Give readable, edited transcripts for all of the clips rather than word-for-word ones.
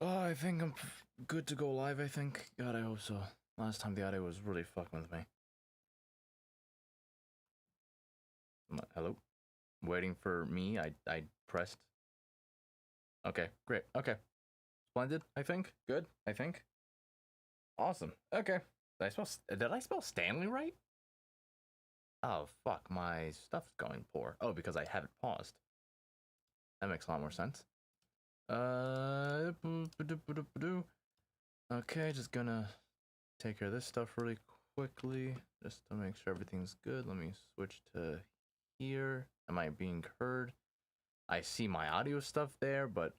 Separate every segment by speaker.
Speaker 1: I think I'm good to go live, I think. God, I hope so. Last time the audio was really fucking with me. Hello? Waiting for me. I pressed. Okay, great. Okay. Splendid, I think. Good, I think. Awesome. Okay. Did I spell Stanley right? Oh, fuck. My stuff's going poor. Oh, because I have it paused. That makes a lot more sense. Okay, just gonna take care of this stuff really quickly, just to make sure everything's good. Let me switch to here. Am I being heard? I see my audio stuff there, but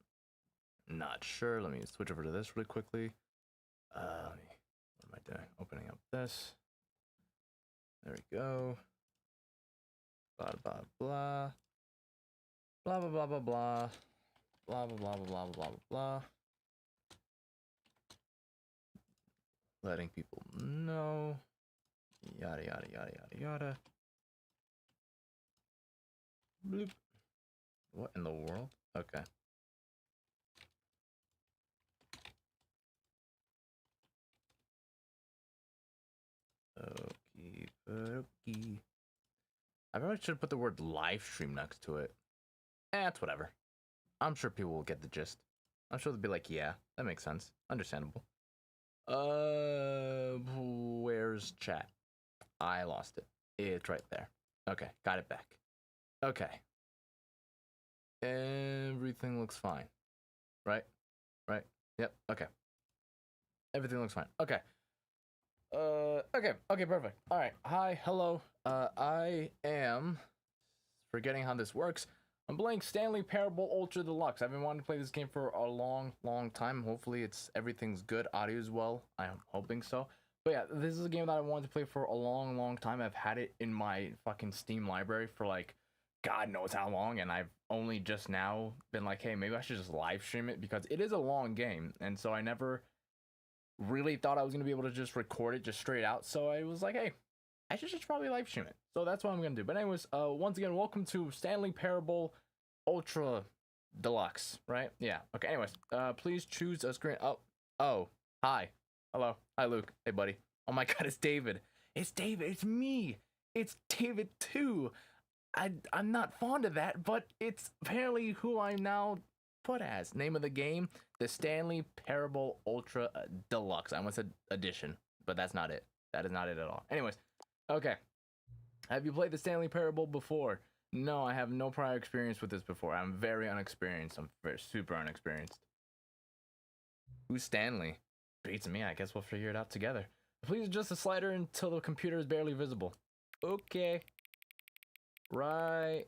Speaker 1: not sure. Let me switch over to this really quickly. What am I doing? Opening up this. There we go. Blah blah blah. Blah blah blah blah blah. Blah blah blah blah blah blah blah blah. Letting people know. Yada yada yada yada yada. Bloop. What in the world? Okay. Okie dokie. I probably should put the word live stream next to it. It's whatever. I'm sure people will get the gist. I'm sure they'll be like, yeah, that makes sense. Understandable. Where's chat? I lost it. It's right there. Okay, got it back. Okay. Everything looks fine. Right? Right? Yep, okay. Everything looks fine. Okay. Okay, perfect. Alright, hi, hello. I am forgetting how this works. I'm playing Stanley Parable Ultra Deluxe. I've been wanting to play this game for a long time. Hopefully everything's good. Audio as well. I'm hoping so. But yeah, this is a game that I wanted to play for a long time. I've had it in my fucking Steam library for like God knows how long, and I've only just now been like, hey, maybe I should just live stream it because it is a long game, and so I never really thought I was gonna be able to just record it just straight out. So I was like, hey, I should just probably live stream it. So that's what I'm gonna do. But anyways, once again, welcome to Stanley Parable Ultra Deluxe, right? Yeah. Okay. Anyways, please choose a screen. Oh, hi, hello, hi, Luke. Hey, buddy. Oh my God, it's David. It's David. It's me. It's David too. I'm not fond of that, but it's apparently who I'm now put as. Name of the game: the Stanley Parable Ultra Deluxe. I almost said edition, but that's not it. That is not it at all. Anyways, okay. Have you played the Stanley Parable before? No, I have no prior experience with this before. I'm very unexperienced. I'm super unexperienced. Who's Stanley? Beats me. I guess we'll figure it out together. Please adjust the slider until the computer is barely visible. Okay. Right.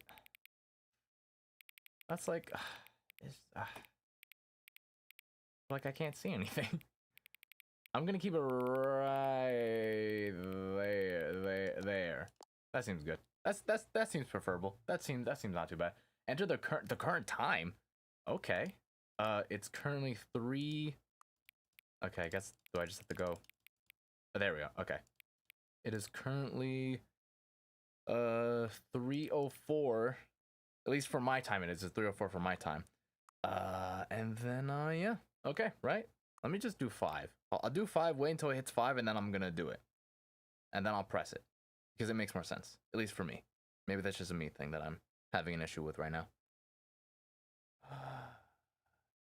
Speaker 1: That's like... like I can't see anything. I'm gonna keep it right there. That seems good. That seems preferable. That seems not too bad. Enter the current time. Okay. It's currently 3. Okay, I guess do I just have to go? Oh, there we go. Okay. It is currently 3:04. At least for my time, it is 3:04 for my time. And then yeah. Okay, right. Let me just do 5. I'll do 5. Wait until it hits 5, and then I'm gonna do it. And then I'll press it because it makes more sense, at least for me. Maybe that's just a me thing that I'm having an issue with right now.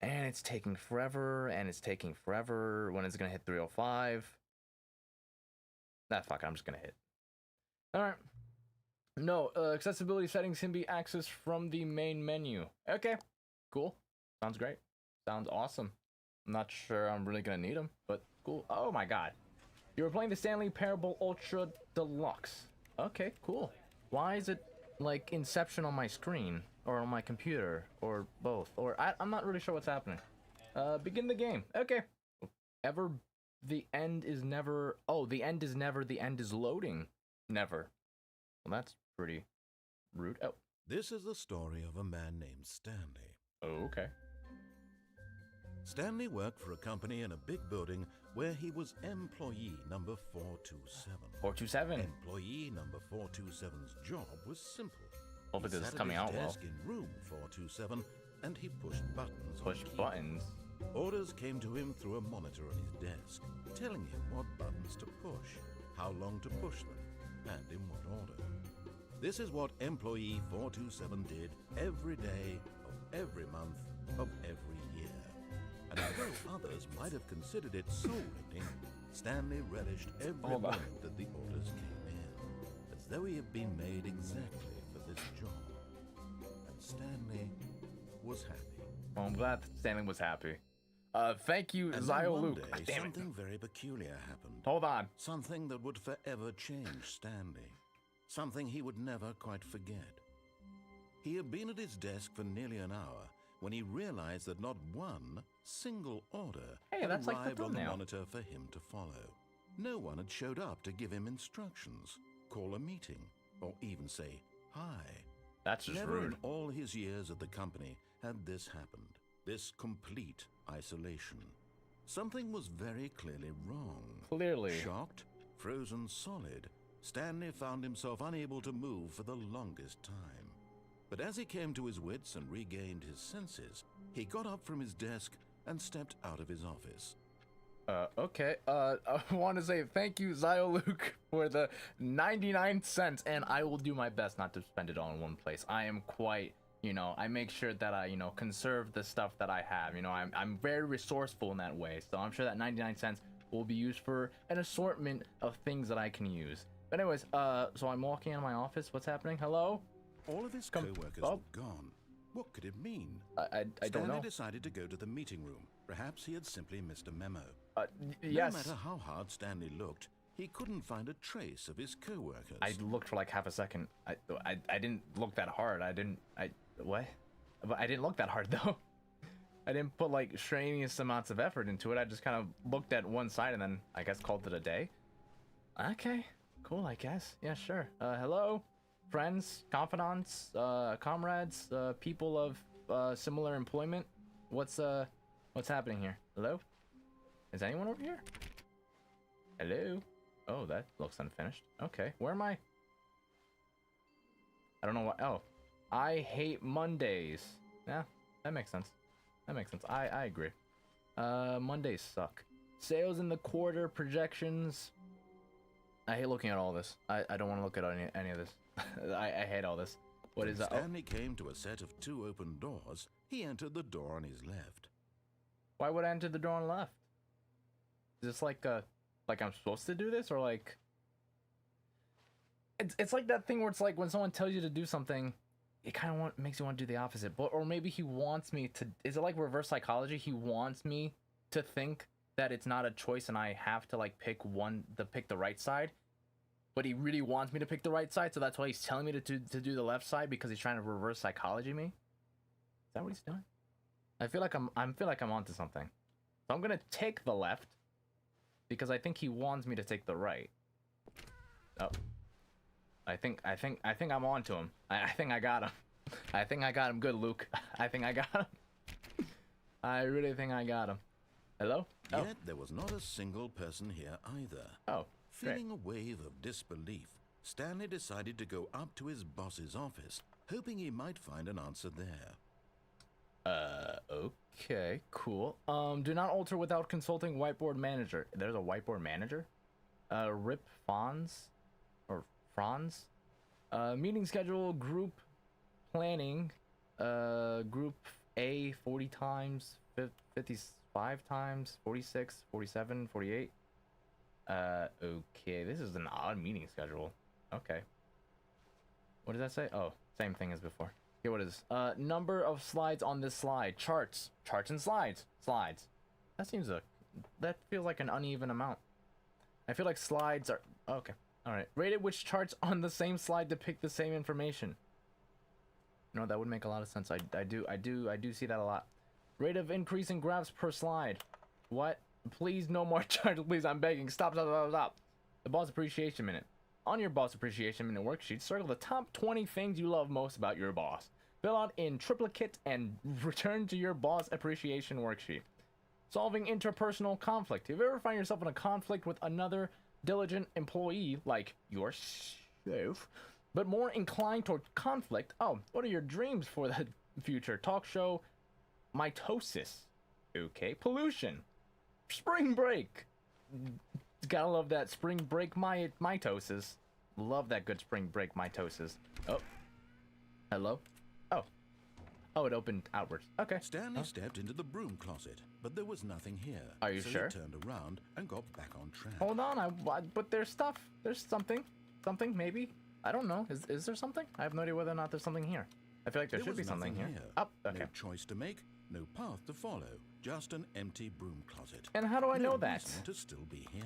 Speaker 1: And it's taking forever, and it's taking forever. When it's gonna hit 3:05? Nah, fuck it, I'm just gonna hit. All right. No, accessibility settings can be accessed from the main menu. Okay, cool. Sounds great. Sounds awesome. I'm not sure I'm really gonna need them, but cool. Oh my God. You were playing the Stanley Parable Ultra Deluxe. Okay, cool. Why is it like Inception on my screen or on my computer or both? Or I'm not really sure what's happening. Begin the game. Okay. The end is never. Oh, the end is never. The end is loading. Never. Well, that's pretty rude. Oh.
Speaker 2: This is the story of a man named Stanley.
Speaker 1: Oh, okay.
Speaker 2: Stanley worked for a company in a big building where he was employee number 427.
Speaker 1: 427.
Speaker 2: Employee number 427's job was simple.
Speaker 1: Hopefully this is
Speaker 2: He sat
Speaker 1: coming
Speaker 2: at
Speaker 1: out
Speaker 2: his
Speaker 1: well.
Speaker 2: desk in room 427 and he pushed buttons.
Speaker 1: Push buttons.
Speaker 2: Orders came to him through a monitor on his desk, telling him what buttons to push, how long to push them, and in what order. This is what employee 427 did every day of every month of every year. And although others might have considered it soul-rending, Stanley relished every moment that the orders came in, as though he had been made exactly for this job. And Stanley was happy.
Speaker 1: Well, I'm glad that Stanley was happy. Thank you,
Speaker 2: And then
Speaker 1: Zio
Speaker 2: one
Speaker 1: Luke.
Speaker 2: day,
Speaker 1: Damn it.
Speaker 2: something very peculiar happened.
Speaker 1: Hold on.
Speaker 2: Something that would forever change Stanley. Something he would never quite forget. He had been at his desk for nearly an hour when he realized that not one single order had
Speaker 1: that's like the
Speaker 2: arrived on the
Speaker 1: thumbnail.
Speaker 2: monitor for him to follow. No one had showed up to give him instructions, call a meeting, or even say hi.
Speaker 1: That's just
Speaker 2: Never
Speaker 1: rude.
Speaker 2: in all his years at the company had this happened. This complete isolation. Something was very clearly wrong.
Speaker 1: Clearly.
Speaker 2: Shocked, frozen solid, Stanley found himself unable to move for the longest time. But as he came to his wits and regained his senses, he got up from his desk and stepped out of his office.
Speaker 1: Okay. I want to say thank you, Zio Luke, for the 99 cents, and I will do my best not to spend it all in one place. I am quite, I make sure that I, conserve the stuff that I have. I'm very resourceful in that way, so I'm sure that 99 cents will be used for an assortment of things that I can use. But anyways, so I'm walking into my office. What's happening? Hello?
Speaker 2: All of his co-workers were gone. What could it mean?
Speaker 1: I don't know.
Speaker 2: Stanley decided to go to the meeting room. Perhaps he had simply missed a memo.
Speaker 1: Yes.
Speaker 2: No matter how hard Stanley looked, he couldn't find a trace of his co-workers.
Speaker 1: I looked for like half a second. I didn't look that hard. What? But I didn't look that hard though. I didn't put like strenuous amounts of effort into it. I just kind of looked at one side and then I guess called it a day. Okay, cool. I guess. Yeah, sure. Hello, friends, confidants, comrades, people of similar employment. What's happening here? Hello? Is anyone over here? Hello? Oh, that looks unfinished. Okay, where am I? I don't know what. Oh, I hate Mondays. Yeah, that makes sense. That makes sense. I agree. Mondays suck. Sales in the quarter, projections. I hate looking at all this. I don't want to look at any of this. I hate all this. What is that?
Speaker 2: Stanley came to a set of 2 open doors. He entered the door on his left.
Speaker 1: Why would I enter the door on the left? Is this like I'm supposed to do this, or like it's like that thing where it's like when someone tells you to do something, it kind of makes you want to do the opposite. But or maybe he wants me to. Is it like reverse psychology? He wants me to think that it's not a choice and I have to like pick the right side. But he really wants me to pick the right side, so that's why he's telling me to do the left side, because he's trying to reverse psychology me. Is that what he's doing? I feel like I'm onto something. So I'm gonna take the left because I think he wants me to take the right. Oh, I think I'm onto him. I think I got him. I think I got him good, Luke. I think I got him. I really think I got him. Hello? Oh.
Speaker 2: Yet there was not a single person here either.
Speaker 1: Oh,
Speaker 2: Feeling a wave of disbelief, Stanley decided to go up to his boss's office, hoping he might find an answer there.
Speaker 1: Okay, cool. Do not alter without consulting whiteboard manager. There's a whiteboard manager? Rip Franz? Or Franz? Meeting schedule, group planning, group A 40 times, 55 times, 46, 47, 48. Okay, this is an odd meeting schedule. Okay. What does that say? Oh, same thing as before. Here, what is this? Number of slides on this slide. Charts and slides. That feels like an uneven amount. I feel like slides are, okay. All right. Rated which charts on the same slide depict the same information. No, that would make a lot of sense. I do see that a lot. Rate of increase in graphs per slide. What? Please, no more charts, please. I'm begging. Stop. The boss appreciation minute. On your boss appreciation minute worksheet, circle the top 20 things you love most about your boss. Fill out in triplicate and return to your boss appreciation worksheet. Solving interpersonal conflict. If you ever find yourself in a conflict with another diligent employee, like yourself, but more inclined toward conflict, what are your dreams for the future? Talk show mitosis. Okay, pollution. Spring break. Gotta love that spring break mitosis. Love that good spring break mitosis. Oh. Hello? Oh. Oh, it opened outwards. Okay.
Speaker 2: Stanley stepped into the broom closet, but there was nothing here.
Speaker 1: Are you
Speaker 2: so
Speaker 1: sure?
Speaker 2: He turned around and got back on track.
Speaker 1: Hold on, but there's stuff. There's something. Something, maybe? I don't know. Is there something? I have no idea whether or not there's something here. I feel like there should be something here. Oh, okay.
Speaker 2: No choice to make, no path to follow, just an empty broom closet.
Speaker 1: And how do I know that?
Speaker 2: Reason to still be here.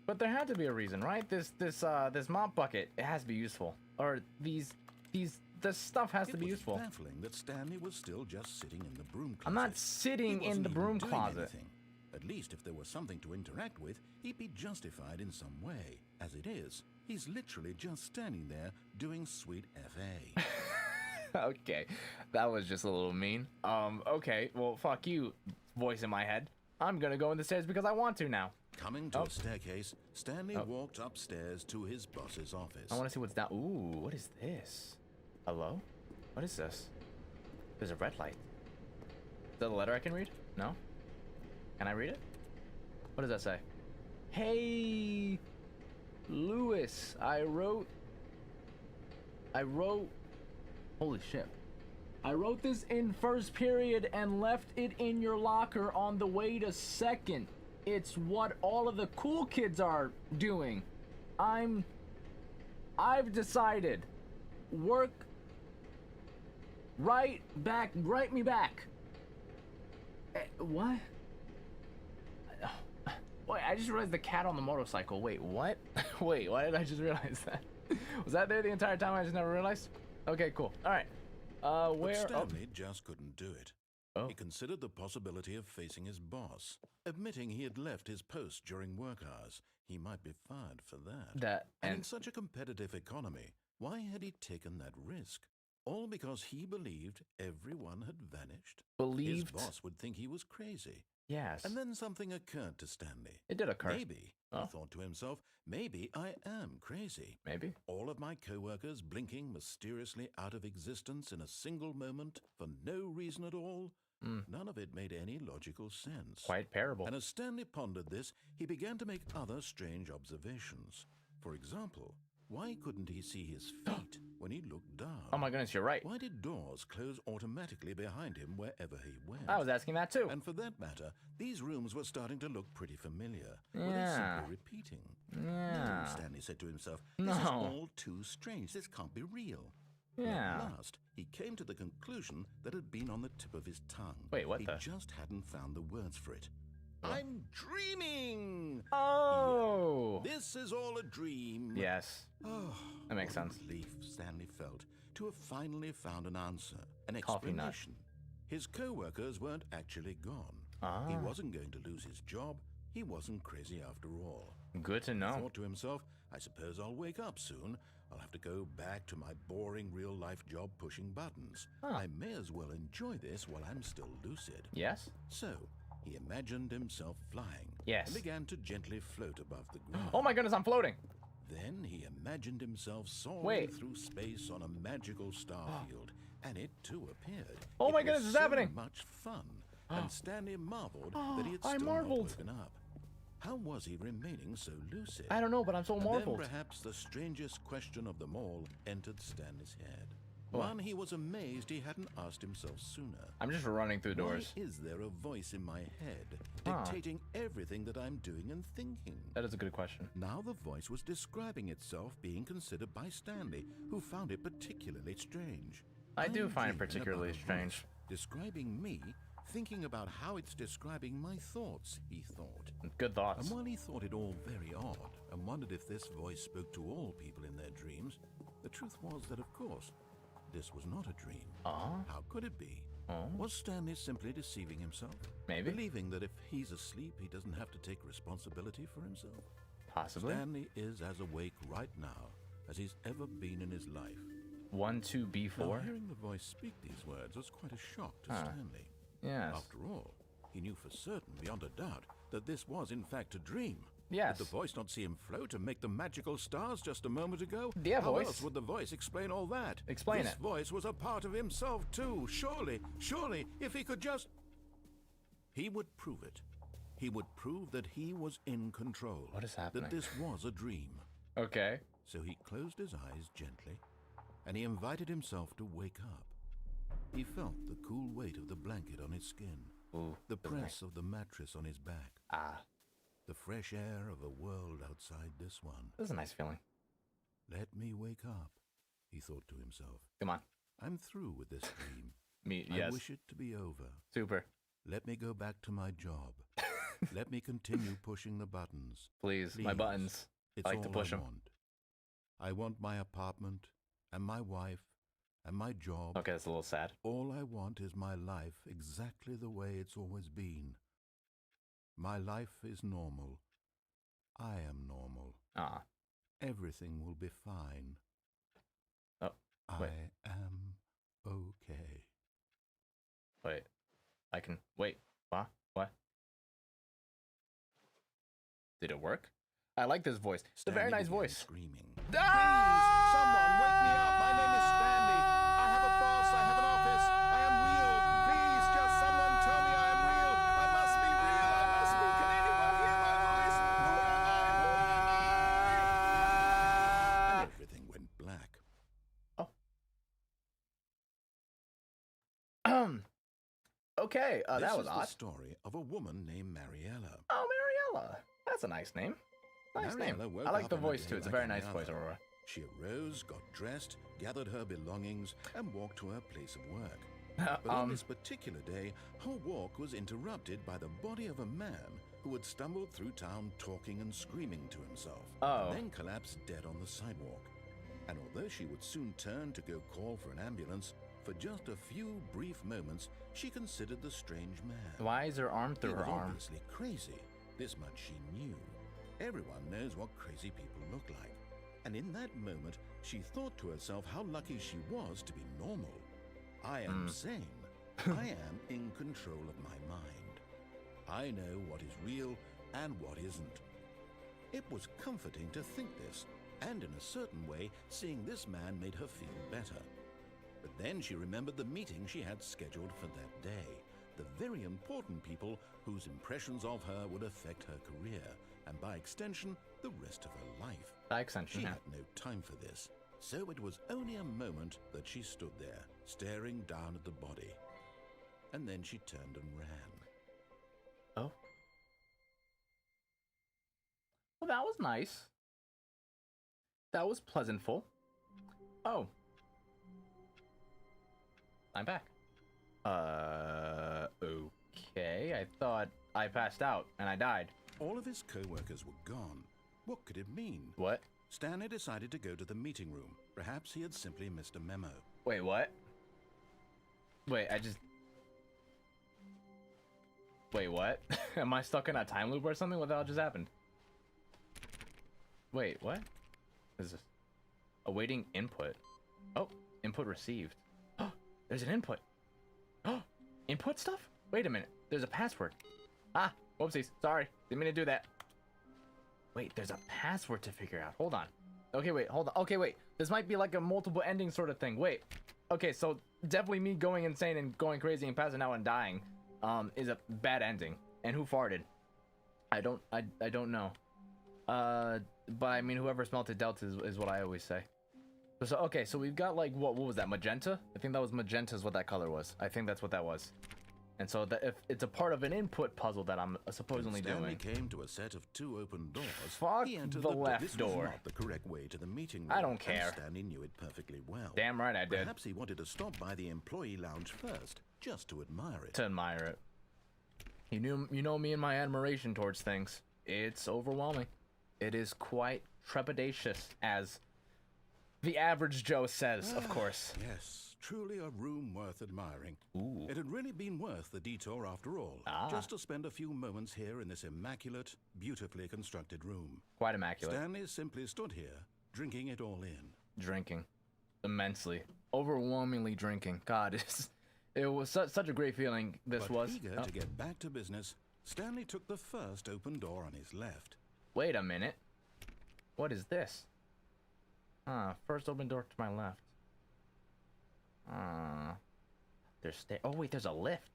Speaker 1: But there had to be a reason, right? This mop bucket, it has to be useful. Or this stuff has to be useful.
Speaker 2: It was baffling that Stanley was still just sitting in the broom closet.
Speaker 1: I'm not sitting in the broom closet.
Speaker 2: Anything. At least if there was something to interact with, he'd be justified in some way. As it is, he's literally just standing there doing sweet FA.
Speaker 1: Okay, that was just a little mean. Okay, well, fuck you, voice in my head. I'm gonna go in the stairs because I want to now.
Speaker 2: Coming to a staircase, Stanley walked upstairs to his boss's office.
Speaker 1: I want to see what's down. Ooh, what is this? Hello? What is this? There's a red light. Is that a letter I can read? No? Can I read it? What does that say? Hey, Lewis, I wrote. Holy shit. I wrote this in first period and left it in your locker on the way to second. It's what all of the cool kids are doing. I've decided. Write me back. What? Wait, I just realized the cat on the motorcycle. Wait, what? Wait, why did I just realize that? Was that there the entire time? I just never realized? Okay, cool. All right. Where?
Speaker 2: But Stanley just couldn't do it.
Speaker 1: Oh.
Speaker 2: He considered the possibility of facing his boss. Admitting he had left his post during work hours, he might be fired for that. And in such a competitive economy, why had he taken that risk? All because he believed everyone had vanished?
Speaker 1: Believed?
Speaker 2: His boss would think he was crazy.
Speaker 1: Yes.
Speaker 2: And then something occurred to Stanley.
Speaker 1: It did occur.
Speaker 2: Maybe, he thought to himself, maybe I am crazy.
Speaker 1: Maybe.
Speaker 2: All of my co-workers blinking mysteriously out of existence in a single moment for no reason at all. None of it made any logical sense.
Speaker 1: Quite parable.
Speaker 2: And as Stanley pondered this, he began to make other strange observations. For example, why couldn't he see his feet when he looked down?
Speaker 1: Oh my goodness, you're right.
Speaker 2: Why did doors close automatically behind him wherever he went?
Speaker 1: I was asking that too.
Speaker 2: And for that matter, these rooms were starting to look pretty familiar.
Speaker 1: Yeah.
Speaker 2: Were they simply repeating?
Speaker 1: Yeah.
Speaker 2: No, Stanley said to himself.
Speaker 1: No.
Speaker 2: This is all too strange. This can't be real.
Speaker 1: Yeah.
Speaker 2: At last, he came to the conclusion that had been on the tip of his tongue.
Speaker 1: Wait, what
Speaker 2: he
Speaker 1: the?
Speaker 2: just hadn't found the words for it. I'm dreaming!
Speaker 1: Oh!
Speaker 2: Yeah. This is all a dream.
Speaker 1: Yes.
Speaker 2: Oh,
Speaker 1: That makes
Speaker 2: what a
Speaker 1: sense.
Speaker 2: relief Stanley felt to have finally found an answer, an
Speaker 1: Coffee nut.
Speaker 2: explanation. His co-workers weren't actually gone.
Speaker 1: Ah.
Speaker 2: He wasn't going to lose his job. He wasn't crazy after all.
Speaker 1: Good to
Speaker 2: He
Speaker 1: know.
Speaker 2: thought to himself, I suppose I'll wake up soon. I'll have to go back to my boring real-life job pushing buttons.
Speaker 1: Huh.
Speaker 2: I may as well enjoy this while I'm still lucid.
Speaker 1: Yes?
Speaker 2: So, he imagined himself flying.
Speaker 1: Yes.
Speaker 2: And began to gently float above the ground.
Speaker 1: Oh my goodness, I'm floating.
Speaker 2: Then he imagined himself soaring
Speaker 1: Wait.
Speaker 2: through space on a magical star field, and it too appeared.
Speaker 1: Oh my
Speaker 2: It
Speaker 1: goodness,
Speaker 2: was
Speaker 1: it's happening.
Speaker 2: Much fun, and Stanley marveled that he had
Speaker 1: I
Speaker 2: still
Speaker 1: marveled.
Speaker 2: not woken up. How was he remaining so lucid?
Speaker 1: I don't know, but I'm so
Speaker 2: And
Speaker 1: marveled.
Speaker 2: then perhaps the strangest question of them all entered Stanley's head.
Speaker 1: What?
Speaker 2: One he was amazed he hadn't asked himself sooner.
Speaker 1: I'm just running through doors.
Speaker 2: Why is there a voice in my head
Speaker 1: Huh.
Speaker 2: dictating everything that I'm doing and thinking?
Speaker 1: That is a good question.
Speaker 2: Now the voice was describing itself being considered by Stanley, who found it particularly strange.
Speaker 1: I do
Speaker 2: I'm
Speaker 1: find it
Speaker 2: dreaming
Speaker 1: particularly
Speaker 2: about a
Speaker 1: strange.
Speaker 2: voice describing me, thinking about how it's describing my thoughts, he thought.
Speaker 1: Good thoughts.
Speaker 2: And while he thought it all very odd, and wondered if this voice spoke to all people in their dreams, the truth was that, of course, this was not a dream. How could it be? Was Stanley simply deceiving himself?
Speaker 1: Maybe.
Speaker 2: Believing that if he's asleep, he doesn't have to take responsibility for himself?
Speaker 1: Possibly.
Speaker 2: Stanley is as awake right now as he's ever been in his life.
Speaker 1: 1, 2,
Speaker 2: Now,
Speaker 1: B4.
Speaker 2: hearing the voice speak these words was quite a shock to Stanley.
Speaker 1: Yes.
Speaker 2: After all, he knew for certain, beyond a doubt, that this was in fact a dream.
Speaker 1: Yes.
Speaker 2: Did the voice not see him float and make the magical stars just a moment ago?
Speaker 1: Yeah,
Speaker 2: How
Speaker 1: voice.
Speaker 2: else would the voice explain all that?
Speaker 1: Explain
Speaker 2: this
Speaker 1: it.
Speaker 2: voice was a part of himself too. Surely, if he could just... He would prove it. He would prove that he was in control.
Speaker 1: What is happening?
Speaker 2: That this was a dream.
Speaker 1: Okay.
Speaker 2: So he closed his eyes gently, and he invited himself to wake up. He felt the cool weight of the blanket on his skin,
Speaker 1: Ooh,
Speaker 2: the press of the mattress on his back, the fresh air of a world outside this one.
Speaker 1: This is a nice feeling.
Speaker 2: Let me wake up, he thought to himself.
Speaker 1: Come on.
Speaker 2: I'm through with this dream.
Speaker 1: Yes.
Speaker 2: I wish it to be over.
Speaker 1: Super.
Speaker 2: Let me go back to my job. Let me continue pushing the buttons.
Speaker 1: Please, my buttons.
Speaker 2: It's
Speaker 1: I like to
Speaker 2: all
Speaker 1: push
Speaker 2: I
Speaker 1: them.
Speaker 2: want. I want my apartment, and my wife, and my job.
Speaker 1: Okay, that's a little sad.
Speaker 2: All I want is my life exactly the way it's always been. My life is normal. I am normal. Everything will be fine.
Speaker 1: Oh, wait.
Speaker 2: I am okay.
Speaker 1: Wait. I can... Wait. What? What? Did it work? I like this voice. It's a very nice voice.
Speaker 2: Screaming.
Speaker 1: Ah!
Speaker 2: Someone wake me up. My name is Stanley. I have a boss. I have an office. I am real. Please, just someone tell me I am real. I must be real. I must be. Can anyone hear my voice? Who am I? Who am I? And everything went black.
Speaker 1: Okay, that was
Speaker 2: This is
Speaker 1: odd.
Speaker 2: the story of a woman named Mariella.
Speaker 1: Oh, Mariella. That's a nice name. Nice name.
Speaker 2: Mariella woke
Speaker 1: I like
Speaker 2: up
Speaker 1: the
Speaker 2: on a
Speaker 1: voice
Speaker 2: day
Speaker 1: too. It's a
Speaker 2: like
Speaker 1: very
Speaker 2: any
Speaker 1: nice voice,
Speaker 2: other.
Speaker 1: Aurora.
Speaker 2: She arose, got dressed, gathered her belongings, and walked to her place of work. But on this particular day, her walk was interrupted by the body of a man who had stumbled through town talking and screaming to himself, and then collapsed dead on the sidewalk. And although she would soon turn to go call for an ambulance, for just a few brief moments, she considered the strange man.
Speaker 1: Why is her arm through
Speaker 2: He
Speaker 1: her
Speaker 2: was
Speaker 1: arm?
Speaker 2: obviously crazy. This much she knew. Everyone knows what crazy people look like. And in that moment, she thought to herself how lucky she was to be normal. I am sane. I am in control of my mind. I know what is real and what isn't. It was comforting to think this, and in a certain way, seeing this man made her feel better. But then she remembered the meeting she had scheduled for that day. The very important people whose impressions of her would affect her career, and by extension, the rest of her life.
Speaker 1: By extension,
Speaker 2: She
Speaker 1: yeah.
Speaker 2: had no time for this, so it was only a moment that she stood there, staring down at the body. And then she turned and ran.
Speaker 1: Oh. Well, that was nice. That was pleasantful. Oh. I'm back. Okay. I thought I passed out and I died.
Speaker 2: All of his co-workers were gone. What could it mean?
Speaker 1: What?
Speaker 2: Stanley decided to go to the meeting room. Perhaps he had simply missed a memo.
Speaker 1: Wait, what? Wait, Wait, what? Am I stuck in a time loop or something? What the hell just happened? Wait, what? Is this? Awaiting input. Oh, input received. Oh, there's an input. Oh, input stuff? Wait a minute. There's a password. Ah, whoopsies. Sorry. Didn't mean to do that. Wait, there's a password to figure out. Hold on. Okay, wait, hold on. Okay, wait. This might be like a multiple ending sort of thing. Wait. Okay, so definitely me going insane and going crazy and passing out and dying is a bad ending. And who farted? I don't know. But I mean, whoever smelt it dealt is what I always say. So okay, so we've got like what was that, magenta? I think that was magenta is what that color was. I think that's what that was. And so that if it's a part of an input puzzle that I'm supposedly
Speaker 2: Stanley
Speaker 1: doing.
Speaker 2: came to a set of 2 open doors.
Speaker 1: Fuck
Speaker 2: He entered
Speaker 1: the left
Speaker 2: This
Speaker 1: door.
Speaker 2: was not the correct way to the meeting room.
Speaker 1: I don't
Speaker 2: and
Speaker 1: care.
Speaker 2: Stanley knew it perfectly well.
Speaker 1: Damn right I did.
Speaker 2: Perhaps he wanted to stop by the employee lounge first, just to admire it.
Speaker 1: To admire it. You know me and my admiration towards things. It's overwhelming. It is quite trepidatious, as the average Joe says, of course.
Speaker 2: Yes, truly a room worth admiring.
Speaker 1: Ooh.
Speaker 2: It had really been worth the detour after all, just to spend a few moments here in this immaculate, beautifully constructed room.
Speaker 1: Quite immaculate.
Speaker 2: Stanley simply stood here, drinking it all in.
Speaker 1: Drinking. Immensely. Overwhelmingly drinking. God, it was such a great feeling this
Speaker 2: But
Speaker 1: was.
Speaker 2: eager to get back to business, Stanley took the first open door on his left.
Speaker 1: Wait a minute. What is this? First open door to my left. There's oh wait, there's a lift.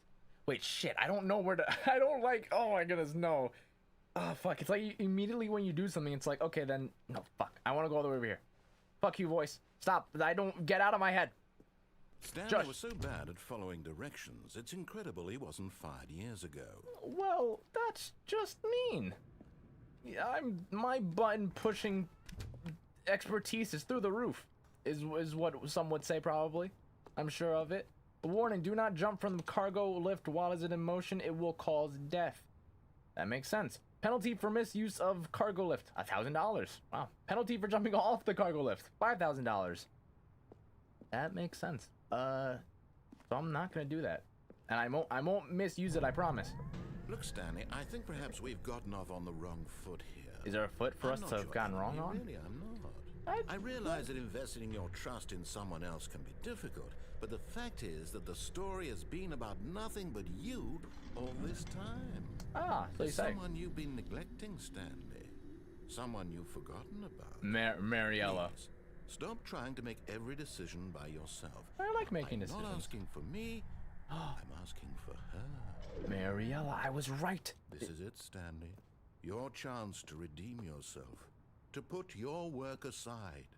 Speaker 1: Wait, shit. I don't know where to. I don't like. Oh my goodness, no. Oh fuck. It's like immediately when you do something, it's like, okay, then no, fuck. I want to go all the way over here. Fuck you, voice. Stop. I don't get out of my head.
Speaker 2: Stanley was so bad at following directions, it's incredible he wasn't fired years ago.
Speaker 1: Well, that's just mean. Yeah, my button pushing expertise is through the roof. Is what some would say, probably. I'm sure of it. Warning, do not jump from the cargo lift while it's in motion. It will cause death. That makes sense. Penalty for misuse of cargo lift, $1,000. Wow. Penalty for jumping off the cargo lift, $5,000. That makes sense. So I'm not gonna do that. And I won't misuse it, I promise.
Speaker 2: Look, Stanley, I think perhaps we've gotten off on the wrong foot here.
Speaker 1: Is there a foot for us to have gotten wrong on?
Speaker 2: Really, I'm not. I realize that investing your trust in someone else can be difficult, but the fact is that the story has been about nothing but you all this time.
Speaker 1: Ah, so you say.
Speaker 2: Someone you've been neglecting, Stanley. Someone you've forgotten about.
Speaker 1: Mariella.
Speaker 2: Please, stop trying to make every decision by yourself.
Speaker 1: I like making decisions.
Speaker 2: I'm not asking for me, I'm asking for her.
Speaker 1: Mariella, I was right.
Speaker 2: This is it, Stanley. Your chance to redeem yourself. To put your work aside.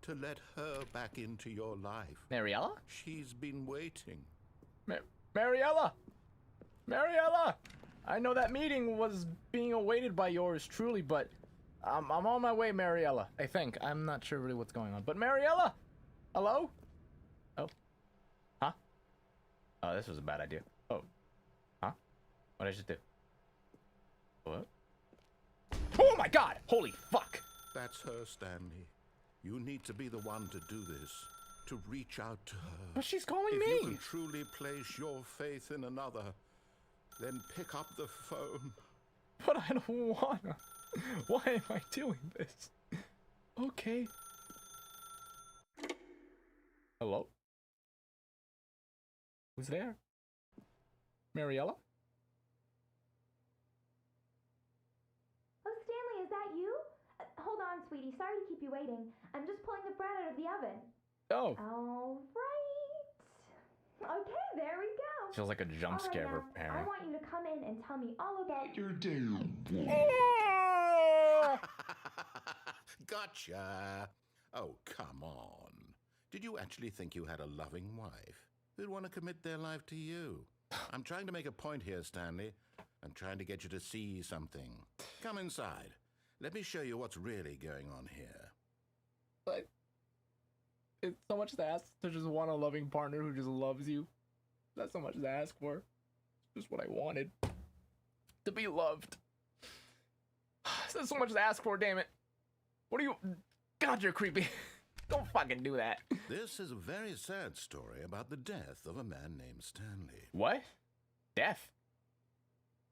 Speaker 2: To let her back into your life.
Speaker 1: Mariella?
Speaker 2: She's been waiting.
Speaker 1: Mariella! Mariella! I know that meeting was being awaited by yours truly, but I'm on my way, Mariella. I think. I'm not sure really what's going on. But Mariella! Hello? Oh. Huh? Oh, this was a bad idea. Oh. Huh? What did I just do? What? Oh my god! Holy fuck!
Speaker 2: That's her, Stanley. You need to be the one to do this. To reach out to her.
Speaker 1: But she's calling
Speaker 2: if
Speaker 1: me!
Speaker 2: If you can truly place your faith in another, then pick up the phone.
Speaker 1: But I don't wanna. Why am I doing this? Okay. Hello? Who's there? Mariella?
Speaker 3: Oh, Stanley, is that you? Hold on, sweetie. Sorry to keep you waiting. I'm just pulling the bread out of the oven.
Speaker 1: Oh.
Speaker 3: All right. Okay, there we go.
Speaker 1: Feels like a jump scare for
Speaker 3: I
Speaker 1: parent.
Speaker 3: want you to come in and tell me all about your day.
Speaker 2: Gotcha. Oh, come on. Did you actually think you had a loving wife who'd want to commit their life to you? I'm trying to make a point here, Stanley. I'm trying to get you to see something. Come inside. Let me show you what's really going on here.
Speaker 1: But it's so much to ask to just want a loving partner who just loves you. That's so much to ask for. It's just what I wanted. To be loved. That's so much to ask for, damn it. What are you... God, you're creepy. Don't fucking do that.
Speaker 2: This is a very sad story about the death of a man named Stanley.
Speaker 1: What? Death?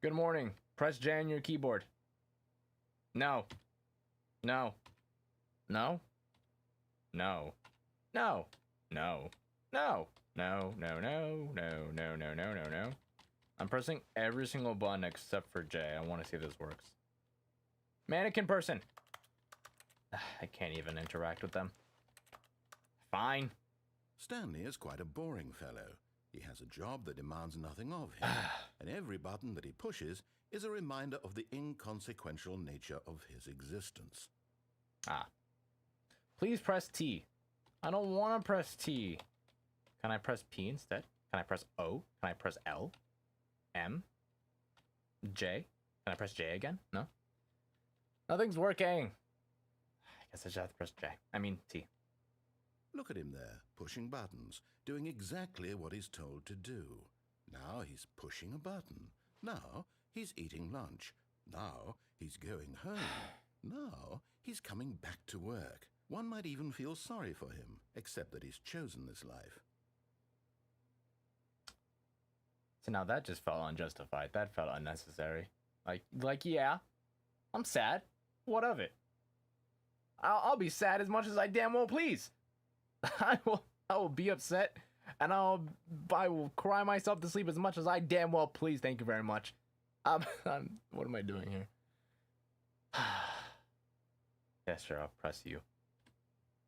Speaker 1: Good morning. Press J on your keyboard. No. No. No. No. No. No. No. No. No. No. No. No. No. No. No. No. I'm pressing every single button except for J. I want to see if this works. Mannequin person. I can't even interact with them. Fine.
Speaker 2: Stanley is quite a boring fellow. He has a job that demands nothing of him, and every button that he pushes is a reminder of the inconsequential nature of his existence.
Speaker 1: Ah. Please press T. I don't want to press T. Can I press P instead? Can I press O? Can I press L? M? J? Can I press J again? No? Nothing's working. I guess I just have to press J. I mean T.
Speaker 2: Look at him there, pushing buttons, doing exactly what he's told to do. Now he's pushing a button. Now he's eating lunch. Now he's going home. Now he's coming back to work. One might even feel sorry for him, except that he's chosen this life.
Speaker 1: So now that just felt unjustified. That felt unnecessary. Like yeah, I'm sad. What of it? I'll be sad as much as I damn well please. I will be upset, and I will cry myself to sleep as much as I damn well please. Thank you very much. What am I doing here? Yeah, sure, I'll press you.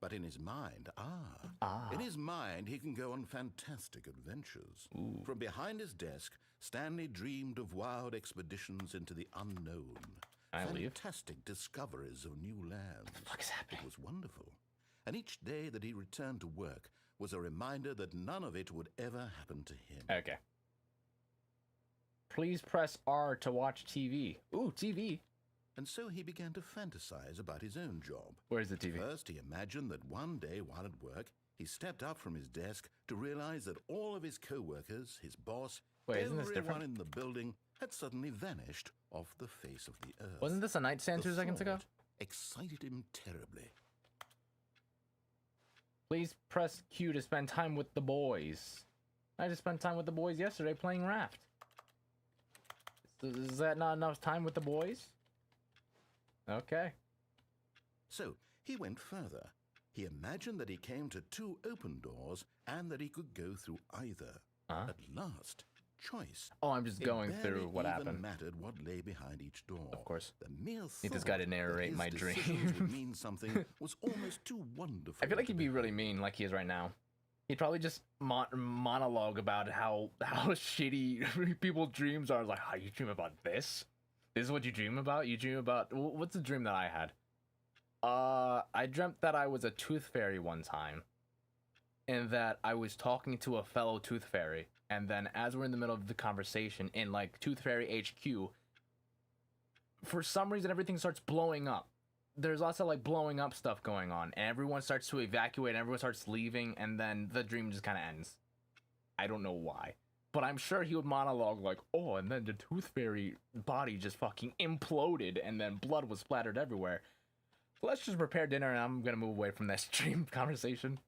Speaker 2: But in his mind, in his mind, he can go on fantastic adventures.
Speaker 1: Ooh.
Speaker 2: From behind his desk, Stanley dreamed of wild expeditions into the unknown.
Speaker 1: I leave?
Speaker 2: Fantastic discoveries of new lands.
Speaker 1: What the fuck is happening?
Speaker 2: It was wonderful. And each day that he returned to work was a reminder that none of it would ever happen to him.
Speaker 1: Okay. Please press R to watch TV. Ooh, TV.
Speaker 2: And so he began to fantasize about his own job.
Speaker 1: Where's the TV?
Speaker 2: First, he imagined that one day while at work, he stepped up from his desk to realize that all of his co-workers, his boss,
Speaker 1: Wait, isn't this
Speaker 2: everyone
Speaker 1: different?
Speaker 2: in the building had suddenly vanished off the face of the earth.
Speaker 1: Wasn't this a nightstand
Speaker 2: The
Speaker 1: 2 seconds ago?
Speaker 2: thought excited him terribly.
Speaker 1: Please press Q to spend time with the boys. I just spent time with the boys yesterday playing Raft. Is that not enough time with the boys? Okay.
Speaker 2: So he went further. He imagined that he came to 2 open doors and that he could go through either.
Speaker 1: Huh?
Speaker 2: At last, choice.
Speaker 1: Oh, I'm just going
Speaker 2: It
Speaker 1: through
Speaker 2: barely
Speaker 1: what
Speaker 2: even
Speaker 1: happened.
Speaker 2: mattered what lay behind each door.
Speaker 1: Of course.
Speaker 2: The mere
Speaker 1: Need this
Speaker 2: thought
Speaker 1: guy to
Speaker 2: that
Speaker 1: narrate
Speaker 2: his
Speaker 1: my
Speaker 2: decisions
Speaker 1: dream.
Speaker 2: would mean something was almost too wonderful.
Speaker 1: I feel like
Speaker 2: to
Speaker 1: he'd be really
Speaker 2: behold.
Speaker 1: mean like he is right now. He'd probably just monologue about how shitty people's dreams are. Like, how you dream about this? This is what you dream about? You dream about... What's the dream that I had? I dreamt that I was a tooth fairy one time. And that I was talking to a fellow tooth fairy. And then as we're in the middle of the conversation in, like, Tooth Fairy HQ, for some reason everything starts blowing up. There's lots of, like, blowing up stuff going on. And everyone starts to evacuate, and everyone starts leaving, and then the dream just kind of ends. I don't know why. But I'm sure he would monologue like, oh, and then the Tooth Fairy body just fucking imploded, and then blood was splattered everywhere. So let's just prepare dinner, and I'm gonna move away from this dream conversation.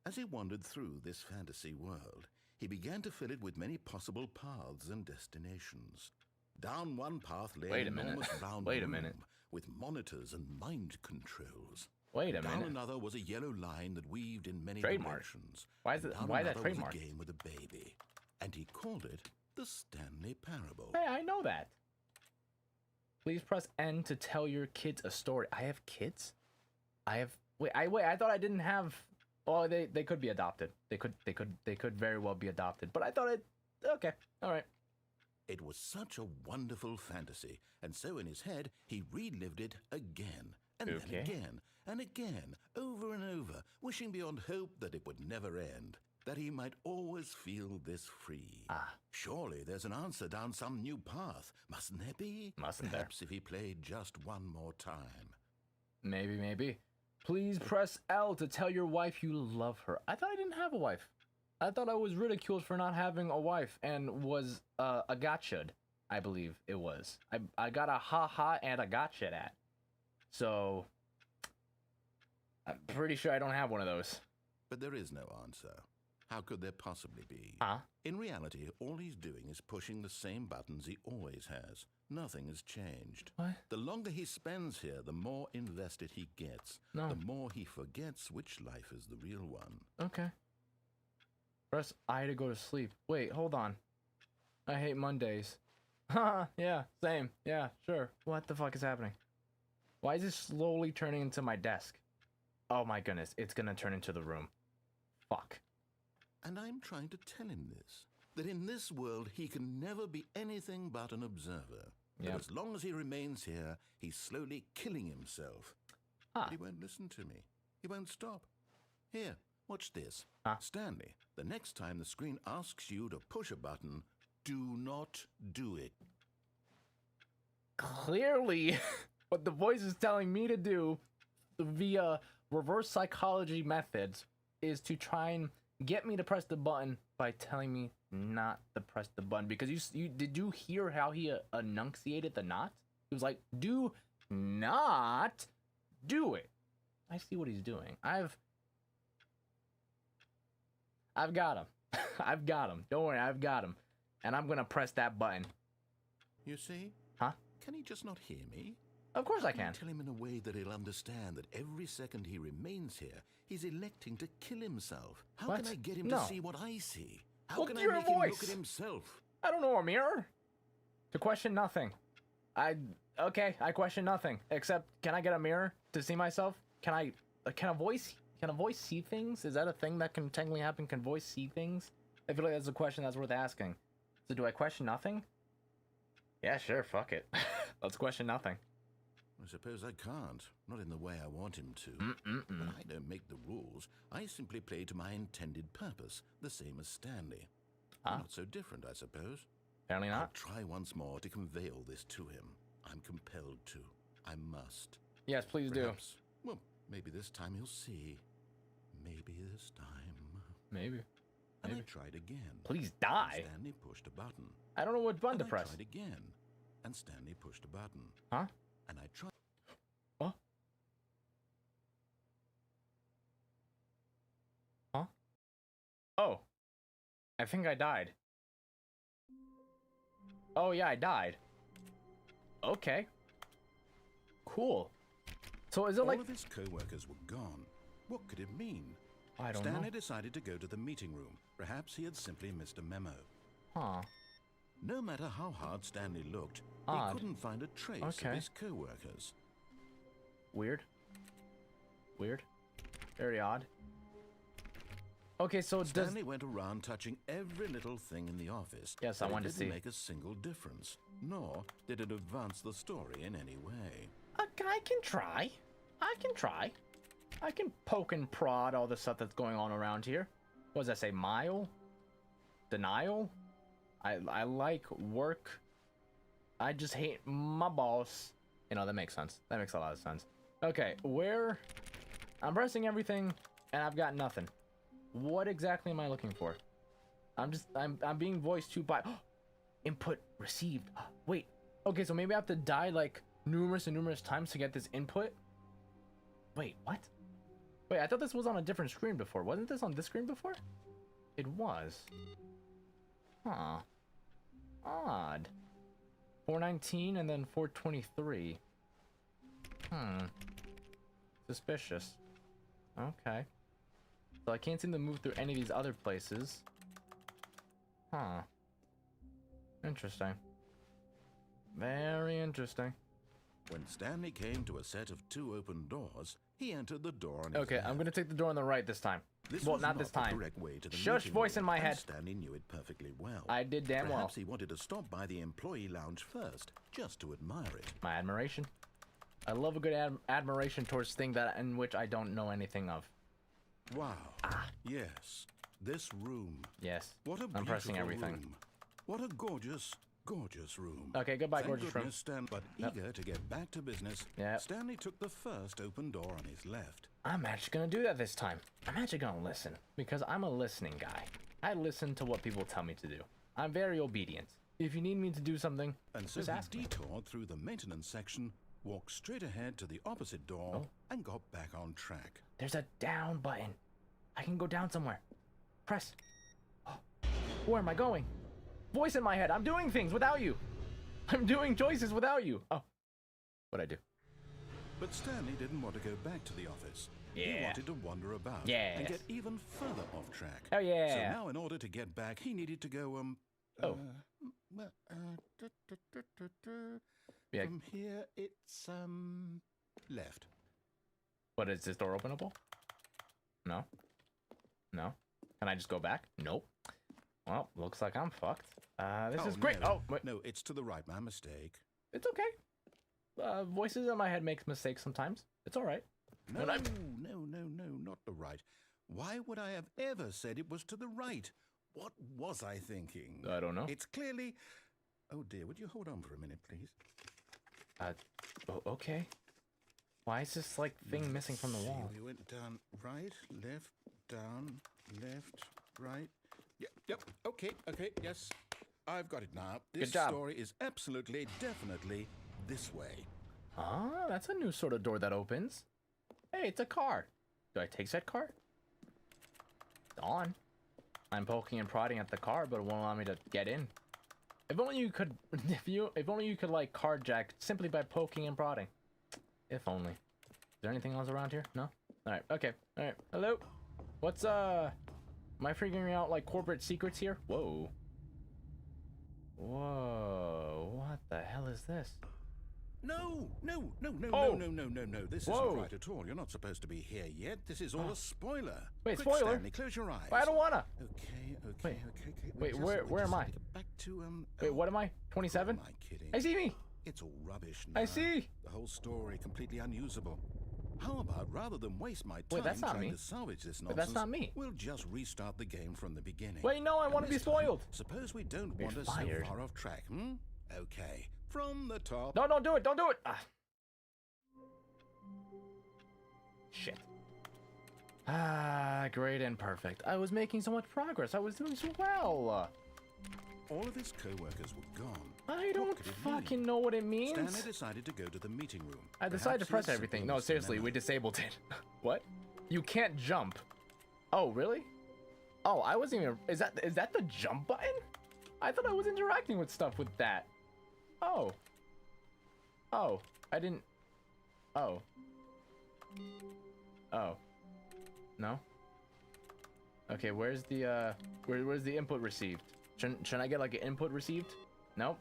Speaker 2: As he wandered through this fantasy world, he began to fill it with many possible paths and destinations. Down one path lay
Speaker 1: Wait a
Speaker 2: an
Speaker 1: minute.
Speaker 2: enormous round
Speaker 1: Wait a
Speaker 2: room
Speaker 1: minute.
Speaker 2: with monitors and mind controls.
Speaker 1: Wait a
Speaker 2: Down
Speaker 1: minute.
Speaker 2: another was a yellow line that weaved in many
Speaker 1: Trademark.
Speaker 2: directions.
Speaker 1: Why is
Speaker 2: And
Speaker 1: it?
Speaker 2: down
Speaker 1: Why is that
Speaker 2: another was
Speaker 1: trademark?
Speaker 2: a game with a baby, and he called it the Stanley Parable.
Speaker 1: Hey, I know that. Please press N to tell your kids a story. I have kids? I have... Wait, I thought I didn't have... Oh, they could be adopted. They could very well be adopted. But I thought it... Okay, alright.
Speaker 2: It was such a wonderful fantasy, and so in his head he relived it again, and
Speaker 1: Okay.
Speaker 2: then again, and again, over and over, wishing beyond hope that it would never end, that he might always feel this free.
Speaker 1: Ah.
Speaker 2: Surely there's an answer down some new path, mustn't there be?
Speaker 1: Mustn't there?
Speaker 2: Perhaps if he played just one more time.
Speaker 1: Maybe. Please press L to tell your wife you love her. I thought I didn't have a wife. I thought I was ridiculed for not having a wife and was a gotcha'd, I believe it was. I got a ha-ha and a gotcha at. So, I'm pretty sure I don't have one of those.
Speaker 2: But there is no answer. How could there possibly be?
Speaker 1: Huh?
Speaker 2: In reality, all he's doing is pushing the same buttons he always has. Nothing has changed.
Speaker 1: What?
Speaker 2: The longer he spends here, the more invested he gets.
Speaker 1: No.
Speaker 2: The more he forgets which life is the real one.
Speaker 1: Okay. Press I to go to sleep. Wait, hold on. I hate Mondays. Haha, yeah, same. Yeah, sure. What the fuck is happening? Why is this slowly turning into my desk? Oh my goodness, it's gonna turn into the room. Fuck.
Speaker 2: And I'm trying to tell him this. That in this world, he can never be anything but an observer.
Speaker 1: Yep.
Speaker 2: That as long as he remains here, he's slowly killing himself.
Speaker 1: Ah.
Speaker 2: But he won't listen to me. He won't stop. Here, watch this.
Speaker 1: Ah.
Speaker 2: Stanley, the next time the screen asks you to push a button, do not do it.
Speaker 1: Clearly, what the voice is telling me to do via reverse psychology methods is to try and get me to press the button by telling me not to press the button. Because you did you hear how he enunciated the not? He was like, do not do it. I see what he's doing. I've got him. I've got him. Don't worry, I've got him. And I'm gonna press that button.
Speaker 2: You see?
Speaker 1: Huh?
Speaker 2: Can he just not hear me?
Speaker 1: Of course I can.
Speaker 2: Tell him in a way that he'll understand that every second he remains here, he's electing to kill himself. How
Speaker 1: What?
Speaker 2: can I get him
Speaker 1: No.
Speaker 2: to see what I see? How
Speaker 1: Look
Speaker 2: can
Speaker 1: at
Speaker 2: I
Speaker 1: your
Speaker 2: make him look
Speaker 1: voice.
Speaker 2: at himself?
Speaker 1: I don't know a mirror. To question nothing. Okay, I question nothing. Except, can I get a mirror to see myself? Can a voice see things? Is that a thing that can technically happen? Can voice see things? I feel like that's a question that's worth asking. So do I question nothing? Yeah, sure, fuck it. Let's question nothing.
Speaker 2: I suppose I can't. Not in the way I want him to. But I don't make the rules. I simply play to my intended purpose, the same as Stanley. Not so different, I suppose.
Speaker 1: Apparently
Speaker 2: I'll
Speaker 1: not.
Speaker 2: try once more to convey all this to him. I'm compelled to. I must.
Speaker 1: Yes, please
Speaker 2: Perhaps, well, maybe this time he'll see. Maybe this time.
Speaker 1: Maybe.
Speaker 2: And I tried again.
Speaker 1: Please die.
Speaker 2: Stanley pushed a button.
Speaker 1: I don't know what button to
Speaker 2: And
Speaker 1: press.
Speaker 2: I tried again. And Stanley pushed a button.
Speaker 1: Huh?
Speaker 2: And I tried.
Speaker 1: Huh? Huh? Oh. I think I died. Oh yeah, I died. Okay. Cool. So is it like...
Speaker 2: All of his co-workers were gone. What could it mean?
Speaker 1: I don't
Speaker 2: Stanley
Speaker 1: know.
Speaker 2: decided to go to the meeting room. Perhaps he had simply missed a memo.
Speaker 1: Huh.
Speaker 2: No matter how hard Stanley looked,
Speaker 1: Odd.
Speaker 2: he couldn't find a trace
Speaker 1: Okay.
Speaker 2: of his co-workers.
Speaker 1: Weird. Weird. Very odd. Okay, so does...
Speaker 2: Stanley went around touching every little thing in the office.
Speaker 1: Yes, I
Speaker 2: but it
Speaker 1: wanted to
Speaker 2: didn't
Speaker 1: see.
Speaker 2: make a single difference, nor did it advance the story in any way.
Speaker 1: I can try. I can try. I can poke and prod all the stuff that's going on around here. What does that say? Mile? Denial? I like work. I just hate my boss. You know, that makes sense. That makes a lot of sense. Okay, where... I'm pressing everything, and I've got nothing. What exactly am I looking for? I'm being voiced to by... Input received. Wait. Okay, so maybe I have to die, like, numerous and numerous times to get this input? Wait, what? Wait, I thought this was on a different screen before. Wasn't this on this screen before? It was. Huh. Odd. 419 and then 423. Suspicious. Okay. So I can't seem to move through any of these other places. Huh. Interesting. Very interesting.
Speaker 2: When Stanley came to a set of 2 open doors, he entered the door on his
Speaker 1: Okay, I'm gonna take the door on the right this time.
Speaker 2: This
Speaker 1: Well,
Speaker 2: was
Speaker 1: not this
Speaker 2: the
Speaker 1: time.
Speaker 2: correct way to the
Speaker 1: Shush,
Speaker 2: meeting
Speaker 1: voice
Speaker 2: room,
Speaker 1: in my
Speaker 2: and
Speaker 1: head.
Speaker 2: Stanley knew it perfectly well.
Speaker 1: I did damn well.
Speaker 2: Perhaps he wanted to stop by the employee lounge first, just to admire it.
Speaker 1: My admiration. I love a good admiration towards things that in which I don't know anything of.
Speaker 2: Wow. Yes. This room.
Speaker 1: Yes.
Speaker 2: What a
Speaker 1: I'm pressing
Speaker 2: beautiful
Speaker 1: everything.
Speaker 2: room. What a gorgeous, gorgeous room.
Speaker 1: Okay, goodbye,
Speaker 2: Thank
Speaker 1: gorgeous room.
Speaker 2: goodness but eager to get back to business,
Speaker 1: Yep.
Speaker 2: Stanley took the first open door on his left.
Speaker 1: I'm actually gonna do that this time. I'm actually gonna listen because I'm a listening guy. I listen to what people tell me to do. I'm very obedient. If you need me to do something,
Speaker 2: And so
Speaker 1: just
Speaker 2: he
Speaker 1: ask me.
Speaker 2: detoured through the maintenance section, walked straight ahead to the opposite door,
Speaker 1: Oh.
Speaker 2: and got back on track.
Speaker 1: There's a down button. I can go down somewhere. Press. Where am I going? Voice in my head. I'm doing things without you. I'm doing choices without you. Oh. What'd I do?
Speaker 2: But Stanley didn't want to go back to the office. He
Speaker 1: Yeah.
Speaker 2: wanted to wander about
Speaker 1: Yes.
Speaker 2: and get even further off track.
Speaker 1: Oh, yeah.
Speaker 2: So now in order to get back, he needed to go,
Speaker 1: Yeah.
Speaker 2: From here, it's, left.
Speaker 1: What, is this door openable? No. No. Can I just go back? Nope. Well, looks like I'm fucked. This is great.
Speaker 2: No.
Speaker 1: Oh, wait.
Speaker 2: No, it's to the right. My mistake.
Speaker 1: It's okay. Voices in my head makes mistakes sometimes. It's all right.
Speaker 2: No,
Speaker 1: When I'm-
Speaker 2: no, not the right. Why would I have ever said it was to the right? What was I thinking?
Speaker 1: I don't know.
Speaker 2: It's clearly... Oh dear, would you hold on for a minute, please?
Speaker 1: Okay. Why is this, like, thing missing from the
Speaker 2: See,
Speaker 1: wall?
Speaker 2: we went down, right, left, down, left, right. Yep, okay, yes. I've got it now. This
Speaker 1: Good job.
Speaker 2: story is absolutely, definitely this way.
Speaker 1: Ah, that's a new sort of door that opens. Hey, it's a car. Do I take said car? It's on. I'm poking and prodding at the car, but it won't allow me to get in. If only you could, if only you could like carjack simply by poking and prodding. If only. Is there anything else around here? No? Alright, okay. Alright. Hello? What's, am I figuring out like corporate secrets here? Whoa. Whoa. What the hell is this?
Speaker 2: No, no, no, no,
Speaker 1: Oh.
Speaker 2: no. This
Speaker 1: Whoa.
Speaker 2: isn't right at all. You're not supposed to be here yet. This is all a spoiler.
Speaker 1: Wait,
Speaker 2: Quick,
Speaker 1: spoiler?
Speaker 2: Stanley, close your eyes.
Speaker 1: I don't wanna.
Speaker 2: Okay.
Speaker 1: Wait.
Speaker 2: Okay.
Speaker 1: Wait, where am I?
Speaker 2: Back to
Speaker 1: Wait, what am I? 27?
Speaker 2: Who am I kidding?
Speaker 1: I see me.
Speaker 2: It's all rubbish now.
Speaker 1: I see.
Speaker 2: The whole story completely unusable. How about, rather than waste my time
Speaker 1: Wait, that's not
Speaker 2: trying
Speaker 1: me.
Speaker 2: to salvage this
Speaker 1: Wait,
Speaker 2: nonsense,
Speaker 1: that's not me.
Speaker 2: we'll just restart the game from the beginning.
Speaker 1: Wait, no, I
Speaker 2: And
Speaker 1: want to be
Speaker 2: this time,
Speaker 1: spoiled.
Speaker 2: Suppose we don't
Speaker 1: You're
Speaker 2: wander
Speaker 1: fired.
Speaker 2: so far off track, hmm? Okay, from the top.
Speaker 1: No, don't do it. Don't do it. Ah. Shit. Ah, great and perfect. I was making so much progress. I was doing so well.
Speaker 2: All of his co-workers were gone.
Speaker 1: I
Speaker 2: What
Speaker 1: don't
Speaker 2: could it mean?
Speaker 1: fucking know what it means.
Speaker 2: Stanley decided to go to the meeting room.
Speaker 1: I decided to
Speaker 2: Perhaps he
Speaker 1: press
Speaker 2: had
Speaker 1: everything.
Speaker 2: simply
Speaker 1: No,
Speaker 2: missed the
Speaker 1: seriously,
Speaker 2: memo.
Speaker 1: we disabled it. What? You can't jump. Oh, really? Oh, I wasn't even. Is that the jump button? I thought I was interacting with stuff with that. Oh. Oh, I didn't. Oh. Oh. No. Okay, where's the where's the input received? Shouldn't I get like an input received? Nope.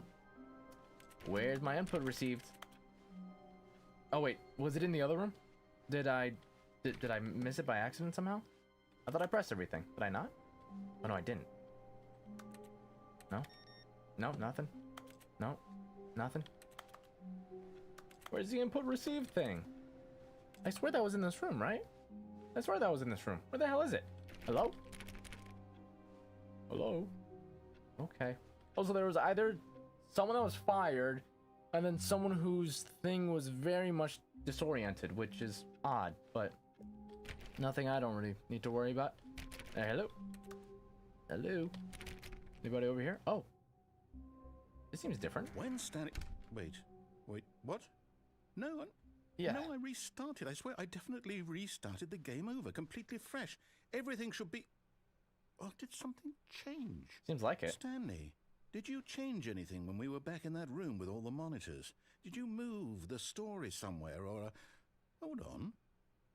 Speaker 1: Where's my input received? Oh wait, was it in the other room? Did I miss it by accident somehow? I thought I pressed everything. Did I not? Oh no, I didn't. No? No, nothing. No, nothing. Where's the input received thing? I swear that was in this room, right? I swear that was in this room. Where the hell is it? Hello? Hello? Okay. Also, there was either someone that was fired and then someone whose thing was very much disoriented, which is odd, but nothing I don't really need to worry about. Hello? Hello? Anybody over here? Oh. This seems different.
Speaker 2: When Stanley... Wait, what? No,
Speaker 1: Yeah.
Speaker 2: No, I restarted. I swear, I definitely restarted the game over, completely fresh. Everything should be... Oh, did something change?
Speaker 1: Seems like it.
Speaker 2: Stanley, did you change anything when we were back in that room with all the monitors? Did you move the story somewhere, or... Hold on.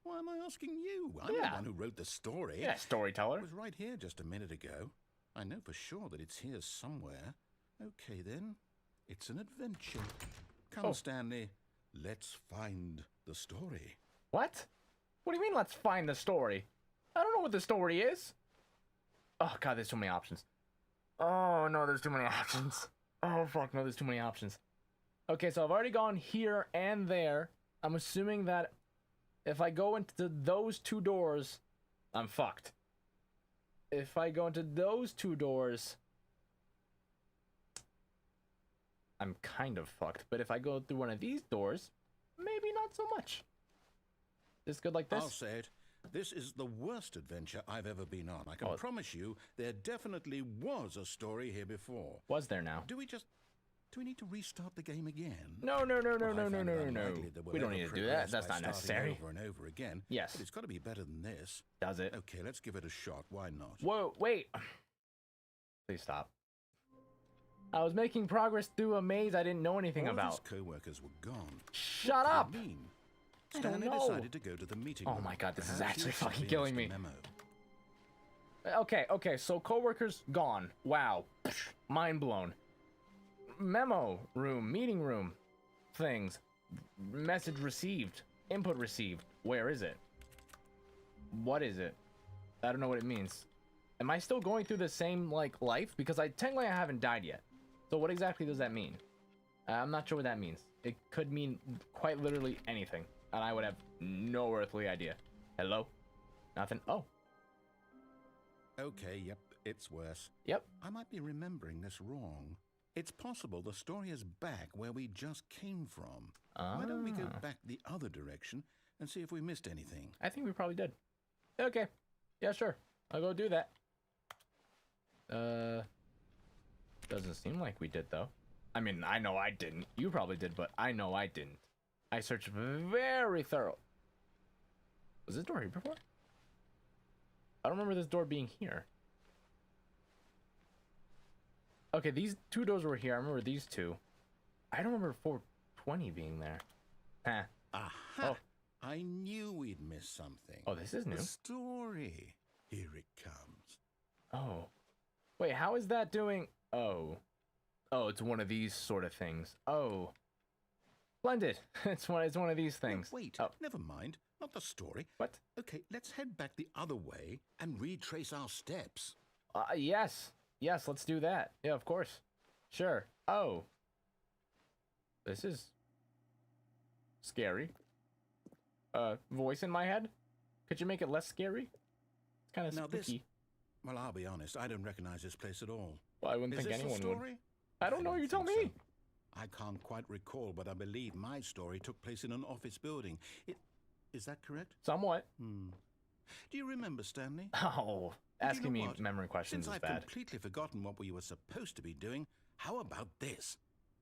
Speaker 2: Why am I asking you? I'm
Speaker 1: Yeah.
Speaker 2: the one who wrote the story.
Speaker 1: Yeah, storyteller.
Speaker 2: It was right here just a minute ago. I know for sure that it's here somewhere. Okay, then. It's an adventure. Come,
Speaker 1: Oh.
Speaker 2: Stanley. Let's find the story.
Speaker 1: What? What do you mean, let's find the story? I don't know what the story is. Oh, God, there's too many options. Oh, no, there's too many options. Oh, fuck, no, there's too many options. Okay, so I've already gone here and there. I'm assuming that if I go into those two doors, I'm fucked. If I go into those two doors, I'm kind of fucked. But if I go through one of these doors, maybe not so much. This good like this?
Speaker 2: I'll say it. This is the worst adventure I've ever been on. I can
Speaker 1: Oh.
Speaker 2: promise you there definitely was a story here before.
Speaker 1: Was there now?
Speaker 2: Do we need to restart the game again?
Speaker 1: No.
Speaker 2: Well, I
Speaker 1: no,
Speaker 2: find it
Speaker 1: no.
Speaker 2: unlikely that we'll
Speaker 1: We don't
Speaker 2: ever
Speaker 1: need to do that.
Speaker 2: progress
Speaker 1: That's
Speaker 2: by
Speaker 1: not
Speaker 2: starting
Speaker 1: necessary.
Speaker 2: Over and over again.
Speaker 1: Yes.
Speaker 2: But it's got to be better than this.
Speaker 1: Does it?
Speaker 2: Okay, let's give it a shot. Why not?
Speaker 1: Whoa, wait. Please stop. I was making progress through a maze I didn't know anything
Speaker 2: All of
Speaker 1: about.
Speaker 2: his co-workers were gone.
Speaker 1: Shut
Speaker 2: What
Speaker 1: up!
Speaker 2: do you mean?
Speaker 1: I don't
Speaker 2: Stanley
Speaker 1: know.
Speaker 2: decided to go to the meeting
Speaker 1: Oh
Speaker 2: room.
Speaker 1: my God, this is
Speaker 2: Perhaps he
Speaker 1: actually
Speaker 2: had
Speaker 1: fucking
Speaker 2: simply
Speaker 1: killing
Speaker 2: missed
Speaker 1: me.
Speaker 2: the memo.
Speaker 1: Okay, so coworkers gone. Wow. Mind blown. Memo room, meeting room, things. Message received. Input received. Where is it? What is it? I don't know what it means. Am I still going through the same, like, life? Because technically I haven't died yet. So what exactly does that mean? I'm not sure what that means. It could mean quite literally anything. And I would have no earthly idea. Hello? Nothing? Oh.
Speaker 2: Okay, yep, it's worse.
Speaker 1: Yep.
Speaker 2: I might be remembering this wrong. It's possible the story is back where we just came from. Why don't we go
Speaker 1: Ah.
Speaker 2: back the other direction and see if we missed anything?
Speaker 1: I think we probably did. Okay. Yeah, sure. I'll go do that. Doesn't seem like we did, though. I mean, I know I didn't. You probably did, but I know I didn't. I searched very thorough. Was this door here before? I don't remember this door being here. Okay, these two doors were here. I remember these two. I don't remember 420 being there. Huh.
Speaker 2: Aha!
Speaker 1: Oh.
Speaker 2: I knew we'd miss something.
Speaker 1: Oh, this is new.
Speaker 2: The story. Here it comes.
Speaker 1: Oh. Wait, how is that doing? Oh. Oh, it's one of these sort of things. Oh. Splendid. It's one of these things.
Speaker 2: Wait,
Speaker 1: Oh,
Speaker 2: never mind. Not the story.
Speaker 1: what?
Speaker 2: Okay, let's head back the other way and retrace our steps.
Speaker 1: Yes. Yes, let's do that. Yeah, of course. Sure. Oh. This is scary. Voice in my head? Could you make it less scary? It's kind of
Speaker 2: Now
Speaker 1: spooky.
Speaker 2: Well, I'll be honest, I don't recognize this place at all.
Speaker 1: Well, I wouldn't
Speaker 2: Is
Speaker 1: think
Speaker 2: this
Speaker 1: anyone
Speaker 2: the
Speaker 1: would.
Speaker 2: story?
Speaker 1: I don't know, you tell
Speaker 2: think
Speaker 1: me.
Speaker 2: so. I can't quite recall, but I believe my story took place in an office building. Is that correct?
Speaker 1: Somewhat.
Speaker 2: Do you remember, Stanley?
Speaker 1: Oh,
Speaker 2: And
Speaker 1: asking
Speaker 2: you know
Speaker 1: me
Speaker 2: what?
Speaker 1: memory questions
Speaker 2: Since
Speaker 1: is
Speaker 2: I've
Speaker 1: bad.
Speaker 2: completely forgotten what we were supposed to be doing, how about this?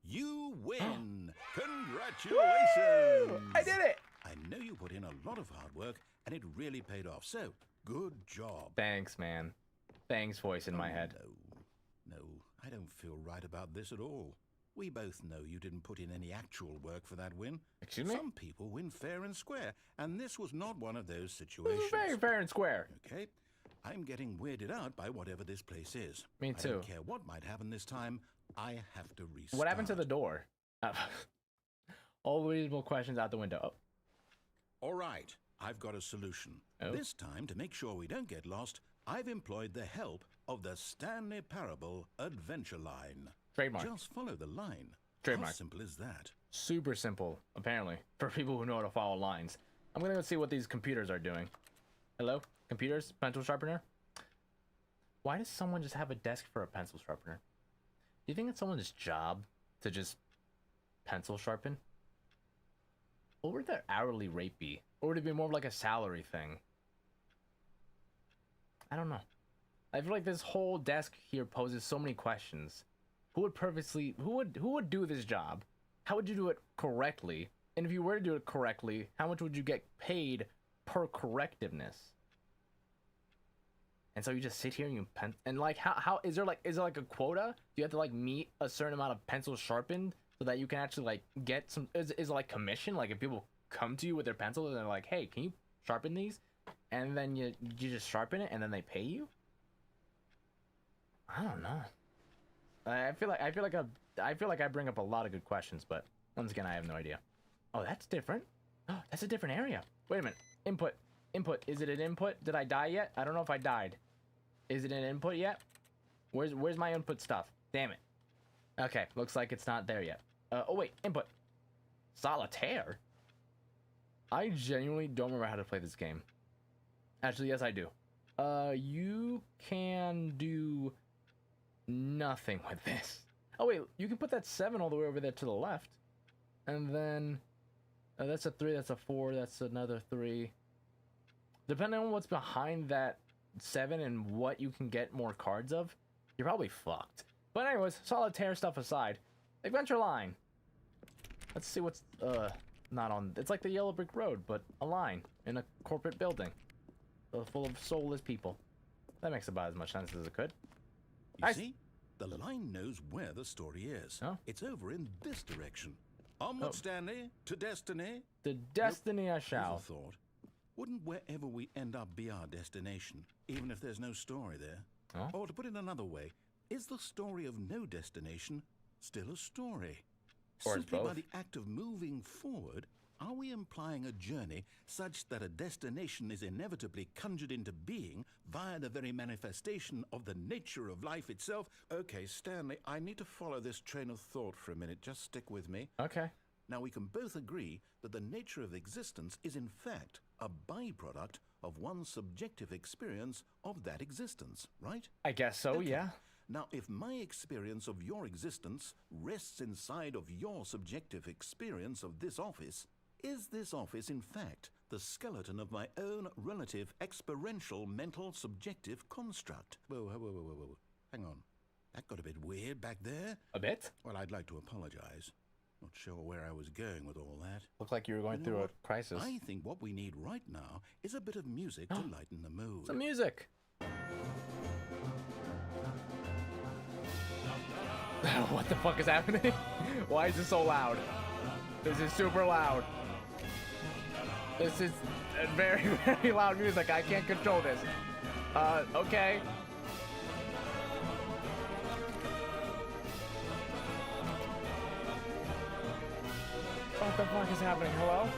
Speaker 2: You win! Congratulations!
Speaker 1: I did it!
Speaker 2: I know you put in a lot of hard work, and it really paid off. So, good job.
Speaker 1: Thanks, man. Thanks, voice in my head.
Speaker 2: No, I don't feel right about this at all. We both know you didn't put in any actual work for that win.
Speaker 1: Excuse me?
Speaker 2: Some people win fair and square, and this was not one of those
Speaker 1: This
Speaker 2: situations.
Speaker 1: is very fair and square.
Speaker 2: Okay? I'm getting weirded out by whatever this place is.
Speaker 1: Me
Speaker 2: I
Speaker 1: too.
Speaker 2: don't care what might happen this time. I have to restart.
Speaker 1: What happened to the door? All reasonable questions out the window. Oh.
Speaker 2: All right, I've got a solution.
Speaker 1: Oh.
Speaker 2: This time, to make sure we don't get lost, I've employed the help of the Stanley Parable Adventure Line.
Speaker 1: Trademark.
Speaker 2: Just follow the line.
Speaker 1: Trademark.
Speaker 2: How simple is that?
Speaker 1: Super simple, apparently, for people who know how to follow lines. I'm gonna go see what these computers are doing. Hello? Computers? Pencil sharpener? Why does someone just have a desk for a pencil sharpener? Do you think it's someone's job to just pencil sharpen? What would their hourly rate be? Or would it be more of like a salary thing? I don't know. I feel like this whole desk here poses so many questions. Who would do this job? How would you do it correctly? And if you were to do it correctly, how much would you get paid per correctiveness? And so you just sit here and and like how is there like a quota? Do you have to like meet a certain amount of pencils sharpened so that you can actually like get some is it like commission? Like if people come to you with their pencil and they're like, "Hey, can you sharpen these?" And then you just sharpen it and then they pay you? I don't know. I feel like I bring up a lot of good questions, but once again I have no idea. Oh, that's different. Oh, that's a different area. Wait a minute. Input. Input. Is it an input? Did I die yet? I don't know if I died. Is it an input yet? Where's my input stuff? Damn it. Okay, looks like it's not there yet. Oh wait, input. Solitaire? I genuinely don't remember how to play this game. Actually, yes I do. You can do nothing with this. Oh wait, you can put that 7 all the way over there to the left. And then that's a 3, that's a 4, that's another 3. Depending on what's behind that 7 and what you can get more cards of, you're probably fucked. But anyways, solitaire stuff aside, adventure line. Let's see what's not on. It's like the yellow brick road, but a line in a corporate building full of soulless people. That makes about as much sense as it could.
Speaker 2: You see? The line knows where the story is.
Speaker 1: Oh.
Speaker 2: It's over in this direction. Onward,
Speaker 1: Oh.
Speaker 2: Stanley, to destiny.
Speaker 1: The destiny I
Speaker 2: Here's
Speaker 1: shall.
Speaker 2: a thought. Wouldn't wherever we end up be our destination, even if there's no story there?
Speaker 1: Huh?
Speaker 2: Or to put it another way, is the story of no destination still a story?
Speaker 1: Or it's
Speaker 2: Simply by
Speaker 1: both.
Speaker 2: the act of moving forward, are we implying a journey such that a destination is inevitably conjured into being via the very manifestation of the nature of life itself? Okay, Stanley, I need to follow this train of thought for a minute. Just stick with me.
Speaker 1: Okay.
Speaker 2: Now, we can both agree that the nature of existence is in fact a byproduct of one's subjective experience of that existence, right?
Speaker 1: I guess so,
Speaker 2: Okay.
Speaker 1: yeah.
Speaker 2: Now, if my experience of your existence rests inside of your subjective experience of this office, is this office in fact the skeleton of my own relative experiential mental subjective construct? Whoa. Hang on. That got a bit weird back there.
Speaker 1: A bit?
Speaker 2: Well, I'd like to apologize. Not sure where I was going with all that.
Speaker 1: Looked like you were going
Speaker 2: You know
Speaker 1: through a
Speaker 2: what?
Speaker 1: crisis.
Speaker 2: I think what we need right now is a bit of music to lighten the mood.
Speaker 1: Some music. What the fuck is happening? Why is this so loud? This is super loud. This is very, very loud music. I can't control this. Okay. What the fuck is happening? Hello?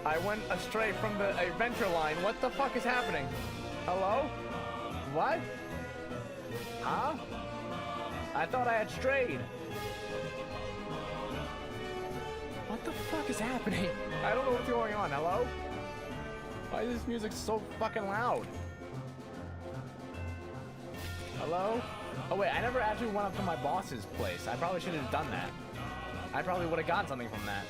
Speaker 1: I went astray from the adventure line. What the fuck is happening? Hello? What? Huh? I thought I had strayed. What the fuck is happening? I don't know what's going on. Hello? Why is this music so fucking loud? Hello? Oh wait, I never actually went up to my boss's place. I probably should have done that. I probably would have gotten something from that.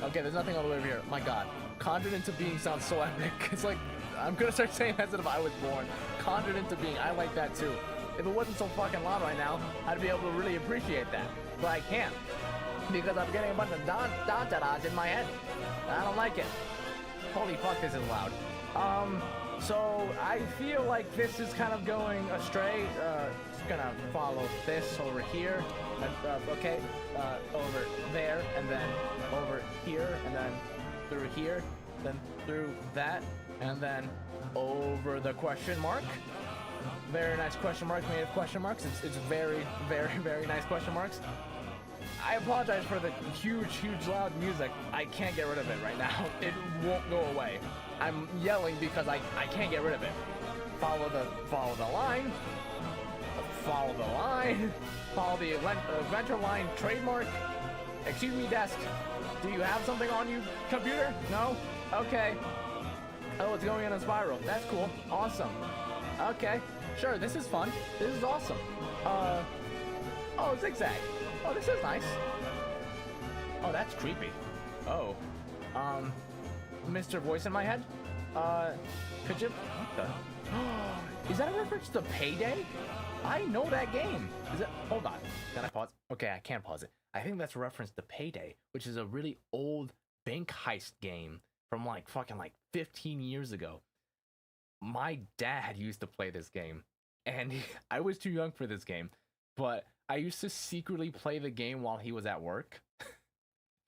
Speaker 1: Okay, there's nothing all the way over here. My god. Conjured into being sounds so epic. It's like, I'm gonna start saying that as if I was born. Conjured into being, I like that too. If it wasn't so fucking loud right now, I'd be able to really appreciate that. But I can't. Because I'm getting a bunch of da-da-das in my head. I don't like it. Holy fuck, this is loud. So I feel like this is kind of going astray. Just gonna follow this over here. Okay, over there, and then over here, and then through here, then through that, and then over the question mark. Very nice question mark made of question marks. It's very, very, very nice question marks. I apologize for the huge loud music. I can't get rid of it right now. It won't go away. I'm yelling because I can't get rid of it. Follow the line. Follow the line. Follow the adventure line trademark. Excuse me, desk. Do you have something on you, computer? No? Okay. Oh, it's going in a spiral. That's cool. Awesome. Okay. Sure, this is fun. This is awesome. Oh, zigzag. Oh, this is nice. Oh, that's creepy. Oh. Mr. Voice in my head? Could you... What the... Is that a reference to Payday? I know that game. Is it... Hold on. Can I pause? Okay, I can't pause it. I think that's a reference to Payday, which is a really old bank heist game from like fucking like 15 years ago. My dad used to play this game, and I was too young for this game, but I used to secretly play the game while he was at work.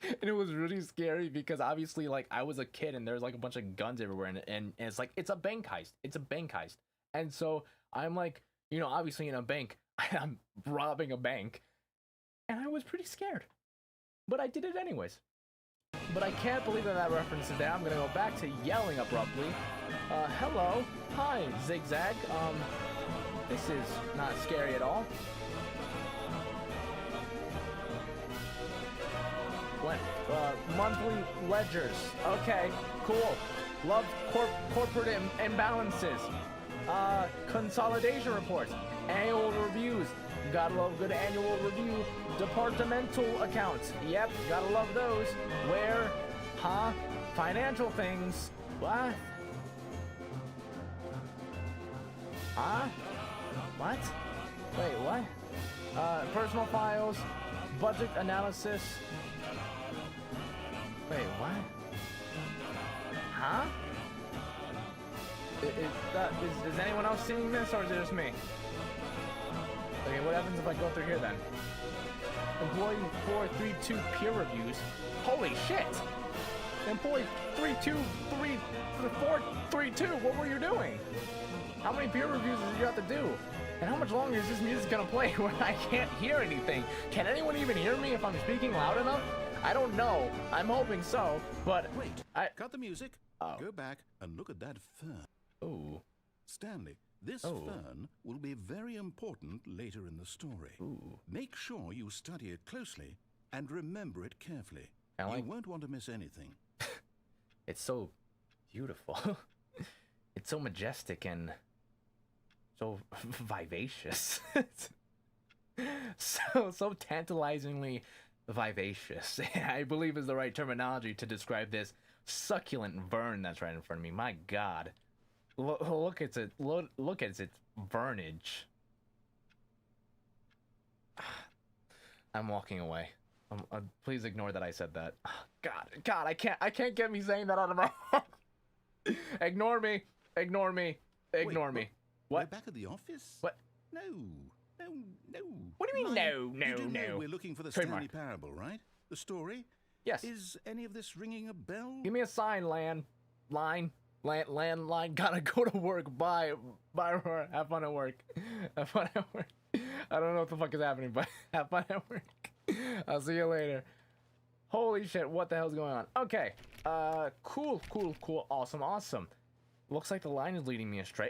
Speaker 1: And it was really scary because obviously like I was a kid and there's like a bunch of guns everywhere, and it's like it's a bank heist. It's a bank heist. And so I'm like, you know, obviously in a bank, I'm robbing a bank, and I was pretty scared. But I did it anyways. But I can't believe that reference is there. I'm gonna go back to yelling abruptly. Hello. Hi, Zigzag. This is not scary at all. What? Monthly ledgers. Okay, cool. Love corporate imbalances. Consolidation reports. Annual reviews. Gotta love good annual review. Departmental accounts. Yep, gotta love those. Where? Huh? Financial things. What? Huh? What? Wait, what? Personal files. Budget analysis. Wait, what? Huh? Is anyone else seeing this, or is it just me? Okay, what happens if I go through here then? Employee 432 peer reviews. Holy shit! Employee 432, what were you doing? How many peer reviews did you have to do? And how much longer is this music gonna play when I can't hear anything? Can anyone even hear me if I'm speaking loud enough? I don't know. I'm hoping so, but...
Speaker 2: Wait, cut the music.
Speaker 1: Oh.
Speaker 2: Go back and look at that fern.
Speaker 1: Ooh.
Speaker 2: Stanley, this fern will be very important later in the story.
Speaker 1: Ooh.
Speaker 2: Make sure you study it closely and remember it carefully. You won't want to miss anything.
Speaker 1: It's so beautiful. It's so majestic and so vivacious. so tantalizingly vivacious, I believe is the right terminology to describe this succulent vern that's right in front of me. My god. Look at it. Look at its vernage. I'm walking away. Please ignore that I said that. God, I can't get me saying that out of my mouth. Ignore me. Ignore me. Ignore me. What?
Speaker 2: We're back at the office?
Speaker 1: What?
Speaker 2: No.
Speaker 1: What do you mean, no?
Speaker 2: You do know we're looking for the Stanley parable, right? The story?
Speaker 1: Yes.
Speaker 2: Is any of this ringing a bell?
Speaker 1: Give me a sign, landline. Gotta go to work. Bye. Have fun at work. Have fun at work. I don't know what the fuck is happening, but have fun at work. I'll see you later. Holy shit, what the hell's going on? Okay. Cool. Awesome. Looks like the line is leading me astray.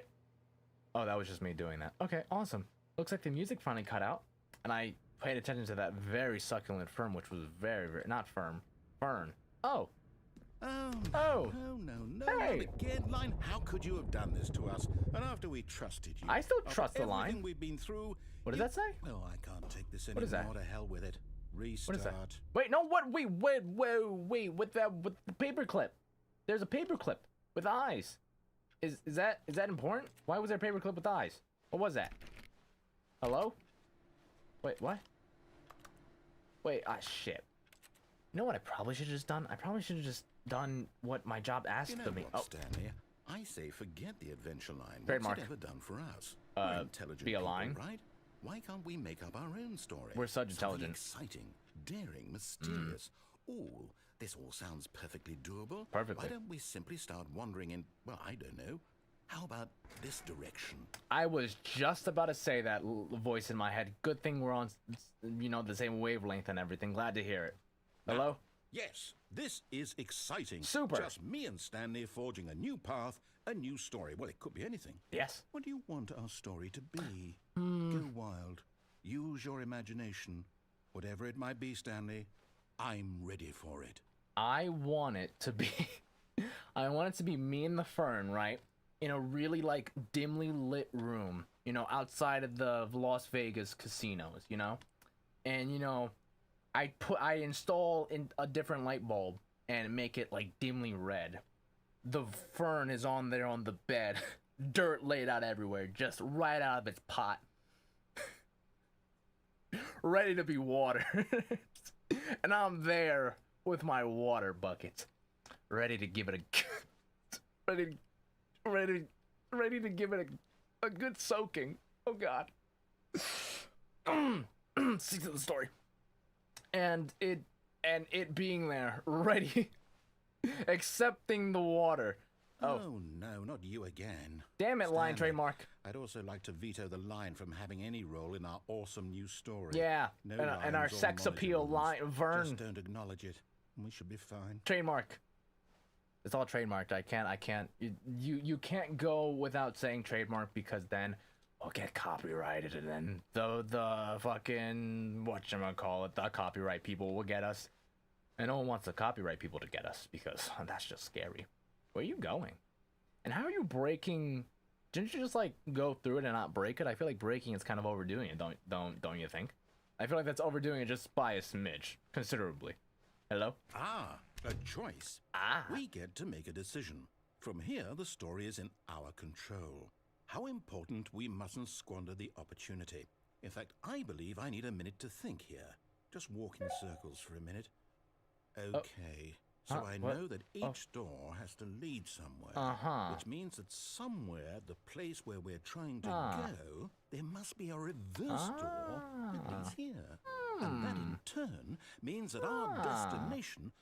Speaker 1: Oh, that was just me doing that. Okay, awesome. Looks like the music finally cut out. And I paid attention to that very succulent fern, which was very, not fern. Oh.
Speaker 2: Oh, no,
Speaker 1: Hey.
Speaker 2: not again, line. How could you have done this to us? And after we trusted you,
Speaker 1: I still
Speaker 2: after
Speaker 1: trust the line.
Speaker 2: everything we've been through.
Speaker 1: What does that say?
Speaker 2: Oh, I can't take this
Speaker 1: What is that?
Speaker 2: anymore. To hell with it. Restart.
Speaker 1: What is that? Wait, no, what? Wait, with the paperclip. There's a paperclip with eyes. Is that important? Why was there a paperclip with eyes? What was that? Hello? Wait, what? Wait, shit. You know what I probably should have just done? I probably should have just done what my job asked
Speaker 2: You know
Speaker 1: of me.
Speaker 2: what, Stanley? I say forget the adventure line.
Speaker 1: Trademark.
Speaker 2: What's it ever done for us? We're intelligent
Speaker 1: be a
Speaker 2: people,
Speaker 1: line.
Speaker 2: right? Why can't we make up our own story?
Speaker 1: We're such
Speaker 2: Something
Speaker 1: intelligent.
Speaker 2: exciting, daring, mysterious. Ooh, this all sounds perfectly doable.
Speaker 1: Perfectly.
Speaker 2: Why don't we simply start wandering in, well, I don't know. How about this direction?
Speaker 1: I was just about to say that voice in my head. Good thing we're on, the same wavelength and everything. Glad to hear it. Hello?
Speaker 2: Yes, this is exciting.
Speaker 1: Super.
Speaker 2: Just me and Stanley forging a new path, a new story. Well, it could be anything.
Speaker 1: Yes.
Speaker 2: What do you want our story to be? Go wild. Use your imagination. Whatever it might be, Stanley, I'm ready for it.
Speaker 1: I want it to be I want it to be me and the fern, right? In a really dimly lit room, outside of the Las Vegas casinos, And I install in a different light bulb and make it dimly red. The fern is on there on the bed, dirt laid out everywhere, just right out of its pot. Ready to be watered. And I'm there with my water bucket, ready to give it ready to give it a good soaking. Oh God. Stick to the story. And it being there, ready, accepting the water.
Speaker 2: Oh no, not you again.
Speaker 1: Damn it, line
Speaker 2: Stanley,
Speaker 1: trademark.
Speaker 2: I'd also like to veto the line from having any role in our awesome new story.
Speaker 1: Yeah,
Speaker 2: No
Speaker 1: and our
Speaker 2: lines or
Speaker 1: sex appeal
Speaker 2: monotones.
Speaker 1: line, Vern.
Speaker 2: Just don't acknowledge it, and we should be fine.
Speaker 1: Trademark. It's all trademarked. I can't. You can't go without saying trademark because then we'll get copyrighted, and then the fucking whatchamacallit, the copyright people will get us. And no one wants the copyright people to get us because that's just scary. Where are you going? And how are you breaking? Didn't you just go through it and not break it? I feel like breaking is kind of overdoing it, don't you think? I feel like that's overdoing it just by a smidge, considerably. Hello?
Speaker 2: Ah, a choice. We get to make a decision. From here, the story is in our control. How important we mustn't squander the opportunity. In fact, I believe I need a minute to think here. Just walk in circles for a minute. Okay. So I know that each door has to lead somewhere. Which means that somewhere, the place where we're trying to go, there must be a reverse door that leads here. And that in turn means that our destination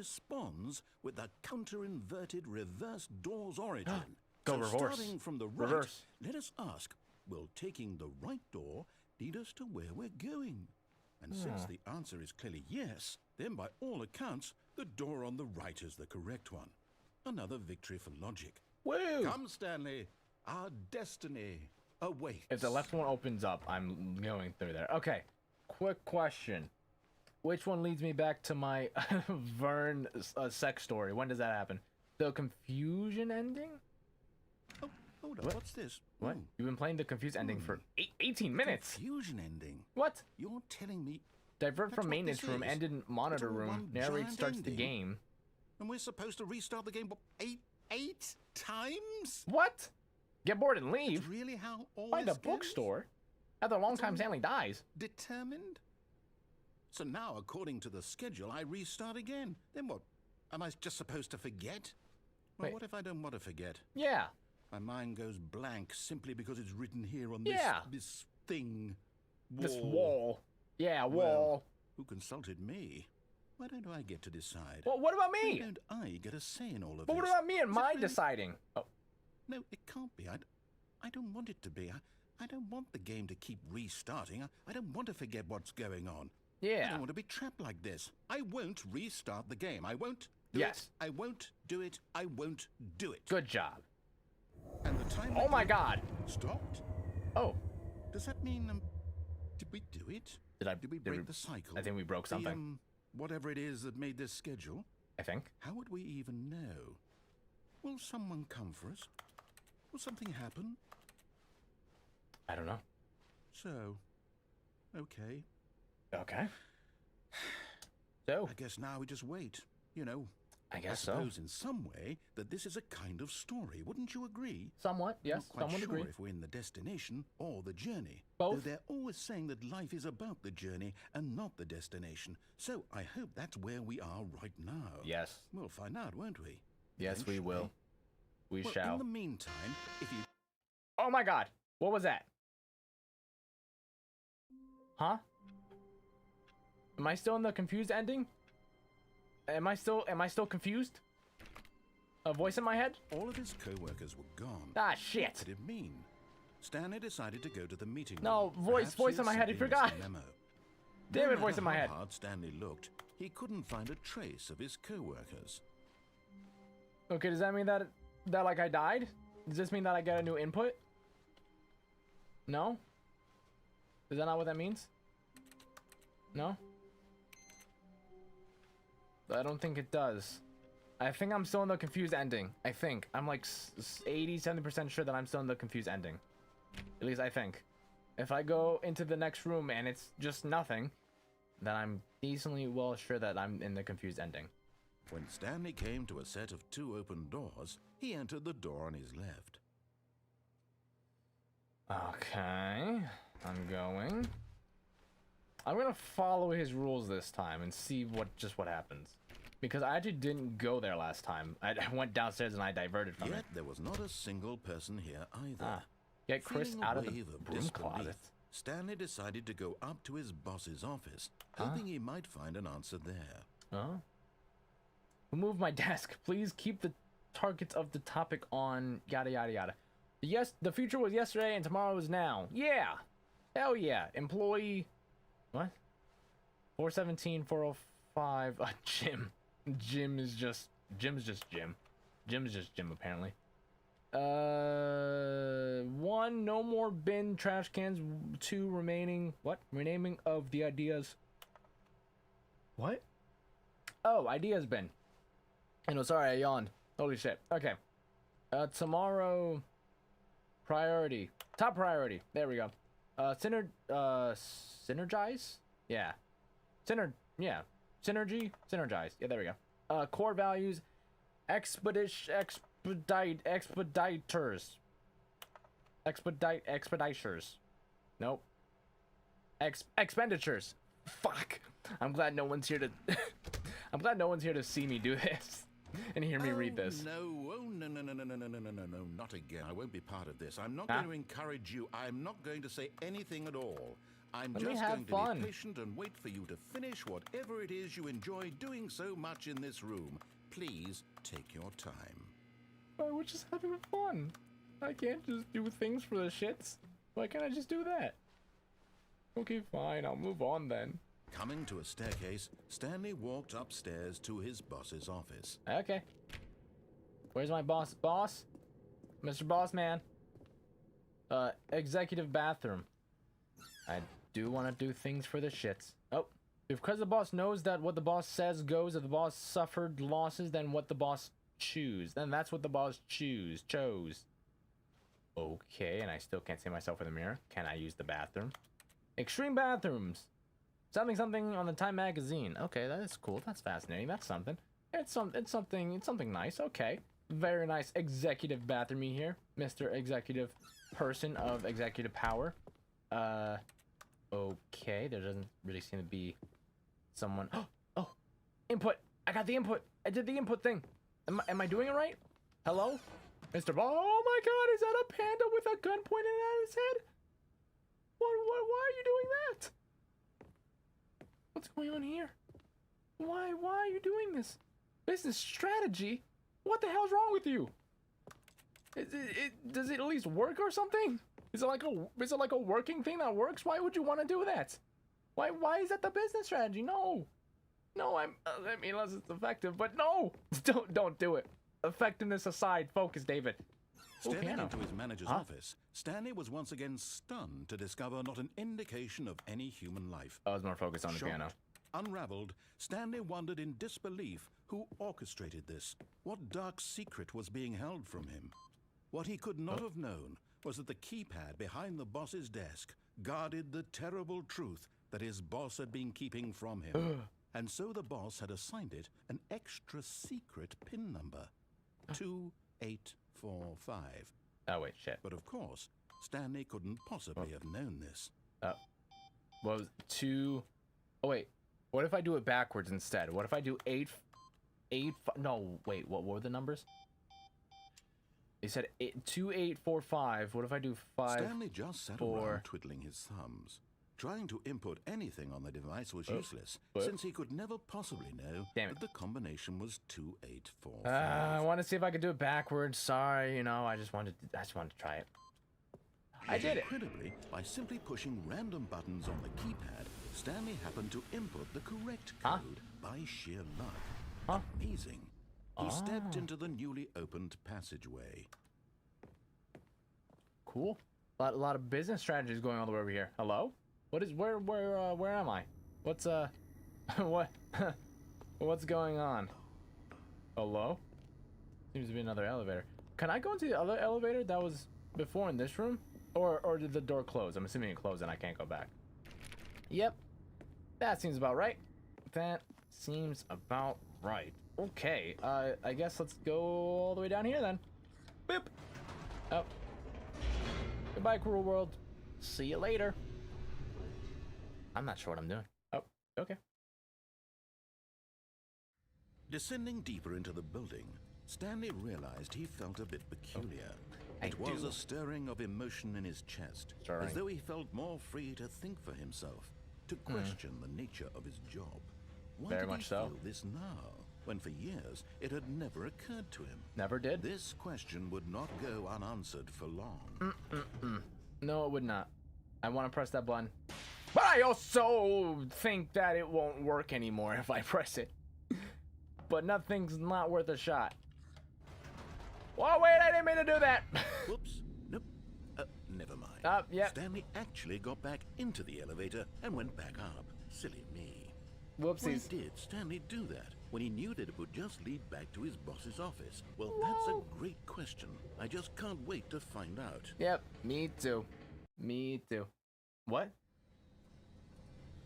Speaker 2: corresponds with the counter-inverted reverse door's origin.
Speaker 1: Go
Speaker 2: so
Speaker 1: reverse.
Speaker 2: Starting from the right,
Speaker 1: Reverse.
Speaker 2: let us ask, will taking the right door lead us to where we're going? And since the answer is clearly yes, then by all accounts, the door on the right is the correct one. Another victory for logic.
Speaker 1: Woo!
Speaker 2: Come, Stanley. Our destiny awaits.
Speaker 1: If the left one opens up, I'm going through there. Okay, quick question. Which one leads me back to my Vern sex story? When does that happen? The confusion ending?
Speaker 2: Oh, hold on. What's this?
Speaker 1: What?
Speaker 2: Ooh,
Speaker 1: You've been playing the confused ending for 18 minutes.
Speaker 2: Confusion ending.
Speaker 1: What?
Speaker 2: You're telling me...
Speaker 1: Divert
Speaker 2: That's
Speaker 1: from
Speaker 2: what
Speaker 1: maintenance
Speaker 2: this
Speaker 1: room,
Speaker 2: is.
Speaker 1: end in monitor
Speaker 2: It's all
Speaker 1: room,
Speaker 2: one
Speaker 1: narrate
Speaker 2: giant
Speaker 1: starts the
Speaker 2: ending.
Speaker 1: game.
Speaker 2: And we're supposed to restart the game, what, eight times?
Speaker 1: What? Get bored and leave?
Speaker 2: That's really how all
Speaker 1: Find a
Speaker 2: this goes?
Speaker 1: bookstore? After a long time
Speaker 2: all-
Speaker 1: Stanley dies.
Speaker 2: Determined? So now, according to the schedule, I restart again. Then what? Am I just supposed to forget? Well,
Speaker 1: Wait.
Speaker 2: what if I don't want to forget?
Speaker 1: Yeah.
Speaker 2: My mind goes blank simply because it's written here on
Speaker 1: Yeah.
Speaker 2: this thing.
Speaker 1: This wall. Yeah, wall.
Speaker 2: Well, who consulted me? Why don't I get to decide?
Speaker 1: Well, what about
Speaker 2: Why
Speaker 1: me?
Speaker 2: don't I get a say in all of
Speaker 1: But
Speaker 2: this?
Speaker 1: what about me and
Speaker 2: Is it
Speaker 1: my
Speaker 2: really-
Speaker 1: deciding? Oh,
Speaker 2: No, it can't be. I don't want it to be. I don't want the game to keep restarting. I don't want to forget what's going on. I
Speaker 1: Yeah.
Speaker 2: don't want to be trapped like this. I won't restart the game. I won't do
Speaker 1: Yes.
Speaker 2: it. I won't do it. I won't do it.
Speaker 1: Good job.
Speaker 2: And the time
Speaker 1: Oh my God.
Speaker 2: stopped?
Speaker 1: Oh.
Speaker 2: Does that mean, did we do it? Did we break the cycle?
Speaker 1: I think we broke something.
Speaker 2: Whatever it is that made this schedule?
Speaker 1: I think.
Speaker 2: How would we even know? Will someone come for us? Will something happen?
Speaker 1: I don't know.
Speaker 2: So, okay.
Speaker 1: Okay. So,
Speaker 2: I guess now we just wait. You know,
Speaker 1: I
Speaker 2: I
Speaker 1: guess so.
Speaker 2: suppose in some way that this is a kind of story. Wouldn't you agree?
Speaker 1: Somewhat, yes.
Speaker 2: Not quite
Speaker 1: Someone
Speaker 2: sure
Speaker 1: agree.
Speaker 2: if we're in the destination or the journey.
Speaker 1: Both.
Speaker 2: Though they're always saying that life is about the journey and not the destination. So I hope that's where we are right now.
Speaker 1: Yes.
Speaker 2: We'll find out, won't we?
Speaker 1: Yes, we will.
Speaker 2: Eventually.
Speaker 1: We
Speaker 2: Well,
Speaker 1: shall.
Speaker 2: in the meantime, if you...
Speaker 1: Oh my God. What was that? Huh? Am I still in the confused ending? Am I still confused? A voice in my head?
Speaker 2: All of his co-workers were gone.
Speaker 1: Ah,
Speaker 2: What
Speaker 1: shit.
Speaker 2: did it mean? Stanley decided to go to the meeting
Speaker 1: No,
Speaker 2: room.
Speaker 1: voice
Speaker 2: Perhaps
Speaker 1: in my head, I
Speaker 2: simply missed
Speaker 1: forgot.
Speaker 2: the memo.
Speaker 1: Damn
Speaker 2: No
Speaker 1: it, voice
Speaker 2: matter
Speaker 1: in my
Speaker 2: how
Speaker 1: head.
Speaker 2: hard Stanley looked, he couldn't find a trace of his co-workers.
Speaker 1: Okay, does that mean that like I died? Does this mean that I get a new input? No? Is that not what that means? No? I don't think it does. I think I'm still in the confused ending. I think. I'm like 80-70% sure that I'm still in the confused ending. At least I think. If I go into the next room and it's just nothing, then I'm decently well sure that I'm in the confused ending.
Speaker 2: When Stanley came to a set of 2 open doors, he entered the door on his left.
Speaker 1: Okay. I'm going. I'm gonna follow his rules this time and see what happens. Because I actually didn't go there last time. I went downstairs and I diverted from
Speaker 2: Yet
Speaker 1: it.
Speaker 2: there was not a single person here either.
Speaker 1: Ah. Get Chris
Speaker 2: Feeling a
Speaker 1: out of the
Speaker 2: wave of
Speaker 1: broom
Speaker 2: disbelief,
Speaker 1: closet.
Speaker 2: Stanley decided to go up to his boss's office, hoping he might find an answer there.
Speaker 1: Oh. Remove my desk. Please keep the targets of the topic on yada yada yada. Yes, the future was yesterday and tomorrow is now. Yeah. Hell yeah. Employee. What? 417, 405. Jim. Jim's just Jim. Jim's just Jim apparently. 1, no more bin trash cans. 2, remaining. What? Renaming of the ideas. What? Oh, ideas bin. I know, sorry, I yawned. Holy shit. Okay. Tomorrow. Priority. Top priority. There we go. Synergize? Yeah. Yeah. Synergize. Yeah, there we go. Core values. Expediters. Nope. Expenditures. Fuck. I'm glad no one's here to I'm glad no one's here to see me do this and hear me read this.
Speaker 2: No, no, not again. I won't be part of this. I'm not
Speaker 1: Huh?
Speaker 2: going to encourage you. I'm not going to say anything at all. I'm
Speaker 1: Let me
Speaker 2: just
Speaker 1: have
Speaker 2: going to
Speaker 1: fun.
Speaker 2: be patient and wait for you to finish whatever it is you enjoy doing so much in this room. Please take your time.
Speaker 1: We're just having fun. I can't just do things for the shits. Why can't I just do that? Okay, fine. I'll move on then.
Speaker 2: Coming to a staircase, Stanley walked upstairs to his boss's office.
Speaker 1: Okay. Where's my boss? Boss? Mr. Boss Man. Executive bathroom. I do want to do things for the shits. Oh. Because the boss knows that what the boss says goes, if the boss suffered losses, then what the boss choose. Then that's what the boss chose. Okay, and I still can't see myself in the mirror. Can I use the bathroom? Extreme bathrooms. Something on the Time magazine. Okay, that is cool. That's fascinating. That's something. It's something nice. Okay. Very nice executive bathroom here, Mr. Executive Person of Executive Power. Okay, there doesn't really seem to be someone. Oh, input. I got the input. I did the input thing. Am I doing it right? Hello? Mr. Ball. Oh my god, is that a panda with a gun pointed at his head? Why are you doing that? What's going on here? Why are you doing this? Business strategy? What the hell's wrong with you? Does it at least work or something? Is it like a working thing that works? Why would you want to do that? Why is that the business strategy? No. No, I mean, unless it's effective, but no! Don't do it. Effectiveness aside, focus, David. Ooh,
Speaker 2: Stepping
Speaker 1: piano.
Speaker 2: into his manager's office, Stanley was once again stunned to discover not an indication of any human life.
Speaker 1: I was more focused on the piano.
Speaker 2: Shocked, unraveled, Stanley wondered in disbelief who orchestrated this. What dark secret was being held from him? What he could not have known was that the keypad behind the boss's desk guarded the terrible truth that his boss had been keeping from him. And so the boss had assigned it an extra secret PIN number. 2845.
Speaker 1: Oh, wait, shit.
Speaker 2: But of course, Stanley couldn't possibly have known this.
Speaker 1: What was 2... Oh, wait. What if I do it backwards instead? What if I do 8... No, wait, what were the numbers? He said 2845. What if I do 5...
Speaker 2: Stanley just sat around twiddling his thumbs. Trying to input anything on the device was useless, since he could never possibly know that the combination was 2845.
Speaker 1: I want to see if I could do it backwards. Sorry, you know, I just wanted to try it. I did it.
Speaker 2: Incredibly, by simply pushing random buttons on the keypad, Stanley happened to input the correct code by sheer luck. Amazing. He stepped into the newly opened passageway.
Speaker 1: Cool. A lot of business strategies going all the way over here. Hello? What is where am I? What's what's going on? Hello? Seems to be another elevator. Can I go into the other elevator that was before in this room? Or did the door close? I'm assuming it closed and I can't go back. Yep. That seems about right. That seems about right. Okay. I guess let's go all the way down here then. Boop. Oh. Goodbye, cruel world. See you later. I'm not sure what I'm doing. Oh, okay.
Speaker 2: Descending deeper into the building, Stanley realized he felt a bit peculiar. It was a stirring of emotion in his chest, as though he felt more free to think for himself, to question the nature of his job. Why
Speaker 1: Very
Speaker 2: did
Speaker 1: much
Speaker 2: he
Speaker 1: so.
Speaker 2: feel this now, when for years it had never occurred to him?
Speaker 1: Never did.
Speaker 2: This question would not go unanswered for long.
Speaker 1: No, it would not. I want to press that button. But I also think that it won't work anymore if I press it. But nothing's not worth a shot. Oh, wait, I didn't mean to do that.
Speaker 2: Whoops. Nope. Never mind.
Speaker 1: Yep.
Speaker 2: Stanley actually got back into the elevator and went back up. Silly me.
Speaker 1: Whoopsies.
Speaker 2: Why did Stanley do that when he knew that it would just lead back to his boss's office? Well, that's a great question. I just can't wait to find out.
Speaker 1: Yep, me too. Me too. What?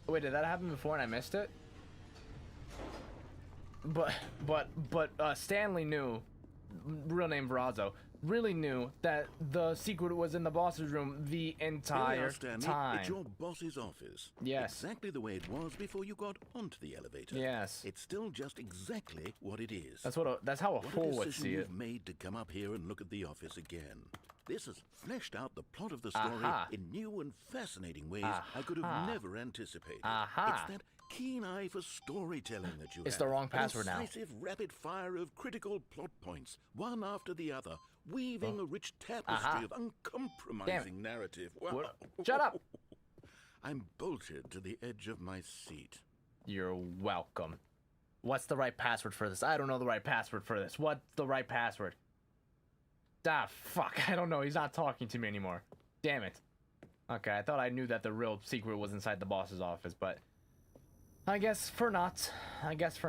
Speaker 1: Wait, did that happen before and I missed it? But Stanley knew, real name Varazo, really knew that the secret was in the boss's room the entire time.
Speaker 2: It's your boss's office.
Speaker 1: Yes.
Speaker 2: Exactly the way it was before you got onto the elevator.
Speaker 1: Yes.
Speaker 2: It's still just exactly what it is.
Speaker 1: That's how a fool would see it.
Speaker 2: You've made to come up here and look at the office again. This has fleshed out the plot of the story in new and fascinating ways I could have never anticipated. It's that keen eye for storytelling that you have.
Speaker 1: It's the wrong password now.
Speaker 2: An incisive rapid fire of critical plot points, one after the other, weaving a rich tapestry of uncompromising narrative. Wow.
Speaker 1: Shut up!
Speaker 2: I'm bolted to the edge of my seat.
Speaker 1: You're welcome. What's the right password for this? I don't know the right password for this. What's the right password? Ah, fuck. I don't know. He's not talking to me anymore. Damn it. Okay, I thought I knew that the real secret was inside the boss's office, but I guess for not. I guess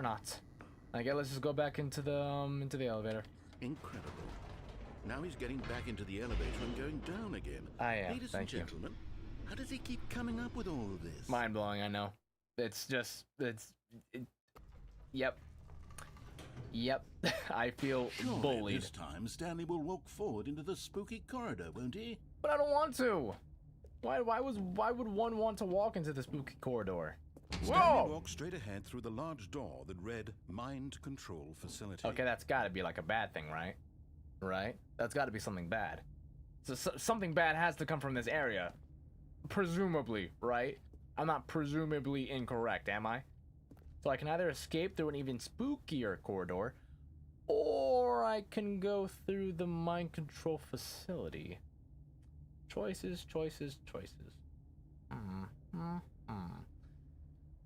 Speaker 1: let's just go back into the elevator.
Speaker 2: Incredible. Now he's getting back into the elevator and going down again.
Speaker 1: I am.
Speaker 2: Ladies
Speaker 1: Thank
Speaker 2: and gentlemen, how does he keep coming up with all of this?
Speaker 1: Mind blowing, I know. Yep. I feel
Speaker 2: Surely
Speaker 1: bullied.
Speaker 2: this time Stanley will walk forward into the spooky corridor, won't he?
Speaker 1: But I don't want to. Why would one want to walk into the spooky corridor?
Speaker 2: Stanley walked straight ahead through the large door that read Mind Control Facility.
Speaker 1: Okay, that's got to be like a bad thing, right? Right? That's got to be something bad. So something bad has to come from this area. Presumably, right? I'm not presumably incorrect, am I? So I can either escape through an even spookier corridor, or I can go through the mind control facility. Choices.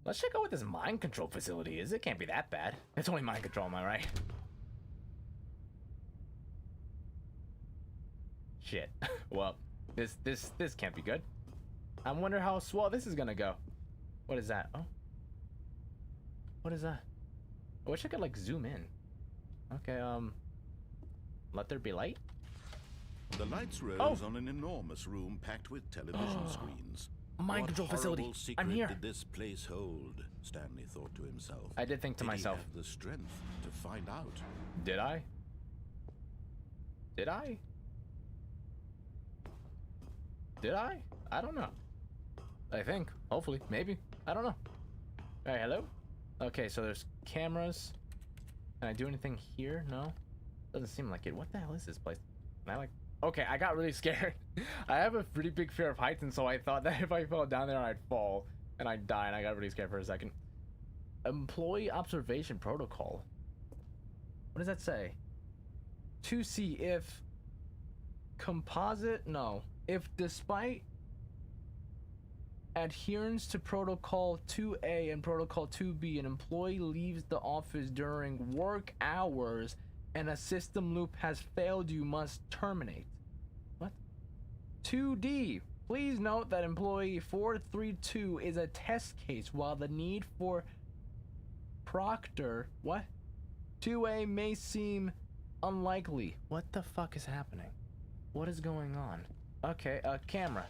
Speaker 1: Let's check out what this mind control facility is. It can't be that bad. It's only mind control, am I right? Shit. Well, this can't be good. I wonder how swell this is gonna go. What is that? Oh. What is that? I wish I could like zoom in. Okay, let there be light.
Speaker 2: The lights rose on an enormous room packed with television screens.
Speaker 1: Mind control facility.
Speaker 2: What horrible secret
Speaker 1: I'm here.
Speaker 2: did this place hold? Stanley thought to himself.
Speaker 1: I did think to myself.
Speaker 2: Did he have the strength to find out?
Speaker 1: Did I? Did I? Did I? I don't know. I think. Hopefully. Maybe. I don't know. Alright, hello? Okay, so there's cameras. Can I do anything here? No? Doesn't seem like it. What the hell is this place? Can I like... Okay, I got really scared. I have a pretty big fear of heights, and so I thought that if I fell down there, I'd fall. And I'd die, and I got really scared for a second. Employee observation protocol. What does that say? To see if... Composite? No. If despite adherence to Protocol 2A and Protocol 2B, an employee leaves the office during work hours and a system loop has failed, you must terminate. What? 2D. Please note that employee 432 is a test case, while the need for Proctor, what? 2A may seem unlikely. What the fuck is happening? What is going on? Okay, camera.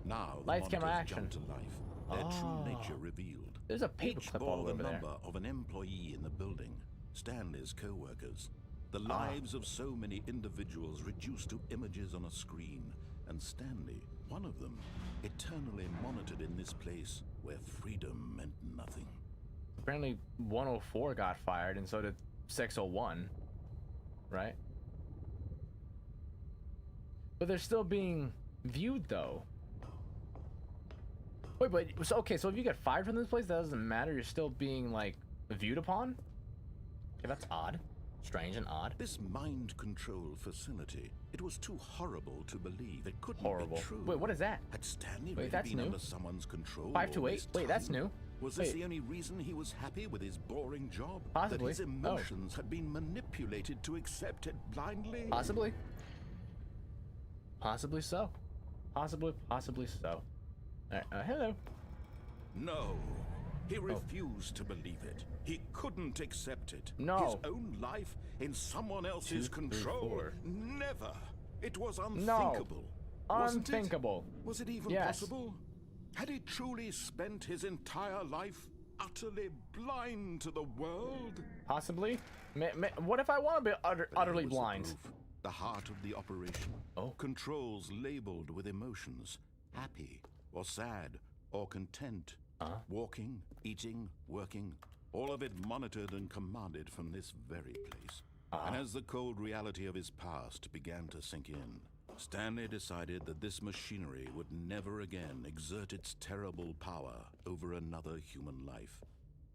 Speaker 2: Now the
Speaker 1: Lights, camera,
Speaker 2: monitors
Speaker 1: action.
Speaker 2: jumped to life, their true nature revealed.
Speaker 1: There's a paper
Speaker 2: Each
Speaker 1: clip
Speaker 2: bore
Speaker 1: all
Speaker 2: the
Speaker 1: over there.
Speaker 2: number of an employee in the building, Stanley's co-workers. The lives of so many individuals reduced to images on a screen, and Stanley, one of them, eternally monitored in this place where freedom meant nothing.
Speaker 1: Apparently 104 got fired, and so did 601, right? But they're still being viewed, though. Wait, but so okay, so if you get fired from this place, that doesn't matter. You're still being like viewed upon. Okay, that's odd, strange, and odd.
Speaker 2: This mind control facility, it was too horrible to believe. It couldn't
Speaker 1: Horrible.
Speaker 2: be true.
Speaker 1: Wait, what is that?
Speaker 2: Had Stanley
Speaker 1: Wait,
Speaker 2: really
Speaker 1: that's
Speaker 2: been
Speaker 1: new.
Speaker 2: under someone's control?
Speaker 1: 528. Wait, that's new.
Speaker 2: Was this
Speaker 1: Wait.
Speaker 2: the only reason he was happy with his boring job?
Speaker 1: Possibly.
Speaker 2: That his emotions had been manipulated to accept it blindly?
Speaker 1: Possibly. Possibly so. Possibly so. Alright, hello.
Speaker 2: No. He refused to believe it. He couldn't accept it.
Speaker 1: No.
Speaker 2: His own life in someone else's
Speaker 1: 2, 3,
Speaker 2: control.
Speaker 1: 4.
Speaker 2: Never. It was
Speaker 1: No.
Speaker 2: unthinkable. Wasn't it?
Speaker 1: Unthinkable.
Speaker 2: Was it even
Speaker 1: Yes.
Speaker 2: possible? Had he truly spent his entire life utterly blind to the world?
Speaker 1: Possibly. What if I want to be utterly
Speaker 2: There was the
Speaker 1: blind?
Speaker 2: proof. The heart of the operation.
Speaker 1: Oh.
Speaker 2: Controls labeled with emotions. Happy or sad or content. Walking, eating, working. All of it monitored and commanded from this very place. And as the cold reality of his past began to sink in, Stanley decided that this machinery would never again exert its terrible power over another human life.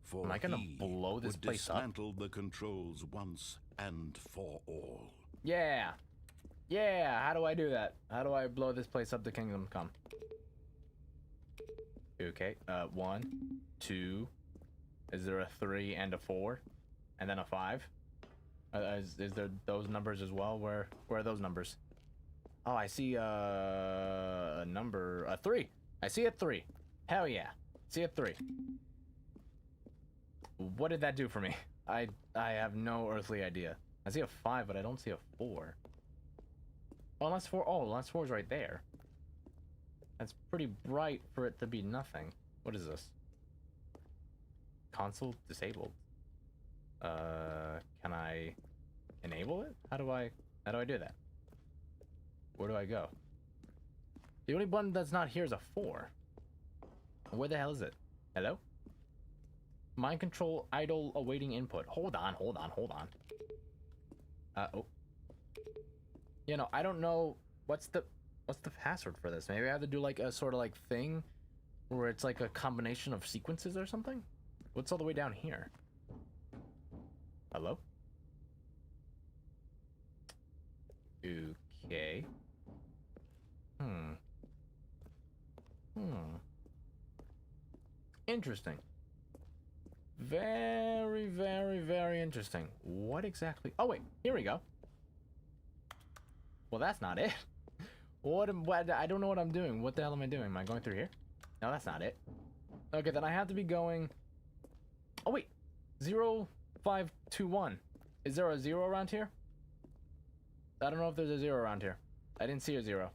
Speaker 2: For
Speaker 1: Am I gonna
Speaker 2: he
Speaker 1: blow this
Speaker 2: would
Speaker 1: place up?
Speaker 2: dismantle the controls once and for all.
Speaker 1: Yeah. Yeah, how do I do that? How do I blow this place up to Kingdom Come? Okay, 1, 2. Is there a 3 and a 4? And then a 5? Is there those numbers as well? Where are those numbers? Oh, I see a number, a 3. I see a 3. Hell yeah. See a 3. What did that do for me? I have no earthly idea. I see a 5, but I don't see a 4. Oh, unless 4. Oh, unless 4 is right there. That's pretty bright for it to be nothing. What is this? Console disabled. Can I enable it? How do I do that? Where do I go? The only button that's not here is a 4. Where the hell is it? Hello? Mind control idle awaiting input. Hold on. Oh. You know, I don't know what's the password for this. Maybe I have to do like a sort of like thing where it's like a combination of sequences or something. What's all the way down here? Hello? Okay. Interesting. Very, very, very interesting. What exactly? Oh, wait. Here we go. Well, that's not it. What? I don't know what I'm doing. What the hell am I doing? Am I going through here? No, that's not it. Okay, then I have to be going... Oh, wait. 0521. Is there a 0 around here? I don't know if there's a 0 around here. I didn't see a 0.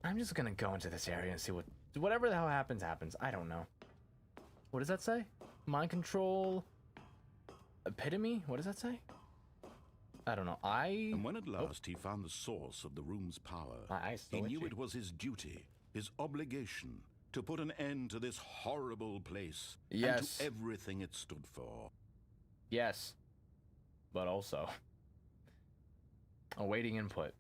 Speaker 1: I'm just gonna go into this area and see whatever the hell happens, happens. I don't know. What does that say? Mind control... Epitome? What does that say? I don't know.
Speaker 2: And when at last he found the source of the room's power, he knew it was his duty, his obligation, to put an end to this horrible place.
Speaker 1: Yes.
Speaker 2: And to everything it stood for.
Speaker 1: Yes. But also... awaiting input.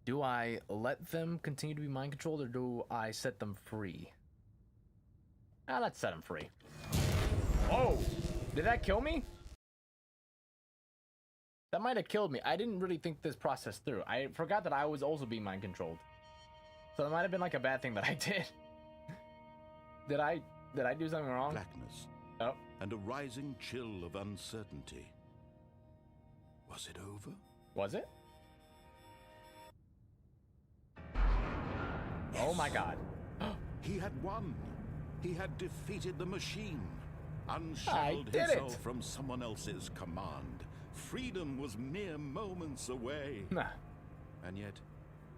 Speaker 1: Do I let them continue to be mind controlled, or do I set them free? Ah, let's set them free. Oh! Did that kill me? That might have killed me. I didn't really think this process through. I forgot that I was also being mind controlled. So that might have been like a bad thing that I did. Did I do something wrong?
Speaker 2: Blackness.
Speaker 1: Oh.
Speaker 2: And a rising chill of uncertainty. Was it over?
Speaker 1: Was it? Oh my god.
Speaker 2: He had won. He had defeated the machine. Unshackled
Speaker 1: did
Speaker 2: himself
Speaker 1: it.
Speaker 2: from someone else's command. Freedom was mere moments away.
Speaker 1: Nah.
Speaker 2: And yet,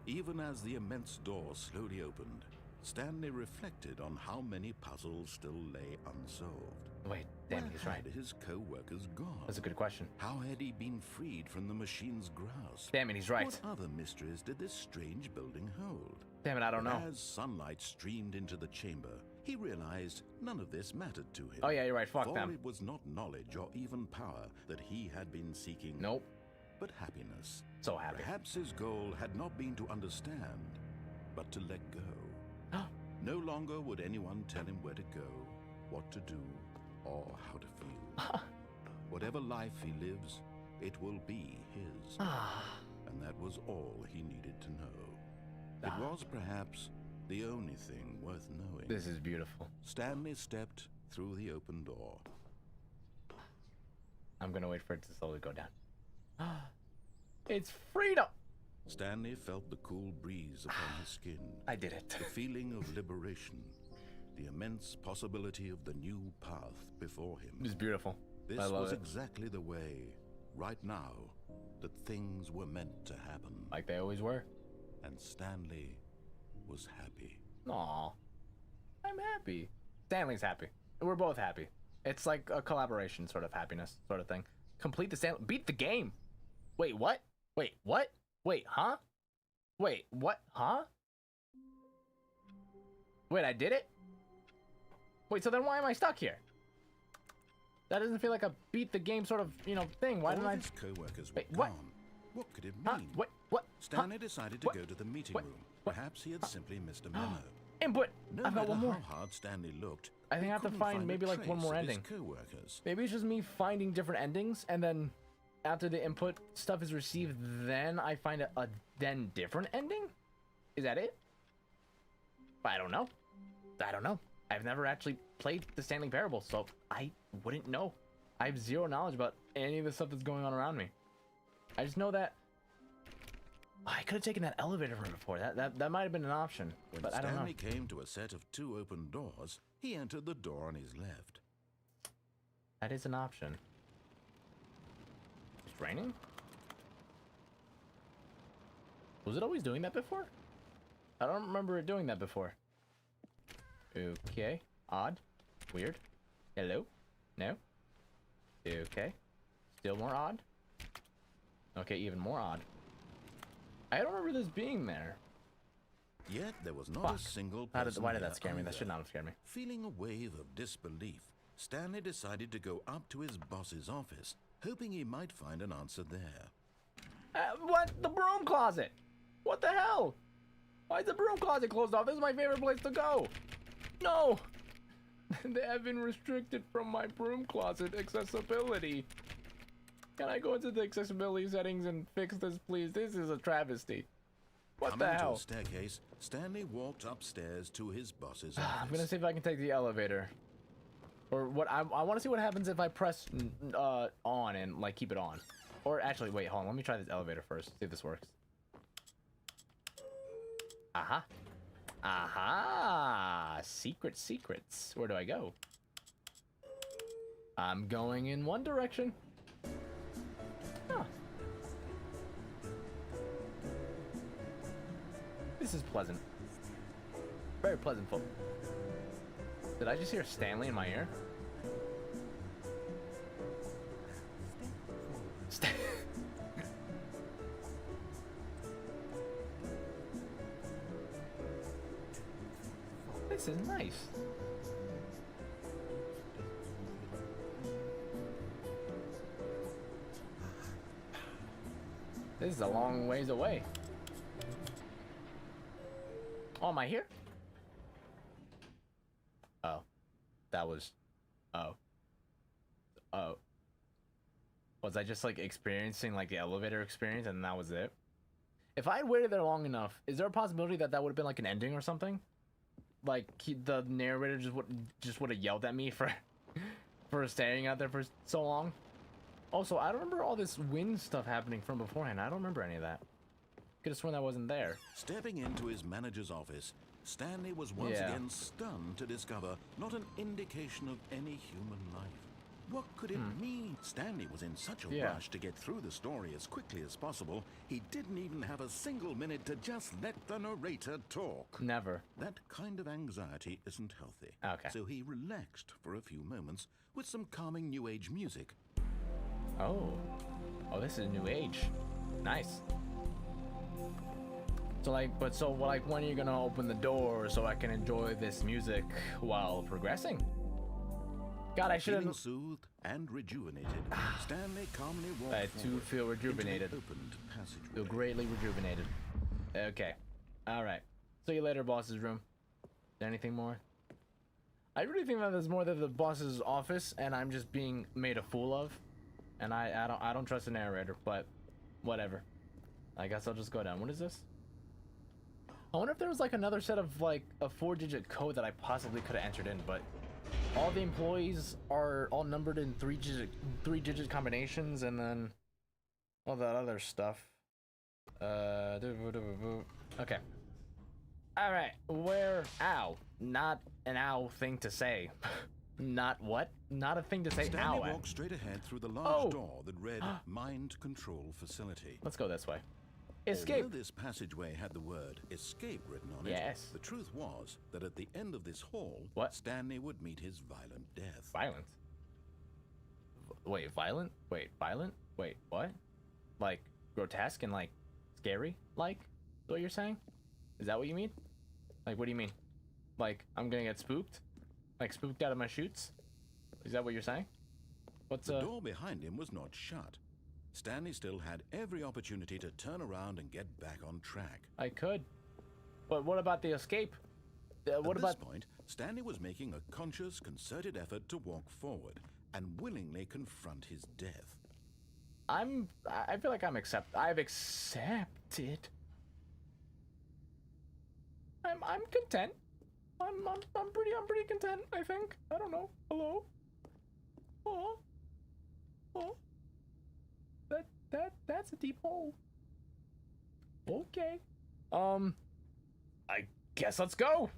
Speaker 2: even as the immense door slowly opened, Stanley reflected on how many puzzles still lay unsolved.
Speaker 1: Wait, damn, he's right.
Speaker 2: Where had his co-workers gone?
Speaker 1: That's a good question.
Speaker 2: How had he been freed from the machine's grasp?
Speaker 1: Damn it, he's right.
Speaker 2: What other mysteries did this strange building hold?
Speaker 1: Damn it, I don't know.
Speaker 2: As sunlight streamed into the chamber, he realized none of this mattered to him.
Speaker 1: Oh yeah, you're right, fuck
Speaker 2: For
Speaker 1: them.
Speaker 2: it was not knowledge or even power that he had been seeking.
Speaker 1: Nope.
Speaker 2: But happiness.
Speaker 1: So happy.
Speaker 2: Perhaps his goal had not been to understand, but to let go. No longer would anyone tell him where to go, what to do, or how to feel. Whatever life he lives, it will be his. And that was all he needed to know. It was perhaps the only thing worth knowing.
Speaker 1: This is beautiful.
Speaker 2: Stanley stepped through the open door.
Speaker 1: I'm gonna wait for it to slowly go down. It's freedom!
Speaker 2: Stanley felt the cool breeze upon his skin.
Speaker 1: I did it.
Speaker 2: The feeling of liberation. The immense possibility of the new path before him.
Speaker 1: It's beautiful.
Speaker 2: This
Speaker 1: I love
Speaker 2: was
Speaker 1: it.
Speaker 2: exactly the way, right now, that things were meant to happen.
Speaker 1: Like they always were.
Speaker 2: And Stanley was happy.
Speaker 1: Aw. I'm happy. Stanley's happy. We're both happy. It's like a collaboration sort of happiness sort of thing. Complete the Stanley. Beat the game. Wait, what? Wait, what? Wait, huh? Wait, what? Huh? Wait, I did it? Wait, so then why am I stuck here? That doesn't feel like a beat the game sort of, thing. Why didn't I...
Speaker 2: All his co-workers were
Speaker 1: Wait, what?
Speaker 2: gone. What could it
Speaker 1: Huh?
Speaker 2: mean?
Speaker 1: What?
Speaker 2: Stanley decided to
Speaker 1: What?
Speaker 2: go to the meeting
Speaker 1: What?
Speaker 2: room.
Speaker 1: What?
Speaker 2: Perhaps he had simply missed a memo.
Speaker 1: Input!
Speaker 2: No
Speaker 1: I've got
Speaker 2: matter
Speaker 1: one more.
Speaker 2: how hard Stanley looked,
Speaker 1: I think
Speaker 2: he
Speaker 1: I have to
Speaker 2: couldn't
Speaker 1: find
Speaker 2: a
Speaker 1: maybe, like, one
Speaker 2: trace
Speaker 1: more
Speaker 2: of his
Speaker 1: ending.
Speaker 2: co-workers.
Speaker 1: Maybe it's just me finding different endings, and then after the input stuff is received, then I find a then different ending? Is that it? I don't know. I don't know. I've never actually played the Stanley Parable, so I wouldn't know. I have zero knowledge about any of the stuff that's going on around me. I just know that I could have taken that elevator room before. That might have been an option,
Speaker 2: When
Speaker 1: but I don't know.
Speaker 2: Stanley came to a set of 2 open doors, he entered the door on his left.
Speaker 1: That is an option. It's raining? Was it always doing that before? I don't remember it doing that before. Okay. Odd. Weird. Hello? No? Okay. Still more odd? Okay, even more odd. I don't remember this being there.
Speaker 2: Yet there was not
Speaker 1: Fuck.
Speaker 2: a single
Speaker 1: Why
Speaker 2: person
Speaker 1: did that
Speaker 2: there
Speaker 1: scare me? That
Speaker 2: either.
Speaker 1: should not have scared me.
Speaker 2: Feeling a wave of disbelief, Stanley decided to go up to his boss's office, hoping he might find an answer there.
Speaker 1: What? The broom closet! What the hell? Why is the broom closet closed off? This is my favorite place to go. No! They have been restricted from my broom closet accessibility. Can I go into the accessibility settings and fix this, please? This is a travesty. What
Speaker 2: Coming
Speaker 1: the
Speaker 2: to
Speaker 1: hell?
Speaker 2: a staircase, Stanley walked upstairs to his boss's office.
Speaker 1: I'm gonna see if I can take the elevator. Or what? I want to see what happens if I press on and like keep it on. Or actually, wait, hold on. Let me try this elevator first. See if this works. Aha. Aha. Secrets. Where do I go? I'm going in one direction. Huh. This is pleasant. Very pleasant folk. Did I just hear Stanley in my ear? This is nice. This is a long ways away. Oh, am I here? Oh. That was... Oh. Oh. Was I just like experiencing like the elevator experience and that was it? If I had waited there long enough, is there a possibility that that would have been like an ending or something? Like the narrator just would have yelled at me for for standing out there for so long? Also, I don't remember all this wind stuff happening from beforehand. I don't remember any of that. Could have sworn that wasn't there.
Speaker 2: Stepping into his manager's office, Stanley was once again stunned to discover not an indication of any human life. What could it mean? Stanley was in such a rush to get through the story as quickly as possible, he didn't even have a single minute to just let the narrator talk.
Speaker 1: Never.
Speaker 2: That kind of anxiety isn't healthy.
Speaker 1: Okay.
Speaker 2: So he relaxed for a few moments with some calming new age music.
Speaker 1: Oh. Oh, this is new age. Nice. So like, when are you gonna open the door so I can enjoy this music while progressing? God, I should have.
Speaker 2: Feeling soothed and rejuvenated, Stanley calmly walked
Speaker 1: I too feel rejuvenated.
Speaker 2: into the opened passageway.
Speaker 1: Feel greatly rejuvenated. Okay. Alright. See you later, boss's room. Is there anything more? I really think that there's more than the boss's office and I'm just being made a fool of. And I don't trust the narrator, but whatever. I guess I'll just go down. What is this? I wonder if there was like another set of like a 4-digit code that I possibly could have entered in, but all the employees are all numbered in 3-digit combinations, and then all that other stuff. Okay. All right. Where? Ow. Not an ow thing to say. Not what? Not a thing to say.
Speaker 2: Stanley
Speaker 1: ow.
Speaker 2: walked straight ahead through the large door that read Mind Control Facility.
Speaker 1: Let's go this way. Escape.
Speaker 2: Although this passageway had the word escape written on it,
Speaker 1: Yes.
Speaker 2: the truth was that at the end of this hall, Stanley would meet his violent death.
Speaker 1: Violent? Wait, violent? Wait, violent? Wait, what? Like, grotesque and, like, scary? Like? Is what you're saying? Is that what you mean? Like, what do you mean? Like, I'm gonna get spooked? Like, spooked out of my chutes? Is that what you're saying? What's,
Speaker 2: The door behind him was not shut. Stanley still had every opportunity to turn around and get back on track.
Speaker 1: I could. But what about the escape? What
Speaker 2: At
Speaker 1: about...
Speaker 2: this point, Stanley was making a conscious, concerted effort to walk forward and willingly confront his death.
Speaker 1: I feel like I've accepted. I'm content. I'm pretty content, I think. I don't know. Hello? Oh. That's a deep hole. Okay. I guess let's go.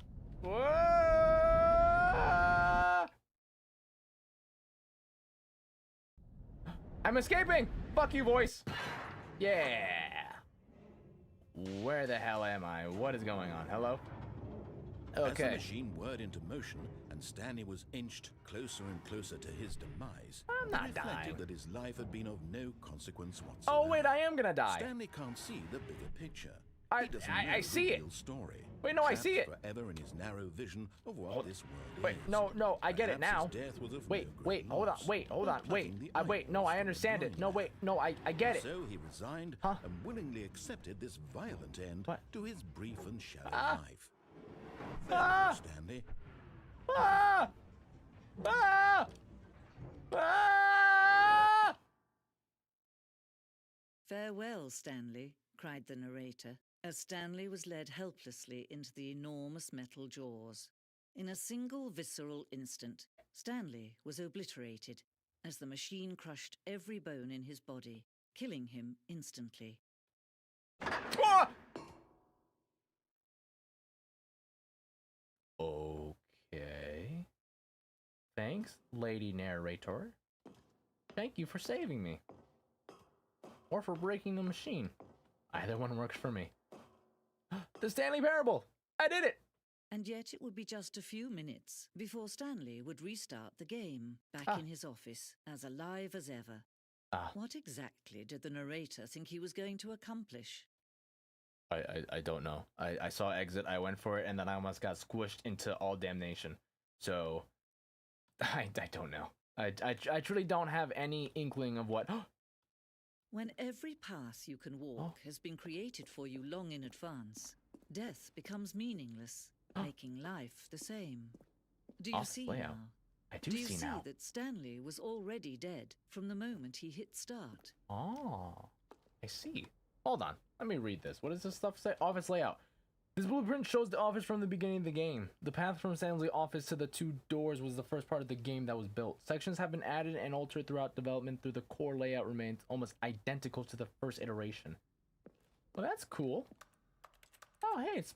Speaker 1: I'm escaping. Fuck you, voice. Yeah. Where the hell am I? What is going on? Hello? Okay.
Speaker 2: As the machine whirred into motion and Stanley was inched closer and closer to his demise,
Speaker 1: I'm not
Speaker 2: he reflected
Speaker 1: dying.
Speaker 2: that his life had been of no consequence whatsoever.
Speaker 1: Oh wait, I am gonna die.
Speaker 2: Stanley can't see the bigger picture. He doesn't
Speaker 1: I
Speaker 2: know
Speaker 1: see
Speaker 2: the
Speaker 1: it.
Speaker 2: real story.
Speaker 1: Wait, no, I see it.
Speaker 2: Trapped forever in his narrow vision of what this world
Speaker 1: Wait,
Speaker 2: is.
Speaker 1: no, I get it
Speaker 2: Perhaps
Speaker 1: now.
Speaker 2: his death was of
Speaker 1: Wait,
Speaker 2: no
Speaker 1: wait,
Speaker 2: great
Speaker 1: hold on,
Speaker 2: loss,
Speaker 1: wait, hold on,
Speaker 2: but
Speaker 1: wait.
Speaker 2: plucking the
Speaker 1: Wait, no,
Speaker 2: eyeballs
Speaker 1: I
Speaker 2: from the
Speaker 1: understand it. No,
Speaker 2: blind
Speaker 1: wait, no, I get it.
Speaker 2: So he resigned
Speaker 1: Huh?
Speaker 2: and willingly accepted this violent end
Speaker 1: What?
Speaker 2: to his brief and shallow
Speaker 1: Ah!
Speaker 2: life. Farewell, Stanley.
Speaker 1: Ah! Ah! Ah!
Speaker 4: "Farewell, Stanley," cried the narrator, as Stanley was led helplessly into the enormous metal jaws. In a single visceral instant, Stanley was obliterated as the machine crushed every bone in his body, killing him instantly.
Speaker 1: Ah! Okay. Thanks, lady narrator. Thank you for saving me. Or for breaking the machine. Either one works for me. The Stanley Parable! I did it!
Speaker 4: And yet it would be just a few minutes before Stanley would restart the game, back in his office, as alive as ever. What exactly did the narrator think he was going to accomplish?
Speaker 1: I don't know. I saw exit, I went for it, and then I almost got squished into all damnation. So, I don't know. I truly don't have any inkling of what...
Speaker 4: When every path you can walk has been created for you long in advance, death becomes meaningless, making life the same. Do you see
Speaker 1: layout.
Speaker 4: now?
Speaker 1: I do
Speaker 4: you
Speaker 1: see now.
Speaker 4: that Stanley was already dead from the moment he hit start?
Speaker 1: Oh, I see. Hold on. Let me read this. What does this stuff say? Office layout. This blueprint shows the office from the beginning of the game. The path from Stanley's office to the 2 doors was the first part of the game that was built. Sections have been added and altered throughout development through the core layout remains almost identical to the first iteration. Well, that's cool. Oh, hey, it's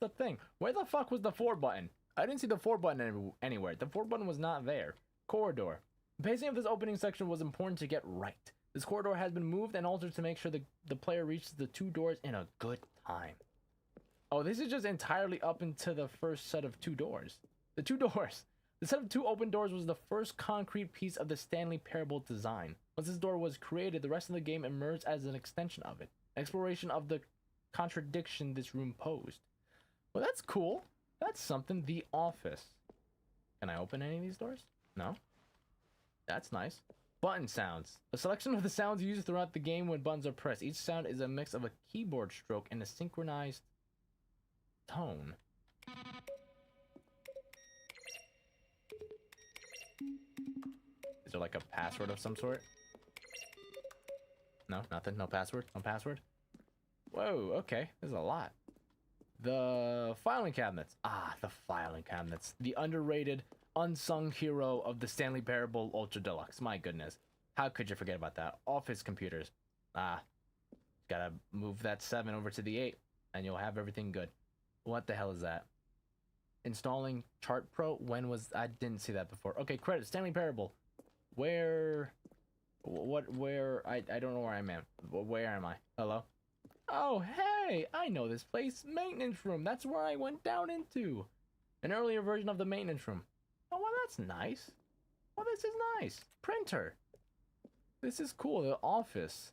Speaker 1: the thing. Where the fuck was the 4 button? I didn't see the 4 button anywhere. The 4 button was not there. Corridor. The pacing of this opening section was important to get right. This corridor has been moved and altered to make sure the player reaches the 2 doors in a good time. Oh, this is just entirely up into the first set of 2 doors. The 2 doors. The set of 2 open doors was the first concrete piece of the Stanley Parable design. Once this door was created, the rest of the game emerged as an extension of it. An exploration of the contradiction this room posed. Well, that's cool. That's something. The office. Can I open any of these doors? No. That's nice. Button sounds. A selection of the sounds used throughout the game when buttons are pressed. Each sound is a mix of a keyboard stroke and a synchronized tone. Is there like a password of some sort? No, nothing. No password. No password. Whoa, okay. There's a lot. The filing cabinets. Ah, the filing cabinets. The underrated, unsung hero of the Stanley Parable Ultra Deluxe. My goodness. How could you forget about that? Office computers. Gotta move that 7 over to the 8, and you'll have everything good. What the hell is that? Installing Chart Pro? When was... I didn't see that before. Okay, credits. Stanley Parable. Where... Where... I don't know where I'm at. Where am I? Hello? Oh, hey! I know this place. Maintenance room. That's where I went down into. An earlier version of the maintenance room. Oh, well, that's nice. Well, this is nice. Printer. This is cool. The office.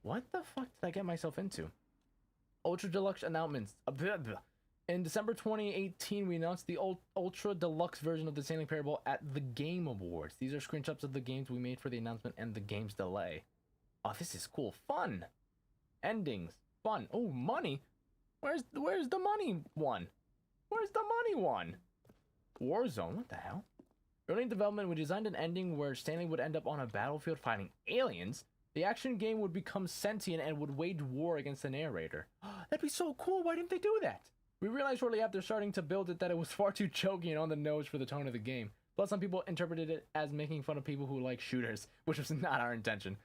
Speaker 1: What the fuck did I get myself into? Ultra Deluxe announcements. In December 2018, we announced the Ultra Deluxe version of the Stanley Parable at the Game Awards. These are screenshots of the games we made for the announcement and the game's delay. Oh, this is cool. Fun. Endings. Fun. Oh, money. Where's the money one? Where's the money one? Warzone. What the hell? Early in development, we designed an ending where Stanley would end up on a battlefield fighting aliens. The action game would become sentient and would wage war against the narrator. That'd be so cool. Why didn't they do that? We realized shortly after starting to build it that it was far too choky and on the nose for the tone of the game. Plus, some people interpreted it as making fun of people who like shooters, which was not our intention.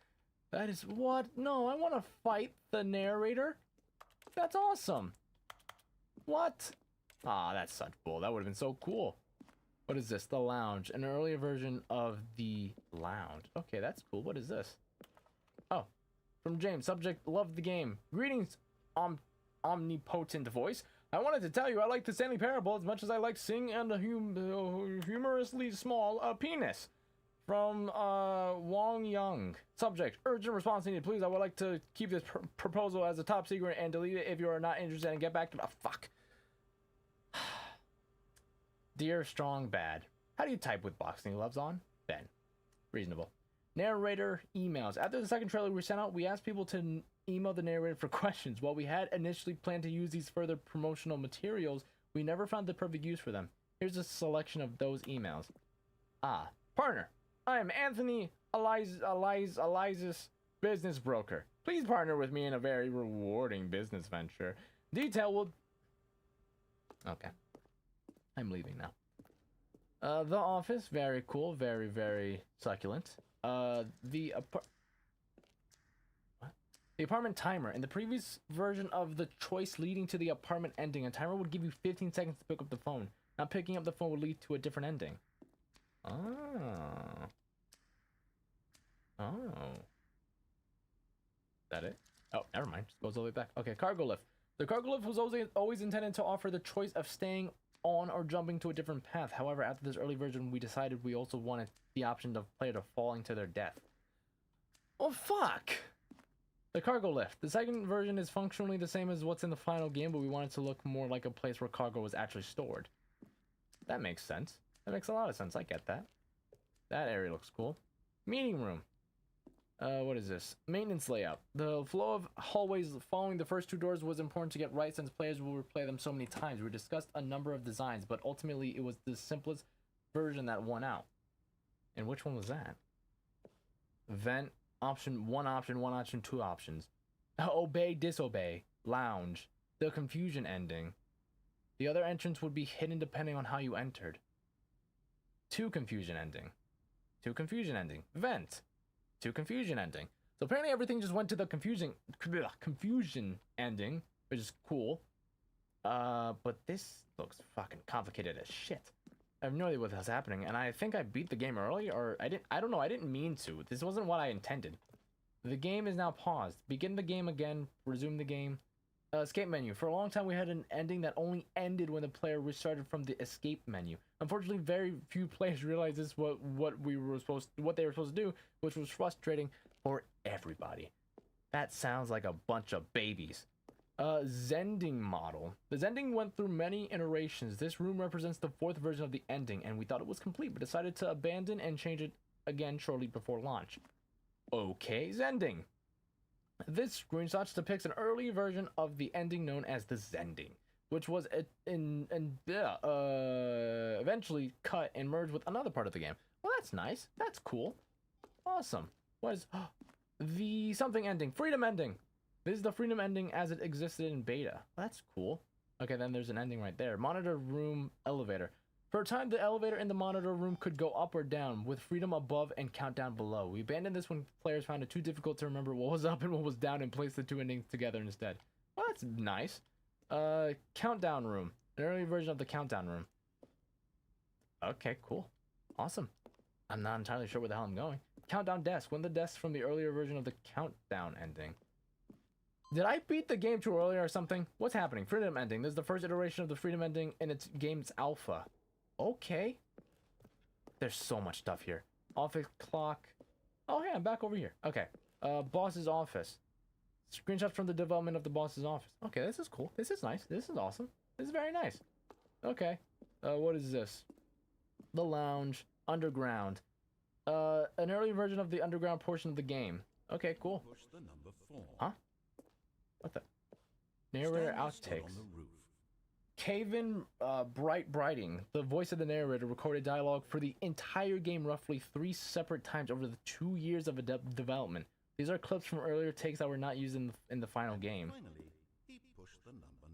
Speaker 1: That is what? No, I want to fight the narrator. That's awesome. What? Ah, that's such bull. That would have been so cool. What is this? The lounge. An earlier version of the lounge. Okay, that's cool. What is this? Oh, from James. Subject, love the game. Greetings, omnipotent voice. I wanted to tell you I like the Stanley Parable as much as I like seeing and a humorously small penis. From Wong Young. Subject, urgent response needed. Please, I would like to keep this proposal as a top secret and delete it if you are not interested and get back to... Oh, fuck. Dear Strong Bad. How do you type with boxing gloves on? Ben. Reasonable. Narrator emails. After the second trailer we sent out, we asked people to email the narrator for questions. While we had initially planned to use these further promotional materials, we never found the perfect use for them. Here's a selection of those emails. Partner. I am Anthony Elias business broker. Please partner with me in a very rewarding business venture. Detail will... Okay. I'm leaving now. The office, very cool, very, very succulent. The apartment timer. In the previous version of the choice leading to the apartment ending, a timer would give you 15 seconds to pick up the phone. Not picking up the phone would lead to a different ending. Oh. Oh. Is that it? Oh, never mind. Just goes all the way back. Okay, cargo lift. The cargo lift was always intended to offer the choice of staying on or jumping to a different path. However, after this early version, we decided we also wanted the option of player to falling to their death. Oh, fuck! The cargo lift. The second version is functionally the same as what's in the final game, but we wanted to look more like a place where cargo was actually stored. That makes sense. That makes a lot of sense. I get that. That area looks cool. Meeting room. What is this? Maintenance layout. The flow of hallways following the first two doors was important to get right since players will replay them so many times. We discussed a number of designs, but ultimately it was the simplest version that won out. And which one was that? Vent. Option, one option, two options. Obey, disobey, lounge, the confusion ending. The other entrance would be hidden depending on how you entered. Two confusion ending, vent, two confusion ending. So apparently everything just went to the confusion ending, which is cool. But this looks fucking complicated as shit. I have no idea what's happening, and I think I beat the game early, or I don't know, I didn't mean to. This wasn't what I intended. The game is now paused. Begin the game again, resume the game. Escape menu. For a long time we had an ending that only ended when the player restarted from the escape menu. Unfortunately, very few players realized this what they were supposed to do, which was frustrating for everybody. That sounds like a bunch of babies. Zending model. The Zending went through many iterations. This room represents the fourth version of the ending, and we thought it was complete, but decided to abandon and change it again shortly before launch. Okay, Zending. This screenshot depicts an early version of the ending known as the Zending, which was eventually cut and merged with another part of the game. Well, that's nice. That's cool. Awesome. What is the something ending? Freedom ending. This is the freedom ending as it existed in beta. That's cool. Okay, then there's an ending right there. Monitor room elevator. For a time, the elevator in the monitor room could go up or down, with freedom above and countdown below. We abandoned this when players found it too difficult to remember what was up and what was down and placed the two endings together instead. Well, that's nice. Countdown room. An early version of the countdown room. Okay, cool. Awesome. I'm not entirely sure where the hell I'm going. Countdown desk. One of the desks from the earlier version of the countdown ending. Did I beat the game too early or something? What's happening? Freedom ending. This is the first iteration of the freedom ending in its game's alpha. Okay. There's so much stuff here. Office clock. Oh, hey, I'm back over here. Okay. Boss's office. Screenshots from the development of the boss's office. Okay, this is cool. This is nice. This is awesome. This is very nice. Okay. What is this? The lounge. Underground. An early version of the underground portion of the game. Okay, cool.
Speaker 2: Push the number 4.
Speaker 1: Huh? What the? Narrator outtakes. Caven Brighting, the voice of the narrator, recorded dialogue for the entire game roughly 3 separate times over the 2 years of development. These are clips from earlier takes that were not used in the final game.
Speaker 2: Finally, he pushed the number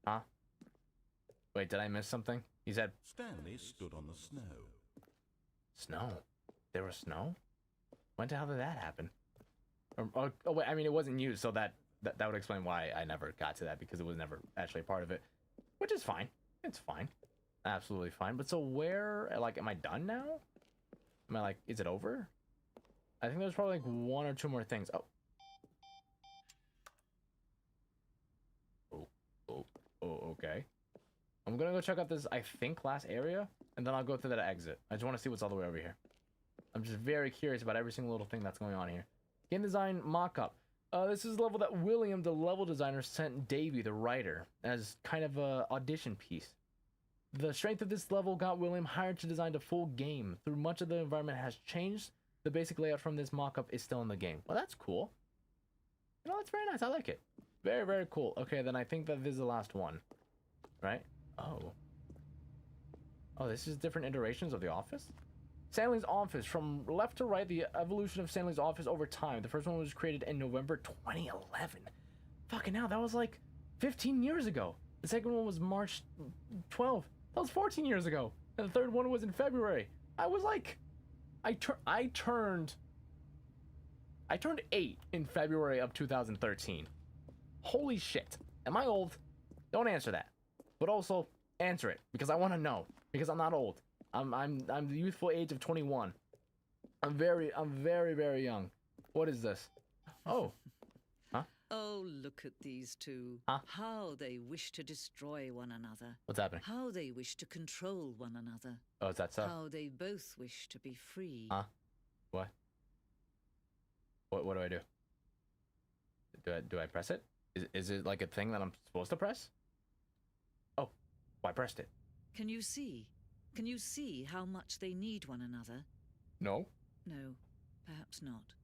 Speaker 2: 9.
Speaker 1: Huh? Wait, did I miss something? He said
Speaker 2: Stanley stood on the snow.
Speaker 1: Snow? There was snow? When the hell did that happen? Oh wait, I mean, it wasn't used, so that would explain why I never got to that, because it was never actually a part of it. Which is fine. It's fine. Absolutely fine. But so where, like, am I done now? Am I like, is it over? I think there's probably like 1 or 2 more things. Oh, okay. I'm gonna go check out this, I think, last area, and then I'll go through that exit. I just want to see what's all the way over here. I'm just very curious about every single little thing that's going on here. Game design mock-up. This is the level that William, the level designer, sent Davey, the writer, as kind of a audition piece. The strength of this level got William hired to design the full game. Through much of the environment has changed, the basic layout from this mock-up is still in the game. Well, that's cool. You know, that's very nice. I like it. Very, very cool. Okay, then I think that this is the last one. Right? Oh. Oh, this is different iterations of the office? Stanley's office. From left to right, the evolution of Stanley's office over time. The first one was created in November 2011. Fucking hell, that was like 15 years ago. The second one was March 12, That was 14 years ago. And the third one was in February. I was like, I turned 8 in February of 2013. Holy shit. Am I old? Don't answer that. But also answer it because I want to know, because I'm not old. I'm the youthful age of 21. I'm very very young. What is this? Oh. Huh?
Speaker 4: Oh, look at these two.
Speaker 1: Huh?
Speaker 4: How they wish to destroy one another.
Speaker 1: What's happening?
Speaker 4: How they wish to control one another.
Speaker 1: Oh, is that so?
Speaker 4: How they both wish to be free.
Speaker 1: Huh? What? What do I do? Do I press it? Is it like a thing that I'm supposed to press? Oh, well, I pressed it.
Speaker 4: Can you see? Can you see how much they need one another?
Speaker 1: No.
Speaker 4: No, perhaps not.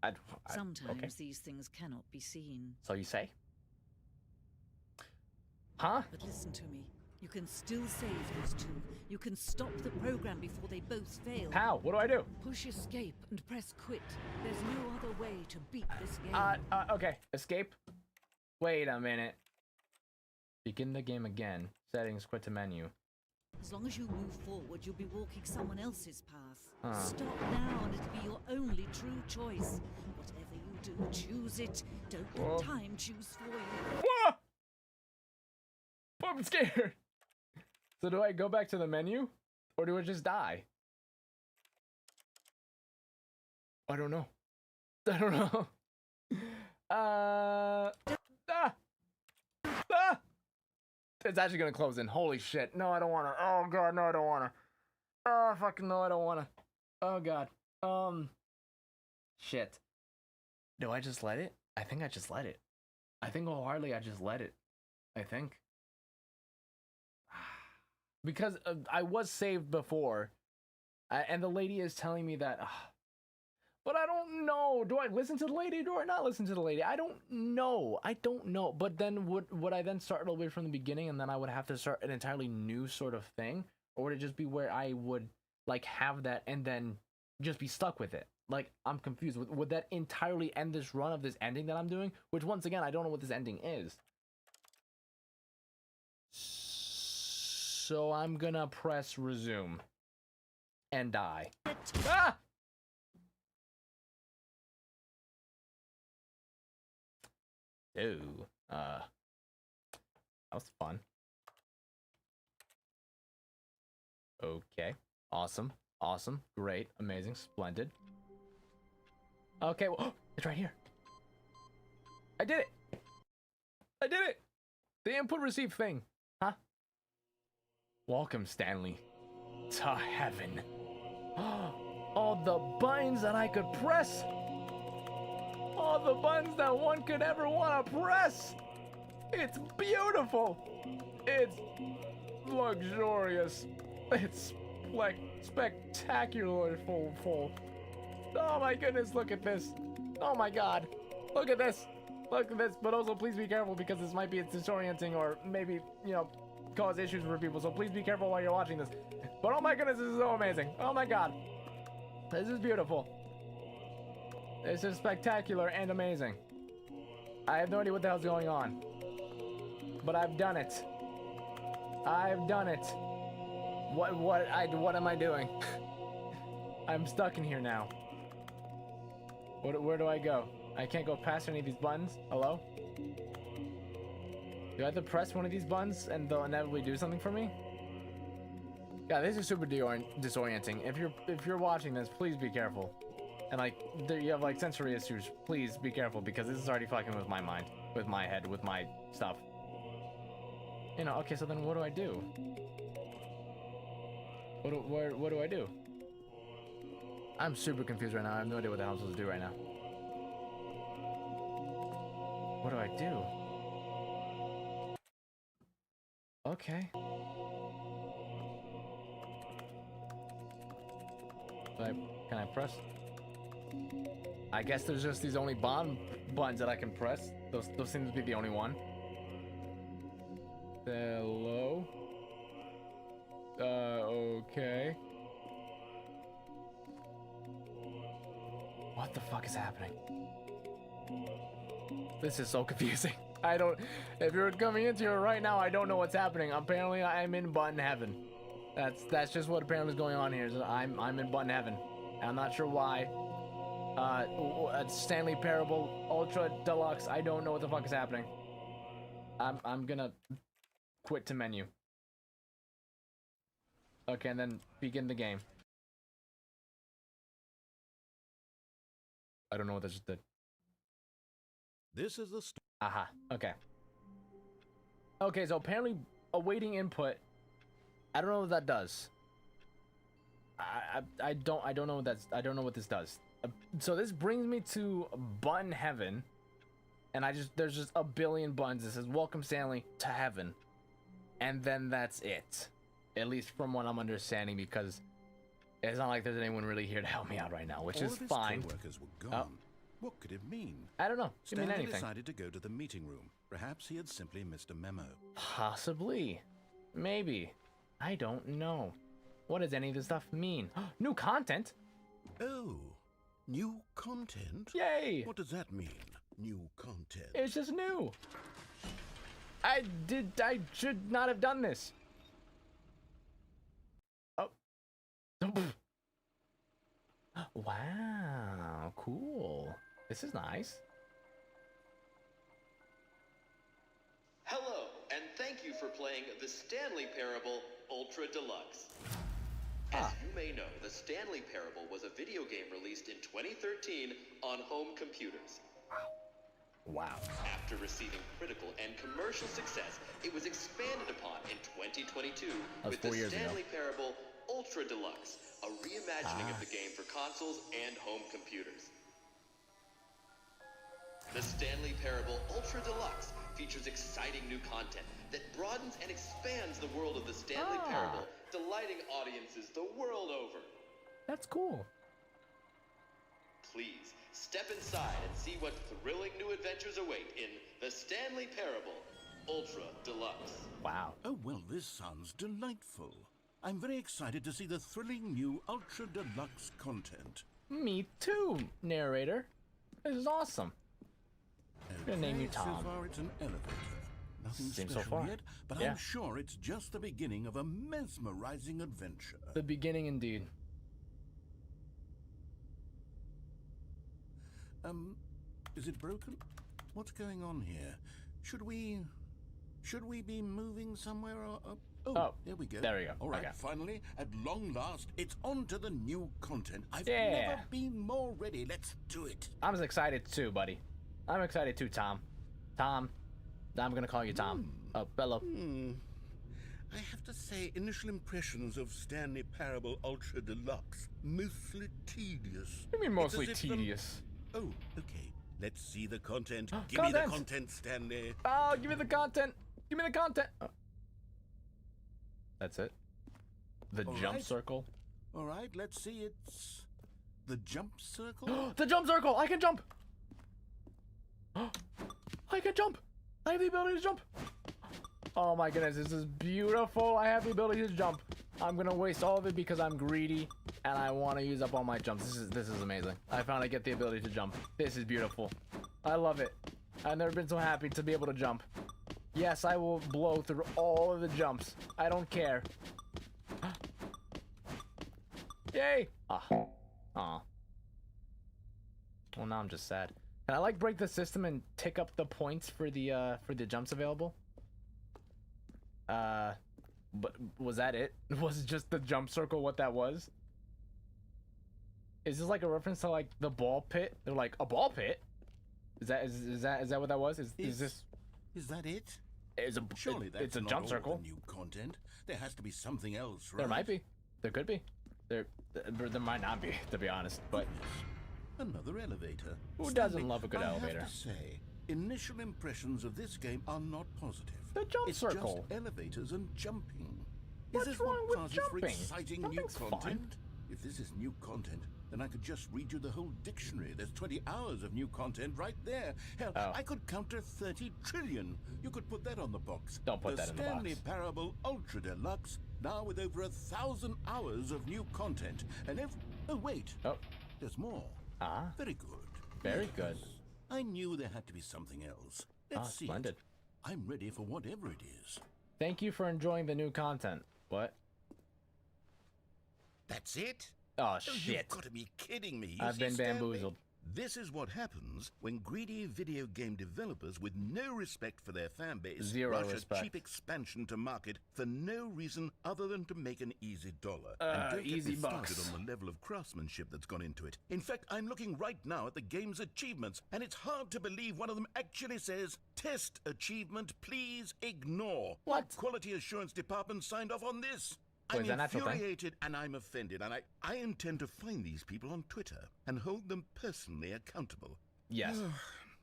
Speaker 1: Sometimes okay.
Speaker 4: These things cannot be seen.
Speaker 1: So you say? Huh?
Speaker 4: But listen to me. You can still save these two. You can stop the program before they both fail.
Speaker 1: How? What do I do?
Speaker 4: Push escape and press quit. There's no other way to beat this game.
Speaker 1: Okay. Escape. Wait a minute. Begin the game again. Settings, quit to menu.
Speaker 4: As long as you move forward, you'll be walking someone else's path. Stop now and it'll be your only true choice. Whatever you do, choose it. Don't let time choose for you.
Speaker 1: Whoa! I'm scared. So do I go back to the menu? Or do I just die? I don't know. I don't know. It's actually gonna close in. Holy shit. No, I don't wanna. Oh god, no, I don't wanna. Oh, fucking no, I don't wanna. Oh god. Shit. Do I just let it? I think I just let it. I think wholeheartedly I just let it. I think. Because I was saved before. And the lady is telling me that. But I don't know. Do I listen to the lady or do I not listen to the lady? I don't know. I don't know. But then would I then start all the way from the beginning and then I would have to start an entirely new sort of thing? Or would it just be where I would like have that and then just be stuck with it? Like, I'm confused. Would that entirely end this run of this ending that I'm doing? Which once again, I don't know what this ending is. So I'm gonna press resume and die. Ah! Ooh, that was fun. Okay, awesome, great, amazing, splendid. Okay, well, it's right here. I did it! The input receive thing, huh? Welcome, Stanley, to heaven. All the buttons that I could press. All the buttons that one could ever want to press. It's beautiful. It's luxurious. It's like spectacular full. Oh my goodness, look at this. Oh my god. Look at this. Look at this. But also please be careful because this might be disorienting or maybe, you know, cause issues for people. So please be careful while you're watching this. But oh my goodness, this is so amazing. Oh my god. This is beautiful. This is spectacular and amazing. I have no idea what the hell's going on. But I've done it. I've done it. What am I doing? I'm stuck in here now. Where do I go? I can't go past any of these buttons. Hello? Do I have to press one of these buttons and they'll inevitably do something for me? Yeah, this is super disorienting. If you're watching this, please be careful. And like, you have like sensory issues, please be careful because this is already fucking with my mind, with my head, with my stuff. You know, okay, so then what do I do? What do I do? I'm super confused right now. I have no idea what the hell I'm supposed to do right now. What do I do? Okay. Can I press? I guess there's just these only buttons that I can press. Those seem to be the only one. Hello? Okay. What the fuck is happening? This is so confusing. I don't... If you're coming into it right now, I don't know what's happening. Apparently, I am in button heaven. That's just what apparently is going on here. So I'm in button heaven. I'm not sure why. Stanley Parable Ultra Deluxe. I don't know what the fuck is happening. I'm gonna quit to menu. Okay, and then begin the game. I don't know what this just did.
Speaker 2: This is the
Speaker 1: Aha. Okay. Okay, so apparently awaiting input. I don't know what that does. I don't know what this does. So this brings me to button heaven, and there's just a billion buttons that says welcome Stanley to heaven, and then that's it. At least from what I'm understanding, because it's not like there's anyone really here to help me out right now, which is fine.
Speaker 2: All of his co-workers were gone. What could it mean?
Speaker 1: I don't know. Could mean
Speaker 2: Stanley
Speaker 1: anything.
Speaker 2: decided to go to the meeting room. Perhaps he had simply missed a memo.
Speaker 1: Possibly. Maybe. I don't know. What does any of this stuff mean? New content?
Speaker 2: Oh, new content?
Speaker 1: Yay!
Speaker 2: What does that mean, new content?
Speaker 1: It's just new. I should not have done this. Oh. Wow, cool. This is nice.
Speaker 5: Hello, and thank you for playing the Stanley Parable Ultra Deluxe. As you may know, the Stanley Parable was a video game released in 2013 on home computers.
Speaker 1: Wow.
Speaker 5: After receiving critical and commercial success, it was expanded upon in 2022 with the Stanley Parable Ultra Deluxe, a reimagining of the game for consoles and home computers. The Stanley Parable Ultra Deluxe features exciting new content that broadens and expands the world of the Stanley Parable, delighting audiences the world over.
Speaker 1: That's cool.
Speaker 5: Please, step inside and see what thrilling new adventures await in the Stanley Parable Ultra Deluxe.
Speaker 1: Wow.
Speaker 2: Oh, well, this sounds delightful. I'm very excited to see the thrilling new Ultra Deluxe content.
Speaker 1: Me too, narrator. This is awesome. I'm gonna name you Tom.
Speaker 2: So far, it's an elevator. Nothing
Speaker 1: Seems
Speaker 2: special
Speaker 1: so far.
Speaker 2: yet, but I'm sure it's just the beginning of a mesmerizing adventure.
Speaker 1: The beginning, indeed.
Speaker 2: Is it broken? What's going on here? Should we be moving somewhere or Oh, there we go.
Speaker 1: There we go.
Speaker 2: All right,
Speaker 1: okay.
Speaker 2: Finally, at long last, it's on to the new content. I've never been more ready. Let's do it.
Speaker 1: I'm as excited too, buddy. I'm excited too, Tom. Tom. I'm gonna call you Tom. Oh, hello.
Speaker 2: I have to say, initial impressions of Stanley Parable Ultra Deluxe, mostly tedious.
Speaker 1: What do you mean mostly tedious?
Speaker 2: Oh, okay. Let's see the content. Give me the content, Stanley.
Speaker 1: Oh, give me the content. Give me the content. Oh. That's it. The jump circle.
Speaker 2: All right, let's see. It's the jump circle.
Speaker 1: The jump circle. I can jump. I can jump. I have the ability to jump. Oh my goodness, this is beautiful. I have the ability to jump. I'm gonna waste all of it because I'm greedy and I want to use up all my jumps. This is amazing. I finally get the ability to jump. This is beautiful. I love it. I've never been so happy to be able to jump. Yes, I will blow through all of the jumps. I don't care. Yay! Aw. Well, now I'm just sad. Can I like break the system and tick up the points for the jumps available? But was that it? Was it just the jump circle what that was? Is this like a reference to like the ball pit? They're like, a ball pit? Is that what that was? Is
Speaker 2: that it?
Speaker 1: Surely it's a jump circle.
Speaker 2: The new content. There has to be something else, right?
Speaker 1: There might be. There could be. There might not be, to be honest. But
Speaker 2: another elevator.
Speaker 1: Who doesn't love a good elevator?
Speaker 2: I have to say, initial impressions of this game are not positive.
Speaker 1: The jump circle.
Speaker 2: It's just elevators and jumping.
Speaker 1: What's wrong with jumping?
Speaker 2: For exciting
Speaker 1: Jumping's
Speaker 2: new content?
Speaker 1: fun.
Speaker 2: If this is new content, then I could just read you the whole dictionary. There's 20 hours of new content right there. Hell, I could counter 30 trillion. You could put that on the box.
Speaker 1: Don't put that in the box.
Speaker 2: The Stanley Parable Ultra Deluxe, now with over 1,000 hours of new content. And oh, wait. There's more. Very good.
Speaker 1: Very good.
Speaker 2: I knew there had to be something else. Let's see.
Speaker 1: Splendid.
Speaker 2: I'm ready for whatever it is.
Speaker 1: Thank you for enjoying the new content. What?
Speaker 2: That's it?
Speaker 1: Oh,
Speaker 2: Oh,
Speaker 1: shit.
Speaker 2: you've got to be kidding me.
Speaker 1: I've been bamboozled.
Speaker 2: This is what happens when greedy video game developers with no respect for their fan base
Speaker 1: Zero
Speaker 2: rush
Speaker 1: respect.
Speaker 2: a cheap expansion to market for no reason other than to make an easy dollar. And don't
Speaker 1: easy
Speaker 2: get me started
Speaker 1: bucks.
Speaker 2: on the level of craftsmanship that's gone into it. In fact, I'm looking right now at the game's achievements, and it's hard to believe one of them actually says, "Test achievement, please ignore."
Speaker 1: What?
Speaker 2: Quality assurance department signed off on this?
Speaker 1: Wait,
Speaker 2: I'm
Speaker 1: is that an actual thing?
Speaker 2: infuriated and I'm offended, and I intend to find these people on Twitter and hold them personally accountable.
Speaker 1: Yes.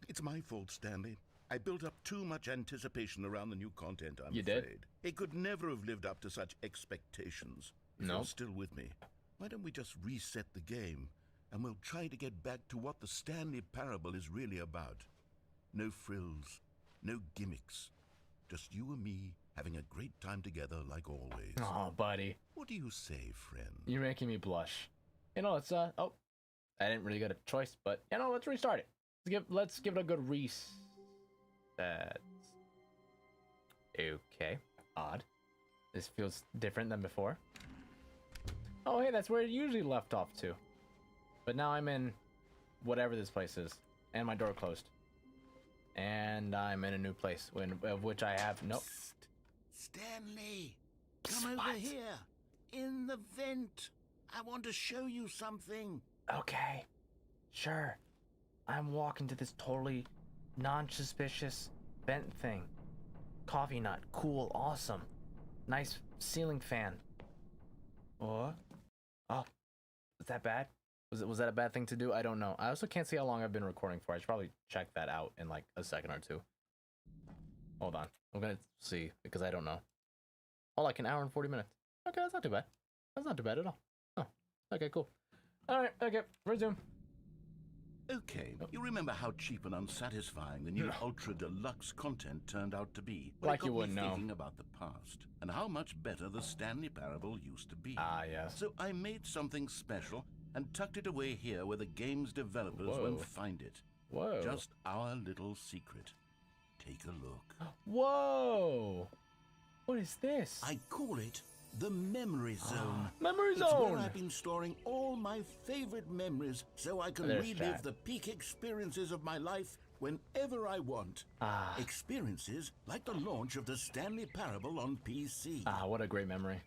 Speaker 2: It's my fault, Stanley. I built up too much anticipation around the new content, I'm
Speaker 1: You
Speaker 2: afraid.
Speaker 1: did?
Speaker 2: It could never have lived up to such expectations. If
Speaker 1: No.
Speaker 2: you're still with me, why don't we just reset the game, and we'll try to get back to what the Stanley Parable is really about. No frills, no gimmicks. Just you and me having a great time together like always.
Speaker 1: Oh, buddy.
Speaker 2: What do you say, friend?
Speaker 1: You're making me blush. You know, let's, oh. I didn't really get a choice, but, you know, let's restart it. Let's give it a good reset. Okay. Odd. This feels different than before. Oh, hey, that's where it usually left off to. But now I'm in whatever this place is. And my door closed. And I'm in a new place, of which I have no...
Speaker 2: Stanley, come
Speaker 1: What?
Speaker 2: over here. In the vent. I want to show you something.
Speaker 1: Okay. Sure. I'm walking to this totally non-suspicious vent thing. Coffee nut. Cool. Awesome. Nice ceiling fan. What? Oh. Is that bad? Was that a bad thing to do? I don't know. I also can't see how long I've been recording for. I should probably check that out in like a second or two. Hold on. I'm gonna see because I don't know. Oh, like an hour and 40 minutes. Okay, that's not too bad. That's not too bad at all. Oh, okay, cool. All right, okay, resume.
Speaker 2: Okay, you remember how cheap and unsatisfying the new Ultra Deluxe content turned out to be? Well,
Speaker 1: Like
Speaker 2: it got
Speaker 1: you wouldn't
Speaker 2: me
Speaker 1: know.
Speaker 2: thinking about the past and how much better the Stanley Parable used to be.
Speaker 1: Ah, yes.
Speaker 2: So I made something special and tucked it away here where the game's developers
Speaker 1: Whoa.
Speaker 2: won't find it.
Speaker 1: Whoa.
Speaker 2: Just our little secret. Take a look.
Speaker 1: Whoa! What is this?
Speaker 2: I call it the Memory Zone.
Speaker 1: Memory
Speaker 2: It's where
Speaker 1: Zone!
Speaker 2: I've been storing all my favorite memories so I can
Speaker 1: There's
Speaker 2: relive
Speaker 1: chat.
Speaker 2: the peak experiences of my life whenever I want.
Speaker 1: Ah.
Speaker 2: Experiences like the launch of the Stanley Parable on PC.
Speaker 1: Ah, what a great memory.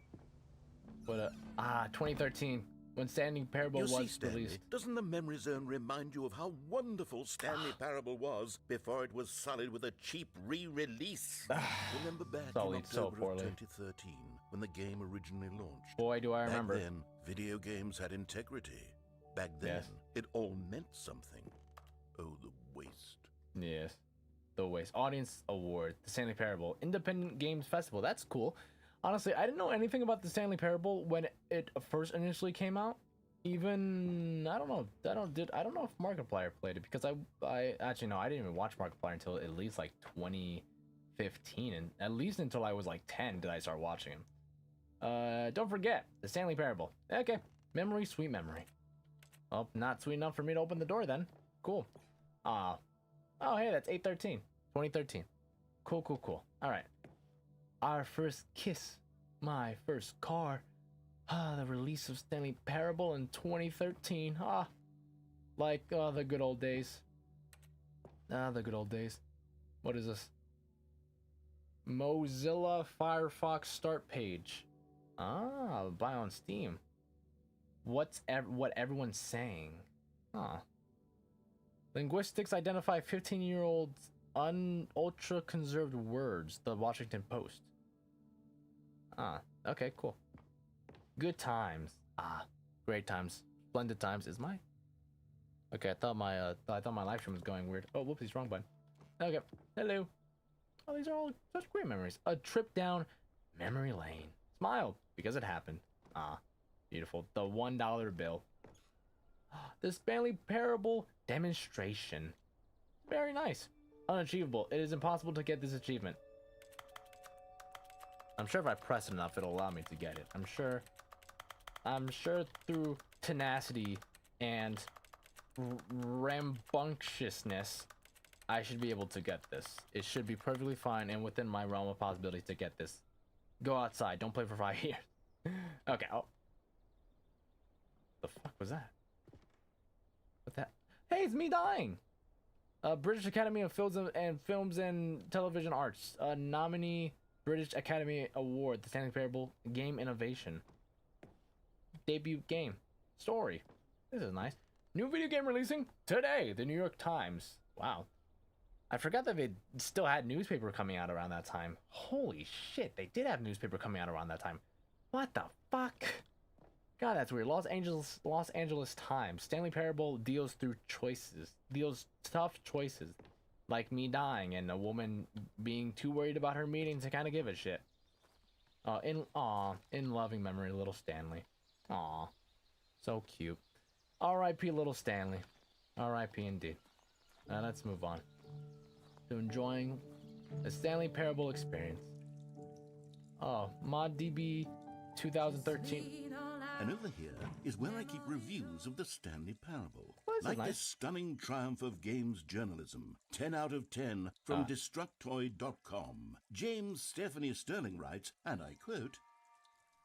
Speaker 1: 2013, when Stanley Parable
Speaker 2: You see,
Speaker 1: was
Speaker 2: Stanley,
Speaker 1: released.
Speaker 2: doesn't the Memory Zone remind you of how wonderful Stanley Parable was before it was sullied with a cheap re-release? Remember back in
Speaker 1: Sullied so
Speaker 2: October of
Speaker 1: poorly.
Speaker 2: 2013 when the game originally launched?
Speaker 1: Boy, do I remember.
Speaker 2: Back then, video games had integrity. Back then,
Speaker 1: Yes.
Speaker 2: it all meant something. Oh, the waste.
Speaker 1: Yes. The Waste. Audience Award. The Stanley Parable. Independent Games Festival. That's cool. Honestly, I didn't know anything about the Stanley Parable when it first initially came out. Even I don't know if Markiplier played it because I actually no, I didn't even watch Markiplier until at least like 2015, and at least until I was like 10 did I start watching him. Don't forget the Stanley Parable. Okay, memory, sweet memory. Oh, not sweet enough for me to open the door then. Cool. Oh, hey, that's 8/13, 2013. Cool. All right. Our first kiss, my first car. The release of Stanley Parable in 2013. Like the good old days. The good old days. What is this? Mozilla Firefox start page. Buy on Steam. What everyone's saying? Linguistics identify 15-year-olds ultra conserved words. The Washington Post. Okay, cool. Good times. Great times. Splendid times is my. Okay, I thought my live stream was going weird. Oh, whoopsies, wrong button. Okay, hello. Oh, these are all such great memories. A trip down memory lane. Smile because it happened. Beautiful. The $1 bill. The Stanley Parable demonstration. Very nice. Unachievable. It is impossible to get this achievement. I'm sure if I press it enough, it'll allow me to get it. I'm sure through tenacity and rambunctiousness, I should be able to get this. It should be perfectly fine and within my realm of possibilities to get this. Go outside. Don't play for 5 years. Okay. the fuck was that? What that? Hey, it's me dying! British Academy of Films and Television Arts. Nominee British Academy Award. The Stanley Parable Game Innovation. Debut game. Story. This is nice. New video game releasing today. The New York Times. Wow. I forgot that they still had newspaper coming out around that time. Holy shit, they did have newspaper coming out around that time. What the fuck? God, that's weird. Los Angeles Times. Stanley Parable deals tough choices. Like me dying and a woman being too worried about her meetings to kind of give a shit. In loving memory, little Stanley. Aw. So cute. R.I.P. little Stanley. R.I.P. indeed. Let's move on to enjoying the Stanley Parable experience. Oh, ModDB 2013.
Speaker 2: And over here is where I keep reviews of the Stanley Parable.
Speaker 1: Well, this is
Speaker 2: like
Speaker 1: nice.
Speaker 2: this stunning triumph of games journalism. 10 out of 10 from Destructoid.com. James Stephanie Sterling writes, and I quote,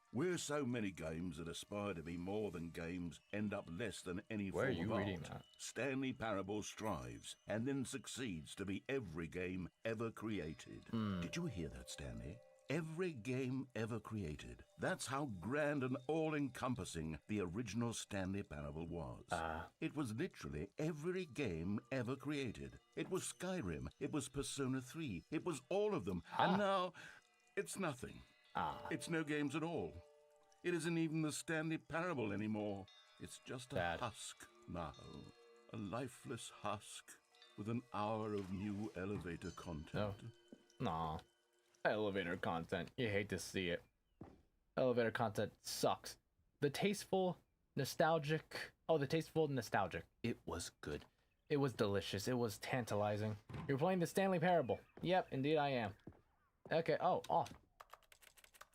Speaker 2: "Where so many games that aspire to be more than games end up less than any
Speaker 1: Where
Speaker 2: form
Speaker 1: are you
Speaker 2: of
Speaker 1: reading
Speaker 2: art,
Speaker 1: that?
Speaker 2: Stanley Parable strives and then succeeds to be every game ever created." Did you hear that, Stanley? Every game ever created. That's how grand and all-encompassing the original Stanley Parable was. It was literally every game ever created. It was Skyrim. It was Persona 3. It was all of them. And now, it's nothing. It's no games at all. It isn't even the Stanley Parable anymore. It's just a husk now. A lifeless husk with an hour of new elevator content.
Speaker 1: Nah. Elevator content. You hate to see it. Elevator content sucks. The tasteful, nostalgic. It was good. It was delicious. It was tantalizing. You're playing the Stanley Parable. Yep, indeed I am. Okay. Oh, off.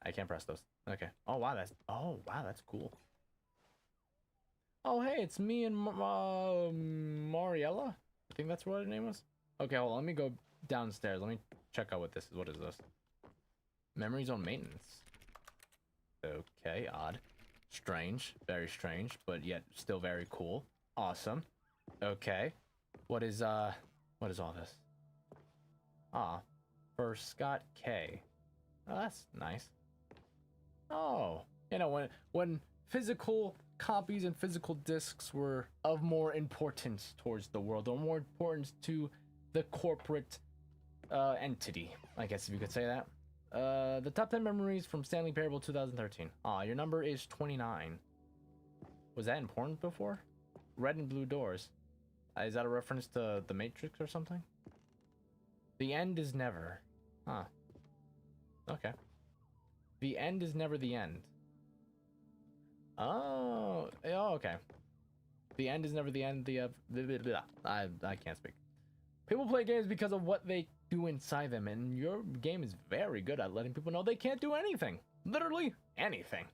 Speaker 1: I can't press those. Okay. Oh wow, that's cool. Oh hey, it's me and Mariella. I think that's what her name was. Okay, hold on. Let me go downstairs. Let me check out what this is. What is this? Memory zone maintenance. Okay, odd. Strange. Very strange, but yet still very cool. Awesome. Okay. What is all this? For Scott K. Oh, that's nice. Oh, you know, when physical copies and physical discs were of more importance towards the world, or more importance to the corporate entity, I guess if you could say that. The top 10 memories from Stanley Parable 2013. Your number is 29. Was that important before? Red and blue doors. Is that a reference to The Matrix or something? The end is never. Okay. The end is never the end. Oh, okay. The end is never the end. I can't speak. People play games because of what they do inside them, and your game is very good at letting people know they can't do anything. Literally anything.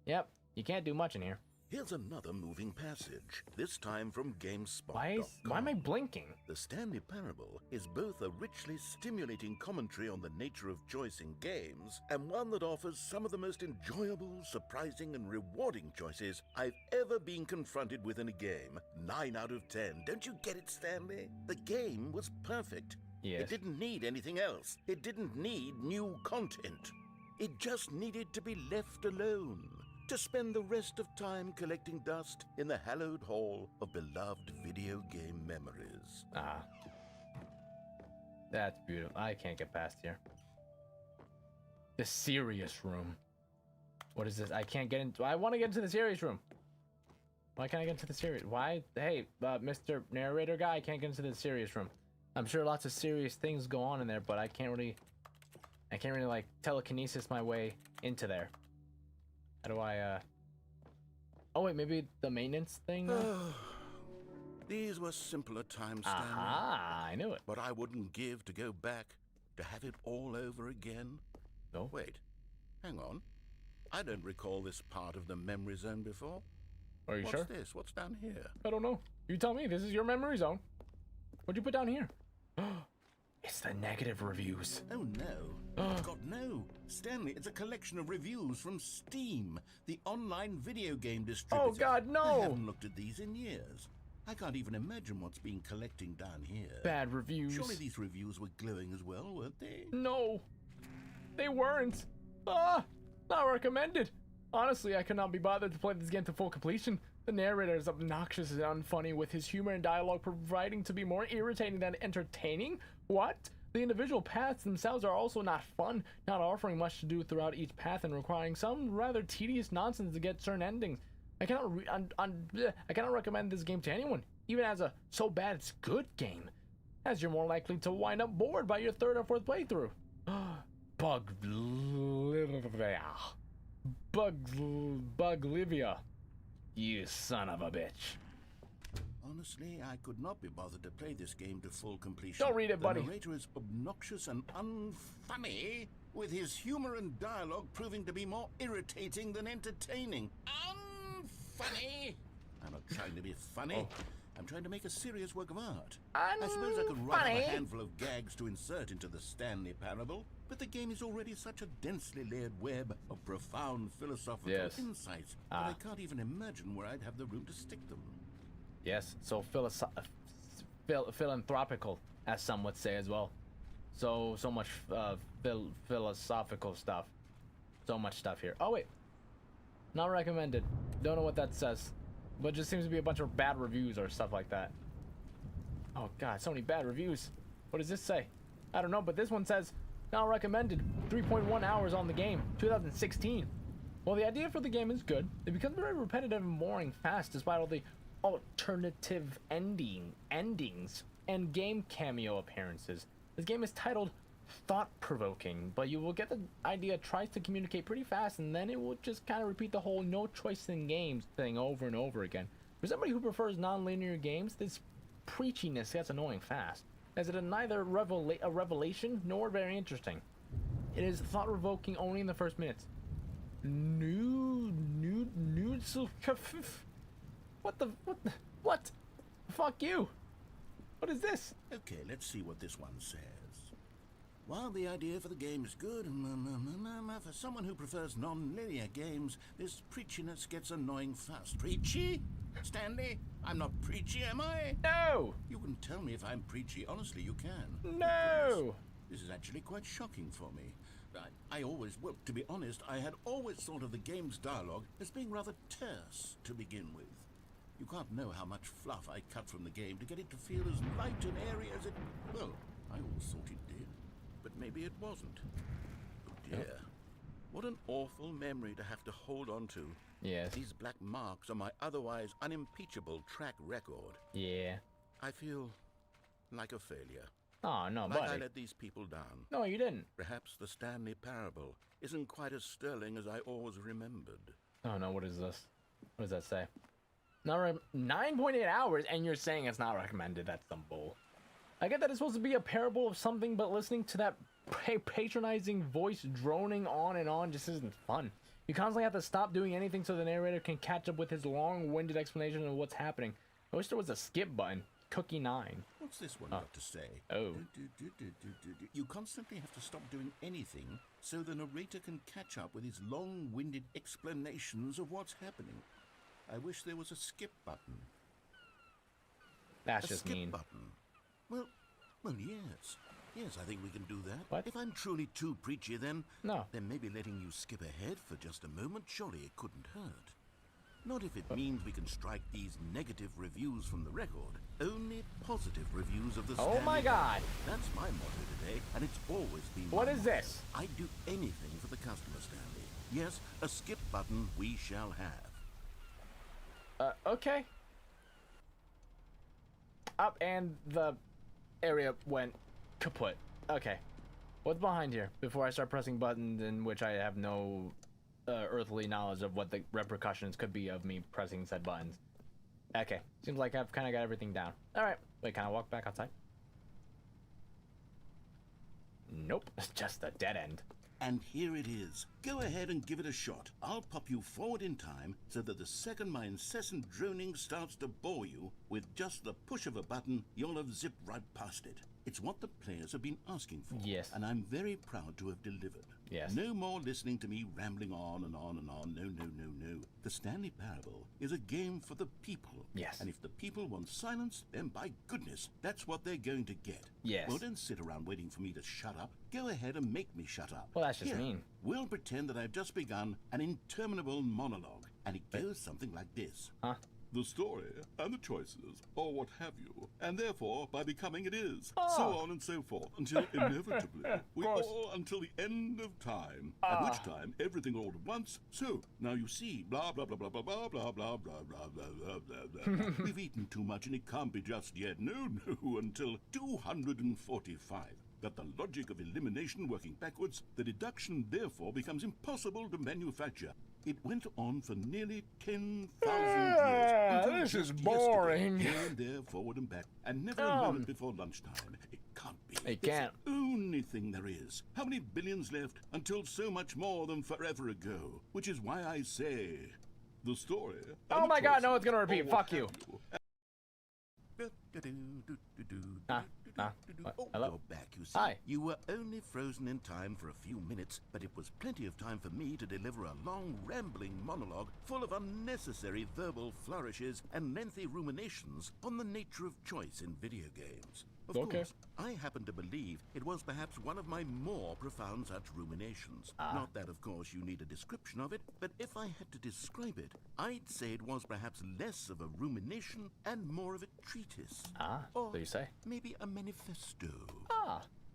Speaker 1: Yep, you can't do much in here.
Speaker 2: Here's another moving passage, this time from GameSpot.com.
Speaker 1: Why am I blinking?
Speaker 2: The Stanley Parable is both a richly stimulating commentary on the nature of choice in games, and one that offers some of the most enjoyable, surprising, and rewarding choices I've ever been confronted with in a game. 9 out of 10. Don't you get it, Stanley? The game was perfect.
Speaker 1: Yes.
Speaker 2: It didn't need anything else. It didn't need new content. It just needed to be left alone, to spend the rest of time collecting dust in the hallowed hall of beloved video game memories.
Speaker 1: That's beautiful. I can't get past here. The serious room. What is this? I can't get into. I want to get into the serious room. Why can't I get into the serious? Why? Hey, Mr. Narrator guy, I can't get into the serious room. I'm sure lots of serious things go on in there, but I can't really like telekinesis my way into there. How do I, Oh wait, maybe the maintenance thing?
Speaker 2: These were simpler times, Stanley.
Speaker 1: I knew it.
Speaker 2: But I wouldn't give to go back to have it all over again.
Speaker 1: No?
Speaker 2: Wait, hang on. I don't recall this part of the memory zone before.
Speaker 1: Are you
Speaker 2: What's
Speaker 1: sure?
Speaker 2: this? What's down here?
Speaker 1: I don't know. You tell me. This is your memory zone. What'd you put down here? It's the negative reviews.
Speaker 2: Oh no. God, no. Stanley, it's a collection of reviews from Steam, the online video game distributor.
Speaker 1: Oh God, no!
Speaker 2: I haven't looked at these in years. I can't even imagine what's been collecting down here.
Speaker 1: Bad reviews.
Speaker 2: Surely these reviews were glowing as well, weren't they?
Speaker 1: No, they weren't. Not recommended. Honestly, I could not be bothered to play this game to full completion. The narrator is obnoxious and unfunny, with his humor and dialogue proving to be more irritating than entertaining. What? The individual paths themselves are also not fun, not offering much to do throughout each path and requiring some rather tedious nonsense to get certain endings. I cannot recommend this game to anyone, even as a so bad it's good game, as you're more likely to wind up bored by your third or fourth playthrough. Buglivia, you son of a bitch.
Speaker 2: Honestly, I could not be bothered to play this game to full completion.
Speaker 1: Don't read it, buddy.
Speaker 2: The narrator is obnoxious and unfunny, with his humor and dialogue proving to be more irritating than entertaining. Unfunny! I'm not trying to be funny. I'm trying to make a serious work of art. I suppose I could write up a handful of gags to insert into the Stanley Parable, but the game is already such a densely layered web of profound philosophical insights that I can't even imagine where I'd have the room to stick them.
Speaker 1: Yes, so philanthropical, as some would say as well. So much philosophical stuff. So much stuff here. Oh wait, not recommended. Don't know what that says, but just seems to be a bunch of bad reviews or stuff like that. Oh God, so many bad reviews. What does this say? I don't know, but this one says not recommended. 3.1 hours on the game, 2016. Well, the idea for the game is good. It becomes very repetitive and boring fast, despite all the alternative endings and game cameo appearances. This game is titled thought-provoking, but you will get the idea. It tries to communicate pretty fast, and then it will just kind of repeat the whole no choice in games thing over and over again. For somebody who prefers non-linear games, this preachiness gets annoying fast, as it is neither a revelation nor very interesting. It is thought-provoking only in the first minutes. What? Fuck you. What is this?
Speaker 2: Okay, let's see what this one says. While the idea for the game is good, for someone who prefers non-linear games, this preachiness gets annoying fast. Preachy? Stanley? I'm not preachy, am I?
Speaker 1: No!
Speaker 2: You can tell me if I'm preachy. Honestly, you can.
Speaker 1: No!
Speaker 2: This is actually quite shocking for me. Well, to be honest, I had always thought of the game's dialogue as being rather terse to begin with. You can't know how much fluff I cut from the game to get it to feel as light and airy as it... Well, I always thought it did, but maybe it wasn't. Oh dear. What an awful memory to have to hold on to.
Speaker 1: Yes.
Speaker 2: These black marks on my otherwise unimpeachable track record.
Speaker 1: Yeah.
Speaker 2: I feel like a failure.
Speaker 1: Oh, no,
Speaker 2: like
Speaker 1: buddy.
Speaker 2: I let these people down.
Speaker 1: No, you didn't.
Speaker 2: Perhaps the Stanley Parable isn't quite as sterling as I always remembered.
Speaker 1: Oh, no, what is this? What does that say? 9.8 hours, and you're saying it's not recommended. That's some bull. I get that it's supposed to be a parable of something, but listening to that patronizing voice droning on and on just isn't fun. You constantly have to stop doing anything so the narrator can catch up with his long-winded explanation of what's happening. I wish there was a skip button. Cookie 9.
Speaker 2: What's this one got to say?
Speaker 1: Oh.
Speaker 2: You constantly have to stop doing anything so the narrator can catch up with his long-winded explanations of what's happening. I wish there was a skip button.
Speaker 1: That's just mean.
Speaker 2: A skip button. Well, yes. Yes, I think we can do that.
Speaker 1: What?
Speaker 2: If I'm truly too preachy, then...
Speaker 1: No.
Speaker 2: Then maybe letting you skip ahead for just a moment, surely it couldn't hurt. Not if it means we can strike these negative reviews from the record. Only positive reviews of the Stanley.
Speaker 1: Oh my God!
Speaker 2: That's my motto today, and it's always been
Speaker 1: What
Speaker 2: my
Speaker 1: is
Speaker 2: motto.
Speaker 1: this?
Speaker 2: I'd do anything for the customer, Stanley. Yes, a skip button we shall have.
Speaker 1: Okay. Up, and the area went kaput. Okay. What's behind here before I start pressing buttons in which I have no earthly knowledge of what the repercussions could be of me pressing said buttons? Okay. Seems like I've kind of got everything down. Alright. Wait, can I walk back outside? Nope. It's just a dead end.
Speaker 2: And here it is. Go ahead and give it a shot. I'll pop you forward in time so that the second my incessant droning starts to bore you, with just the push of a button, you'll have zipped right past it. It's what the players have been asking for.
Speaker 1: Yes.
Speaker 2: And I'm very proud to have delivered.
Speaker 1: Yes.
Speaker 2: No more listening to me rambling on and on and on. No, no, no, no. The Stanley Parable is a game for the people.
Speaker 1: Yes.
Speaker 2: And if the people want silence, then by goodness, that's what they're going to get.
Speaker 1: Yes.
Speaker 2: Well, don't sit around waiting for me to shut up. Go ahead and make me shut up.
Speaker 1: Well, that's just
Speaker 2: Here,
Speaker 1: mean.
Speaker 2: We'll pretend that I've just begun an interminable monologue, and it goes something like this.
Speaker 1: Huh?
Speaker 2: The story and the choices, or what have you, and therefore, by becoming it is,
Speaker 1: Oh.
Speaker 2: so on and so forth, until inevitably, we all until the end of time, at which time everything all at once. So, now you see, blah, blah, blah, blah, blah, blah, blah, blah, blah, blah, blah, blah, blah. We've eaten too much and it can't be just yet. No, no, until 245. That the logic of elimination working backwards, the deduction therefore becomes impossible to manufacture. It went on for nearly 10,000 years. Until
Speaker 1: This is
Speaker 2: just
Speaker 1: boring.
Speaker 2: yesterday, here and there, forward and back, and never a moment before lunchtime. It can't be.
Speaker 1: It can't.
Speaker 2: It's the only thing there is. How many billions left until so much more than forever ago? Which is why I say, the story.
Speaker 1: Oh
Speaker 2: and
Speaker 1: my
Speaker 2: the
Speaker 1: God, no,
Speaker 2: choices,
Speaker 1: it's gonna repeat.
Speaker 2: or what
Speaker 1: Fuck you.
Speaker 2: Oh,
Speaker 1: Hello?
Speaker 2: you're back, you see.
Speaker 1: Hi.
Speaker 2: You were only frozen in time for a few minutes, but it was plenty of time for me to deliver a long, rambling monologue full of unnecessary verbal flourishes and lengthy ruminations on the nature of choice in video games. Of
Speaker 1: Okay.
Speaker 2: course, I happen to believe it was perhaps one of my more profound such ruminations. Not that, of course, you need a description of it, but if I had to describe it, I'd say it was perhaps less of a rumination and more of a treatise. Or
Speaker 1: So you say?
Speaker 2: maybe a manifesto.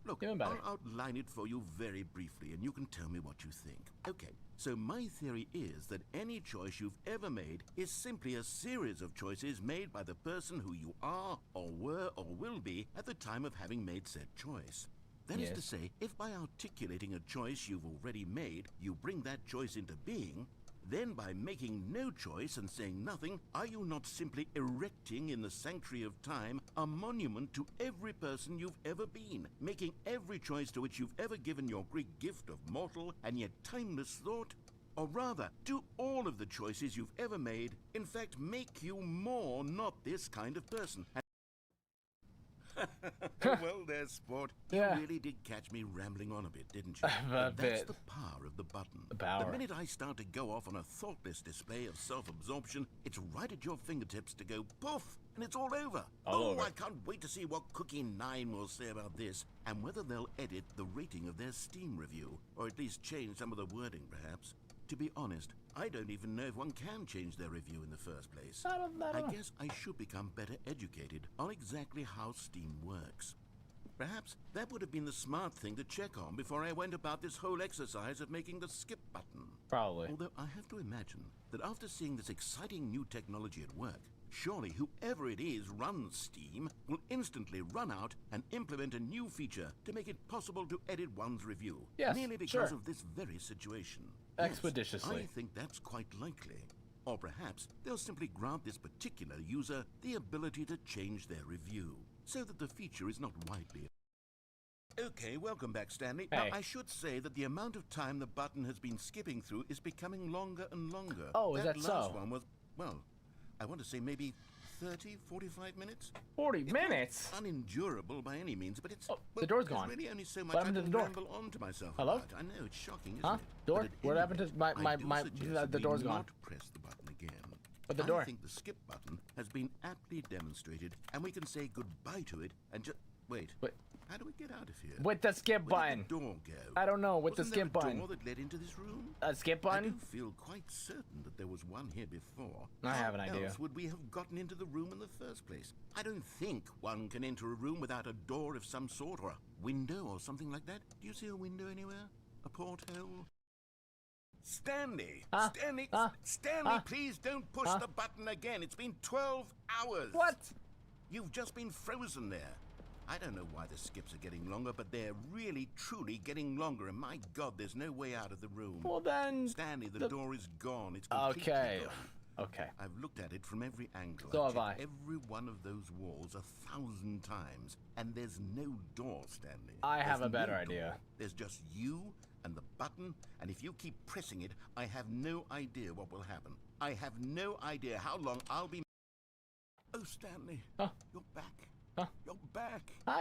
Speaker 2: Look,
Speaker 1: even better.
Speaker 2: I'll outline it for you very briefly, and you can tell me what you think. Okay, so my theory is that any choice you've ever made is simply a series of choices made by the person who you are, or were, or will be at the time of having made said choice. That is to
Speaker 1: Yes.
Speaker 2: say, if by articulating a choice you've already made, you bring that choice into being, then by making no choice and saying nothing, are you not simply erecting in the sanctuary of time a monument to every person you've ever been, making every choice to which you've ever given your Greek gift of mortal and yet timeless thought? Or rather, do all of the choices you've ever made, in fact, make you more not this kind of person? Well, there, sport.
Speaker 1: Yeah.
Speaker 2: You really did catch me rambling on a bit, didn't you?
Speaker 1: A
Speaker 2: But that's
Speaker 1: bit.
Speaker 2: the power of the button.
Speaker 1: The power.
Speaker 2: The minute I start to go off on a thoughtless display of self-absorption, it's right at your fingertips to go poof, and it's all over.
Speaker 1: All over.
Speaker 2: I can't wait to see what Cookie 9 will say about this, and whether they'll edit the rating of their Steam review, or at least change some of the wording, perhaps. To be honest, I don't even know if one can change their review in the first place.
Speaker 1: I don't know.
Speaker 2: I guess I should become better educated on exactly how Steam works. Perhaps that would have been the smart thing to check on before I went about this whole exercise of making the skip button.
Speaker 1: Probably.
Speaker 2: Although I have to imagine that after seeing this exciting new technology at work, surely whoever it is runs Steam will instantly run out and implement a new feature to make it possible to edit one's review.
Speaker 1: Yes,
Speaker 2: merely because
Speaker 1: sure.
Speaker 2: of this very situation.
Speaker 1: Expeditiously.
Speaker 2: Yes, I think that's quite likely. Or perhaps they'll simply grant this particular user the ability to change their review, so that the feature is not widely... Okay, welcome back, Stanley.
Speaker 1: Hey.
Speaker 2: Now, I should say that the amount of time the button has been skipping through is becoming longer and longer.
Speaker 1: Oh, is that
Speaker 2: last
Speaker 1: so?
Speaker 2: one was, well, I want to say maybe 30, 45 minutes?
Speaker 1: 40
Speaker 2: It's
Speaker 1: minutes?
Speaker 2: not unendurable by any means, but it's...
Speaker 1: Oh, the door's gone.
Speaker 2: There's really only so much
Speaker 1: What
Speaker 2: I
Speaker 1: happened to
Speaker 2: can
Speaker 1: the door?
Speaker 2: ramble on to myself
Speaker 1: Hello?
Speaker 2: about. I know, it's shocking, isn't
Speaker 1: Huh?
Speaker 2: it?
Speaker 1: Door?
Speaker 2: But at
Speaker 1: What
Speaker 2: any
Speaker 1: happened to
Speaker 2: rate,
Speaker 1: my-
Speaker 2: I do
Speaker 1: my-
Speaker 2: suggest
Speaker 1: the
Speaker 2: that we
Speaker 1: door's gone.
Speaker 2: not press the button again.
Speaker 1: But the door.
Speaker 2: I think the skip button has been aptly demonstrated, and we can say goodbye to it and just... Wait.
Speaker 1: Wait.
Speaker 2: How do we get out of here?
Speaker 1: With the skip
Speaker 2: Where
Speaker 1: button.
Speaker 2: did the door go?
Speaker 1: I don't know. With the
Speaker 2: Wasn't there
Speaker 1: skip
Speaker 2: a
Speaker 1: button.
Speaker 2: door that led into this room?
Speaker 1: A skip
Speaker 2: I do
Speaker 1: button?
Speaker 2: feel quite certain that there was one here before.
Speaker 1: I have an
Speaker 2: How
Speaker 1: idea.
Speaker 2: else would we have gotten into the room in the first place? I don't think one can enter a room without a door of some sort, or a window, or something like that. Do you see a window anywhere? A porthole? Stanley!
Speaker 1: Huh?
Speaker 2: Stanley!
Speaker 1: Huh?
Speaker 2: Stanley,
Speaker 1: Huh?
Speaker 2: please don't push
Speaker 1: Huh?
Speaker 2: the button again. It's been 12 hours.
Speaker 1: What?
Speaker 2: You've just been frozen there. I don't know why the skips are getting longer, but they're really, truly getting longer, and my God, there's no way out of the room.
Speaker 1: Well then...
Speaker 2: Stanley, the door is gone. It's completely
Speaker 1: Okay.
Speaker 2: gone.
Speaker 1: Okay.
Speaker 2: I've looked at it from every angle.
Speaker 1: So
Speaker 2: I've
Speaker 1: have I.
Speaker 2: checked every one of those walls 1,000 times, and there's no door, Stanley.
Speaker 1: I have
Speaker 2: There's
Speaker 1: a better
Speaker 2: no
Speaker 1: idea.
Speaker 2: door. There's just you and the button, and if you keep pressing it, I have no idea what will happen. I have no idea how long I'll be... Oh, Stanley.
Speaker 1: Huh?
Speaker 2: You're back.
Speaker 1: Huh?
Speaker 2: You're back.
Speaker 1: Hi.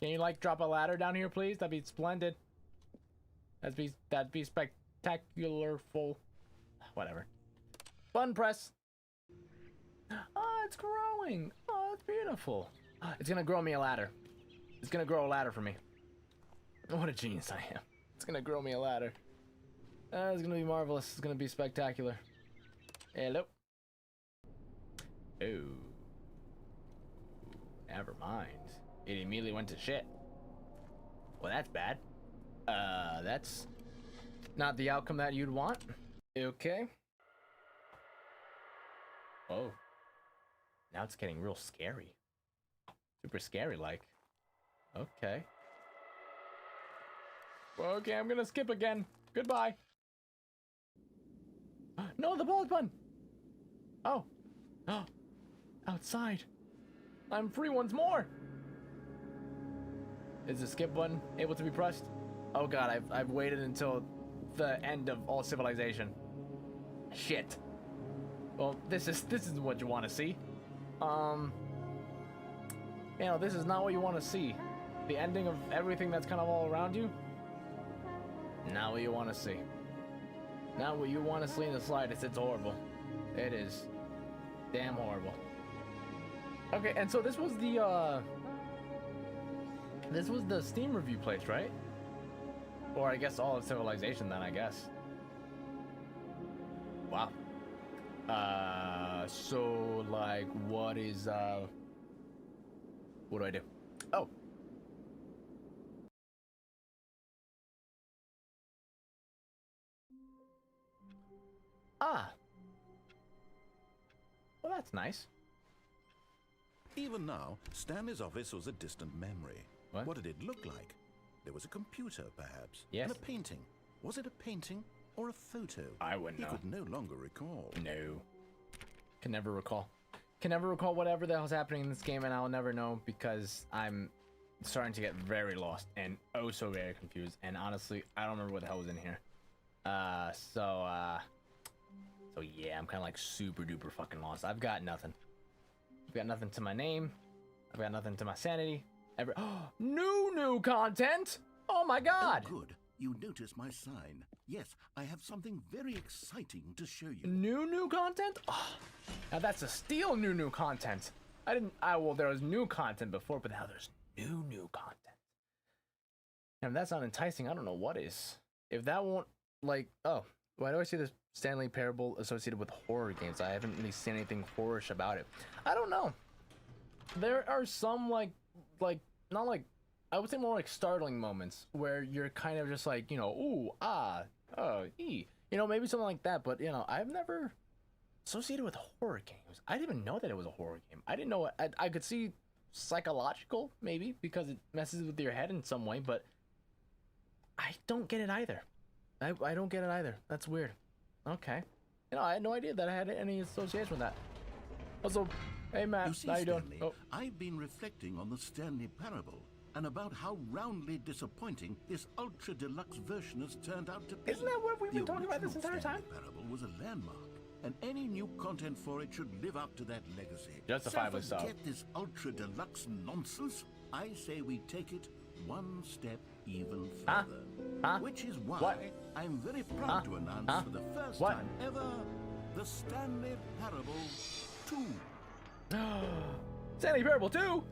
Speaker 1: Can you like drop a ladder down here, please? That'd be splendid. That'd be spectacular. Full. Whatever. Button press. Oh, it's growing. Oh, that's beautiful. It's gonna grow me a ladder. It's gonna grow a ladder for me. What a genius I am. It's gonna grow me a ladder. It's gonna be marvelous. It's gonna be spectacular. Hello. Oh. Never mind. It immediately went to shit. Well, that's bad. That's not the outcome that you'd want. Okay. Oh. Now it's getting real scary. Super scary, like. Okay. Well, okay, I'm gonna skip again. Goodbye. No, the bullet button. Oh. Oh. Outside. I'm free once more. Is the skip button able to be pressed? Oh god, I've waited until the end of all civilization. Shit. Well, this is what you want to see. You know, this is not what you want to see. The ending of everything that's kind of all around you. Not what you want to see. Not what you want to see in the slightest. It's horrible. It is damn horrible. Okay, and so this was the Steam review place, right? Or I guess all of Civilization then, I guess. Wow. So like what do I do? Oh. Ah. Well, that's nice.
Speaker 2: Even now, Stanley's office was a distant memory.
Speaker 1: What
Speaker 2: did it look like? There was a computer, perhaps.
Speaker 1: Yes.
Speaker 2: And a painting. Was it a painting or a photo?
Speaker 1: I wouldn't know.
Speaker 2: He could no longer recall.
Speaker 1: No. Can never recall. Can never recall whatever the hell's happening in this game, and I'll never know because I'm starting to get very lost and oh so very confused. And honestly, I don't remember what the hell was in here. So yeah, I'm kind of like super duper fucking lost. I've got nothing. I've got nothing to my name. I've got nothing to my sanity. New content! Oh my god!
Speaker 2: Oh, good. You notice my sign. Yes, I have something very exciting to show you.
Speaker 1: New content? Oh, now that's a steal new content. Well, there was new content before, but now there's new content. And if that's not enticing, I don't know what is. If that won't, like, oh, why do I see this Stanley Parable associated with horror games? I haven't really seen anything horrorish about it. I don't know. There are some, not like, I would say more like startling moments where you're kind of just like, you know, ooh, ah, oh, ee. You know, maybe something like that, but, you know, I've never associated with horror games. I didn't even know that it was a horror game. I didn't know, I could see psychological, maybe, because it messes with your head in some way, but I don't get it either. I don't get it either. That's weird. Okay. You know, I had no idea that I had any association with that. Also, hey Matt,
Speaker 2: see,
Speaker 1: how you doing?
Speaker 2: Stanley,
Speaker 1: Oh.
Speaker 2: I've been reflecting on the Stanley Parable and about how roundly disappointing this ultra deluxe version has turned out to be.
Speaker 1: Isn't that what we've been talking about this
Speaker 2: original
Speaker 1: entire time?
Speaker 2: Stanley Parable was a landmark, and any new content for it should live up to that legacy.
Speaker 1: Justifiably so.
Speaker 2: Forget this ultra deluxe nonsense. I say we take it one step even further. Which is why I'm very proud to announce for the first time ever the Stanley Parable 2.
Speaker 1: Stanley Parable 2?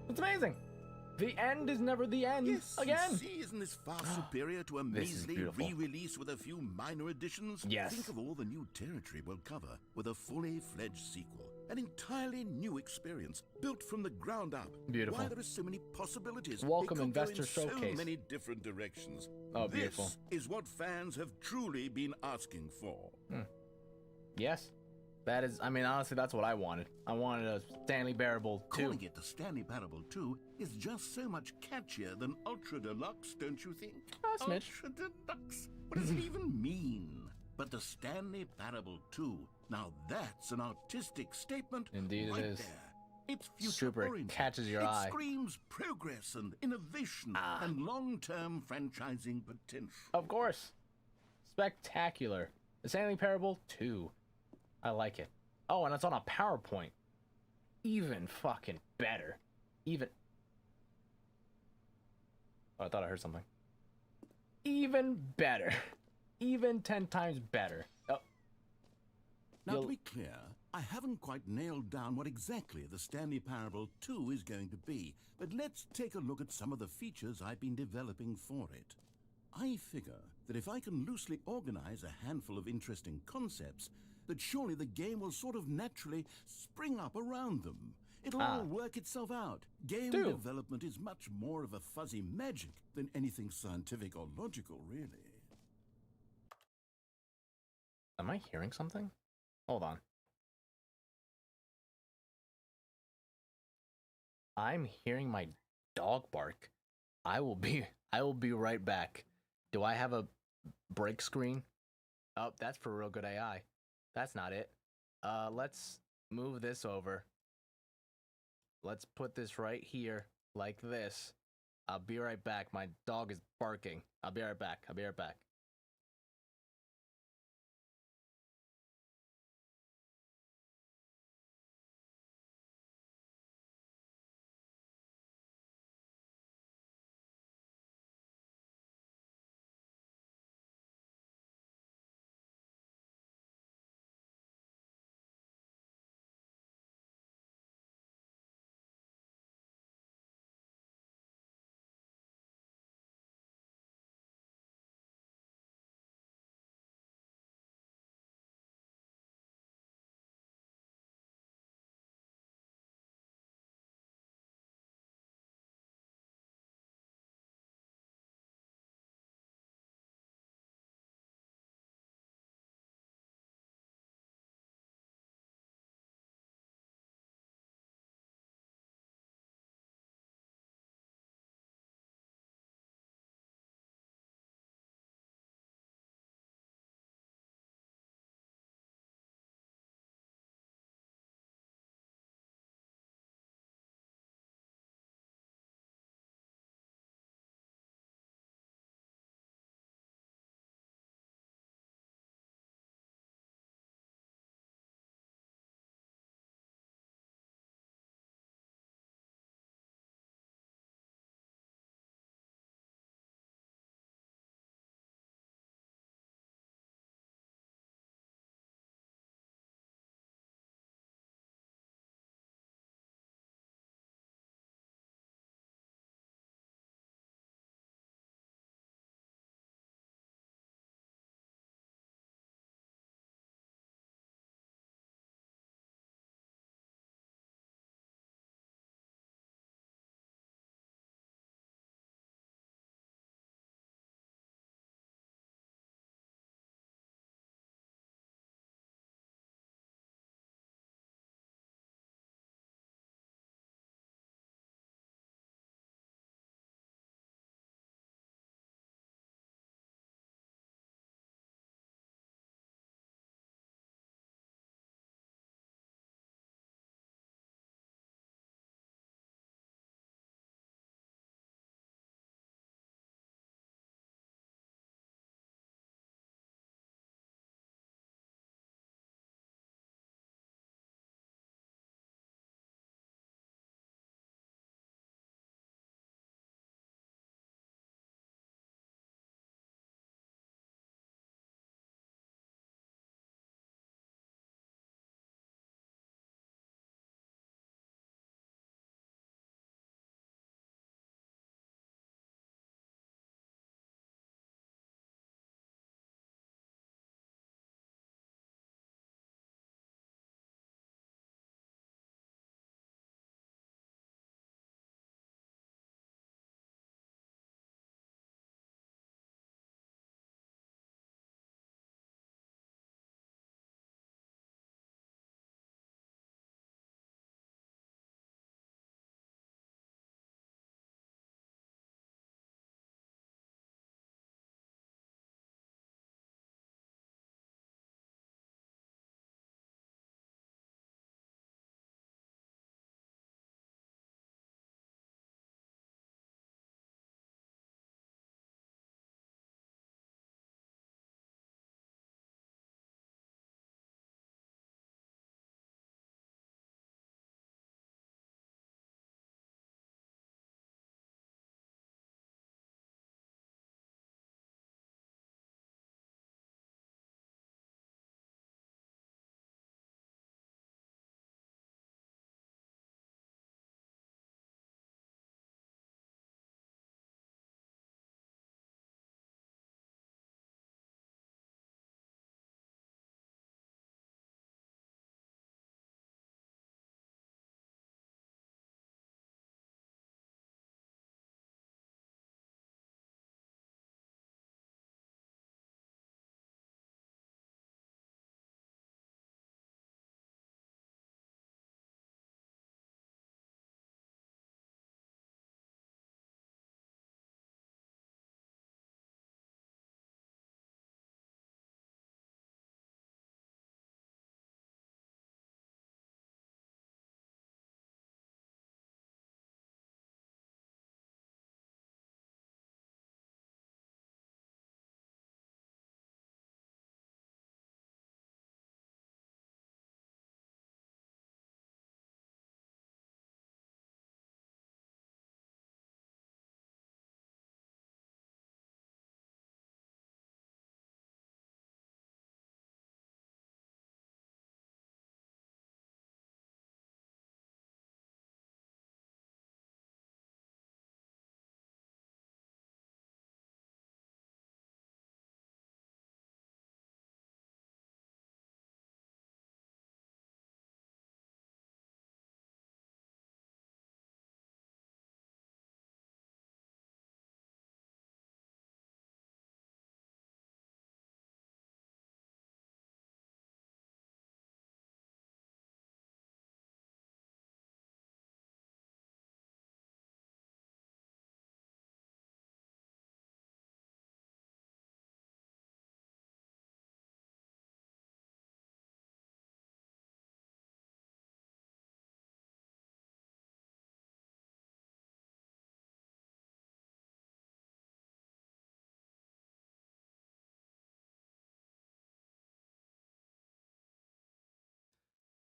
Speaker 1: That's amazing. The end is never the end.
Speaker 2: Yes,
Speaker 1: again.
Speaker 2: You see, isn't this far superior to a measly re-release with a few minor additions?
Speaker 1: Yes.
Speaker 2: Think of all the new territory we'll cover with a fully fledged sequel. An entirely new experience, built from the ground up.
Speaker 1: Beautiful.
Speaker 2: Why there are so many possibilities.
Speaker 1: Welcome,
Speaker 2: It could
Speaker 1: Investor
Speaker 2: go in
Speaker 1: Showcase.
Speaker 2: So many different directions.
Speaker 1: Oh, beautiful.
Speaker 2: This is what fans have truly been asking for.
Speaker 1: Yes. That is, I mean, honestly, that's what I wanted. I wanted a Stanley Parable 2.
Speaker 2: Calling it the Stanley Parable 2 is just so much catchier than Ultra Deluxe, don't you think?
Speaker 1: Smidge.
Speaker 2: Ultra Deluxe? What does it even mean? But the Stanley Parable 2, now that's an artistic statement.
Speaker 1: Indeed
Speaker 2: right
Speaker 1: it is.
Speaker 2: There. It's future
Speaker 1: Super
Speaker 2: oriented.
Speaker 1: catches your eye.
Speaker 2: It screams progress and innovation and long-term franchising potential.
Speaker 1: Of course. Spectacular. The Stanley Parable 2. I like it. Oh, and it's on a PowerPoint. Even fucking better. Even... Oh, I thought I heard something. Even better. Even 10 times better. Oh.
Speaker 2: Now, to be clear, I haven't quite nailed down what exactly the Stanley Parable 2 is going to be, but let's take a look at some of the features I've been developing for it. I figure that if I can loosely organize a handful of interesting concepts, that surely the game will sort of naturally spring up around them. It'll all work itself out. Game development is much more of a fuzzy magic than anything scientific or logical, really.
Speaker 1: Am I hearing something? Hold on. I'm hearing my dog bark. I will be right back. Do I have a break screen? Oh, that's for real good AI. That's not it. Let's move this over. Let's put this right here, like this. I'll be right back. My dog is barking. I'll be right back. I'll be right back.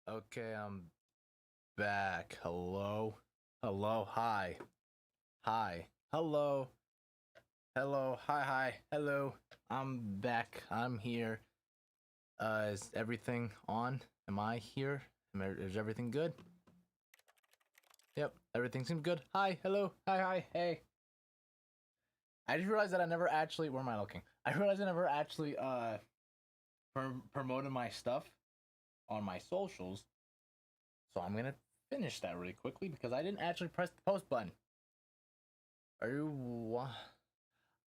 Speaker 1: Okay, I'm back. Hello? Hello, hi. Hi. Hello. Hello, hi, hello. I'm back. I'm here. Is everything on? Am I here? Is everything good? Yep, everything seems good. Hi, hello, hi, hey. I just realized that I never actually, where am I looking? I realized I never actually, promoted my stuff on my socials. So I'm gonna finish that really quickly because I didn't actually press the post button. Are you?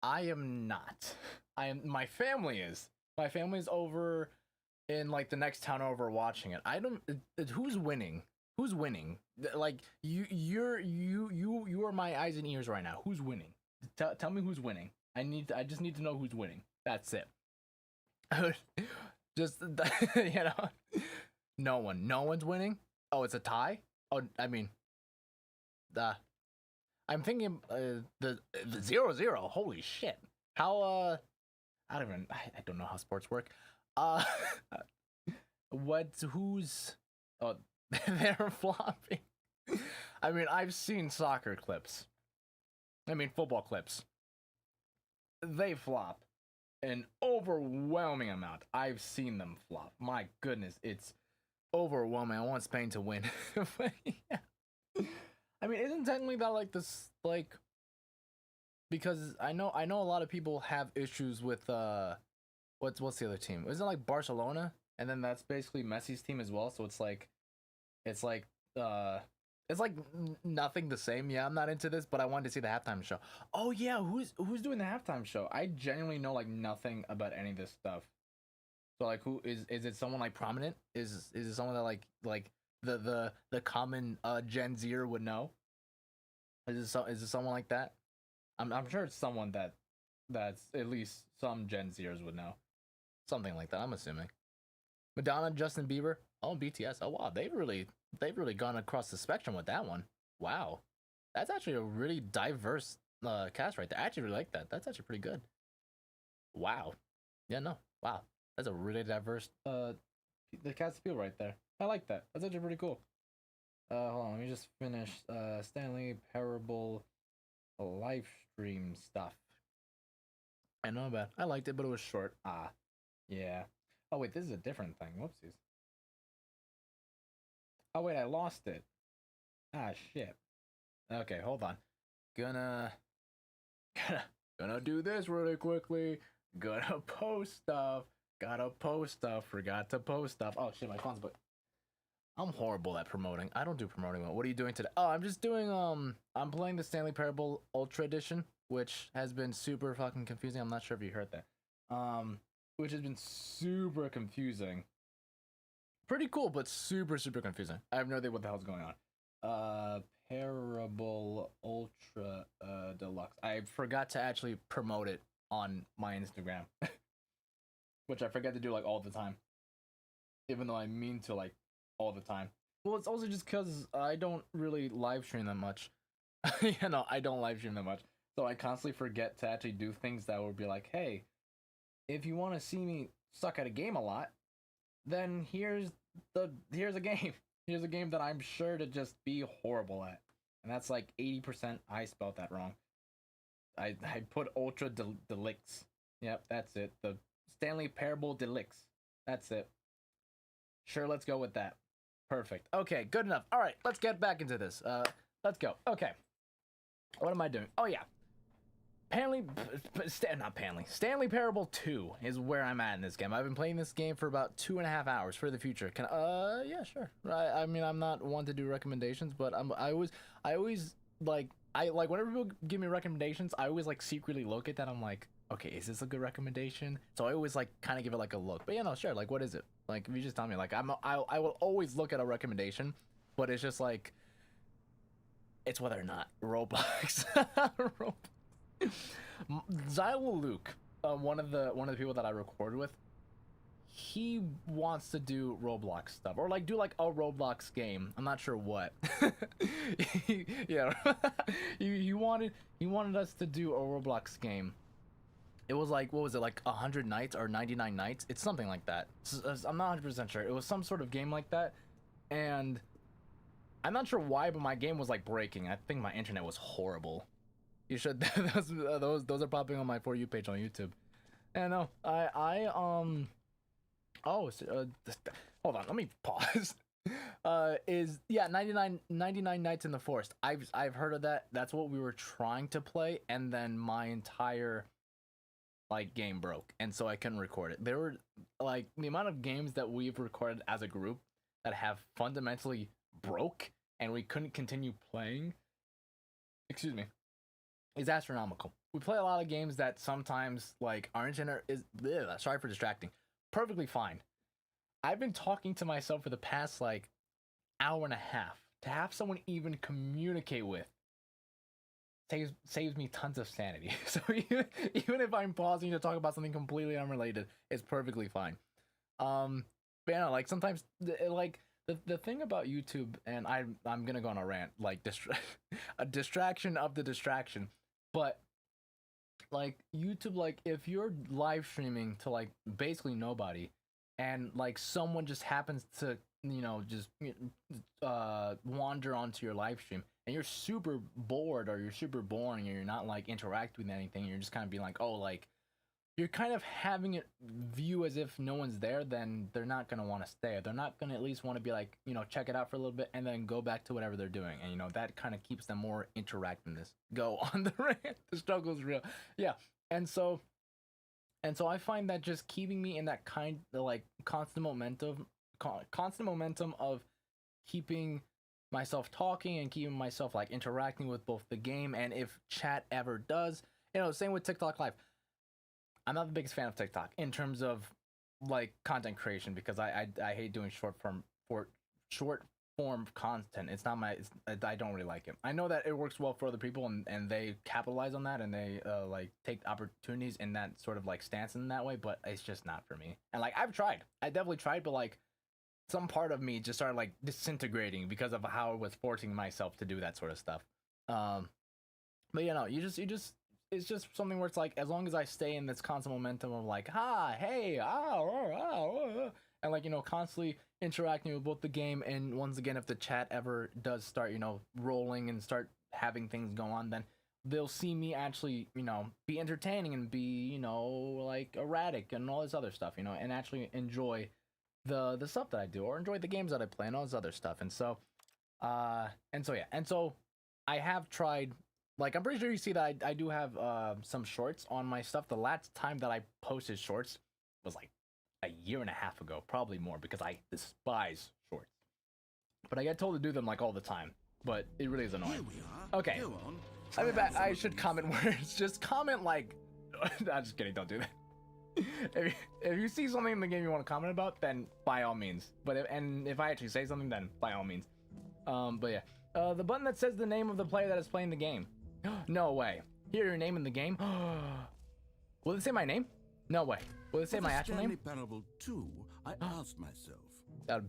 Speaker 1: I am not. I am. My family is. My family's over in like the next town over watching it. I don't. Who's winning? Who's winning? Like you are my eyes and ears right now. Who's winning? Tell me who's winning. I just need to know who's winning. That's it. Just you know. No one. No one's winning. Oh, it's a tie? Oh, I mean, I'm thinking the 0-0. Holy shit! How I don't know how sports work. Who's? Oh, they're flopping. I mean, I've seen soccer clips. I mean, football clips. They flop an overwhelming amount. I've seen them flop. My goodness, it's overwhelming. I want Spain to win. But, yeah. I mean, isn't technically that like this like because I know a lot of people have issues with what's the other team? Isn't it like Barcelona? And then that's basically Messi's team as well, so it's like nothing the same. Yeah, I'm not into this, but I wanted to see the halftime show. Oh yeah, who's doing the halftime show? I genuinely know like nothing about any of this stuff. So like, who is it? Someone like prominent? Is it someone that like the common Gen Zer would know? Is it someone like that? I'm sure it's someone that's at least some Gen Zers would know. Something like that, I'm assuming. Madonna, Justin Bieber, oh BTS. Oh wow, they've really gone across the spectrum with that one. Wow, that's actually a really diverse cast right there. I actually really like that. That's actually pretty good. Wow, yeah, no, wow, that's a really diverse the cast of people right there. I like that. That's actually pretty cool. Hold on, let me just finish Stanley Parable live stream stuff. I know about. I liked it, but it was short. Ah, yeah. Oh wait, this is a different thing. Whoopsies. Oh wait, I lost it. Ah shit. Okay, hold on. Gonna do this really quickly. Gonna post stuff. Gotta post stuff. Forgot to post stuff. Oh shit, my phone's but I'm horrible at promoting. I don't do promoting well. What are you doing today? Oh, I'm just doing I'm playing the Stanley Parable Ultra Edition, which has been super fucking confusing. I'm not sure if you heard that. Which has been super confusing. Pretty cool, but super confusing. I have no idea what the hell's going on. Parable Ultra Deluxe. I forgot to actually promote it on my Instagram. Which I forget to do like all the time. Even though I mean to like all the time. Well, it's also just because I don't really live stream that much. You know, I don't live stream that much. So I constantly forget to actually do things that would be like, hey, if you want to see me suck at a game a lot, then here's a game. Here's a game that I'm sure to just be horrible at. And that's like 80%. I spelled that wrong. I put Ultra Deluxe. Yep, that's it. The Stanley Parable Deluxe. That's it. Sure, let's go with that. Perfect. Okay, good enough. All right, let's get back into this. Let's go. Okay. What am I doing? Oh, yeah. Stanley Parable 2 is where I'm at in this game. I've been playing this game for about 2.5 hours for the future. Yeah, sure. I mean, I'm not one to do recommendations, but I always like whenever people give me recommendations, I always like secretly look at that. I'm like, okay, is this a good recommendation? So I always like kind of give it like a look. But sure. Like, what is it? Like, if you just tell me, like, I will always look at a recommendation, but it's just like, it's whether or not Roblox. Xylo Luke, one of the people that I record with, he wants to do Roblox stuff or like do like a Roblox game. I'm not sure what. Yeah, he wanted us to do a Roblox game. It was like, what was it, like 100 nights or 99 nights? It's something like that. I'm not 100% sure. It was some sort of game like that. and I'm not sure why, but my game was like breaking. I think my internet was horrible. You should those are popping on my For You page on YouTube. And no, hold on, let me pause. 99 Nights in the Forest. I've heard of that. That's what we were trying to play, and then my entire like game broke, and so I couldn't record it. There were like the amount of games that we've recorded as a group that have fundamentally broke and we couldn't continue playing. Excuse me. Is astronomical. We play a lot of games that sometimes like our internet is sorry for distracting. Perfectly fine. I've been talking to myself for the past like hour and a half. To have someone even communicate with saves me tons of sanity. So even if I'm pausing to talk about something completely unrelated, it's perfectly fine. But yeah, like sometimes like the thing about YouTube, and I'm gonna go on a rant, like a distraction of the distraction. But like YouTube, like if you're live streaming to like basically nobody, and like someone just happens to just wander onto your live stream, and you're super bored or you're super boring and you're not like interacting with anything, you're just kind of being like, oh, like you're kind of having it view as if no one's there, then they're not going to want to stay. They're not going to at least want to be like, check it out for a little bit and then go back to whatever they're doing. And, that kind of keeps them more interactiveness. Go on the rant. The struggle is real. Yeah. And so I find that just keeping me in that kind of like constant momentum of keeping myself talking and keeping myself like interacting with both the game and if chat ever does, same with TikTok Live. I'm not the biggest fan of TikTok in terms of like content creation because I hate doing short form content. It's not I don't really like it. I know that it works well for other people and they capitalize on that and they like take opportunities in that sort of like stance in that way, but it's just not for me. And like I definitely tried, but like some part of me just started like disintegrating because of how I was forcing myself to do that sort of stuff. But you just it's just something where it's like, as long as I stay in this constant momentum of like, hey, and like, constantly interacting with both the game and once again, if the chat ever does start, rolling and start having things go on, then they'll see me actually, be entertaining and be, like erratic and all this other stuff, and actually enjoy the stuff that I do or enjoy the games that I play and all this other stuff. And so I have tried. Like, I'm pretty sure you see that I do have some shorts on my stuff. The last time that I posted shorts was like a year and a half ago, probably more, because I despise shorts. But I get told to do them like all the time, but it really is annoying. Okay, I mean, I should comment words. Just comment like, I'm just kidding, don't do that. If you see something in the game you want to comment about, then by all means. But if I actually say something, then by all means. But yeah, the button that says the name of the player that is playing the game. No way. Hear your name in the game? Will it say my name? No way. Will it say my actual name?
Speaker 2: Parable 2, I asked myself.
Speaker 1: That would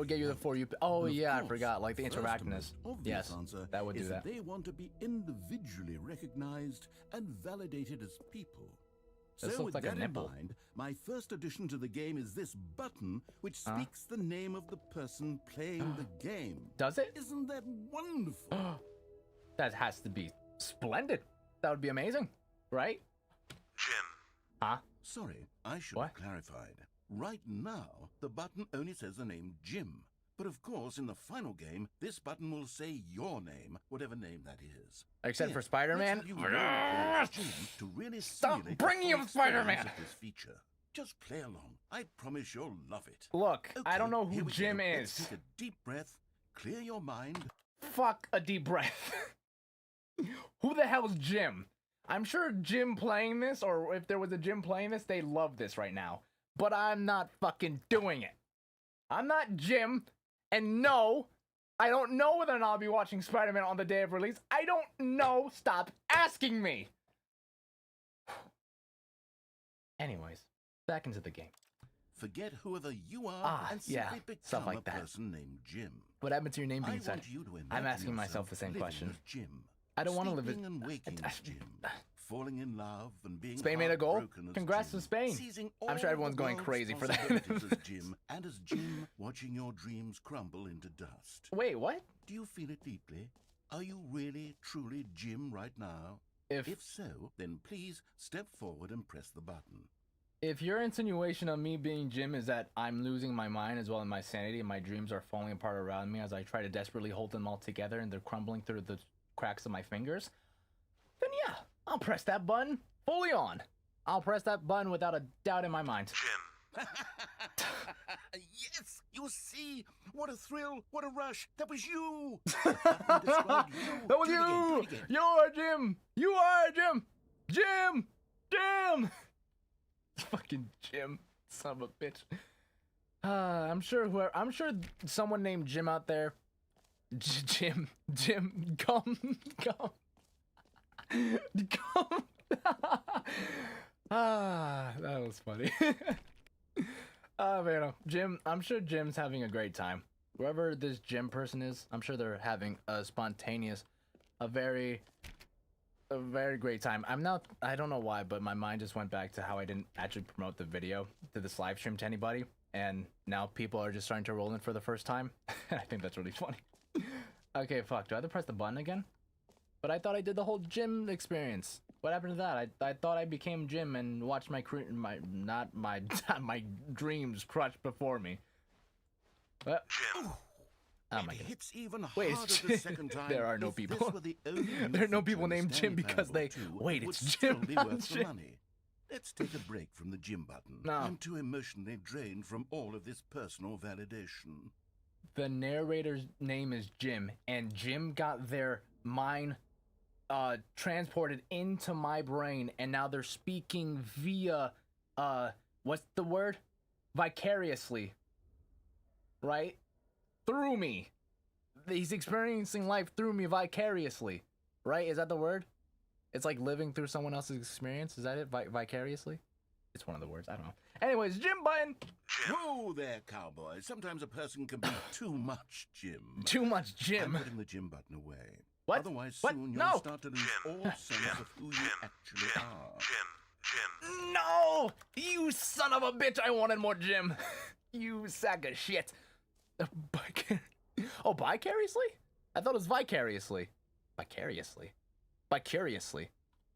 Speaker 1: get you the For You. Oh yeah, I forgot. Like the interactiveness. Yes, that would do that.
Speaker 2: They want to be individually recognized and validated as people.
Speaker 1: This
Speaker 2: So
Speaker 1: looks
Speaker 2: with
Speaker 1: like a
Speaker 2: that in
Speaker 1: nipple.
Speaker 2: mind, my first addition to the game is this button, which speaks the name of the person playing the game.
Speaker 1: Does it?
Speaker 2: Isn't that wonderful?
Speaker 1: That has to be splendid. That would be amazing, right?
Speaker 6: Jim.
Speaker 1: Huh?
Speaker 2: Sorry, I should
Speaker 1: What?
Speaker 2: have clarified. Right now, the button only says the name Jim. But of course, in the final game, this button will say your name, whatever name that is.
Speaker 1: Except
Speaker 2: Here,
Speaker 1: for Spider-Man?
Speaker 2: let's have you roll as Jim to really
Speaker 1: Stop
Speaker 2: simulate the
Speaker 1: bringing
Speaker 2: full
Speaker 1: up Spider-Man!
Speaker 2: experience of this feature. Just play along. I promise you'll love it.
Speaker 1: Look, I don't know
Speaker 2: here
Speaker 1: who
Speaker 2: we
Speaker 1: Jim
Speaker 2: go.
Speaker 1: is.
Speaker 2: Let's take a deep breath, clear your mind.
Speaker 1: Fuck a deep breath. Who the hell is Jim? I'm sure Jim playing this, or if there was a Jim playing this, they love this right now. But I'm not fucking doing it. I'm not Jim, and no, I don't know whether or not I'll be watching Spider-Man on the day of release. I don't know. Stop asking me. Anyways, back into the game.
Speaker 2: Forget whoever you are and simply become
Speaker 1: stuff like
Speaker 2: a
Speaker 1: that.
Speaker 2: person named Jim.
Speaker 1: What happened to your name
Speaker 2: I
Speaker 1: being said?
Speaker 2: want you to
Speaker 1: I'm
Speaker 2: imagine
Speaker 1: asking myself
Speaker 2: yourself
Speaker 1: the same
Speaker 2: living
Speaker 1: question.
Speaker 2: as Jim.
Speaker 1: I don't want to live
Speaker 2: Sleeping
Speaker 1: it.
Speaker 2: and waking as Jim. falling in love and being
Speaker 1: Spain made a goal.
Speaker 2: heartbroken as
Speaker 1: Congrats to
Speaker 2: Jim,
Speaker 1: Spain.
Speaker 2: seizing
Speaker 1: I'm sure
Speaker 2: all
Speaker 1: everyone's
Speaker 2: the
Speaker 1: going
Speaker 2: world's
Speaker 1: crazy for that.
Speaker 2: possibilities as Jim, and as Jim watching your dreams crumble into dust.
Speaker 1: Wait, what?
Speaker 2: Do you feel it deeply? Are you really, truly Jim right now? If so, then please step forward and press the button.
Speaker 1: If your insinuation of me being Jim is that I'm losing my mind as well as my sanity and my dreams are falling apart around me as I try to desperately hold them all together and they're crumbling through the cracks of my fingers, then yeah, I'll press that button fully on. I'll press that button without a doubt in my mind.
Speaker 2: Jim. Yes, you see, what a thrill, what a rush. That was you.
Speaker 1: That was you. You're Jim. You are Jim. Jim. Jim. Fucking Jim, son of a bitch. I'm sure someone named Jim out there. Jim, come. That was funny. Man, Jim. I'm sure Jim's having a great time. Whoever this Jim person is, I'm sure they're having a spontaneous, a very great time. I don't know why, but my mind just went back to how I didn't actually promote the video to this live stream to anybody, and now people are just starting to roll in for the first time. I think that's really funny. Okay, fuck. Do I have to press the button again? But I thought I did the whole Jim experience. What happened to that? I thought I became Jim and watched my dreams crush before me. But,
Speaker 2: Jim.
Speaker 1: oh my
Speaker 2: God. It's even
Speaker 1: wait,
Speaker 2: harder the second time.
Speaker 1: there are no
Speaker 2: If
Speaker 1: people.
Speaker 2: this were the only
Speaker 1: There are no
Speaker 2: method
Speaker 1: people
Speaker 2: to
Speaker 1: named Jim
Speaker 2: understand
Speaker 1: because they.
Speaker 2: Parable 2,
Speaker 1: Wait,
Speaker 2: it
Speaker 1: it's
Speaker 2: would
Speaker 1: Jim.
Speaker 2: still be
Speaker 1: Not
Speaker 2: worth the
Speaker 1: Jim.
Speaker 2: money. Let's take a break from the Jim button.
Speaker 1: No.
Speaker 2: I'm too emotionally drained from all of this personal validation.
Speaker 1: The narrator's name is Jim, and Jim got their mind transported into my brain, and now they're speaking via what's the word? Vicariously. Right? Through me. He's experiencing life through me vicariously. Right? Is that the word? It's like living through someone else's experience. Is that it? Vicariously? It's one of the words. I don't know. Anyways, Jim button.
Speaker 2: Whoa there, cowboy. Sometimes a person can be too much Jim.
Speaker 1: Too much Jim.
Speaker 2: I'm putting the Jim button away.
Speaker 1: What?
Speaker 2: Otherwise,
Speaker 1: What?
Speaker 2: soon
Speaker 1: No.
Speaker 2: you'll start to lose all sense of who you actually are.
Speaker 5: Jim.
Speaker 1: No! You son of a bitch! I wanted more Jim. You sack of shit. Oh, vicariously? I thought it was vicariously. Vicariously.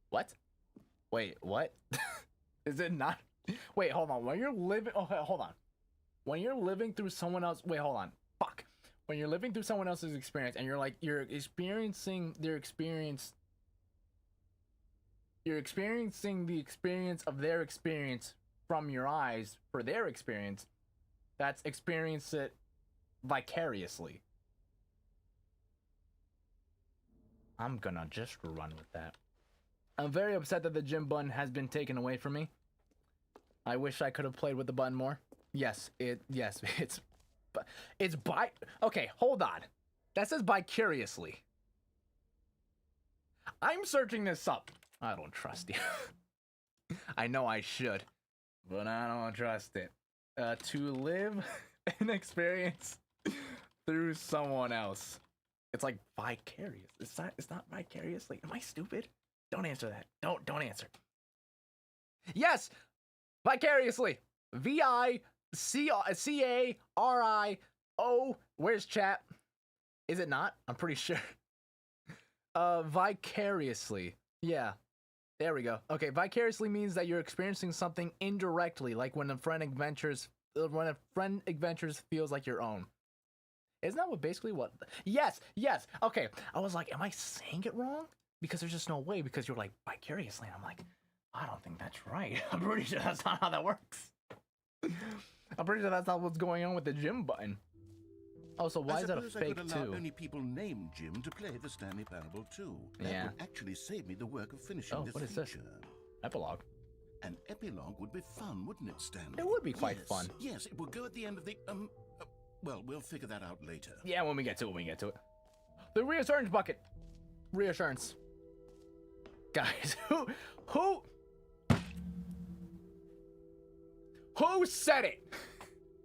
Speaker 1: What? Wait, what? Is it not? Wait, hold on. When you're living... Okay, hold on. When you're living through someone else... Wait, hold on. Fuck. When you're living through someone else's experience and you're experiencing their experience... You're experiencing the experience of their experience from your eyes for their experience. That's experience it vicariously. I'm gonna just run with that. I'm very upset that the Jim button has been taken away from me. I wish I could have played with the button more. Yes, it's okay, hold on. That says vicariously. I'm searching this up. I don't trust you. I know I should, but I don't trust it. To live an experience through someone else. It's like vicarious. It's not vicariously. Am I stupid? Don't answer that. Don't answer. Yes, vicariously. VICARIO. Where's chat? Is it not? I'm pretty sure. Vicariously. Yeah. There we go. Okay, vicariously means that you're experiencing something indirectly, like when a friend adventures feels like your own. Isn't that what? Yes. Okay. I was like, am I saying it wrong? Because there's just no way, because you're like vicariously, and I'm like, I don't think that's right. I'm pretty sure that's not how that works. I'm pretty sure that's not what's going on with the Jim button. Oh, so why is that a fake
Speaker 2: I could allow
Speaker 1: too?
Speaker 2: only people named Jim to play the Stanley Parable 2. That
Speaker 1: Yeah.
Speaker 2: would actually save me the work of finishing this
Speaker 1: what is
Speaker 2: feature.
Speaker 1: this? Epilogue.
Speaker 2: An epilogue would be fun, wouldn't it, Stanley?
Speaker 1: It would be quite fun.
Speaker 2: Yes, it would go at the end of the well, we'll figure that out later.
Speaker 1: Yeah, when we get to it. The reassurance bucket. Reassurance. Guys, who said it?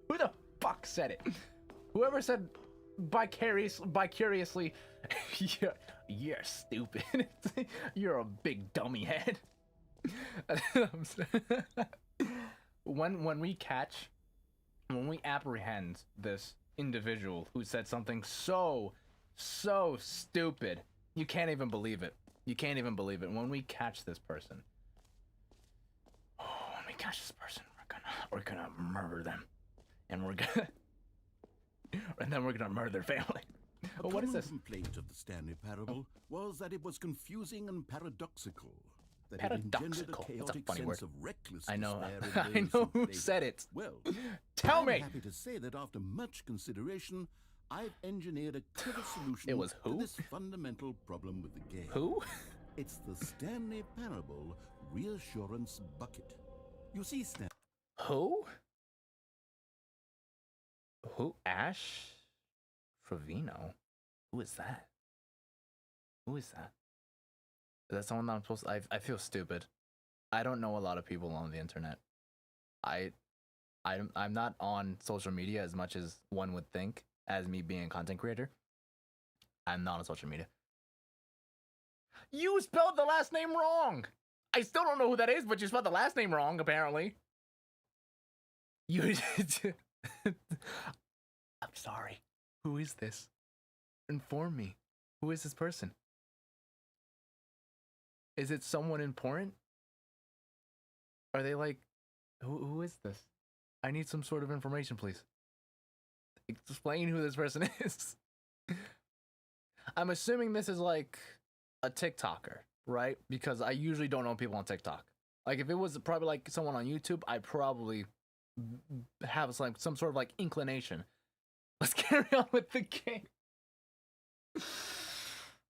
Speaker 1: Who the fuck said it? Whoever said vicariously, You're stupid. You're a big dummy head. when we apprehend this individual who said something so stupid, you can't even believe it. You can't even believe it. When we catch this person, we're gonna murder them, and then we're gonna murder their family.
Speaker 2: A
Speaker 1: What is this?
Speaker 2: complaint of the Stanley Parable was that it was confusing and paradoxical. That
Speaker 1: Paradoxical.
Speaker 2: It engendered a
Speaker 1: That's a
Speaker 2: chaotic
Speaker 1: funny
Speaker 2: sense
Speaker 1: word.
Speaker 2: of reckless
Speaker 1: I know.
Speaker 2: despair in
Speaker 1: I
Speaker 2: those
Speaker 1: know who
Speaker 2: played
Speaker 1: said it.
Speaker 2: Well,
Speaker 1: Tell
Speaker 2: I'm
Speaker 1: me.
Speaker 2: happy to say that after much consideration, I've engineered a clever solution
Speaker 1: It was who?
Speaker 2: to this fundamental problem with the game.
Speaker 1: Who?
Speaker 2: It's the Stanley Parable Reassurance Bucket. You see, Stan.
Speaker 1: Who? Ash Trevino? Who is that? Who is that? Is that someone that I'm supposed to... I feel stupid. I don't know a lot of people on the internet. I'm not on social media as much as one would think, as me being a content creator. I'm not on social media. You spelled the last name wrong! I still don't know who that is, but you spelled the last name wrong, apparently. You... I'm sorry. Who is this? Inform me. Who is this person? Is it someone important? Are they like... Who is this? I need some sort of information, please. Explain who this person is. I'm assuming this is like a TikToker, right? Because I usually don't know people on TikTok. Like if it was probably like someone on YouTube, I probably have like some sort of like inclination. Let's carry on with the game.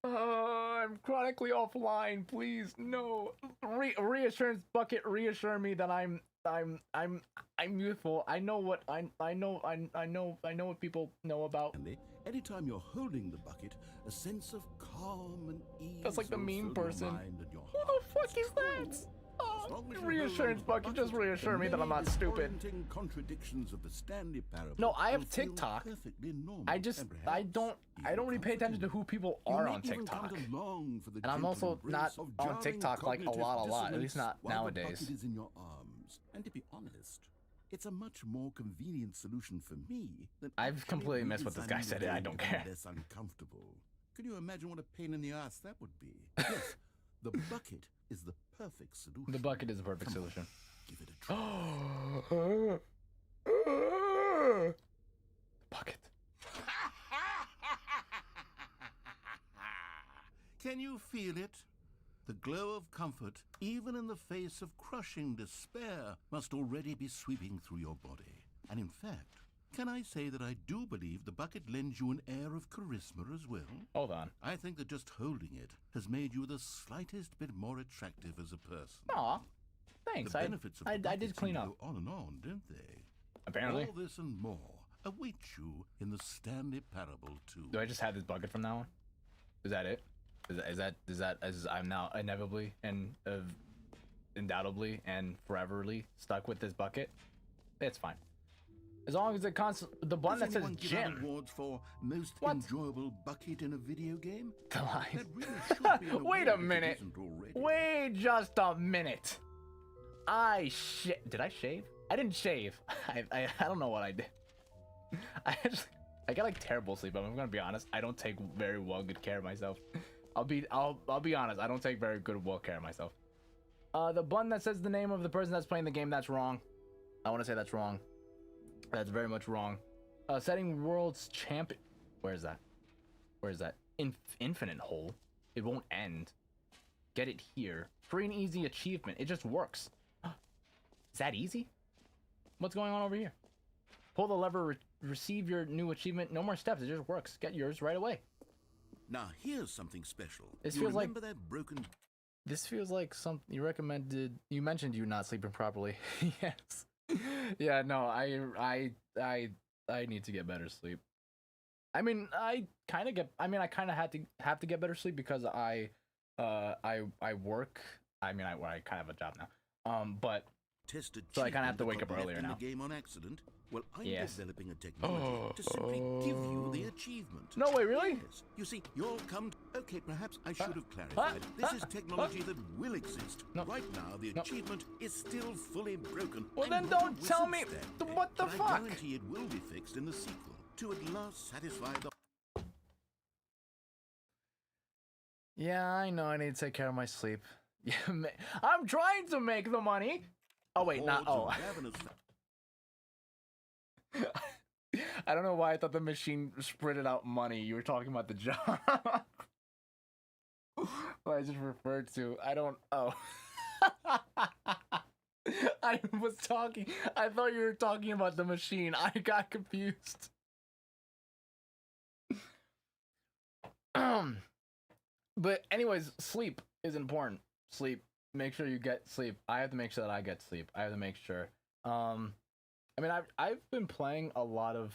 Speaker 1: I'm chronically offline. Please, no. Reassurance bucket. Reassure me that I'm youthful. I know what I know what people know about.
Speaker 2: Anytime you're holding the bucket, a sense of calm and ease.
Speaker 1: That's like the
Speaker 2: will
Speaker 1: mean
Speaker 2: fill your
Speaker 1: person.
Speaker 2: mind and your
Speaker 1: Who
Speaker 2: heart.
Speaker 1: the fuck is that?
Speaker 2: As
Speaker 1: Oh,
Speaker 2: long as you
Speaker 1: reassurance
Speaker 2: hold
Speaker 1: bucket.
Speaker 2: the
Speaker 1: Just reassure me that I'm not
Speaker 2: the
Speaker 1: stupid.
Speaker 2: disorienting contradictions of the Stanley Parable
Speaker 1: No, I have
Speaker 2: will feel
Speaker 1: TikTok.
Speaker 2: perfectly normal
Speaker 1: I
Speaker 2: and
Speaker 1: I
Speaker 2: perhaps
Speaker 1: don't
Speaker 2: even
Speaker 1: really pay attention to
Speaker 2: comforting.
Speaker 1: who people
Speaker 2: You
Speaker 1: are
Speaker 2: may
Speaker 1: on
Speaker 2: even come
Speaker 1: TikTok.
Speaker 2: to long for the
Speaker 1: And I'm
Speaker 2: gentle
Speaker 1: also not
Speaker 2: embrace of
Speaker 1: on
Speaker 2: jarring
Speaker 1: TikTok like a
Speaker 2: cognitive
Speaker 1: lot, at least not
Speaker 2: dissonance while the
Speaker 1: nowadays.
Speaker 2: bucket is in your arms. And to be honest, it's a much more convenient solution for me than
Speaker 1: I've
Speaker 2: actually
Speaker 1: completely missed what this guy
Speaker 2: redesigning
Speaker 1: said,
Speaker 2: the
Speaker 1: I
Speaker 2: game
Speaker 1: don't
Speaker 2: to be
Speaker 1: care.
Speaker 2: less uncomfortable. Could you imagine what a pain in the ass that would be? Yes, the bucket is the perfect solution.
Speaker 1: The bucket is the perfect
Speaker 2: Come on,
Speaker 1: solution.
Speaker 2: give it a try.
Speaker 1: Bucket.
Speaker 2: Can you feel it? The glow of comfort, even in the face of crushing despair, must already be sweeping through your body. And in fact, can I say that I do believe the bucket lends you an air of charisma as well?
Speaker 1: Hold on.
Speaker 2: I think that just holding it has made you the slightest bit more attractive as a person.
Speaker 1: Aw, thanks.
Speaker 2: The benefits of the
Speaker 1: I
Speaker 2: bucket
Speaker 1: did clean
Speaker 2: seem
Speaker 1: up.
Speaker 2: to go on and on, didn't they?
Speaker 1: Apparently.
Speaker 2: All this and more await you in the Stanley Parable 2.
Speaker 1: Do I just have this bucket from now on? Is that it? Is that as I'm now inevitably and undoubtedly and foreverly stuck with this bucket? It's fine. As long as the button that
Speaker 2: Does
Speaker 1: says
Speaker 2: anyone give out
Speaker 1: gym.
Speaker 2: awards for most
Speaker 1: What?
Speaker 2: enjoyable bucket in a video game?
Speaker 1: The line.
Speaker 2: That really should be an
Speaker 1: Wait a
Speaker 2: award if it
Speaker 1: minute.
Speaker 2: isn't already.
Speaker 1: Wait just a minute. Did I shave? I didn't shave. I don't know what I did. I get like terrible sleep. I'm gonna be honest. I don't take very good care of myself. I'll be honest. I don't take very well care of myself. The button that says the name of the person that's playing the game, that's wrong. I want to say that's wrong. That's very much wrong. Setting world's champion. Where is that? Where is that? Infinite hole. It won't end. Get it here. Free and easy achievement. It just works. Is that easy? What's going on over here? Pull the lever, receive your new achievement. No more steps. It just works. Get yours right away.
Speaker 2: Now here's something special.
Speaker 1: This
Speaker 2: You
Speaker 1: feels like-
Speaker 2: remember that broken
Speaker 1: This feels like something you recommended. You mentioned you not sleeping properly. Yes. Yeah. No. I need to get better sleep. I mean, I kind of have to get better sleep because I work. I mean, I kind of have a job now. But
Speaker 2: test
Speaker 1: So I kind of have to wake up earlier now.
Speaker 2: The game on accident? Well, I'm
Speaker 1: Yes.
Speaker 2: developing a technology to simply give you the achievement.
Speaker 1: No way, really?
Speaker 2: Yes. You see, you'll come to... Okay, perhaps I should have clarified. This is technology that will exist.
Speaker 1: No.
Speaker 2: Right now, the achievement is still fully broken.
Speaker 1: Well,
Speaker 2: I'm
Speaker 1: then
Speaker 2: not
Speaker 1: don't tell me...
Speaker 2: Stanley,
Speaker 1: What the
Speaker 2: but
Speaker 1: fuck?
Speaker 2: I guarantee it will be fixed in the sequel to at last satisfy the...
Speaker 1: Yeah, I know I need to take care of my sleep. Yeah, I'm trying to make the money. Oh, wait, not... Oh. I don't know why I thought the machine spritted out money. You were talking about the job. What I just referred to. I don't... Oh. I was talking... I thought you were talking about the machine. I got confused. But anyways, sleep is important. Sleep. Make sure you get sleep. I have to make sure that I get sleep. I have to make sure. I mean, I've been playing a lot of...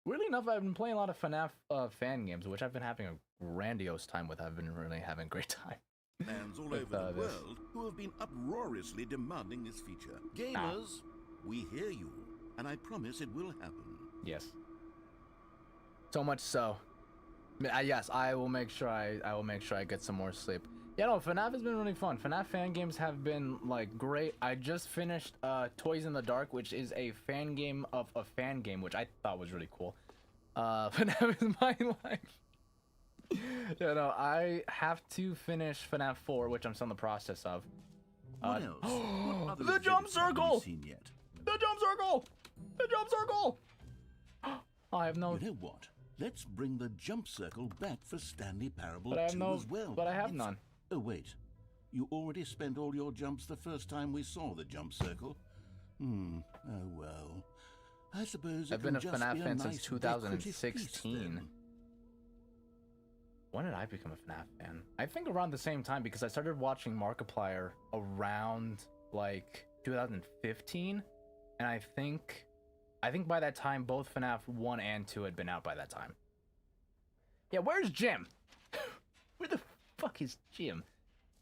Speaker 1: Weirdly enough, I've been playing a lot of FNAF fan games, which I've been having a grandiose time with. I've been really having a great time.
Speaker 2: Fans all over the world who have been uproariously demanding this feature. Gamers, we hear you, and I promise it will happen.
Speaker 1: Yes. So much so. Yes, I will make sure I will make sure I get some more sleep. Yeah, no, FNAF has been really fun. FNAF fan games have been, like, great. I just finished Toys in the Dark, which is a fan game of a fan game, which I thought was really cool. FNAF is my life. Yeah, no, I have to finish FNAF 4, which I'm still in the process of.
Speaker 2: What else? What other
Speaker 1: The jump
Speaker 2: exhibits have you
Speaker 1: circle!
Speaker 2: seen yet?
Speaker 1: The jump circle! The jump circle! I have no...
Speaker 2: You know what? Let's bring the jump circle back for Stanley Parable
Speaker 1: But I have
Speaker 2: 2
Speaker 1: no...
Speaker 2: as well.
Speaker 1: But I have none.
Speaker 2: Oh, wait. You already spent all your jumps the first time we saw the jump circle? Oh, well. I suppose
Speaker 1: I've
Speaker 2: it
Speaker 1: been a
Speaker 2: can just
Speaker 1: FNAF
Speaker 2: be a
Speaker 1: fan
Speaker 2: nice
Speaker 1: since
Speaker 2: decorative piece
Speaker 1: 2016.
Speaker 2: then.
Speaker 1: When did I become a FNAF fan? I think around the same time, because I started watching Markiplier around, like, 2015. And I think by that time, both FNAF 1 and 2 had been out by that time. Yeah, where's Jim? Where the fuck is Jim?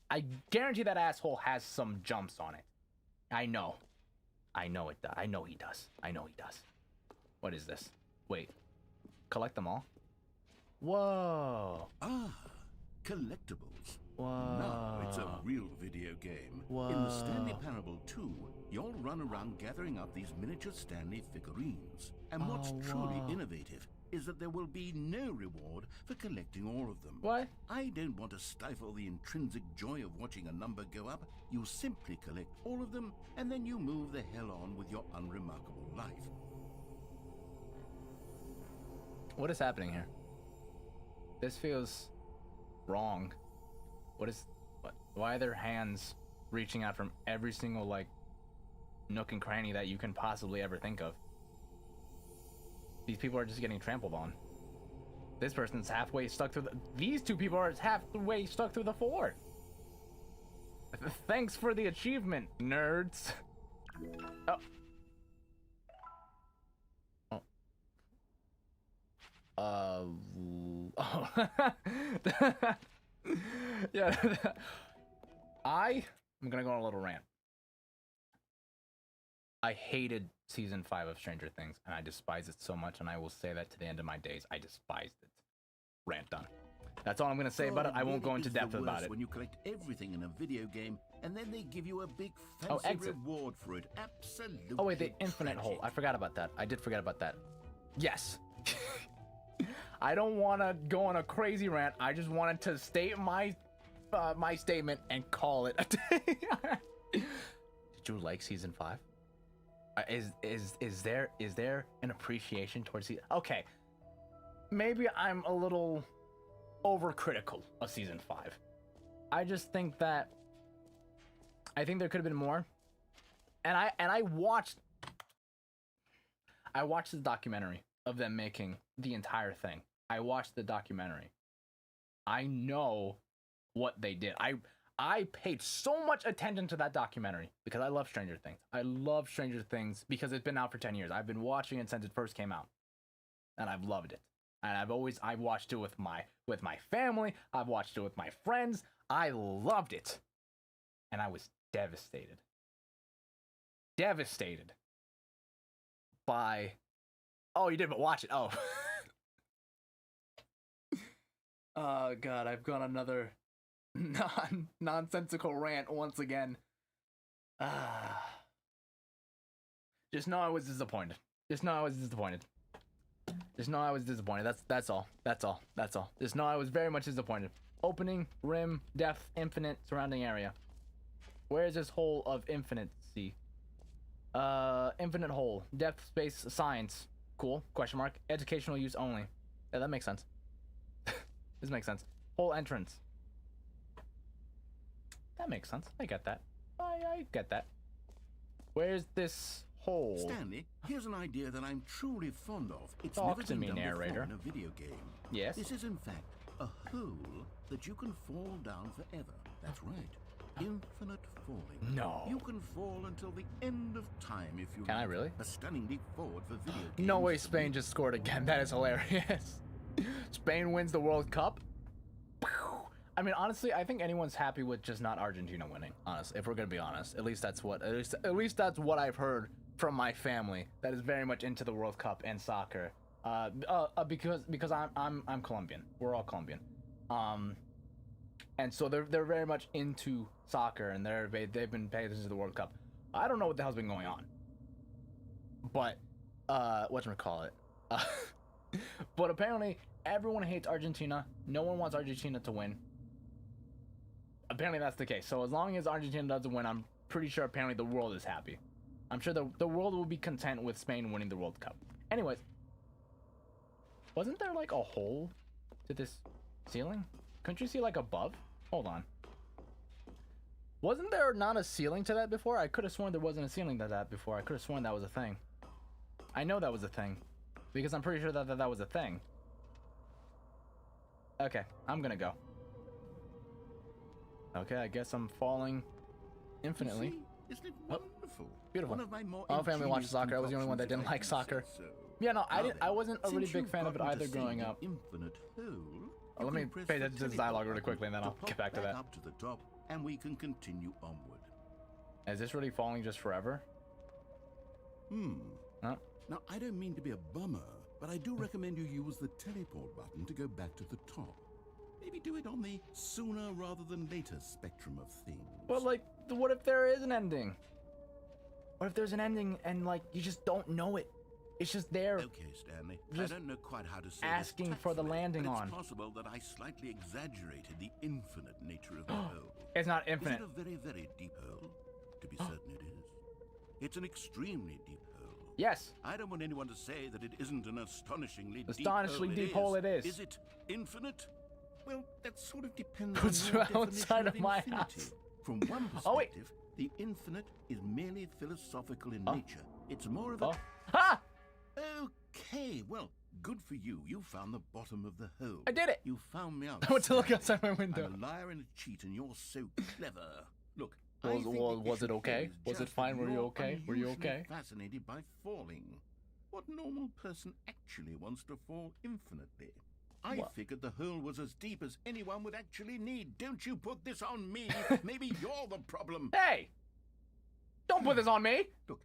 Speaker 1: I guarantee that asshole has some jumps on it. I know. I know it does. I know he does. I know he does. What is this? Wait. Collect them all? Whoa.
Speaker 2: Ah, collectibles.
Speaker 1: Whoa.
Speaker 2: Now it's a real video game.
Speaker 1: Whoa.
Speaker 2: In the Stanley Parable 2, you'll run around gathering up these miniature Stanley figurines. And what's truly innovative is that there will be no reward for collecting all of them.
Speaker 1: What?
Speaker 2: I don't want to stifle the intrinsic joy of watching a number go up. You simply collect all of them, and then you move the hell on with your unremarkable life.
Speaker 1: What is happening here? This feels wrong. What? Why are their hands reaching out from every single, like, nook and cranny that you can possibly ever think of? These people are just getting trampled on. This person's halfway stuck through the... These two people are halfway stuck through the floor. Thanks for the achievement, nerds. Oh. Oh. Yeah. I'm gonna go on a little rant. I hated season 5 of Stranger Things, and I despise it so much, and I will say that to the end of my days. I despised it. Rant done. That's all I'm gonna say about it. I won't go into depth about it.
Speaker 2: When you collect everything in a video game, and then they give you a big fancy reward for it. Absolutely.
Speaker 1: Oh wait, the infinite hole. I forgot about that. I did forget about that. Yes. I don't want to go on a crazy rant. I just wanted to state my my statement and call it a day. Did you like season 5? Is there an appreciation towards season? Okay, maybe I'm a little overcritical of season 5. I just think that there could have been more. And I watched the documentary of them making the entire thing. I watched the documentary. I know what they did. I paid so much attention to that documentary because I love Stranger Things. I love Stranger Things because it's been out for 10 years. I've been watching it since it first came out, and I've loved it. And I've watched it with my family. I've watched it with my friends. I loved it, and I was devastated devastated by... Oh, you didn't watch it. Oh. Oh, God, I've got another nonsensical rant once again. Just know I was disappointed. Just know I was disappointed. Just know I was disappointed. That's all. That's all. That's all. Just know I was very much disappointed. Opening, rim, depth, infinite, surrounding area. Where is this hole of infinity? Infinite hole. Depth, space, science. Cool. Question mark. Educational use only. Yeah, that makes sense. This makes sense. Hole entrance. That makes sense. I get that. I get that. Where's this hole?
Speaker 2: Stanley, here's an idea that I'm truly fond of. It's
Speaker 1: Talk
Speaker 2: never
Speaker 1: to
Speaker 2: been
Speaker 1: me,
Speaker 2: done
Speaker 1: narrator.
Speaker 2: before in a video game.
Speaker 1: Yes?
Speaker 2: This is in fact a hole that you can fall down forever. That's right. Infinite falling.
Speaker 1: No.
Speaker 2: You can fall until the end of time if you
Speaker 1: Can I really?
Speaker 2: A stunning leap forward for video games.
Speaker 1: No way Spain just scored again. That is hilarious. Spain wins the World Cup. I mean, honestly, I think anyone's happy with just not Argentina winning. Honestly, if we're gonna be honest, at least that's what that's what I've heard from my family that is very much into the World Cup and soccer. Because I'm Colombian. We're all Colombian. And so they're very much into soccer, and they've been paying attention to the World Cup. I don't know what the hell's been going on, but whatchamacallit. But apparently everyone hates Argentina. No one wants Argentina to win. Apparently that's the case. So as long as Argentina doesn't win, I'm pretty sure apparently the world is happy. I'm sure the world will be content with Spain winning the World Cup. Anyways, wasn't there like a hole to this ceiling? Couldn't you see like above? Hold on. Wasn't there not a ceiling to that before? I could have sworn there wasn't a ceiling to that before. I could have sworn that was a thing. I know that was a thing. Because I'm pretty sure that was a thing. Okay, I'm gonna go. Okay, I guess I'm falling infinitely.
Speaker 2: Isn't it wonderful?
Speaker 1: Beautiful.
Speaker 2: One of my more
Speaker 1: My family watches soccer. I was the only one that didn't like
Speaker 2: concoctions,
Speaker 1: soccer.
Speaker 2: if I can say so.
Speaker 1: Yeah, no, I
Speaker 2: Now
Speaker 1: didn't.
Speaker 2: then,
Speaker 1: I wasn't a really
Speaker 2: since
Speaker 1: big
Speaker 2: you've
Speaker 1: fan of it
Speaker 2: gotten to
Speaker 1: either
Speaker 2: see
Speaker 1: growing
Speaker 2: the
Speaker 1: up.
Speaker 2: Infinite hole,
Speaker 1: Let me pay attention to this dialogue really quickly, and then I'll get back to that.
Speaker 2: Up to the top, and we can continue onward.
Speaker 1: Is this really falling just forever? Huh?
Speaker 2: Now, I don't mean to be a bummer, but I do recommend you use the teleport button to go back to the top. Maybe do it on the sooner rather than later spectrum of things.
Speaker 1: But like, what if there is an ending? What if there's an ending and like you just don't know it? It's just there.
Speaker 2: Okay, Stanley.
Speaker 1: Just
Speaker 2: I don't know quite how to say
Speaker 1: asking
Speaker 2: this
Speaker 1: for the
Speaker 2: tactfully,
Speaker 1: landing
Speaker 2: but
Speaker 1: on.
Speaker 2: It's possible that I slightly exaggerated the infinite nature of the hole.
Speaker 1: It's not infinite.
Speaker 2: Is it a very, very deep hole? To be certain it is. It's an extremely deep hole.
Speaker 1: Yes.
Speaker 2: I don't want anyone to say that it isn't an astonishingly
Speaker 1: deep hole it is.
Speaker 2: Is it infinite? Well, that sort of depends
Speaker 1: It's
Speaker 2: on your
Speaker 1: outside
Speaker 2: definition
Speaker 1: of my
Speaker 2: infinity.
Speaker 1: house.
Speaker 2: From one
Speaker 1: Oh, wait.
Speaker 2: perspective, the infinite is merely philosophical in nature. It's more of a...
Speaker 1: Oh. Ha!
Speaker 2: Okay, well, good for you. You found the bottom of the hole.
Speaker 1: I did it.
Speaker 2: You found me out.
Speaker 1: I went to look
Speaker 2: Stanley.
Speaker 1: outside my window.
Speaker 2: I'm a liar and a cheat, and you're so clever. Look,
Speaker 1: Was it okay? Was it fine? Were you okay? Were you okay?
Speaker 2: Fascinated by falling. What normal person actually wants to fall infinitely? I
Speaker 1: What?
Speaker 2: figured the hole was as deep as anyone would actually need. Don't you put this on me. Maybe you're the problem.
Speaker 1: Hey! Don't put this on me!
Speaker 2: Look,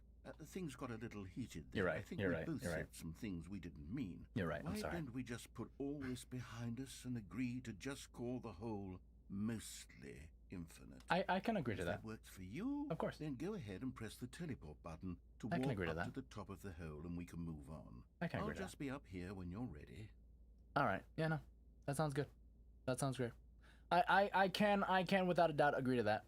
Speaker 2: things got a little heated there.
Speaker 1: You're right,
Speaker 2: I think
Speaker 1: you're
Speaker 2: we
Speaker 1: right,
Speaker 2: both
Speaker 1: you're
Speaker 2: said
Speaker 1: right.
Speaker 2: some things we didn't mean.
Speaker 1: You're right, I'm
Speaker 2: Why
Speaker 1: sorry.
Speaker 2: don't we just put all this behind us and agree to just call the hole mostly infinite?
Speaker 1: I can agree to
Speaker 2: If
Speaker 1: that.
Speaker 2: works for you,
Speaker 1: Of course.
Speaker 2: then go ahead and press the teleport button to
Speaker 1: I can
Speaker 2: walk
Speaker 1: agree to
Speaker 2: up
Speaker 1: that.
Speaker 2: to the top of the hole, and we can move on.
Speaker 1: I can
Speaker 2: I'll
Speaker 1: agree to
Speaker 2: just be up here when you're ready.
Speaker 1: Alright, yeah, no. That sounds good. That sounds great. I can without a doubt agree to that.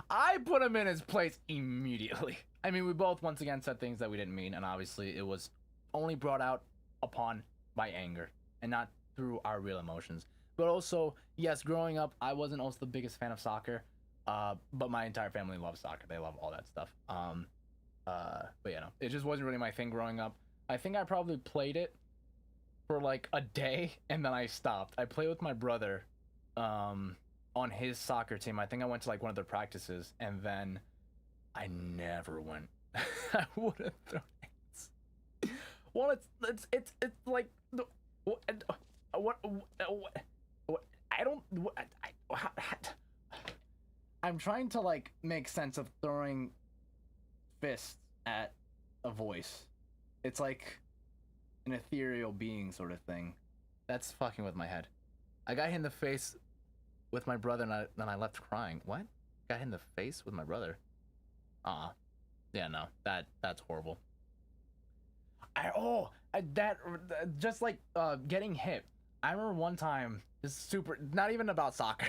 Speaker 1: I put him in his place immediately. I mean, we both once again said things that we didn't mean, and obviously it was only brought out upon by anger and not through our real emotions. But also, yes, growing up, I wasn't also the biggest fan of soccer, but my entire family loves soccer. They love all that stuff. But you know, it just wasn't really my thing growing up. I think I probably played it for like a day and then I stopped. I played with my brother on his soccer team. I think I went to like one of their practices and then I never went. I would have thrown it. Well, it's like what I don't I'm trying to like make sense of throwing fists at a voice. It's like an ethereal being sort of thing. That's fucking with my head. I got hit in the face with my brother, and then I left crying. What? Got hit in the face with my brother? Yeah, no, that's horrible. Just like getting hit. I remember one time. This is super. Not even about soccer.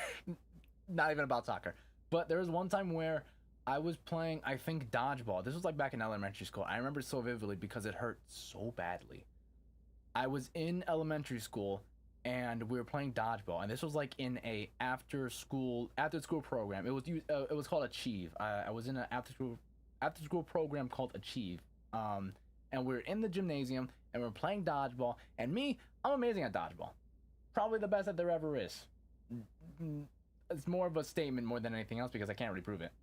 Speaker 1: Not even about soccer. But there was one time where I was playing, I think, dodgeball. This was like back in elementary school. I remember so vividly because it hurt so badly. I was in elementary school and we were playing dodgeball, and this was like in a after school program. It was called Achieve. I was in an after school program called Achieve. And we were in the gymnasium and we were playing dodgeball. And me, I'm amazing at dodgeball. Probably the best that there ever is. It's more of a statement more than anything else because I can't really prove it.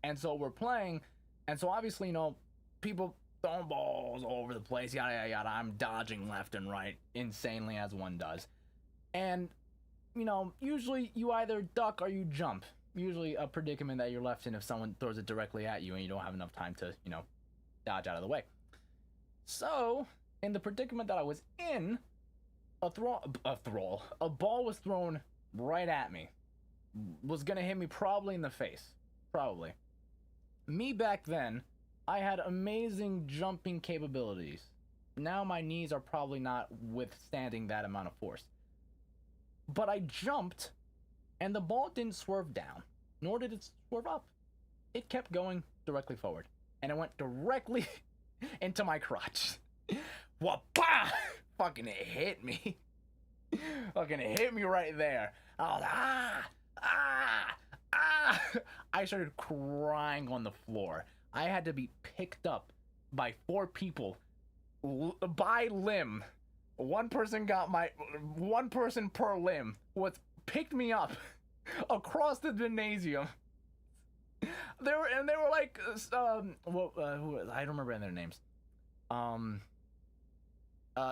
Speaker 1: And so we're playing, and so obviously, you know, people throwing balls all over the place, yada yada yada. I'm dodging left and right insanely as one does. And, you know, usually you either duck or you jump. Usually a predicament that you're left in if someone throws it directly at you and you don't have enough time to, you know, dodge out of the way. So, in the predicament that I was in, a ball was thrown right at me. Was gonna hit me probably in the face. Probably. Me back then, I had amazing jumping capabilities. Now my knees are probably not withstanding that amount of force. But I jumped, and the ball didn't swerve down, nor did it swerve up. It kept going directly forward, and it went directly into my crotch. Wha-bah! Fucking it hit me. Fucking it hit me right there. I was like, I started crying on the floor. I had to be picked up by 4 people by limb. One person per limb picked me up across the gymnasium. They were like, who, I don't remember their names.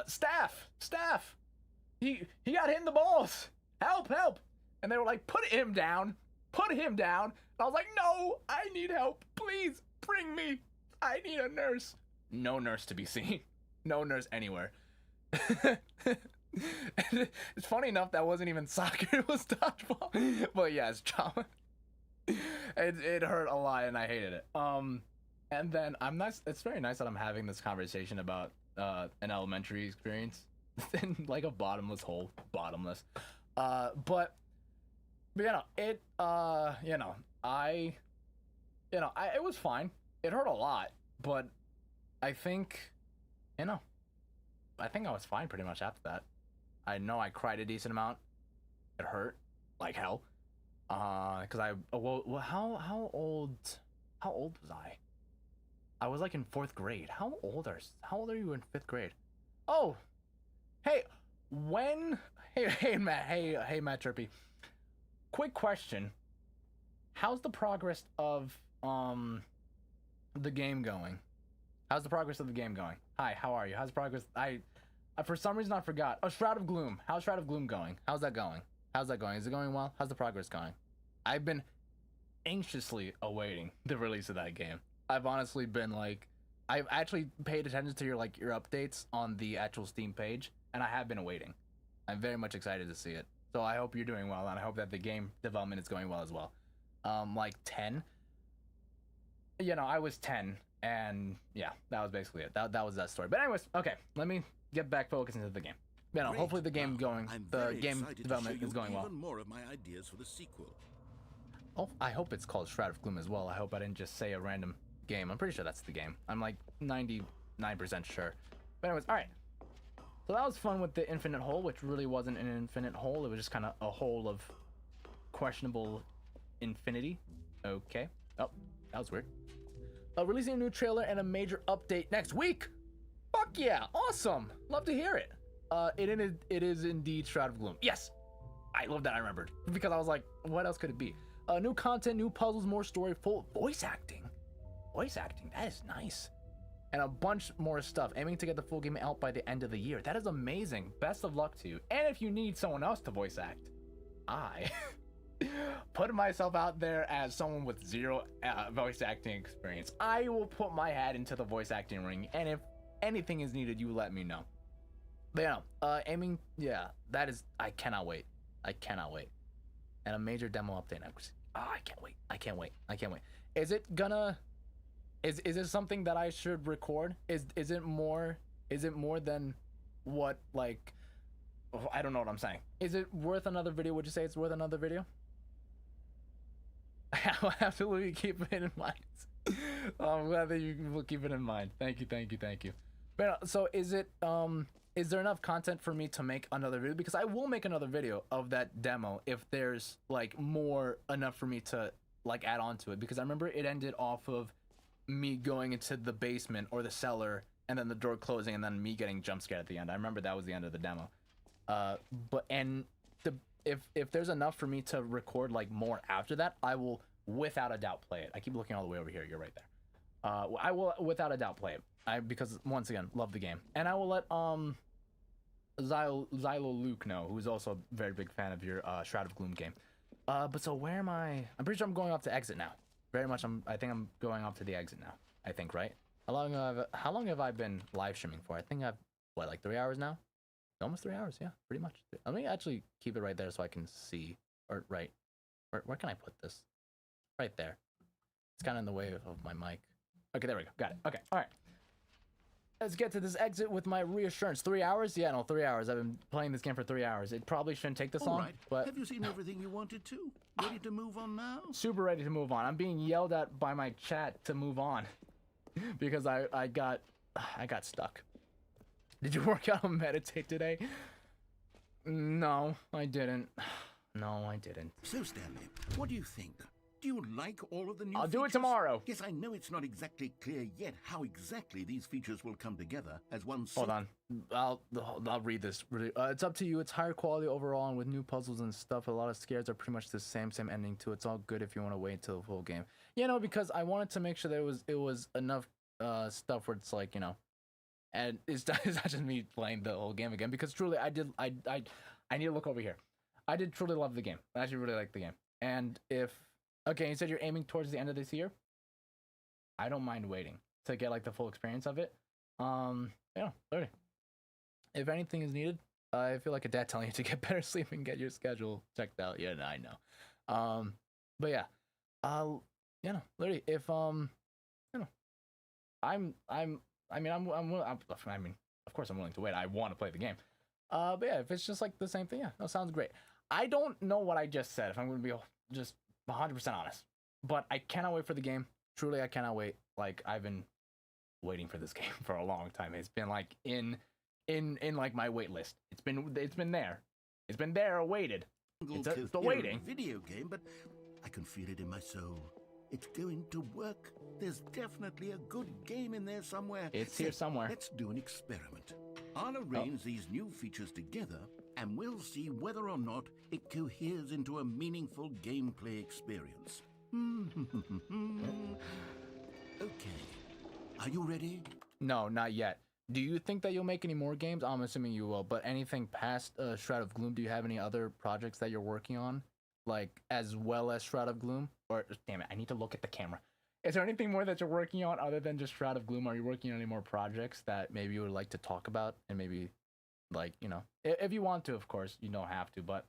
Speaker 1: Staff. He got hit in the balls. Help. And they were like, put him down. And I was like, no, I need help. Please bring me. I need a nurse. No nurse to be seen. No nurse anywhere. It's funny enough that wasn't even soccer, it was dodgeball. But yeah, it's trauma. It hurt a lot and I hated it. And then it's very nice that I'm having this conversation about an elementary experience in like a bottomless hole. But it was fine. It hurt a lot, but I think I was fine pretty much after that. I know I cried a decent amount. It hurt like hell. Because how old was I? I was like in 4th grade. How old are you in 5th grade? Oh, hey, Hey Matt Chirpy. Quick question. How's the progress of the game going? Hi, how are you? How's the progress? I for some reason I forgot. Oh, Shroud of Gloom. How's Shroud of Gloom going? How's that going? Is it going well? How's the progress going? I've been anxiously awaiting the release of that game. I've honestly been like, I've actually paid attention to your updates on the actual Steam page, and I have been awaiting. I'm very much excited to see it. So I hope you're doing well, and I hope that the game development is going well as well. 10. I was 10, and yeah, that was basically it. That was that story. But anyways, okay, let me get back focusing into the game. Hopefully the game development is going well.
Speaker 2: Even more of my ideas for the sequel.
Speaker 1: Oh, I hope it's called Shroud of Gloom as well. I hope I didn't just say a random game. I'm pretty sure that's the game. I'm like 99% sure. But anyways, all right. So that was fun with the infinite hole, which really wasn't an infinite hole. It was just kind of a hole of questionable infinity. Okay. Oh, that was weird. Releasing a new trailer and a major update next week. Fuck yeah, awesome. Love to hear it. It is indeed Shroud of Gloom. Yes, I love that I remembered because I was like, what else could it be? New content, new puzzles, more story, full voice acting. That is nice. And a bunch more stuff, aiming to get the full game out by the end of the year. That is amazing. Best of luck to you. And if you need someone else to voice act, I putting myself out there as someone with zero voice acting experience. I will put my hat into the voice acting ring, and if anything is needed, you let me know. But yeah, aiming, yeah, that is, I cannot wait. I cannot wait. And a major demo update. I can't wait. I can't wait. I can't wait. Is it gonna, is it something that I should record? Is it more than what, like, I don't know what I'm saying. Is it worth another video? Would you say it's worth another video? I will absolutely keep it in mind. I'm glad that you will keep it in mind. Thank you, thank you, thank you. But so is it, is there enough content for me to make another video? Because I will make another video of that demo if there's like more enough for me to like add on to it. Because I remember it ended off of me going into the basement or the cellar and then the door closing and then me getting jump scared at the end. I remember that was the end of the demo. If there's enough for me to record like more after that, I will without a doubt play it. I keep looking all the way over here. You're right there. I will without a doubt play it. Because once again, love the game, and I will let Xylo Luke know, who's also a very big fan of your Shroud of Gloom game. But so where am I? I'm pretty sure I'm going off to exit now. Very much. I think I'm going off to the exit now. I think, right? How long have I been live streaming for? I think I've like 3 hours now. Almost 3 hours, yeah, pretty much. Let me actually keep it right there so I can see. Or right, where can I put this? Right there. It's kind of in the way of my mic. Okay, there we go. Got it. Okay, all right. Let's get to this exit with my reassurance. 3 hours? Yeah, no, 3 hours. I've been playing this game for 3 hours. It probably shouldn't take this long,
Speaker 2: right.
Speaker 1: but...
Speaker 2: Have you seen everything you wanted to? Ready to move on now?
Speaker 1: Super ready to move on. I'm being yelled at by my chat to move on because I got stuck. Did you work out and meditate today? No, I didn't. No, I didn't.
Speaker 2: So, Stanley, what do you think? Do you like all of the new
Speaker 1: I'll do it
Speaker 2: features?
Speaker 1: tomorrow.
Speaker 2: Yes, I know it's not exactly clear yet how exactly these features will come together as one...
Speaker 1: Hold on. I'll read this. It's up to you. It's higher quality overall, and with new puzzles and stuff, a lot of scares are pretty much the same ending too. It's all good if you want to wait until the full game. You know, because I wanted to make sure that it was enough stuff where it's like, you know, and it's not just me playing the whole game again, because truly I need to look over here. I did truly love the game. I actually really like the game. And if... Okay, you said you're aiming towards the end of this year? I don't mind waiting to get like the full experience of it. Yeah, 30. If anything is needed, I feel like a dad telling you to get better sleep and get your schedule checked out. Yeah, no, I know. But yeah, you know, literally, if you know, I mean, of course I'm willing to wait. I want to play the game. But yeah, if it's just like the same thing, yeah, that sounds great. I don't know what I just said, if I'm going to be just 100% honest, but I cannot wait for the game. Truly, I cannot wait. Like, I've been waiting for this game for a long time. It's been like in like my wait list. It's been there. It's been there, awaited. It's the waiting.
Speaker 2: Video game, but I can feel it in my soul. It's going to work. There's definitely a good game in there somewhere.
Speaker 1: It's here somewhere.
Speaker 2: Let's do an experiment. I'll arrange these new features together, and we'll see whether or not it coheres into a meaningful gameplay experience. Okay. Are you ready?
Speaker 1: No, not yet. Do you think that you'll make any more games? I'm assuming you will, but anything past Shroud of Gloom? Do you have any other projects that you're working on? Like, as well as Shroud of Gloom? Or, damn it, I need to look at the camera. Is there anything more that you're working on other than just Shroud of Gloom? Are you working on any more projects that maybe you would like to talk about? And maybe, like, you know, if you want to, of course, you don't have to, but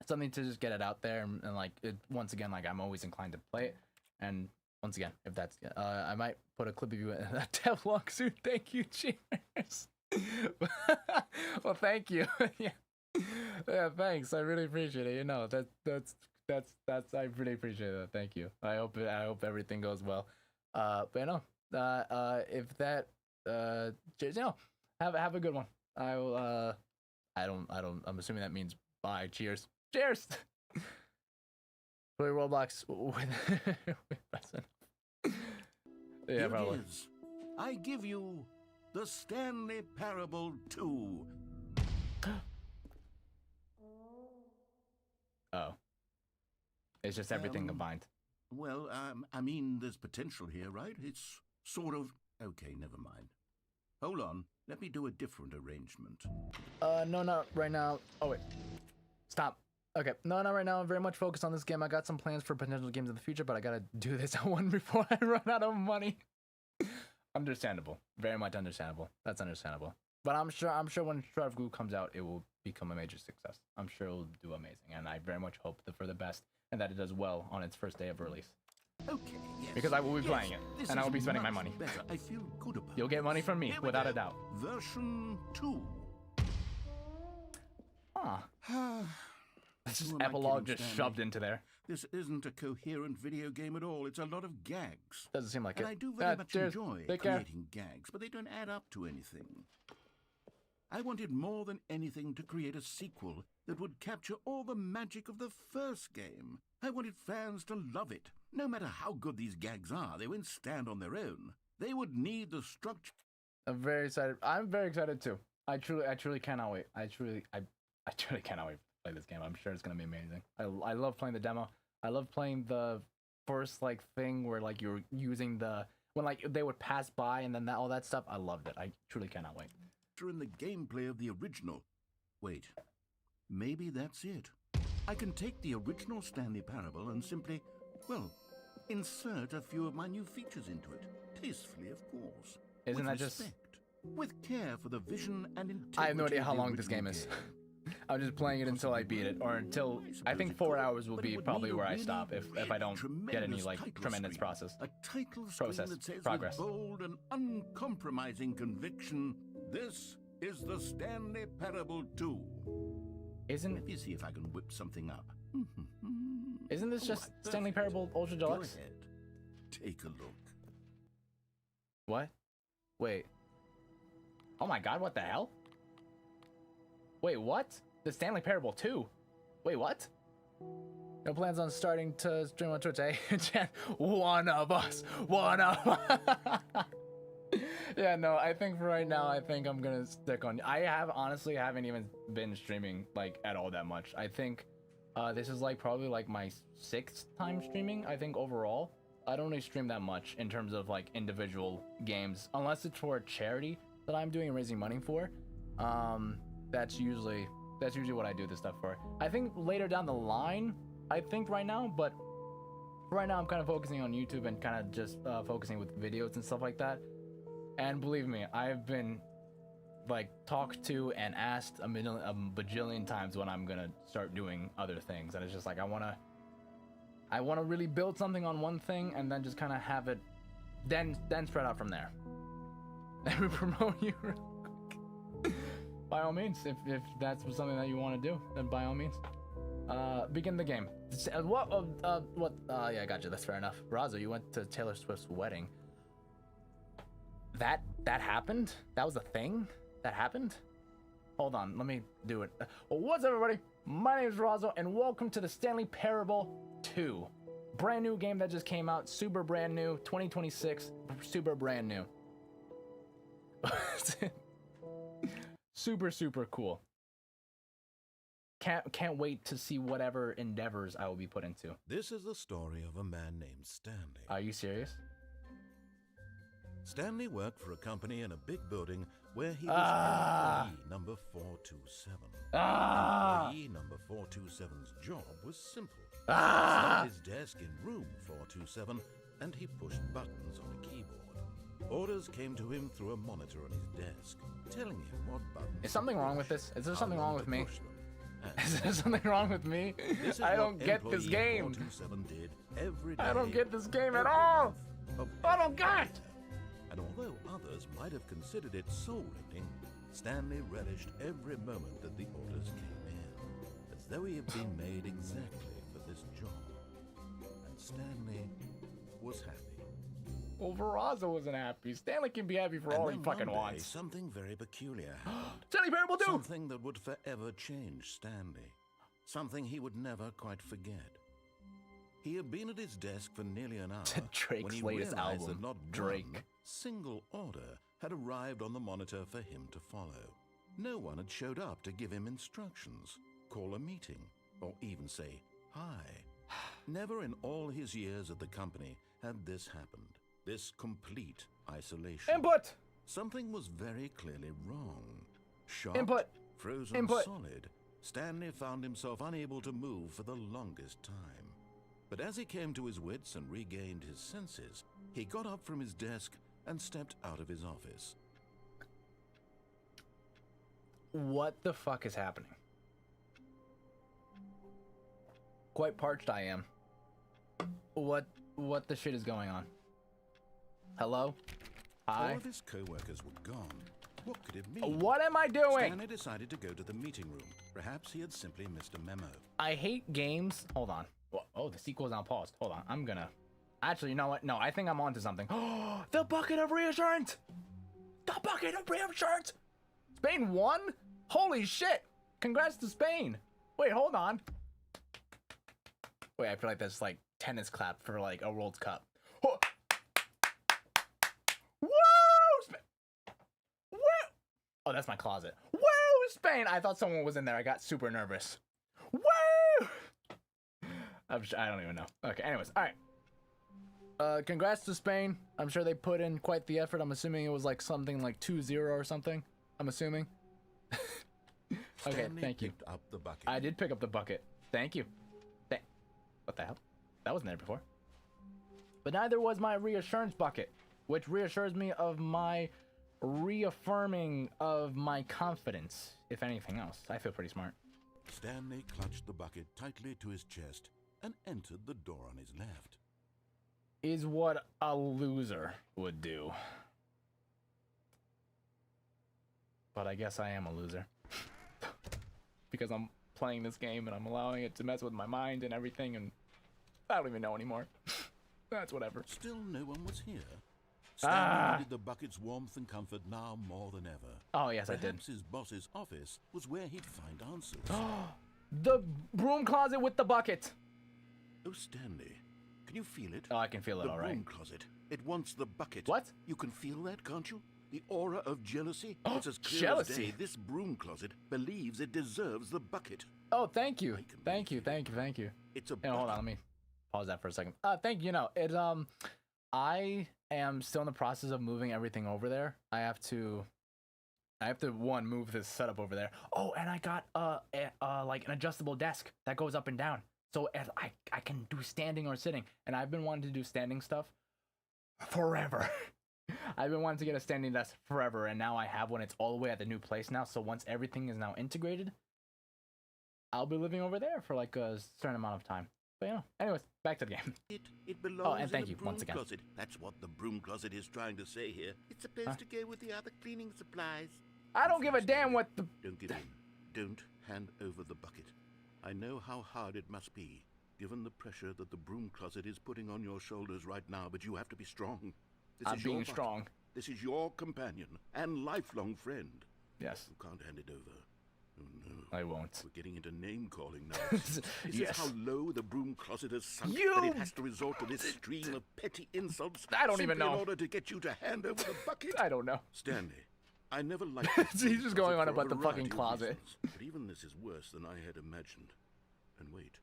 Speaker 1: something to just get it out there. And like, once again, like, I'm always inclined to play it. And once again, if that's, I might put a clip of you in a Deluxe suit. Thank you, cheers. Well, thank you. Yeah. Yeah, thanks. I really appreciate it. You know, that's I really appreciate that. Thank you. I hope everything goes well. But you know, if that, cheers, you know, have a good one. I will, I'm assuming that means bye. Cheers. Cheers. Play Roblox with Preston. Yeah, probably.
Speaker 2: It is. I give you the Stanley Parable 2.
Speaker 1: Oh. It's just everything combined.
Speaker 2: Well, I mean, there's potential here, right? It's sort of... Okay, never mind. Hold on. Let me do a different arrangement.
Speaker 1: No, not right now. Oh, wait. Stop. Okay, no, not right now. I'm very much focused on this game. I got some plans for potential games in the future, but I gotta do this one before I run out of money. Understandable. Very much understandable. That's understandable. But I'm sure when Shroud of Goo comes out, it will become a major success. I'm sure it'll do amazing, and I very much hope for the best and that it does well on its first day of release.
Speaker 2: Okay, yes.
Speaker 1: Because I will be playing it, and I will be spending my money.
Speaker 2: Better. I feel good about
Speaker 1: You'll get money from me, without a doubt.
Speaker 2: Version 2.
Speaker 1: Huh. This is epilogue just shoved into there.
Speaker 2: This isn't a coherent video game at all. It's a lot of gags.
Speaker 1: Doesn't seem like
Speaker 2: and
Speaker 1: it.
Speaker 2: I do very much enjoy
Speaker 1: Take care.
Speaker 2: creating gags, but they don't add up to anything. I wanted more than anything to create a sequel that would capture all the magic of the first game. I wanted fans to love it. No matter how good these gags are, they won't stand on their own. They would need the structure.
Speaker 1: I'm very excited. I'm very excited too. I truly cannot wait. I truly cannot wait to play this game. I'm sure it's gonna be amazing. I love playing the demo. I love playing the first thing where you're using when they would pass by and then all that stuff. I loved it. I truly cannot wait.
Speaker 2: In the gameplay of the original. Wait, maybe that's it. I can take the original Stanley Parable and simply, well, insert a few of my new features into it. Tastefully, of course.
Speaker 1: Isn't that
Speaker 2: respect, with care for the vision and integrity.
Speaker 1: I have no idea how long this game is. I'm just playing it until I beat it, or until I think 4 hours will be probably where I stop if I don't get any tremendous progress.
Speaker 2: With bold and uncompromising conviction, this is the Stanley Parable 2. Let me see if I can whip something up.
Speaker 1: Isn't this just Stanley Parable Ultra Deluxe?
Speaker 2: Go ahead. Take a look.
Speaker 1: What? Wait. Oh my god, what the hell? Wait, what? The Stanley Parable 2? Wait, what? No plans on starting to stream on Twitch, eh? One of us. Yeah, no, I think for right now, I think I'm gonna stick on. I honestly haven't even been streaming at all that much. I think this is probably my 6th time streaming, I think, overall. I don't really stream that much in terms of individual games, unless it's for a charity that I'm doing and raising money for. That's usually what I do this stuff for. I think later down the line, but right now I'm kind of focusing on YouTube and kind of just focusing with videos and stuff like that. And believe me, I've been talked to and asked a bajillion times when I'm gonna start doing other things, and it's just I wanna really build something on one thing and then just kind of have it then spread out from there. Let me promote you real quick. By all means, if that's something that you want to do, then by all means, begin the game. What? Yeah, I got you. That's fair enough. Varazo, you went to Taylor Swift's wedding. That happened? That was a thing? That happened? Hold on, let me do it. Well, what's up, everybody? My name is Varazo, and welcome to the Stanley Parable 2. Brand new game that just came out, super brand new, 2026, super brand new. Super cool. Can't wait to see whatever endeavors I will be put into.
Speaker 2: This is the story of a man named Stanley.
Speaker 1: Are you serious?
Speaker 2: Stanley worked for a company in a big building where he was employee number 427. Employee number 427's job was simple. He sat at his desk in room 427 and he pushed buttons on a keyboard. Orders came to him through a monitor on his desk, telling him what buttons.
Speaker 1: Is something wrong with this? Is there something wrong with me? Is there something wrong with me? I don't get this game. I don't get this game at all. I don't get.
Speaker 2: And although others might have considered it soul-rending, Stanley relished every moment that the orders came in, as though he had been made exactly for this job. And Stanley was happy.
Speaker 1: Well, Varazo wasn't happy. Stanley can be happy for all he fucking wants.
Speaker 2: Something very peculiar happened.
Speaker 1: Stanley Parable 2!
Speaker 2: Something that would forever change Stanley. Something he would never quite forget. He had been at his desk for nearly an hour
Speaker 1: Drake's
Speaker 2: when he
Speaker 1: latest
Speaker 2: realized
Speaker 1: album,
Speaker 2: that not
Speaker 1: Drake.
Speaker 2: one single order had arrived on the monitor for him to follow. No one had showed up to give him instructions, call a meeting, or even say hi. Never in all his years at the company had this happened. This complete isolation.
Speaker 1: Input!
Speaker 2: Something was very clearly wrong. Shocked,
Speaker 1: Input!
Speaker 2: frozen
Speaker 1: Input!
Speaker 2: solid, Stanley found himself unable to move for the longest time. But as he came to his wits and regained his senses, he got up from his desk and stepped out of his office.
Speaker 1: What the fuck is happening? Quite parched I am. What the shit is going on? Hello? Hi?
Speaker 2: All of his co-workers were gone. What could it mean?
Speaker 1: What am I doing?
Speaker 2: Stanley decided to go to the meeting room. Perhaps he had simply missed a memo.
Speaker 1: I hate games. Hold on. Oh, the sequel's now paused. Hold on. I'm gonna... Actually, you know what? No, I think I'm onto something. Oh, the bucket of reassurance! The bucket of reassurance! Spain won? Holy shit! Congrats to Spain! Wait, hold on. Wait, I feel like that's like tennis clap for like a World Cup. Oh. Woo! Spain! Woo! Oh, that's my closet. Woo! Spain! I thought someone was in there. I got super nervous. Woo! I don't even know. Okay, anyways, all right. Congrats to Spain. I'm sure they put in quite the effort. I'm assuming it was like something like 2-0 or something. I'm assuming. Okay,
Speaker 2: Stanley
Speaker 1: thank you.
Speaker 2: picked up the bucket.
Speaker 1: I did pick up the bucket. Thank you. What the hell? That wasn't there before. But neither was my reassurance bucket, which reassures me of my reaffirming of my confidence, if anything else. I feel pretty smart.
Speaker 2: Stanley clutched the bucket tightly to his chest and entered the door on his left.
Speaker 1: Is what a loser would do. But I guess I am a loser. Because I'm playing this game and I'm allowing it to mess with my mind and everything, and I don't even know anymore. That's whatever.
Speaker 2: Still no one was here. Stanley needed the bucket's warmth and comfort now more than ever.
Speaker 1: Oh, yes, I did.
Speaker 2: Perhaps his boss's office was where he'd find answers.
Speaker 1: The broom closet with the bucket.
Speaker 2: Oh, Stanley, can you feel it?
Speaker 1: Oh, I can feel it,
Speaker 2: The
Speaker 1: all right.
Speaker 2: broom closet. It wants the bucket.
Speaker 1: What?
Speaker 2: You can feel that, can't you? The aura of jealousy. It's as clear
Speaker 1: Jealousy.
Speaker 2: as day. This broom closet believes it deserves the bucket.
Speaker 1: Oh, thank you.
Speaker 2: I can
Speaker 1: Thank you,
Speaker 2: believe
Speaker 1: thank you, thank you.
Speaker 2: It's a
Speaker 1: Hey, hold on,
Speaker 2: bucket.
Speaker 1: let me pause that for a second. Thank you. No, it I am still in the process of moving everything over there. I have to one, move this setup over there. Oh, and I got like an adjustable desk that goes up and down. So as I can do standing or sitting. And I've been wanting to do standing stuff forever. I've been wanting to get a standing desk forever, and now I have one. It's all the way at the new place now. So once everything is now integrated, I'll be living over there for like a certain amount of time. But you know, anyways, back to the game.
Speaker 2: It belongs
Speaker 1: and thank
Speaker 2: in
Speaker 1: you
Speaker 2: the broom
Speaker 1: once again.
Speaker 2: closet. That's what the broom closet is trying to say here. It's supposed to go with the other cleaning supplies.
Speaker 1: I don't give a damn what the...
Speaker 2: Don't give in. Don't hand over the bucket. I know how hard it must be, given the pressure that the broom closet is putting on your shoulders right now, but you have to be strong. This
Speaker 1: I'm
Speaker 2: is your
Speaker 1: being
Speaker 2: bucket.
Speaker 1: strong.
Speaker 2: This is your companion and lifelong friend.
Speaker 1: Yes,
Speaker 2: You can't hand it over. Oh no.
Speaker 1: I won't.
Speaker 2: We're getting into name-calling now. Is
Speaker 1: Yes.
Speaker 2: this how low the broom closet has sunk
Speaker 1: You-
Speaker 2: that it has to resort to this stream of petty insults
Speaker 1: I don't even
Speaker 2: simply
Speaker 1: know.
Speaker 2: in order to get you to hand over the bucket?
Speaker 1: I don't know.
Speaker 2: Stanley, I never liked
Speaker 1: He's
Speaker 2: this broom
Speaker 1: just going
Speaker 2: closet
Speaker 1: on
Speaker 2: for a
Speaker 1: about the
Speaker 2: variety
Speaker 1: fucking
Speaker 2: of
Speaker 1: closet.
Speaker 2: reasons, but even this is worse than I had imagined. And wait.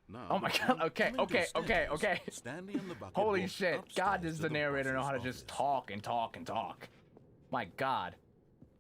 Speaker 2: Now,
Speaker 1: Oh my
Speaker 2: the
Speaker 1: god,
Speaker 2: broom
Speaker 1: okay,
Speaker 2: coming
Speaker 1: okay, okay,
Speaker 2: downstairs,
Speaker 1: okay.
Speaker 2: Stanley and the bucket
Speaker 1: Holy
Speaker 2: walked
Speaker 1: shit, God,
Speaker 2: upstairs
Speaker 1: does
Speaker 2: to
Speaker 1: the narrator know how to
Speaker 2: boss's
Speaker 1: just
Speaker 2: office.
Speaker 1: talk and talk and talk. My god.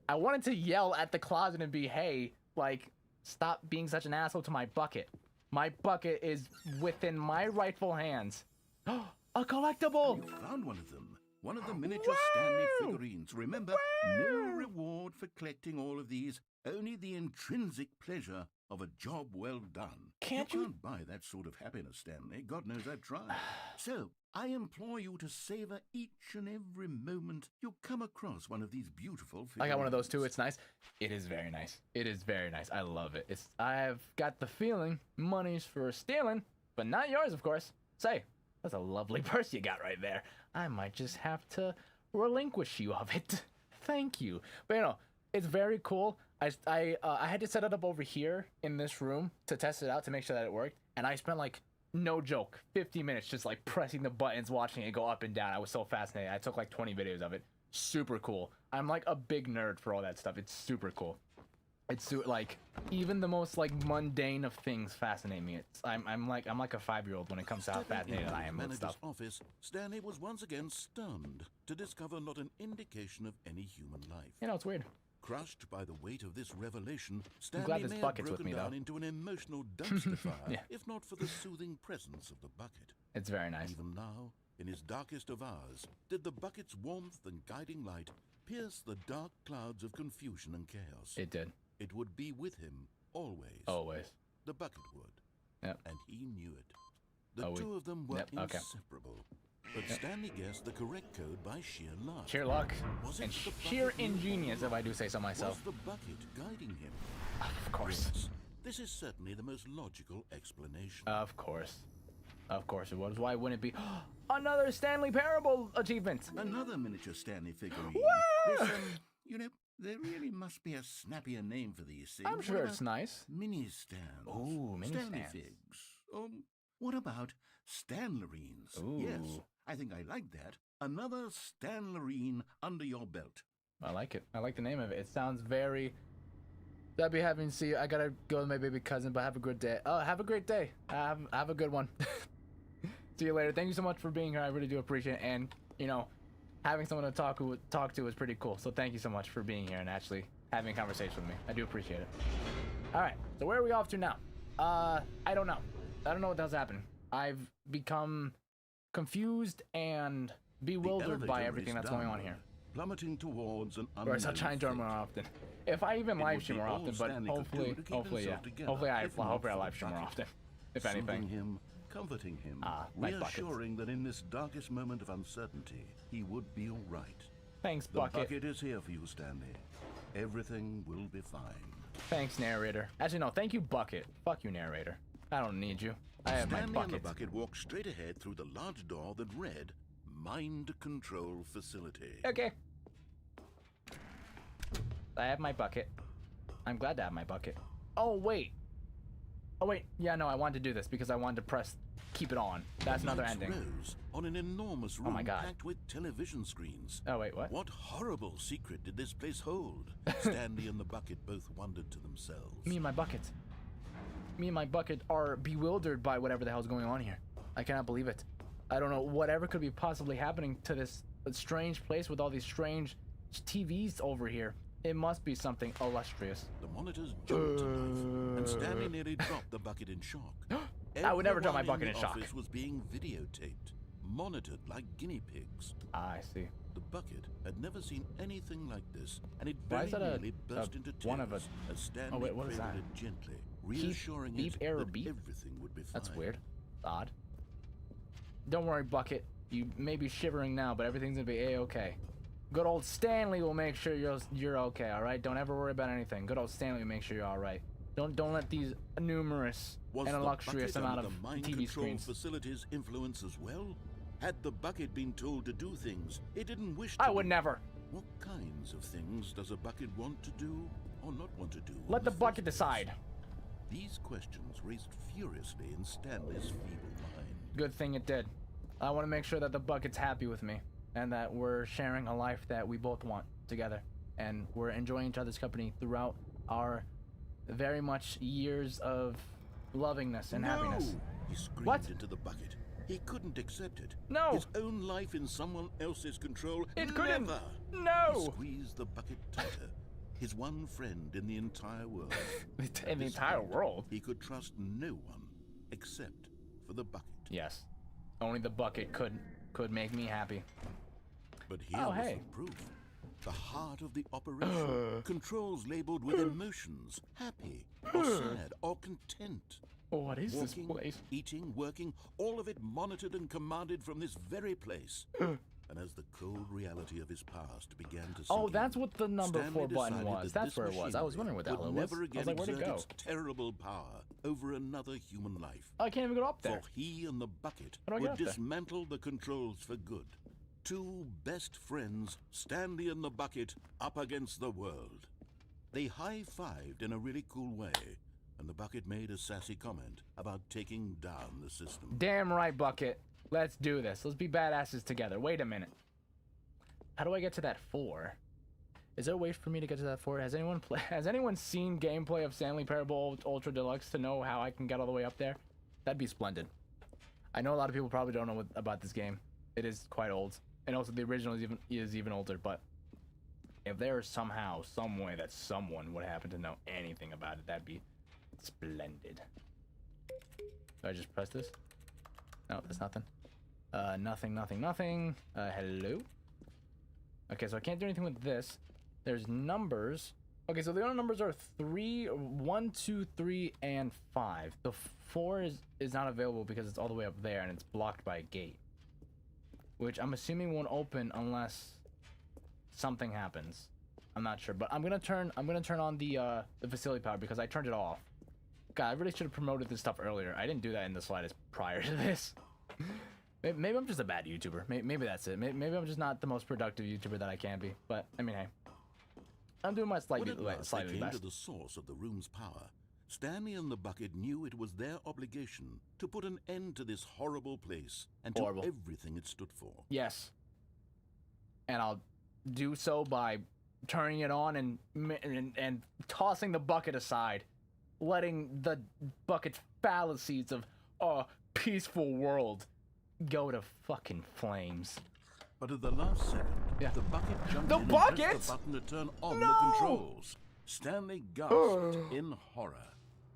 Speaker 1: I wanted to yell at the closet and be, hey, like, stop being such an asshole to my bucket. My bucket is within my rightful hands. A collectible!
Speaker 2: You found one of them. One of the miniature Stanley figurines. Remember, no reward for collecting all of these, only the intrinsic pleasure of a job well done.
Speaker 1: Can't you-
Speaker 2: can't buy that sort of happiness, Stanley. God knows I've tried. So, I implore you to savor each and every moment you come across one of these beautiful figurines.
Speaker 1: I got one of those too. It's nice. It is very nice. It is very nice. I love it. I've got the feeling money's for stealing, but not yours, of course. Say, that's a lovely purse you got right there. I might just have to relinquish you of it. Thank you. But you know, it's very cool. I had to set it up over here in this room to test it out to make sure that it worked, and I spent like, no joke, 50 minutes just like pressing the buttons, watching it go up and down. I was so fascinated. I took like 20 videos of it. Super cool. I'm like a big nerd for all that stuff. It's super cool. It's like even the most like mundane of things fascinate me. I'm like a 5-year-old when it comes to how
Speaker 2: Stepping
Speaker 1: fascinated
Speaker 2: into
Speaker 1: I
Speaker 2: his
Speaker 1: am with
Speaker 2: manager's
Speaker 1: stuff.
Speaker 2: office, Stanley was once again stunned to discover not an indication of any human life.
Speaker 1: You know, it's weird.
Speaker 2: Crushed by the weight of this revelation,
Speaker 1: I'm glad
Speaker 2: Stanley
Speaker 1: this
Speaker 2: may have
Speaker 1: bucket's with
Speaker 2: broken
Speaker 1: me,
Speaker 2: down
Speaker 1: though.
Speaker 2: into an emotional dumpster fire,
Speaker 1: Yeah.
Speaker 2: if not for the soothing presence of the bucket.
Speaker 1: It's very nice.
Speaker 2: Even now, in his darkest of hours, did the bucket's warmth and guiding light pierce the dark clouds of confusion and chaos.
Speaker 1: It did.
Speaker 2: It would be with him always.
Speaker 1: Always.
Speaker 2: The bucket would.
Speaker 1: Yep.
Speaker 2: And he knew it. The two of them were inseparable. But Stanley guessed the correct code by sheer luck.
Speaker 1: Sheer luck.
Speaker 2: Was it
Speaker 1: And
Speaker 2: the
Speaker 1: sheer
Speaker 2: bucket
Speaker 1: ingenious, if I do say so myself.
Speaker 2: Was the bucket guiding him?
Speaker 1: Of course.
Speaker 2: Yes. This is certainly the most logical explanation.
Speaker 1: Of course. Of course it was. Why wouldn't it be? Another Stanley Parable achievement!
Speaker 2: Another miniature Stanley figurine.
Speaker 1: Woo!
Speaker 2: This, you know, there really must be a snappier name for these things.
Speaker 1: I'm sure it's nice.
Speaker 2: Mini stands.
Speaker 1: Ooh, mini
Speaker 2: Stanley
Speaker 1: stands.
Speaker 2: figs. What about Stanlerines?
Speaker 1: Ooh.
Speaker 2: Yes, I think I like that. Another Stanlerine under your belt.
Speaker 1: I like it. I like the name of it. It sounds very... I'd be having to see. I gotta go with my baby cousin, but have a good day. Oh, have a great day. Have a good one. See you later. Thank you so much for being here. I really do appreciate it. And, you know, having someone to talk to is pretty cool. So thank you so much for being here and actually having a conversation with me. I do appreciate it. All right. So where are we off to now? I don't know. I don't know what the hell's happening. I've become confused and bewildered by everything that's going on here.
Speaker 2: Plummeting towards an
Speaker 1: Or I try and do it more often. If I even live stream more often, but hopefully I live stream more often. If anything.
Speaker 2: Him, comforting him,
Speaker 1: like
Speaker 2: reassuring that in this darkest moment of uncertainty, he would be all right.
Speaker 1: Thanks,
Speaker 2: The
Speaker 1: Bucket.
Speaker 2: bucket is here for you, Stanley. Everything will be fine.
Speaker 1: Thanks, narrator. Actually, no, thank you, Bucket. Fuck you, narrator. I don't need you. I have
Speaker 2: Stanley
Speaker 1: my
Speaker 2: and the
Speaker 1: bucket.
Speaker 2: bucket walked straight ahead through the large door that read, Mind Control Facility.
Speaker 1: Okay. I have my bucket. I'm glad to have my bucket. Oh, wait. Oh, wait. Yeah, no, I wanted to do this because I wanted to press keep it on. That's another
Speaker 2: Lights
Speaker 1: ending.
Speaker 2: rose on an enormous room
Speaker 1: my God.
Speaker 2: packed with television screens.
Speaker 1: Oh, wait, what?
Speaker 2: What horrible secret did this place hold? Stanley and the bucket both wondered to themselves.
Speaker 1: Me and my bucket. Me and my bucket are bewildered by whatever the hell's going on here. I cannot believe it. I don't know whatever could be possibly happening to this strange place with all these strange TVs over here. It must be something illustrious.
Speaker 2: The monitors jumped to life, and Stanley nearly dropped the bucket in shock.
Speaker 1: I would never drop my
Speaker 2: Everyone
Speaker 1: bucket in shock.
Speaker 2: The office was being videotaped, monitored like guinea pigs.
Speaker 1: I see.
Speaker 2: The bucket had never seen anything like this, and it
Speaker 1: Why
Speaker 2: very
Speaker 1: is that
Speaker 2: nearly burst into tears as Stanley
Speaker 1: wait, what is
Speaker 2: cradled
Speaker 1: that?
Speaker 2: it gently, reassuring
Speaker 1: beep,
Speaker 2: it
Speaker 1: error,
Speaker 2: that
Speaker 1: beep?
Speaker 2: everything would be fine.
Speaker 1: That's weird. Odd. Don't worry, Bucket. You may be shivering now, but everything's gonna be a-okay. Good old Stanley will make sure you're okay, all right? Don't ever worry about anything. Good old Stanley will make sure you're all right. Don't let these numerous and illustrious amount of
Speaker 2: the mind
Speaker 1: TV
Speaker 2: control
Speaker 1: screens.
Speaker 2: facility's influence as well? Had the bucket been told to do things it didn't wish to
Speaker 1: I would
Speaker 2: do?
Speaker 1: never.
Speaker 2: What kinds of things does a bucket want to do or not want to do? in
Speaker 1: Let the
Speaker 2: first
Speaker 1: bucket
Speaker 2: place?
Speaker 1: decide.
Speaker 2: These questions raced furiously in Stanley's feeble mind.
Speaker 1: Good thing it did. I want to make sure that the bucket's happy with me and that we're sharing a life that we both want together and we're enjoying each other's company throughout our very much years of lovingness and happiness.
Speaker 2: He screamed
Speaker 1: What?
Speaker 2: into the bucket. He couldn't accept it.
Speaker 1: No.
Speaker 2: His own life in someone else's control.
Speaker 1: It couldn't.
Speaker 2: Never. He
Speaker 1: No.
Speaker 2: squeezed the bucket tighter. His one friend in the entire world.
Speaker 1: In the entire world.
Speaker 2: He could trust no one except for the bucket.
Speaker 1: Yes. Only the bucket could make me happy.
Speaker 2: But here
Speaker 1: Oh,
Speaker 2: was
Speaker 1: hey.
Speaker 2: the proof. The heart of the operation. Controls labeled with emotions. Happy, or sad, or content.
Speaker 1: What is this
Speaker 2: Walking,
Speaker 1: place?
Speaker 2: eating, working, all of it monitored and commanded from this very place. And as the cold reality of his past began to sink
Speaker 1: Oh,
Speaker 2: in,
Speaker 1: that's what the number
Speaker 2: Stanley
Speaker 1: 4 button
Speaker 2: decided
Speaker 1: was.
Speaker 2: that
Speaker 1: That's
Speaker 2: this
Speaker 1: where it was. I was wondering what the hell
Speaker 2: would
Speaker 1: it was.
Speaker 2: never
Speaker 1: I was
Speaker 2: again
Speaker 1: like, where'd it
Speaker 2: exert
Speaker 1: go?
Speaker 2: its terrible power over another human life.
Speaker 1: I can't even go up there.
Speaker 2: For he and the bucket
Speaker 1: How do I get
Speaker 2: would
Speaker 1: up there?
Speaker 2: dismantle the controls for good. Two best friends, Stanley and the bucket, up against the world. They high-fived in a really cool way, and the bucket made a sassy comment about taking down the system.
Speaker 1: Damn right, Bucket. Let's do this. Let's be badasses together. Wait a minute. How do I get to that 4? Is there a way for me to get to that 4? Has anyone seen gameplay of Stanley Parable Ultra Deluxe to know how I can get all the way up there? That'd be splendid. I know a lot of people probably don't know about this game. It is quite old. And also the original is even older, but If there is somehow, some way that someone would happen to know anything about it, that'd be splendid. Do I just press this? No, that's nothing. Nothing. Hello? Okay, so I can't do anything with this. There's numbers. Okay, so the only numbers are 3, 1, 2, 3, and 5. The 4 is not available because it's all the way up there and it's blocked by a gate, which I'm assuming won't open unless something happens. I'm not sure, but I'm gonna turn on the facility power because I turned it off. God, I really should have promoted this stuff earlier. I didn't do that in the slightest prior to this. Maybe I'm just a bad YouTuber. Maybe that's it. Maybe I'm just not the most productive YouTuber that I can be. But I mean, hey, I'm doing my slightly
Speaker 2: came
Speaker 1: best.
Speaker 2: To the source of the room's power, Stanley and the bucket knew it was their obligation to put an end to this horrible place and to everything it stood for.
Speaker 1: Yes, and I'll do so by turning it on and tossing the bucket aside, letting the bucket's fallacies of a peaceful world go to fucking flames.
Speaker 2: But at the last second, the bucket jumped
Speaker 1: in
Speaker 2: and pressed the button to turn on the controls. Stanley gasped in horror.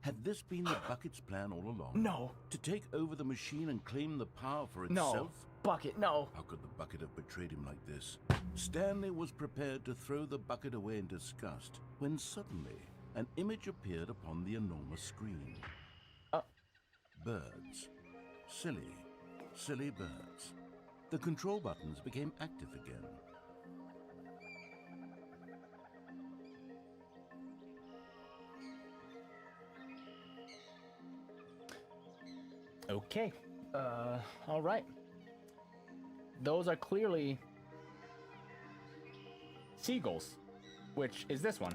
Speaker 2: Had this been the bucket's plan all along?
Speaker 1: No.
Speaker 2: To take over the machine and claim the power for itself?
Speaker 1: No. Bucket, no.
Speaker 2: How could the bucket have betrayed him like this? Stanley was prepared to throw the bucket away in disgust when suddenly an image appeared upon the enormous screen. Birds. Silly birds. The control buttons became active again.
Speaker 1: Okay. All right. Those are clearly seagulls, which is this one.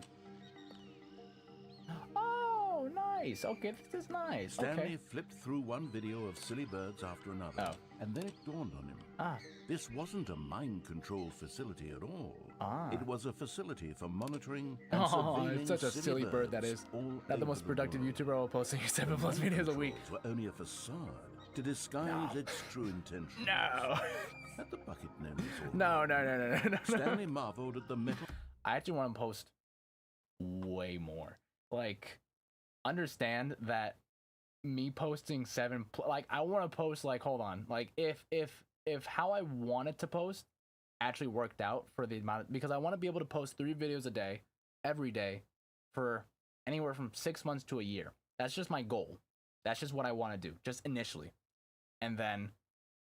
Speaker 1: Oh, nice. Okay, this is nice.
Speaker 2: Stanley flipped through one video of silly birds after another, and then it dawned on him. This wasn't a mind control facility at all. It was a facility for monitoring and surveilling
Speaker 1: it's such a silly bird that is. Not the most productive YouTuber while posting 7+ videos a week.
Speaker 2: Were only a facade to disguise its true intentions.
Speaker 1: No.
Speaker 2: Had the bucket known this all?
Speaker 1: No.
Speaker 2: Stanley marveled at the metal.
Speaker 1: I actually want to post way more. Like, understand that me posting 7, like, I want to post, like, hold on, like, if how I wanted to post actually worked out for the amount, because I want to be able to post 3 videos a day, every day, for anywhere from 6 months to a year. That's just my goal. That's just what I want to do, just initially, and then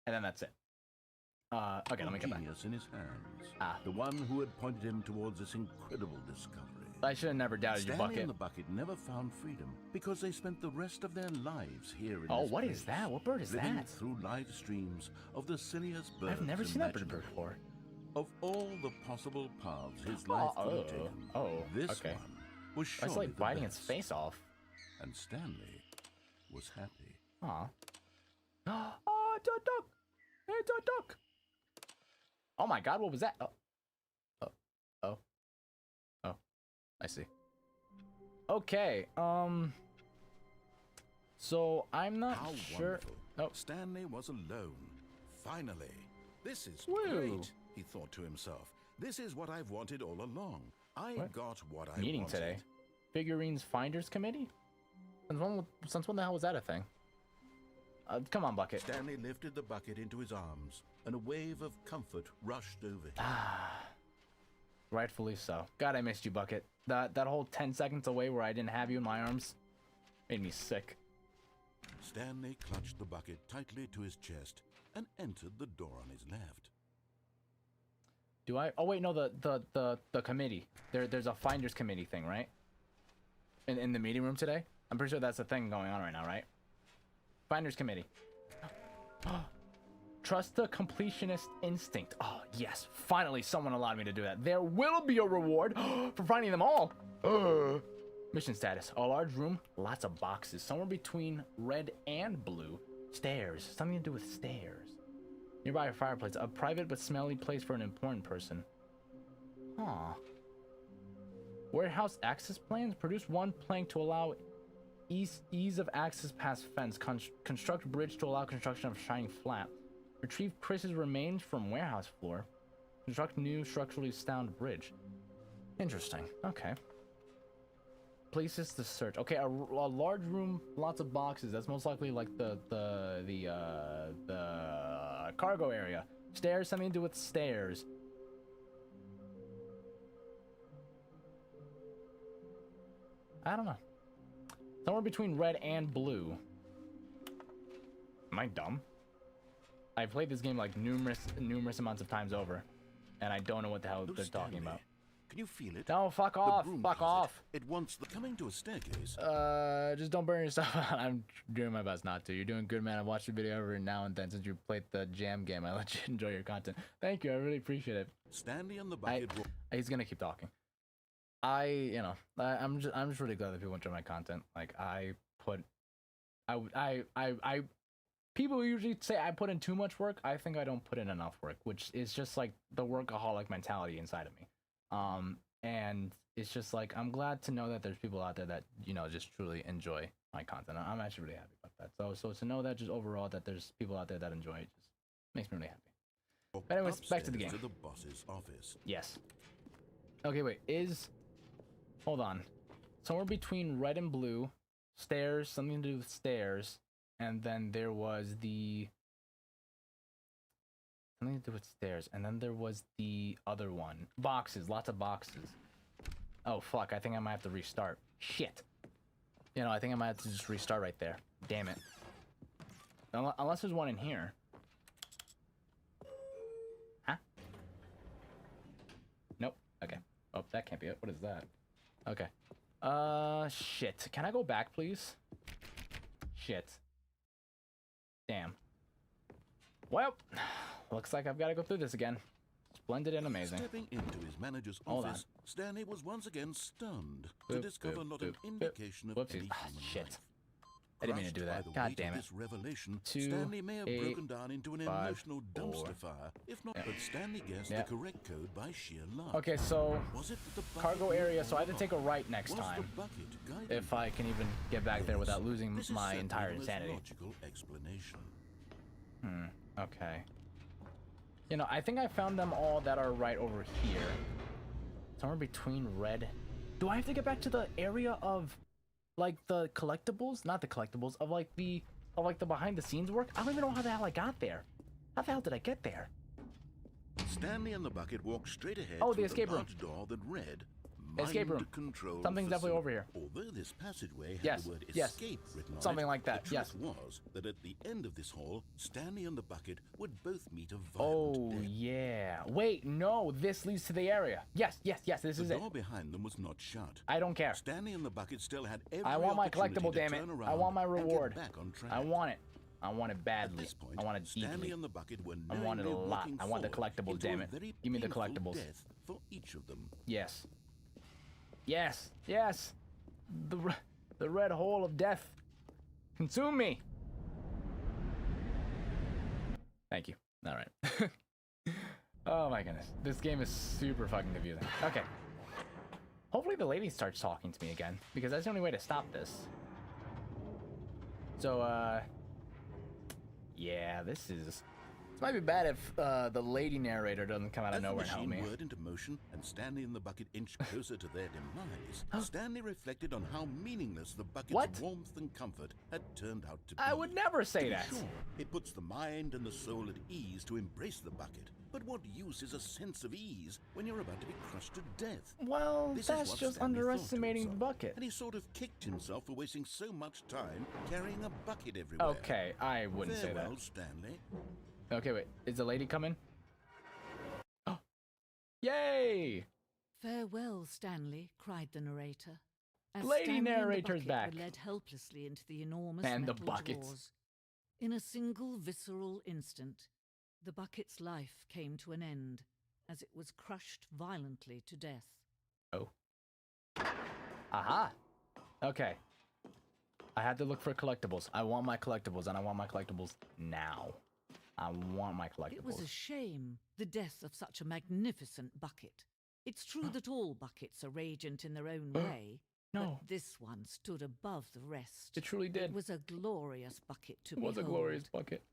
Speaker 1: that's it. Okay, let me get back.
Speaker 2: Genius in his hands. The one who had pointed him towards this incredible discovery.
Speaker 1: I should have never doubted you,
Speaker 2: Stanley
Speaker 1: Bucket.
Speaker 2: and the bucket never found freedom because they spent the rest of their lives here in
Speaker 1: Oh,
Speaker 2: this
Speaker 1: what
Speaker 2: place,
Speaker 1: is that? What bird is
Speaker 2: living
Speaker 1: that?
Speaker 2: through live streams of the silliest birds
Speaker 1: I've never seen that bird
Speaker 2: imaginable.
Speaker 1: before.
Speaker 2: Of all the possible paths his life could have taken, this one was surely
Speaker 1: That's like
Speaker 2: the
Speaker 1: biting
Speaker 2: best.
Speaker 1: its face off.
Speaker 2: And Stanley was happy.
Speaker 1: Aw. Oh, it's a duck! It's a duck! Oh my god, what was that? Oh. I see. Okay, so I'm not
Speaker 2: How
Speaker 1: sure.
Speaker 2: wonderful. Stanley was alone. Finally. This is
Speaker 1: Woo.
Speaker 2: great, he thought to himself. This is what I've wanted all along. I got what I
Speaker 1: Meeting
Speaker 2: wanted.
Speaker 1: today. Figurines Finders Committee? Since when the hell was that a thing? Come on, Bucket.
Speaker 2: Stanley lifted the bucket into his arms, and a wave of comfort rushed over him.
Speaker 1: Rightfully so. God, I missed you, Bucket. That whole 10 seconds away where I didn't have you in my arms made me sick.
Speaker 2: Stanley clutched the bucket tightly to his chest and entered the door on his left.
Speaker 1: Do I? Oh wait, no. The committee. There's a Finders Committee thing, right? In the meeting room today. I'm pretty sure that's the thing going on right now, right? Finders Committee. Trust the completionist instinct. Oh, yes. Finally, someone allowed me to do that. There will be a reward for finding them all. Mission status. A large room, lots of boxes. Somewhere between red and blue. Stairs. Something to do with stairs. Nearby a fireplace. A private but smelly place for an important person. Aw. Warehouse access plans. Produce one plank to allow ease of access past fence. Construct bridge to allow construction of shining flat. Retrieve Chris's remains from warehouse floor. Construct new structurally sound bridge. Interesting. Okay. Places to search. Okay, a large room, lots of boxes. That's most likely like the cargo area. Stairs, something to do with stairs. I don't know. Somewhere between red and blue. Am I dumb? I've played this game like numerous amounts of times over, and I don't know what the hell they're talking about.
Speaker 2: Can you feel it?
Speaker 1: No, fuck off. Fuck off.
Speaker 2: It wants the coming to a staircase.
Speaker 1: Just don't burn yourself out. I'm doing my best not to. You're doing good, man. I watch the video every now and then since you played the jam game. I let you enjoy your content. Thank you. I really appreciate it.
Speaker 2: Stanley and the bucket.
Speaker 1: He's gonna keep talking. I'm just really glad that people enjoy my content. Like people usually say I put in too much work. I think I don't put in enough work, which is just like the workaholic mentality inside of me. And it's just like, I'm glad to know that there's people out there that, you know, just truly enjoy my content. I'm actually really happy about that. So to know that just overall that there's people out there that enjoy it just makes me really happy. But anyways, back to the game.
Speaker 2: To the boss's office.
Speaker 1: Yes. Okay, wait, hold on. Somewhere between red and blue, stairs, something to do with stairs, and then there was something to do with stairs, and then there was the other one. Boxes, lots of boxes. Oh, fuck, I think I might have to restart. Shit. You know, I think I might have to just restart right there. Damn it. Unless there's one in here. Huh? Nope. Okay. Oh, that can't be it. What is that? Okay. Shit. Can I go back, please? Shit. Damn. Well, looks like I've got to go through this again. Splendid and amazing.
Speaker 2: Stepping into his manager's office, Stanley was once again stunned to discover not an indication of any human life.
Speaker 1: I didn't mean to do that. God damn it.
Speaker 2: This revelation, Stanley may have broken down into an emotional dumpster fire, if not. But Stanley guessed the correct code by sheer luck.
Speaker 1: Okay, so cargo area. So I have to take a right next time if I can even get back there without losing my entire insanity.
Speaker 2: Logical explanation.
Speaker 1: Okay. You know, I think I found them all that are right over here. Somewhere between red. Do I have to get back to the area of, like, the collectibles? Not the collectibles, of like the behind the scenes work? I don't even know how the hell I got there. How the hell did I get there?
Speaker 2: Stanley and the bucket walked straight ahead.
Speaker 1: Oh, the escape room.
Speaker 2: Door that read,
Speaker 1: escape room. Something's definitely over here.
Speaker 2: Although this passageway had the word escape written on
Speaker 1: something
Speaker 2: it,
Speaker 1: like that.
Speaker 2: The truth was that at the end of this hall, Stanley and the bucket would both meet a violent death.
Speaker 1: Yeah. Wait, no, this leads to the area. Yes, this is it.
Speaker 2: The door behind them was not shut.
Speaker 1: I don't care.
Speaker 2: Stanley and the bucket still had every
Speaker 1: I want my collectible,
Speaker 2: opportunity
Speaker 1: damn
Speaker 2: to
Speaker 1: it.
Speaker 2: turn
Speaker 1: I want my
Speaker 2: around and
Speaker 1: reward.
Speaker 2: get back on track.
Speaker 1: I want it. I want it badly.
Speaker 2: At this point,
Speaker 1: I want it deeply.
Speaker 2: Stanley and the bucket were
Speaker 1: I want it a lot.
Speaker 2: walking
Speaker 1: I want the
Speaker 2: forward
Speaker 1: collectibles,
Speaker 2: into
Speaker 1: damn
Speaker 2: a
Speaker 1: it.
Speaker 2: very
Speaker 1: Give me the
Speaker 2: painful
Speaker 1: collectibles.
Speaker 2: death for each of them.
Speaker 1: Yes. Yes. Yes. The red hole of death. Consume me. Thank you. All right. Oh my goodness. This game is super fucking confusing. Okay. Hopefully the lady starts talking to me again, because that's the only way to stop this. So, yeah, this might be bad if the lady narrator doesn't come out of nowhere and help me.
Speaker 2: As the machine whirred into motion and Stanley and the bucket inched closer to their demise, Stanley reflected on how meaningless the bucket's warmth and comfort had turned out to be.
Speaker 1: I would never say that.
Speaker 2: Sure, it puts the mind and the soul at ease to embrace the bucket. But what use is a sense of ease when you're about to be crushed to death?
Speaker 1: Well, that's just
Speaker 2: Stanley
Speaker 1: underestimating the bucket.
Speaker 2: And he sort of kicked himself for wasting so much time carrying a bucket everywhere.
Speaker 1: Okay, I wouldn't say that.
Speaker 2: Farewell, Stanley.
Speaker 1: Okay, wait. Is the lady coming? Oh! Yay!
Speaker 4: Farewell, Stanley, cried the narrator. As
Speaker 1: Lady
Speaker 4: Stanley
Speaker 1: narrator's
Speaker 4: and the bucket
Speaker 1: back.
Speaker 4: were led helplessly into the enormous
Speaker 1: And the
Speaker 4: metal
Speaker 1: buckets.
Speaker 4: jaws. In a single visceral instant, the bucket's life came to an end as it was crushed violently to death.
Speaker 1: Oh. Aha! Okay. I had to look for collectibles. I want my collectibles, and I want my collectibles now. I want my collectibles.
Speaker 4: It was a shame, the death of such a magnificent bucket. It's true that all buckets are radiant in their own way,
Speaker 1: No.
Speaker 4: but this one stood above the rest.
Speaker 1: It truly did.
Speaker 4: It was a glorious bucket to
Speaker 1: It was a
Speaker 4: behold.
Speaker 1: glorious bucket.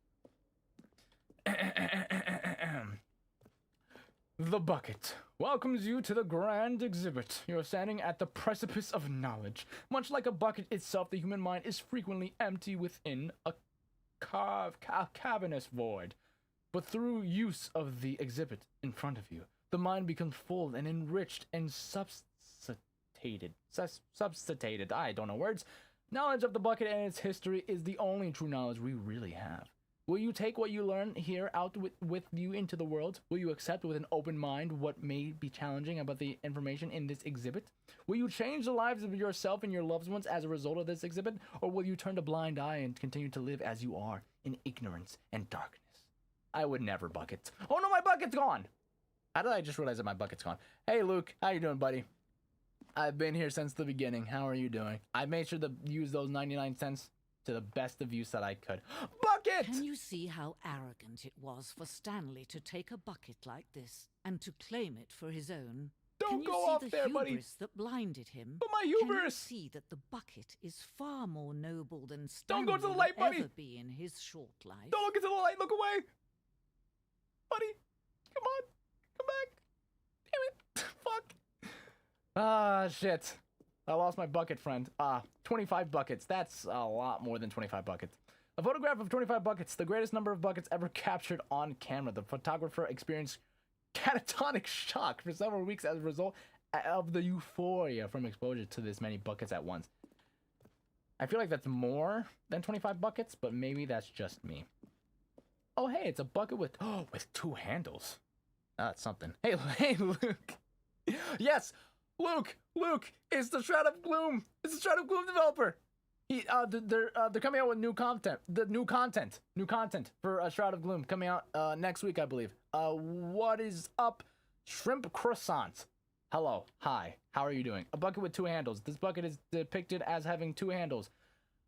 Speaker 1: The bucket welcomes you to the grand exhibit. You're standing at the precipice of knowledge. Much like a bucket itself, the human mind is frequently empty within a cavernous void. But through use of the exhibit in front of you, the mind becomes full and enriched and substituted. I don't know words. Knowledge of the bucket and its history is the only true knowledge we really have. Will you take what you learn here out with you into the world? Will you accept with an open mind what may be challenging about the information in this exhibit? Will you change the lives of yourself and your loved ones as a result of this exhibit? Or will you turn a blind eye and continue to live as you are in ignorance and darkness? I would never bucket. Oh no, my bucket's gone! How did I just realize that my bucket's gone? Hey Luke, how you doing, buddy? I've been here since the beginning. How are you doing? I made sure to use those 99 cents to the best of use that I could. Bucket!
Speaker 4: Can you see how arrogant it was for Stanley to take a bucket like this and to claim it for his own?
Speaker 1: Don't go off there, buddy.
Speaker 4: Can you see the hubris that blinded him?
Speaker 1: But my hubris!
Speaker 4: Can you see that the bucket is far more noble than Stanley
Speaker 1: Don't go to the light, buddy!
Speaker 4: will ever be in his short life?
Speaker 1: Don't look into the light, look away! Buddy, come on, come back. Damn it, fuck. Ah, shit. I lost my bucket, friend. 25 buckets. That's a lot more than 25 buckets. A photograph of 25 buckets, the greatest number of buckets ever captured on camera. The photographer experienced catatonic shock for several weeks as a result of the euphoria from exposure to this many buckets at once. I feel like that's more than 25 buckets, but maybe that's just me. Oh, hey, it's a bucket with two handles. That's something. Hey, Luke. Yes, Luke, it's the Shroud of Gloom. It's the Shroud of Gloom developer. They're coming out with new content. New content for Shroud of Gloom coming out next week, I believe. What is up, Shrimp Croissants? Hello, hi, how are you doing? A bucket with two handles. This bucket is depicted as having two handles.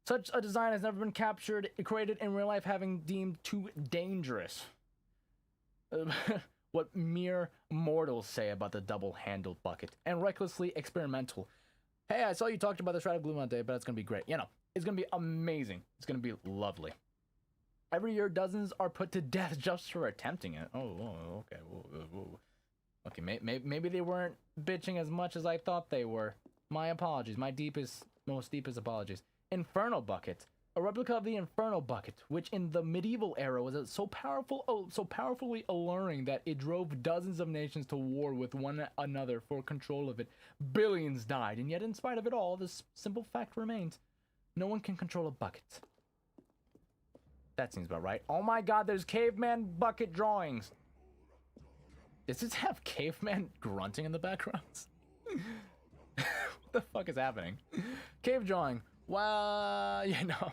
Speaker 1: Such a design has never been created in real life, having deemed too dangerous. What mere mortals say about the double-handled bucket, and recklessly experimental. Hey, I saw you talked about the Shroud of Gloom one day, but it's gonna be great. You know, it's gonna be amazing. It's gonna be lovely. Every year, dozens are put to death just for attempting it. Oh, okay. Whoa. Okay, maybe they weren't bitching as much as I thought they were. My apologies. My most deepest apologies. Inferno Bucket. A replica of the Inferno Bucket, which in the medieval era was so powerfully alluring that it drove dozens of nations to war with one another for control of it. Billions died, and yet in spite of it all, this simple fact remains. No one can control a bucket. That seems about right. Oh my god, there's caveman bucket drawings. Does this have caveman grunting in the background? What the fuck is happening? Cave drawing. Well, you know.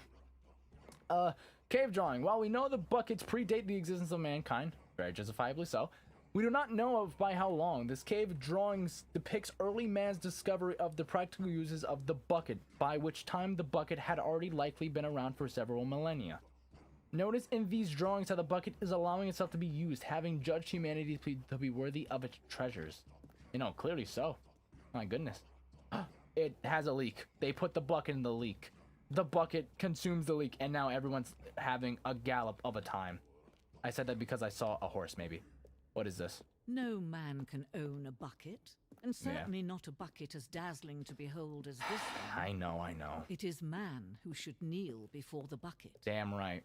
Speaker 1: Cave drawing. While we know the buckets predate the existence of mankind, very justifiably so, we do not know of by how long. This cave drawings depicts early man's discovery of the practical uses of the bucket, by which time the bucket had already likely been around for several millennia. Notice in these drawings how the bucket is allowing itself to be used, having judged humanity to be worthy of its treasures. You know, clearly so. My goodness. It has a leak. They put the bucket in the leak. The bucket consumes the leak, and now everyone's having a gallop of a time. I said that because I saw a horse, maybe. What is this?
Speaker 4: No man can own a bucket, and certainly not a bucket as dazzling to behold as this one.
Speaker 1: I know.
Speaker 4: It is man who should kneel before the bucket.
Speaker 1: Damn right.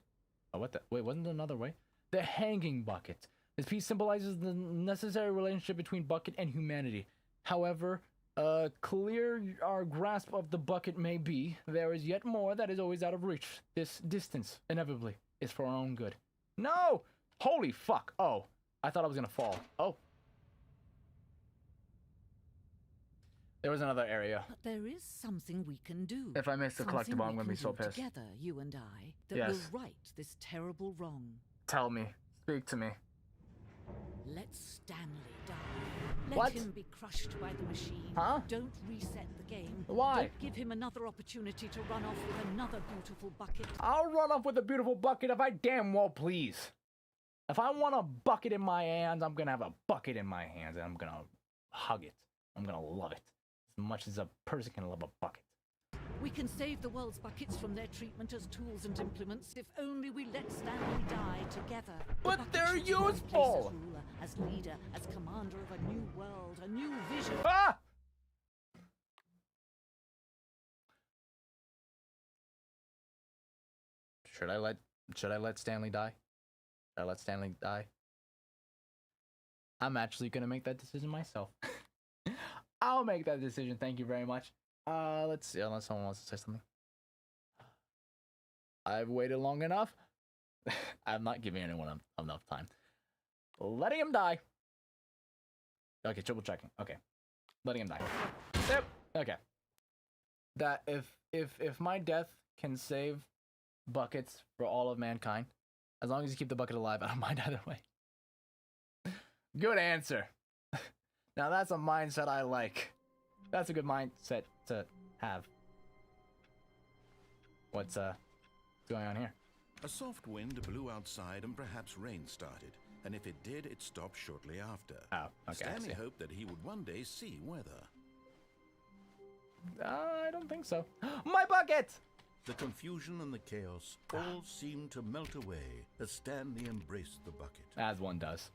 Speaker 1: Oh, what the? Wait, wasn't there another way? The hanging bucket. This piece symbolizes the necessary relationship between bucket and humanity. However, clear our grasp of the bucket may be, there is yet more that is always out of reach. This distance, inevitably, is for our own good. No! Holy fuck! Oh, I thought I was gonna fall. Oh. There was another area.
Speaker 4: But there is something we can do.
Speaker 1: If I miss the collectible, I'm gonna be so pissed.
Speaker 4: Together, you and I, that
Speaker 1: Yes.
Speaker 4: will right this terrible wrong.
Speaker 1: Tell me. Speak to me.
Speaker 4: Let Stanley die. Let
Speaker 1: What?
Speaker 4: him be crushed by the machine.
Speaker 1: Huh?
Speaker 4: Don't reset the game.
Speaker 1: Why?
Speaker 4: Don't give him another opportunity to run off with another beautiful bucket.
Speaker 1: I'll run off with a beautiful bucket if I damn well please. If I want a bucket in my hands, I'm gonna have a bucket in my hands, and I'm gonna hug it. I'm gonna love it. As much as a person can love a bucket.
Speaker 4: We can save the world's buckets from their treatment as tools and implements if only we let Stanley die together.
Speaker 1: But
Speaker 4: The bucket
Speaker 1: they're
Speaker 4: should take his place
Speaker 1: useful!
Speaker 4: as ruler, as leader, as commander of a new world, a new vision.
Speaker 1: Ah! Should I let Stanley die? Should I let Stanley die? I'm actually gonna make that decision myself. I'll make that decision. Thank you very much. Let's see. Unless someone wants to say something. I've waited long enough. I'm not giving anyone enough time. Letting him die. Okay, triple checking. Okay, letting him die. Yep. Okay. That if my death can save buckets for all of mankind, as long as you keep the bucket alive, I don't mind either way. Good answer. Now that's a mindset I like. That's a good mindset to have. What's going on here?
Speaker 2: A soft wind blew outside and perhaps rain started. And if it did, it stopped shortly after.
Speaker 1: Oh, okay.
Speaker 2: Stanley hoped that he would one day see weather.
Speaker 1: I don't think so. My bucket!
Speaker 2: The confusion and the chaos all seemed to melt away as Stanley embraced the bucket.
Speaker 1: As one does.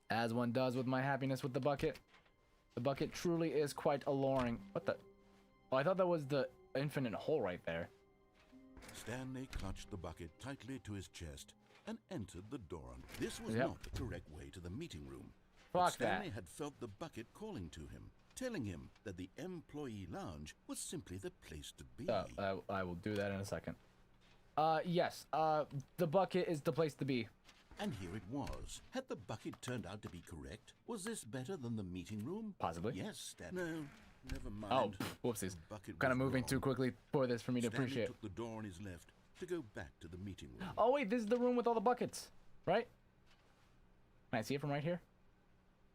Speaker 1: As one does with my happiness with the bucket. The bucket truly is quite alluring. What the? Oh, I thought that was the infinite hole right there.
Speaker 2: Stanley clutched the bucket tightly to his chest and entered the door. This was
Speaker 1: Yep.
Speaker 2: not the correct way to the meeting room.
Speaker 1: Fuck
Speaker 2: But Stanley
Speaker 1: that.
Speaker 2: had felt the bucket calling to him, telling him that the employee lounge was simply the place to be.
Speaker 1: I will do that in a second. Yes. The bucket is the place to be.
Speaker 2: And here it was. Had the bucket turned out to be correct? Was this better than the meeting room?
Speaker 1: Possibly.
Speaker 2: Yes, Stanley. No, never mind.
Speaker 1: Oh, whoopsies.
Speaker 2: The bucket
Speaker 1: Kind of
Speaker 2: was
Speaker 1: moving
Speaker 2: wrong.
Speaker 1: too quickly for this for me to
Speaker 2: Stanley
Speaker 1: appreciate.
Speaker 2: took the door on his left to go back to the meeting room.
Speaker 1: Oh wait, this is the room with all the buckets, right? Can I see it from right here?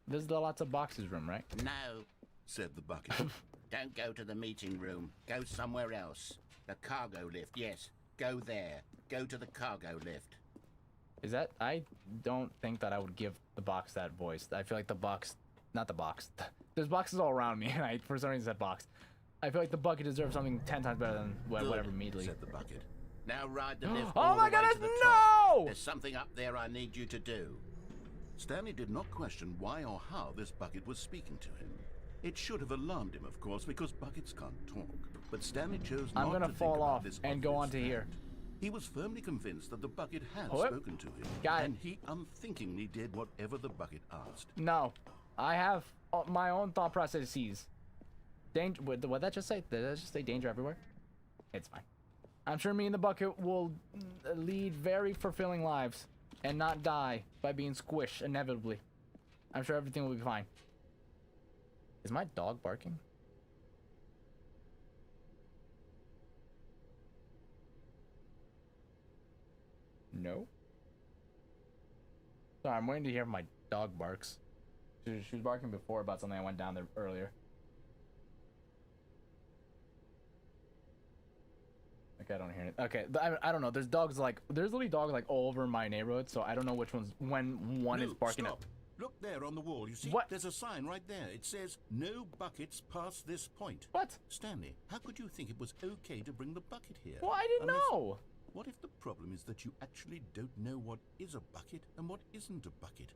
Speaker 1: This is the lots of boxes room, right?
Speaker 6: No,
Speaker 2: Said the bucket.
Speaker 6: don't go to the meeting room. Go somewhere else. The cargo lift, yes. Go there. Go to the cargo lift.
Speaker 1: Is that? I don't think that I would give the box that voice. I feel like the box, not the box. There's boxes all around me, and I for some reason said box. I feel like the bucket deserves something 10 times better than whatever immediately.
Speaker 2: Said the bucket.
Speaker 6: Now ride the lift
Speaker 1: Oh
Speaker 6: all
Speaker 1: my
Speaker 6: the way
Speaker 1: goodness,
Speaker 6: to the top.
Speaker 1: no!
Speaker 6: There's something up there I need you to do.
Speaker 2: Stanley did not question why or how this bucket was speaking to him. It should have alarmed him, of course, because buckets can't talk. But Stanley chose not
Speaker 1: I'm gonna
Speaker 2: to think
Speaker 1: fall
Speaker 2: about
Speaker 1: off
Speaker 2: this
Speaker 1: and go
Speaker 2: obvious
Speaker 1: on to here.
Speaker 2: fact. He was firmly convinced that the bucket had
Speaker 1: Whoop.
Speaker 2: spoken to him,
Speaker 1: Got it.
Speaker 2: and he unthinkingly did whatever the bucket asked.
Speaker 1: No, I have my own thought processes. Danger. What did that just say? Did that just say danger everywhere? It's fine. I'm sure me and the bucket will lead very fulfilling lives and not die by being squished inevitably. I'm sure everything will be fine. Is my dog barking? No. Sorry, I'm waiting to hear if my dog barks. She was barking before about something I went down there earlier. Okay, I don't hear it. Okay, I don't know. There's literally dogs like all over my neighborhood, so I don't know which one's when one is barking
Speaker 2: stop.
Speaker 1: at.
Speaker 2: Look there on the wall. You see?
Speaker 1: What?
Speaker 2: There's a sign right there. It says, "No buckets past this point."
Speaker 1: What?
Speaker 2: Stanley, how could you think it was okay to bring the bucket here?
Speaker 1: Well, I didn't
Speaker 2: Unless-
Speaker 1: know.
Speaker 2: What if the problem is that you actually don't know what is a bucket and what isn't a bucket?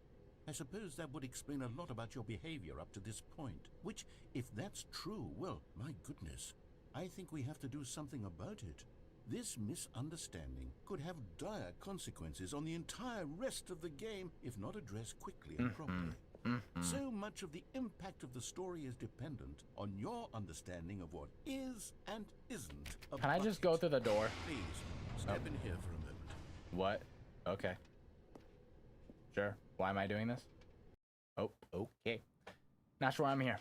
Speaker 2: I suppose that would explain a lot about your behavior up to this point. Which, if that's true, well, my goodness, I think we have to do something about it. This misunderstanding could have dire consequences on the entire rest of the game if not addressed quickly and properly. So much of the impact of the story is dependent on your understanding of what is and isn't a
Speaker 1: Can I just go
Speaker 2: bucket.
Speaker 1: through the door?
Speaker 2: Please, step in here for a moment.
Speaker 1: What? Okay. Sure. Why am I doing this? Oh, okay. Not sure why I'm here.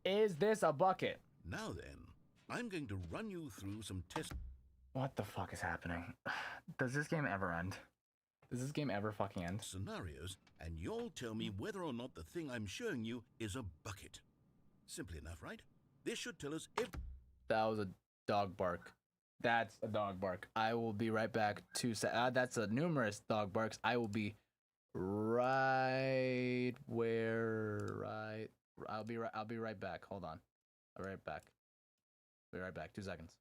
Speaker 1: Is this a bucket?
Speaker 2: Now then, I'm going to run you through some test
Speaker 1: What the fuck is happening? Does this game ever end? Does this game ever fucking end?
Speaker 2: scenarios, and you'll tell me whether or not the thing I'm showing you is a bucket. Simple enough, right? This should tell us if...
Speaker 1: That was a dog bark. That's a dog bark. I will be right back to that's a numerous dog barks. I will be right where I'll be right back. Hold on. I'll be right back. Be right back. 2 seconds.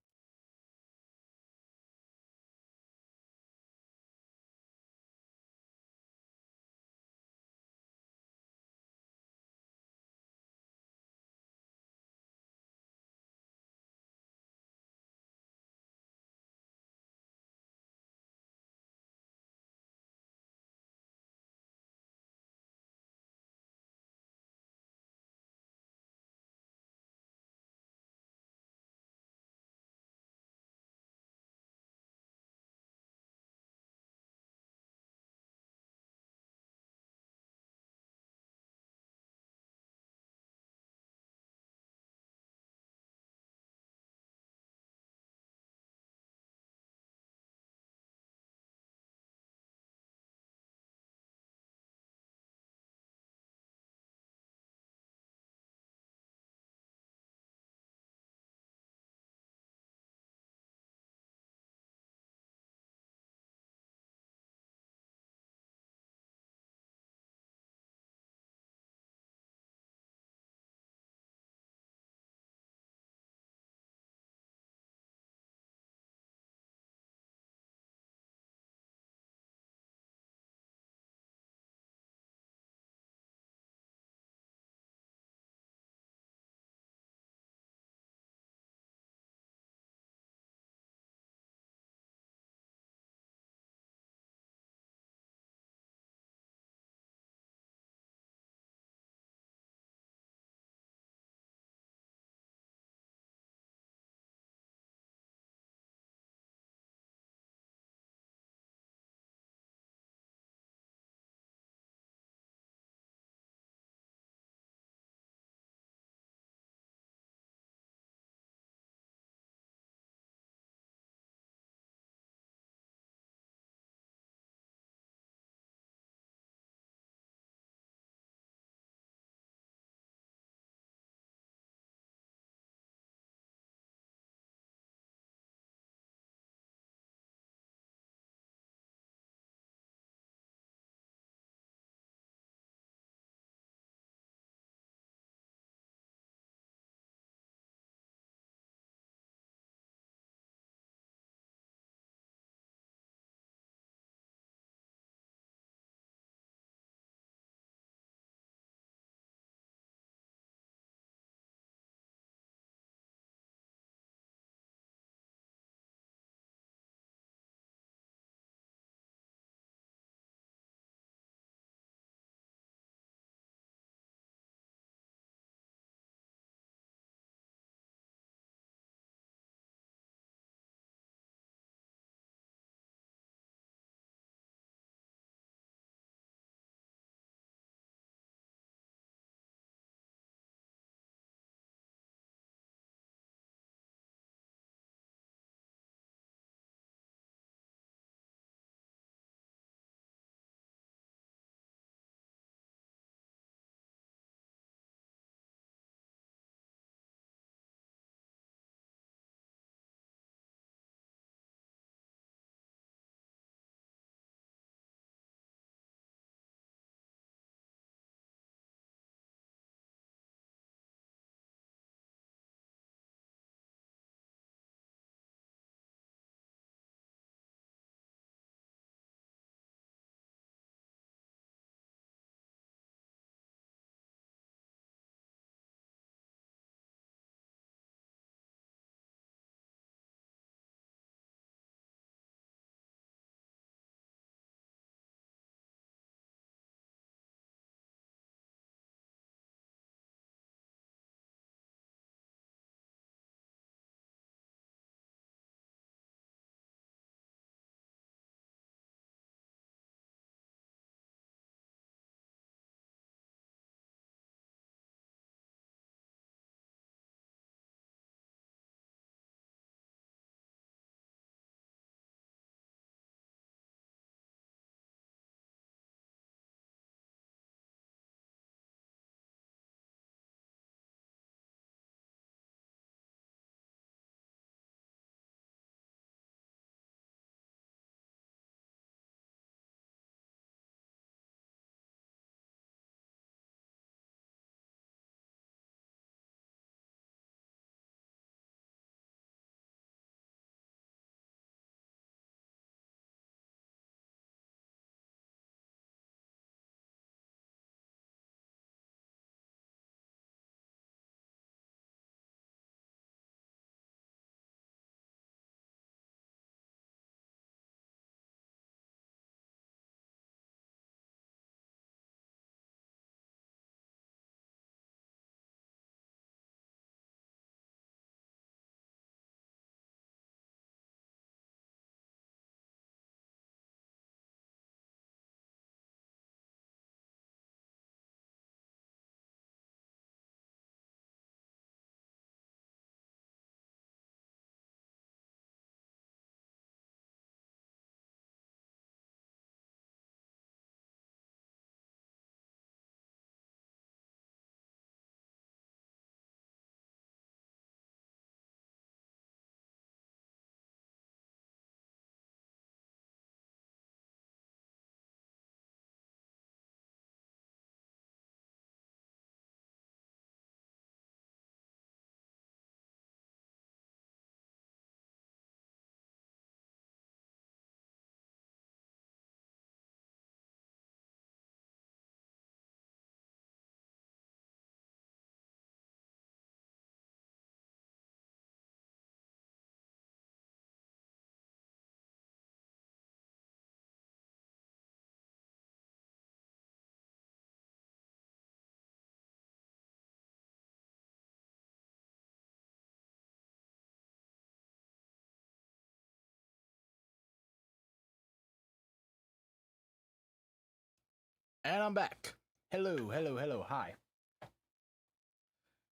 Speaker 1: And I'm back. Hello, hello, hello, hi.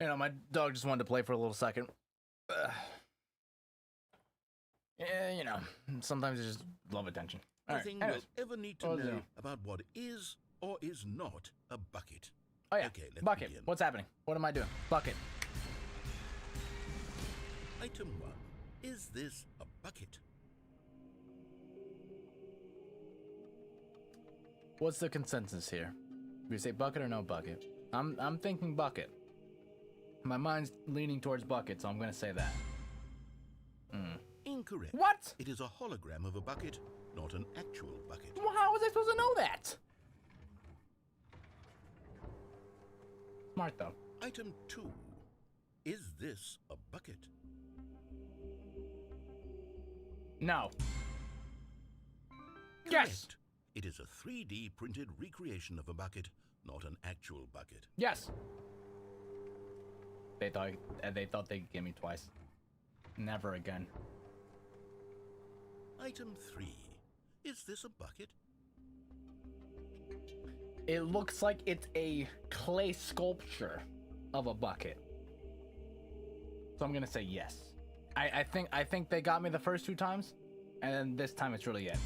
Speaker 1: You know, my dog just wanted to play for a little second. Yeah, you know, sometimes I just love attention.
Speaker 2: Nothing you'll ever need to know about what is or is not a bucket.
Speaker 1: Oh yeah,
Speaker 2: okay, let's
Speaker 1: bucket.
Speaker 2: begin.
Speaker 1: What's happening? What am I doing? Bucket.
Speaker 2: Item 1. Is this a bucket?
Speaker 1: What's the consensus here? Do we say bucket or no bucket? I'm thinking bucket. My mind's leaning towards bucket, so I'm gonna say that.
Speaker 2: Incorrect.
Speaker 1: What?
Speaker 2: It is a hologram of a bucket, not an actual bucket.
Speaker 1: Well, how was I supposed to know that? Smart though.
Speaker 2: Item 2. Is this a bucket?
Speaker 1: No.
Speaker 2: Correct.
Speaker 1: Yes.
Speaker 2: It is a 3D printed recreation of a bucket, not an actual bucket.
Speaker 1: Yes. They thought they'd give me twice. Never again.
Speaker 2: Item 3. Is this a bucket?
Speaker 1: It looks like it's a clay sculpture of a bucket. So I'm gonna say yes. I think they got me the first 2 times, and then this time it's really it.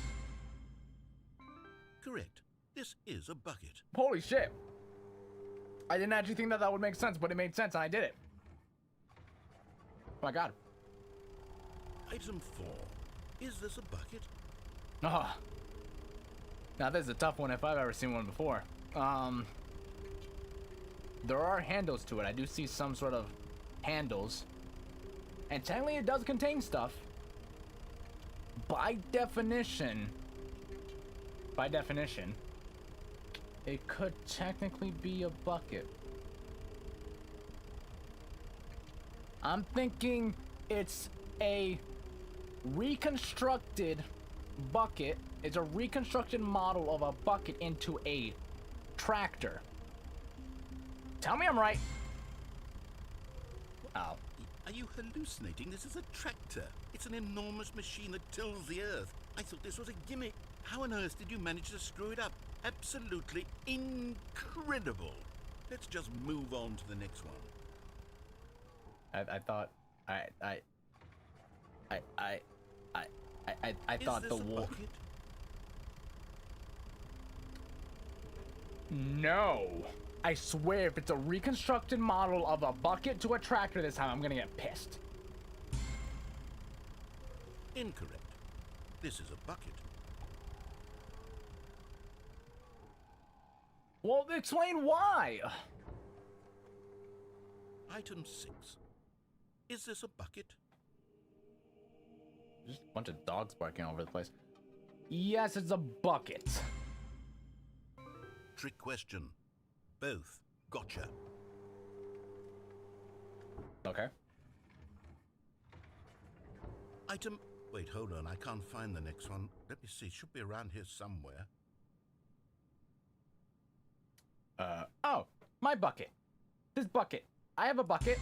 Speaker 2: Correct. This is a bucket.
Speaker 1: Holy shit. I didn't actually think that would make sense, but it made sense and I did it. Oh my god.
Speaker 2: Item 4. Is this a bucket?
Speaker 1: Oh. Now this is a tough one if I've ever seen one before. There are handles to it. I do see some sort of handles. And technically it does contain stuff. By definition, it could technically be a bucket. I'm thinking it's a reconstructed bucket. It's a reconstructed model of a bucket into a tractor. Tell me I'm right. Oh.
Speaker 2: Are you hallucinating? This is a tractor. It's an enormous machine that tills the earth. I thought this was a gimmick. How on earth did you manage to screw it up? Absolutely incredible. Let's just move on to the next one.
Speaker 1: I thought
Speaker 2: Is
Speaker 1: the
Speaker 2: this a
Speaker 1: wolf.
Speaker 2: bucket?
Speaker 1: No. I swear if it's a reconstructed model of a bucket to a tractor this time, I'm gonna get pissed.
Speaker 2: Incorrect. This is a bucket.
Speaker 1: Well, explain why.
Speaker 2: Item 6. Is this a bucket?
Speaker 1: Just a bunch of dogs barking all over the place. Yes, it's a bucket.
Speaker 2: Trick question. Both. Gotcha.
Speaker 1: Okay.
Speaker 2: Item... Wait, hold on. I can't find the next one. Let me see. Should be around here somewhere.
Speaker 1: Oh, my bucket. This bucket. I have a bucket.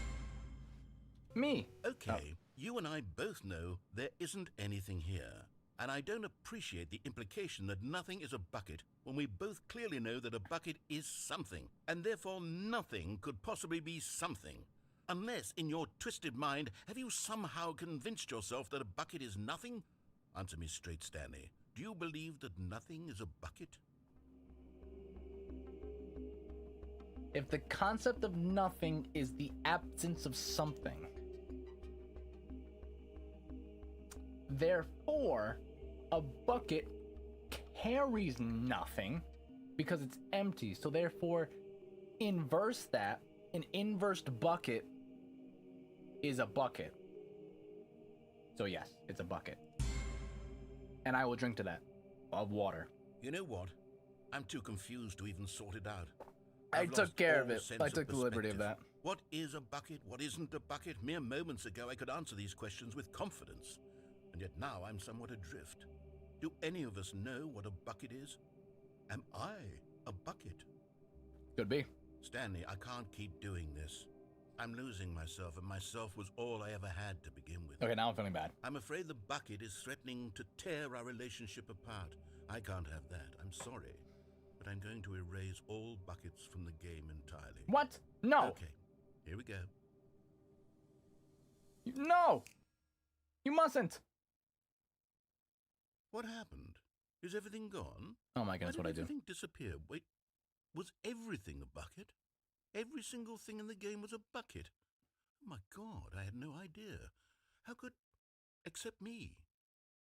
Speaker 1: Me.
Speaker 2: Okay,
Speaker 1: Oh.
Speaker 2: You and I both know there isn't anything here. And I don't appreciate the implication that nothing is a bucket when we both clearly know that a bucket is something, and therefore nothing could possibly be something. Unless, in your twisted mind, have you somehow convinced yourself that a bucket is nothing? Answer me straight, Stanley. Do you believe that nothing is a bucket?
Speaker 1: If the concept of nothing is the absence of something, therefore, a bucket carries nothing because it's empty. So therefore, inverse that, an inversed bucket is a bucket. So yes, it's a bucket. And I will drink to that of water.
Speaker 2: You know what? I'm too confused to even sort it out.
Speaker 1: I
Speaker 2: I've
Speaker 1: took
Speaker 2: lost
Speaker 1: care
Speaker 2: all
Speaker 1: of it.
Speaker 2: sense
Speaker 1: I took the liberty of
Speaker 2: perspective.
Speaker 1: that.
Speaker 2: What is a bucket? What isn't a bucket? Mere moments ago I could answer these questions with confidence. And yet now I'm somewhat adrift. Do any of us know what a bucket is? Am I a bucket?
Speaker 1: Could be.
Speaker 2: Stanley, I can't keep doing this. I'm losing myself, and myself was all I ever had to begin with.
Speaker 1: Okay, now I'm feeling bad.
Speaker 2: I'm afraid the bucket is threatening to tear our relationship apart. I can't have that. I'm sorry. But but I'm going to erase all buckets from the game entirely.
Speaker 1: What? No.
Speaker 2: Okay, here we go.
Speaker 1: No. You mustn't.
Speaker 2: What happened? Is everything gone?
Speaker 1: Oh my goodness, what I do?
Speaker 2: Everything disappear. Wait, was everything a bucket? Every single thing in the game was a bucket. Oh my God, I had no idea. How could... Except me.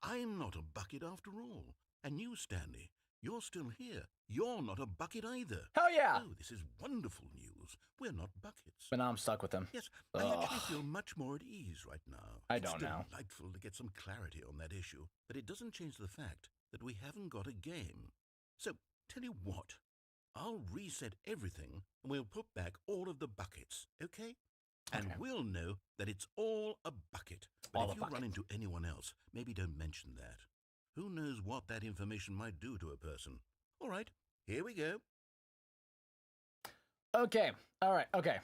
Speaker 2: I'm not a bucket after all. And you, Stanley, you're still here. You're not a bucket either.
Speaker 1: Hell yeah!
Speaker 2: Oh, this is wonderful news. We're not buckets.
Speaker 1: But now I'm stuck with them.
Speaker 2: Yes, I actually feel much more at ease right now.
Speaker 1: I don't know.
Speaker 2: It's delightful to get some clarity on that issue, but it doesn't change the fact that we haven't got a game. So, tell you what, I'll reset everything and we'll put back all of the buckets, okay? And we'll know that it's all a bucket. But if you run into anyone else, maybe don't mention that. Who knows what that information might do to a person. All right, here we go.
Speaker 1: Okay, alright, okay.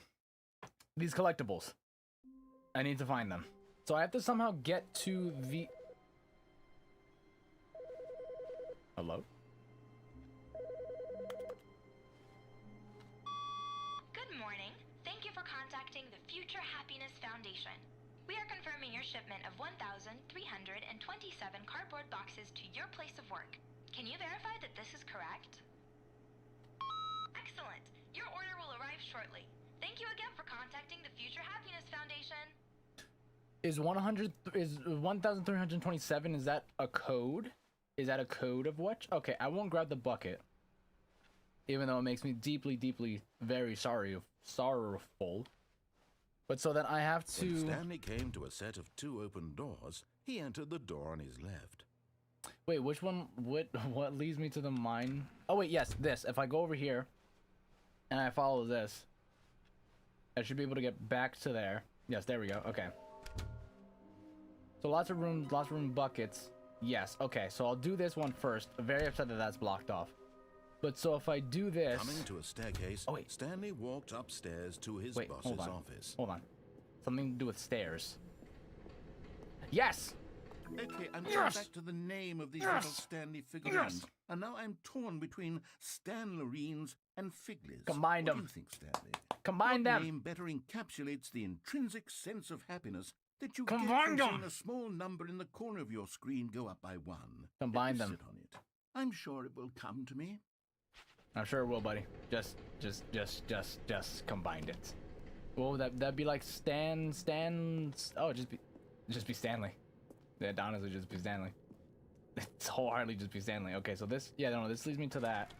Speaker 1: These collectibles. I need to find them. So I have to somehow get to the... Hello?
Speaker 3: Good morning. Thank you for contacting the Future Happiness Foundation. We are confirming your shipment of 1,327 cardboard boxes to your place of work. Can you verify that this is correct? Excellent. Your order will arrive shortly. Thank you again for contacting the Future Happiness Foundation.
Speaker 1: Is 1,327, is that a code? Is that a code of what? Okay, I won't grab the bucket. Even though it makes me deeply, deeply, very sorrowful. But so then I have to...
Speaker 2: When Stanley came to a set of 2 open doors, he entered the door on his left.
Speaker 1: Wait, which one? What leads me to the mine? Oh wait, yes, this. If I go over here and I follow this, I should be able to get back to there. Yes, there we go. Okay. So lots of room buckets. Yes. Okay, so I'll do this one first. I'm very upset that that's blocked off. But so if I do this...
Speaker 2: Coming to a staircase,
Speaker 1: oh, wait.
Speaker 2: Stanley walked upstairs to his boss's office.
Speaker 1: Hold on. Something to do with stairs. Yes!
Speaker 6: Okay, I'm going back to the name of these little Stanley figurines. And now I'm torn between Stanlerines and Figlers.
Speaker 1: Combine them.
Speaker 6: What do you think, Stanley?
Speaker 1: Combine them.
Speaker 6: What name better encapsulates the intrinsic sense of happiness that you
Speaker 1: Combine
Speaker 6: get from
Speaker 1: them.
Speaker 6: seeing a small number in the corner of your screen go up by 1?
Speaker 1: Combine
Speaker 6: Let me
Speaker 1: them.
Speaker 6: sit on it. I'm sure it will come to me.
Speaker 1: I'm sure it will, buddy. Just combined it. Well, that'd be like Stan's. Oh, just be Stanley. Yeah, honestly, just be Stanley. It's wholeheartedly just be Stanley. Okay, so this, yeah, no, this leads me to that.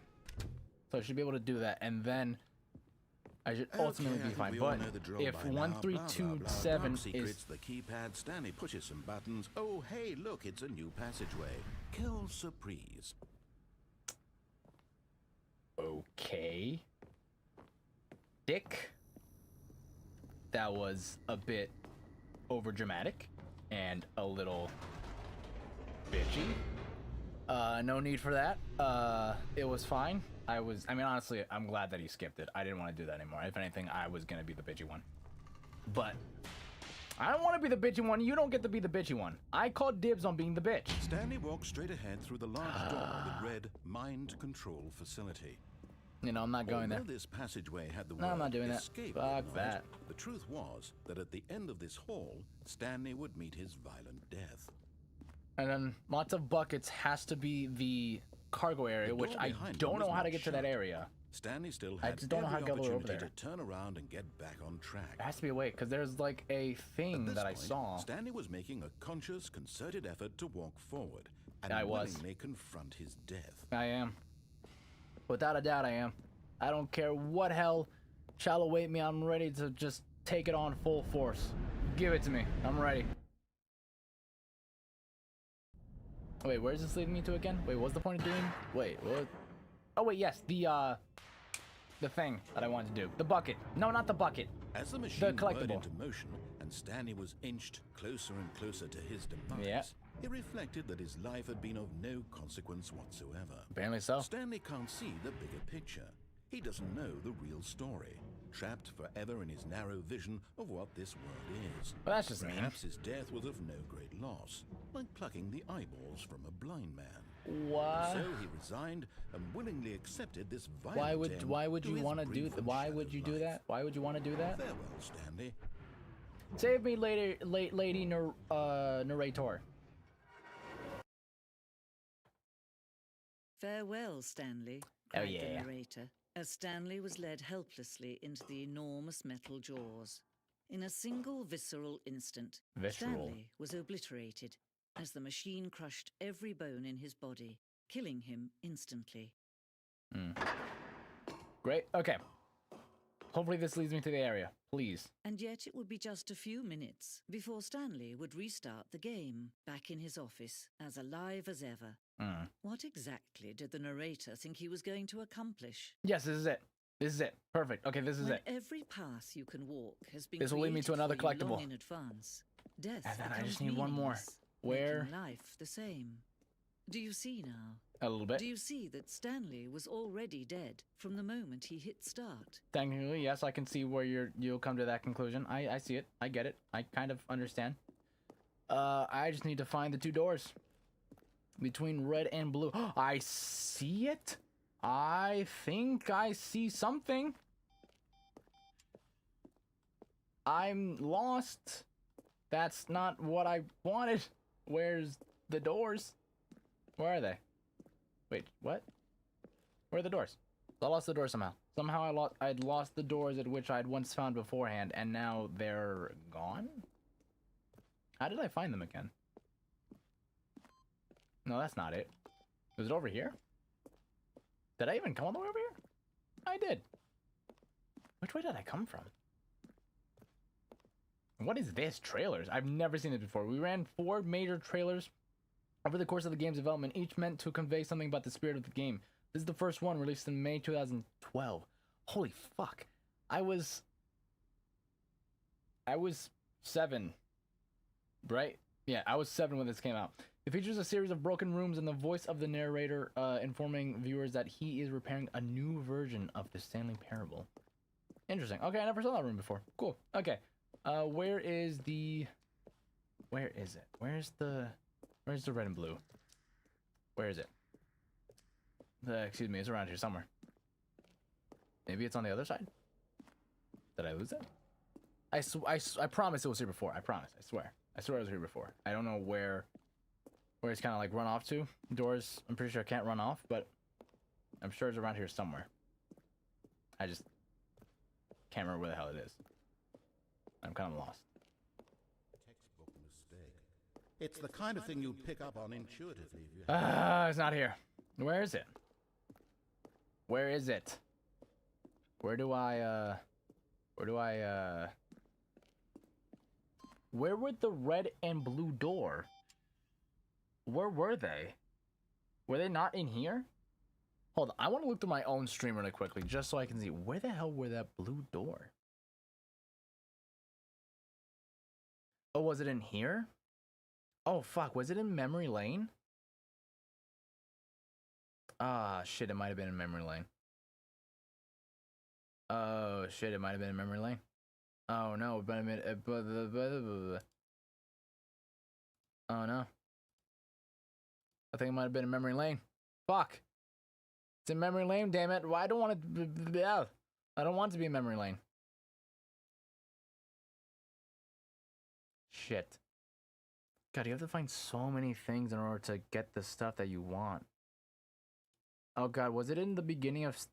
Speaker 1: So I should be able to do that, and then I should ultimately be fine. But if 1,327 is
Speaker 2: the keypad, Stanley pushes some buttons. Oh, hey, look, it's a new passageway. Kill surprise.
Speaker 1: Okay. Dick. That was a bit over dramatic and a little bitchy. No need for that. It was fine. I mean, honestly, I'm glad that he skipped it. I didn't want to do that anymore. If anything, I was gonna be the bitchy one. But I don't want to be the bitchy one. You don't get to be the bitchy one. I called dibs on being the bitch.
Speaker 2: Stanley walked straight ahead through the large door that read Mind Control Facility.
Speaker 1: You know, I'm not going there.
Speaker 2: Although this passageway had the
Speaker 1: No, I'm not doing that.
Speaker 2: escape
Speaker 1: Fuck
Speaker 2: written on it,
Speaker 1: that.
Speaker 2: the truth was that at the end of this hall, Stanley would meet his violent death.
Speaker 1: And then lots of buckets has to be the cargo area, which I don't know how to get to that area.
Speaker 2: Stanley still
Speaker 1: I
Speaker 2: had
Speaker 1: just don't know how to
Speaker 2: every
Speaker 1: get over
Speaker 2: opportunity
Speaker 1: there.
Speaker 2: to turn around and get back on track.
Speaker 1: There has to be a way, because there's like a thing that I saw.
Speaker 2: Stanley was making a conscious, concerted effort to walk forward and willingly confront his death.
Speaker 1: I am. Without a doubt, I am. I don't care what hell shall await me. I'm ready to just take it on full force. Give it to me. I'm ready. Wait, where is this leading me to again? Wait, what's the point of doing? Wait, what? Oh wait, yes, the thing that I wanted to do. The bucket. No, not the bucket.
Speaker 2: As the machine
Speaker 1: collectible.
Speaker 2: whirred into motion and Stanley was inched closer and closer to his demise,
Speaker 1: Yeah.
Speaker 2: it reflected that his life had been of no consequence whatsoever.
Speaker 1: Apparently so.
Speaker 2: Stanley can't see the bigger picture. He doesn't know the real story, trapped forever in his narrow vision of what this world is.
Speaker 1: Well, that's just mean.
Speaker 2: Perhaps his death was of no great loss, like plucking the eyeballs from a blind man.
Speaker 1: What?
Speaker 2: So he resigned and willingly accepted this
Speaker 1: Why
Speaker 2: violent
Speaker 1: would
Speaker 2: end
Speaker 1: why would
Speaker 2: to
Speaker 1: you
Speaker 2: his
Speaker 1: want to do
Speaker 2: brief and
Speaker 1: why would you
Speaker 2: shallow
Speaker 1: do
Speaker 2: life.
Speaker 1: that? Why would you want to do that?
Speaker 2: Farewell, Stanley.
Speaker 1: Save me later, lady narrator.
Speaker 4: Farewell, Stanley,
Speaker 1: Oh,
Speaker 4: cried
Speaker 1: yeah.
Speaker 4: the narrator, as Stanley was led helplessly into the enormous metal jaws. In a single visceral instant,
Speaker 1: Visceral.
Speaker 4: Stanley was obliterated as the machine crushed every bone in his body, killing him instantly.
Speaker 1: Great. Okay. Hopefully this leads me to the area. Please.
Speaker 4: And yet it would be just a few minutes before Stanley would restart the game, back in his office, as alive as ever. What exactly did the narrator think he was going to accomplish?
Speaker 1: Yes, this is it. This is it. Perfect. Okay, this is
Speaker 4: When
Speaker 1: it.
Speaker 4: every path you can walk has been
Speaker 1: This will lead me to
Speaker 4: created
Speaker 1: another
Speaker 4: for you long
Speaker 1: collectible.
Speaker 4: in advance, death
Speaker 1: And then I
Speaker 4: becomes
Speaker 1: just need one more.
Speaker 4: meaningless,
Speaker 1: Where?
Speaker 4: making life the same. Do you see now?
Speaker 1: A little bit.
Speaker 4: Do you see that Stanley was already dead from the moment he hit start?
Speaker 1: Technically, yes, I can see where you'll come to that conclusion. I see it. I get it. I kind of understand. I just need to find the two doors between red and blue. I see it. I think I see something. I'm lost. That's not what I wanted. Where's the doors? Where are they? Wait, what? Where are the doors? I lost the doors somehow. Somehow I'd lost the doors at which I'd once found beforehand, and now they're gone? How did I find them again? No, that's not it. Was it over here? Did I even come all the way over here? I did. Which way did I come from? What is this? Trailers? I've never seen this before. We ran 4 major trailers over the course of the game's development, each meant to convey something about the spirit of the game. This is the first one, released in May 2012. Holy fuck. I was 7. Right? Yeah, I was 7 when this came out. It features a series of broken rooms and the voice of the narrator informing viewers that he is repairing a new version of the Stanley Parable. Interesting. Okay, I never saw that room before. Cool. Okay. Where is it? Where's the red and blue? Where is it? Excuse me, it's around here somewhere. Maybe it's on the other side? Did I lose it? I promise it was here before. I promise. I swear. I swear it was here before. I don't know where it's kind of like run off to. Doors, I'm pretty sure I can't run off, but I'm sure it's around here somewhere. I just can't remember where the hell it is. I'm kind of lost.
Speaker 2: Textbook mistake. It's the kind of thing you'd pick up on intuitively if you
Speaker 1: It's not here. Where is it? Where is it? Where would the red and blue door? Where were they? Were they not in here? Hold on, I want to look through my own stream really quickly, just so I can see where the hell were that blue door? Oh, was it in here? Oh, fuck, was it in Memory Lane? Ah, shit, it might have been in Memory Lane. Oh, shit, it might have been in Memory Lane. Oh, no, but I mean, oh, no. I think it might have been in Memory Lane. Fuck. It's in Memory Lane, damn it. Well, I don't want it to be out. I don't want it to be in Memory Lane. Shit. God, you have to find so many things in order to get the stuff that you want. Oh god, was it in the beginning of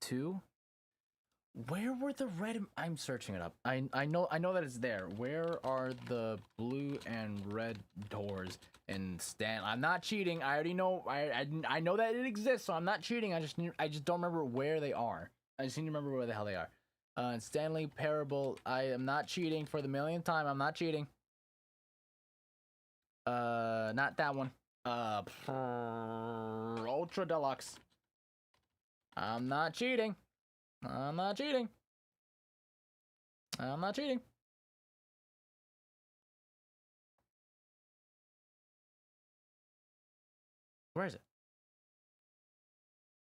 Speaker 1: 2? Where were the red? I'm searching it up. I know that it's there. Where are the blue and red doors in Stan? I'm not cheating. I already know. I know that it exists, so I'm not cheating. I just don't remember where they are. I just need to remember where the hell they are. Stanley Parable. I am not cheating for the millionth time. I'm not cheating. Not that one. Ultra Deluxe. I'm not cheating. I'm not cheating. I'm not cheating. Where is it?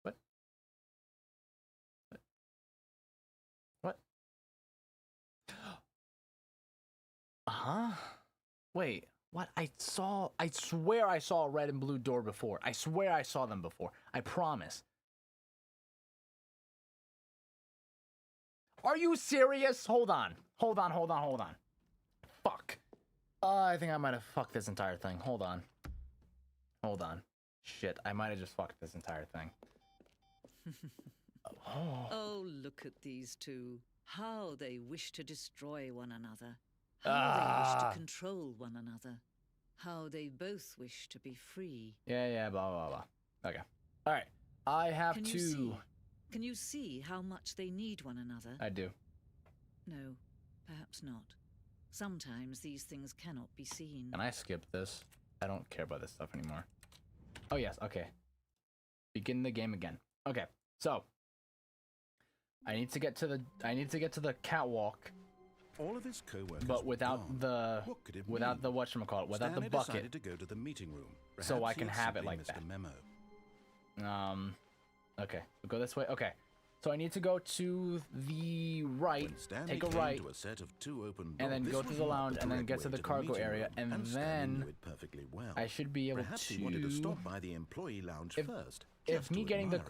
Speaker 1: What? What? Huh? Wait, What? I swear I saw a red and blue door before. I swear I saw them before. I promise. Are you serious? Hold on. Hold on. Fuck. I think I might have fucked this entire thing. Hold on. Shit, I might have just fucked this entire thing.
Speaker 4: Oh, look at these two. How they wish to destroy one another. How they wish to control one another. How they both wish to be free.
Speaker 1: Yeah, blah, blah, blah. Okay. All right. I have to...
Speaker 4: Can you see how much they need one another?
Speaker 1: I do.
Speaker 4: No, perhaps not. Sometimes these things cannot be seen.
Speaker 1: Can I skip this? I don't care about this stuff anymore. Oh, yes. Okay. Begin the game again. Okay. So... I need to get to the catwalk.
Speaker 2: All of his co-workers
Speaker 1: but without the whatchamacallit, without the bucket.
Speaker 2: Decided to go to the meeting room.
Speaker 1: So I can have it like
Speaker 2: that. Memo.
Speaker 1: Okay, we'll go this way. Okay, so I need to go to the right, take a right,
Speaker 2: to a set of two open doors,
Speaker 1: and then go to the lounge, and then get to the cargo area, and then I should be able
Speaker 2: Perhaps he wanted to stop by the employee lounge first.
Speaker 1: If me getting the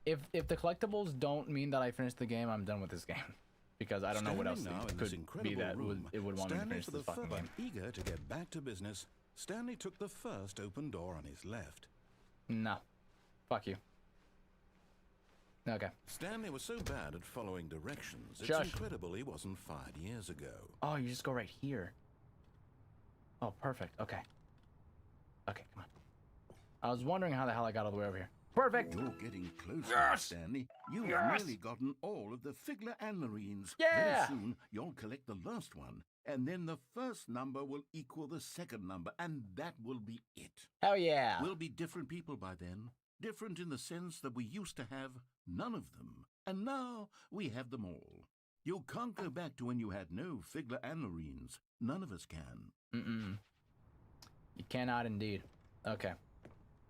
Speaker 1: If the collectibles don't mean that I finished the game, I'm done with this game. Because I don't know what else it could be that it would want me to finish this fucking game.
Speaker 2: Eager to get back to business, Stanley took the first open door on his left.
Speaker 1: Nah. Fuck you. Okay.
Speaker 2: Stanley was so bad at following directions, it's incredible he wasn't fired years ago.
Speaker 1: Oh, you just go right here. Oh, perfect. Okay. Okay, come on. I was wondering how the hell I got all the way over here. Perfect.
Speaker 6: You're getting closer, Stanley. You've nearly gotten all of the Figler Anlarines.
Speaker 1: Yeah.
Speaker 6: Very soon, you'll collect the last one, and then the first number will equal the second number, and that will be it.
Speaker 1: Hell yeah.
Speaker 6: We'll be different people by then. Different in the sense that we used to have none of them, and now we have them all. You can't go back to when you had no Figler Anlarines. None of us can.
Speaker 1: You cannot indeed. Okay.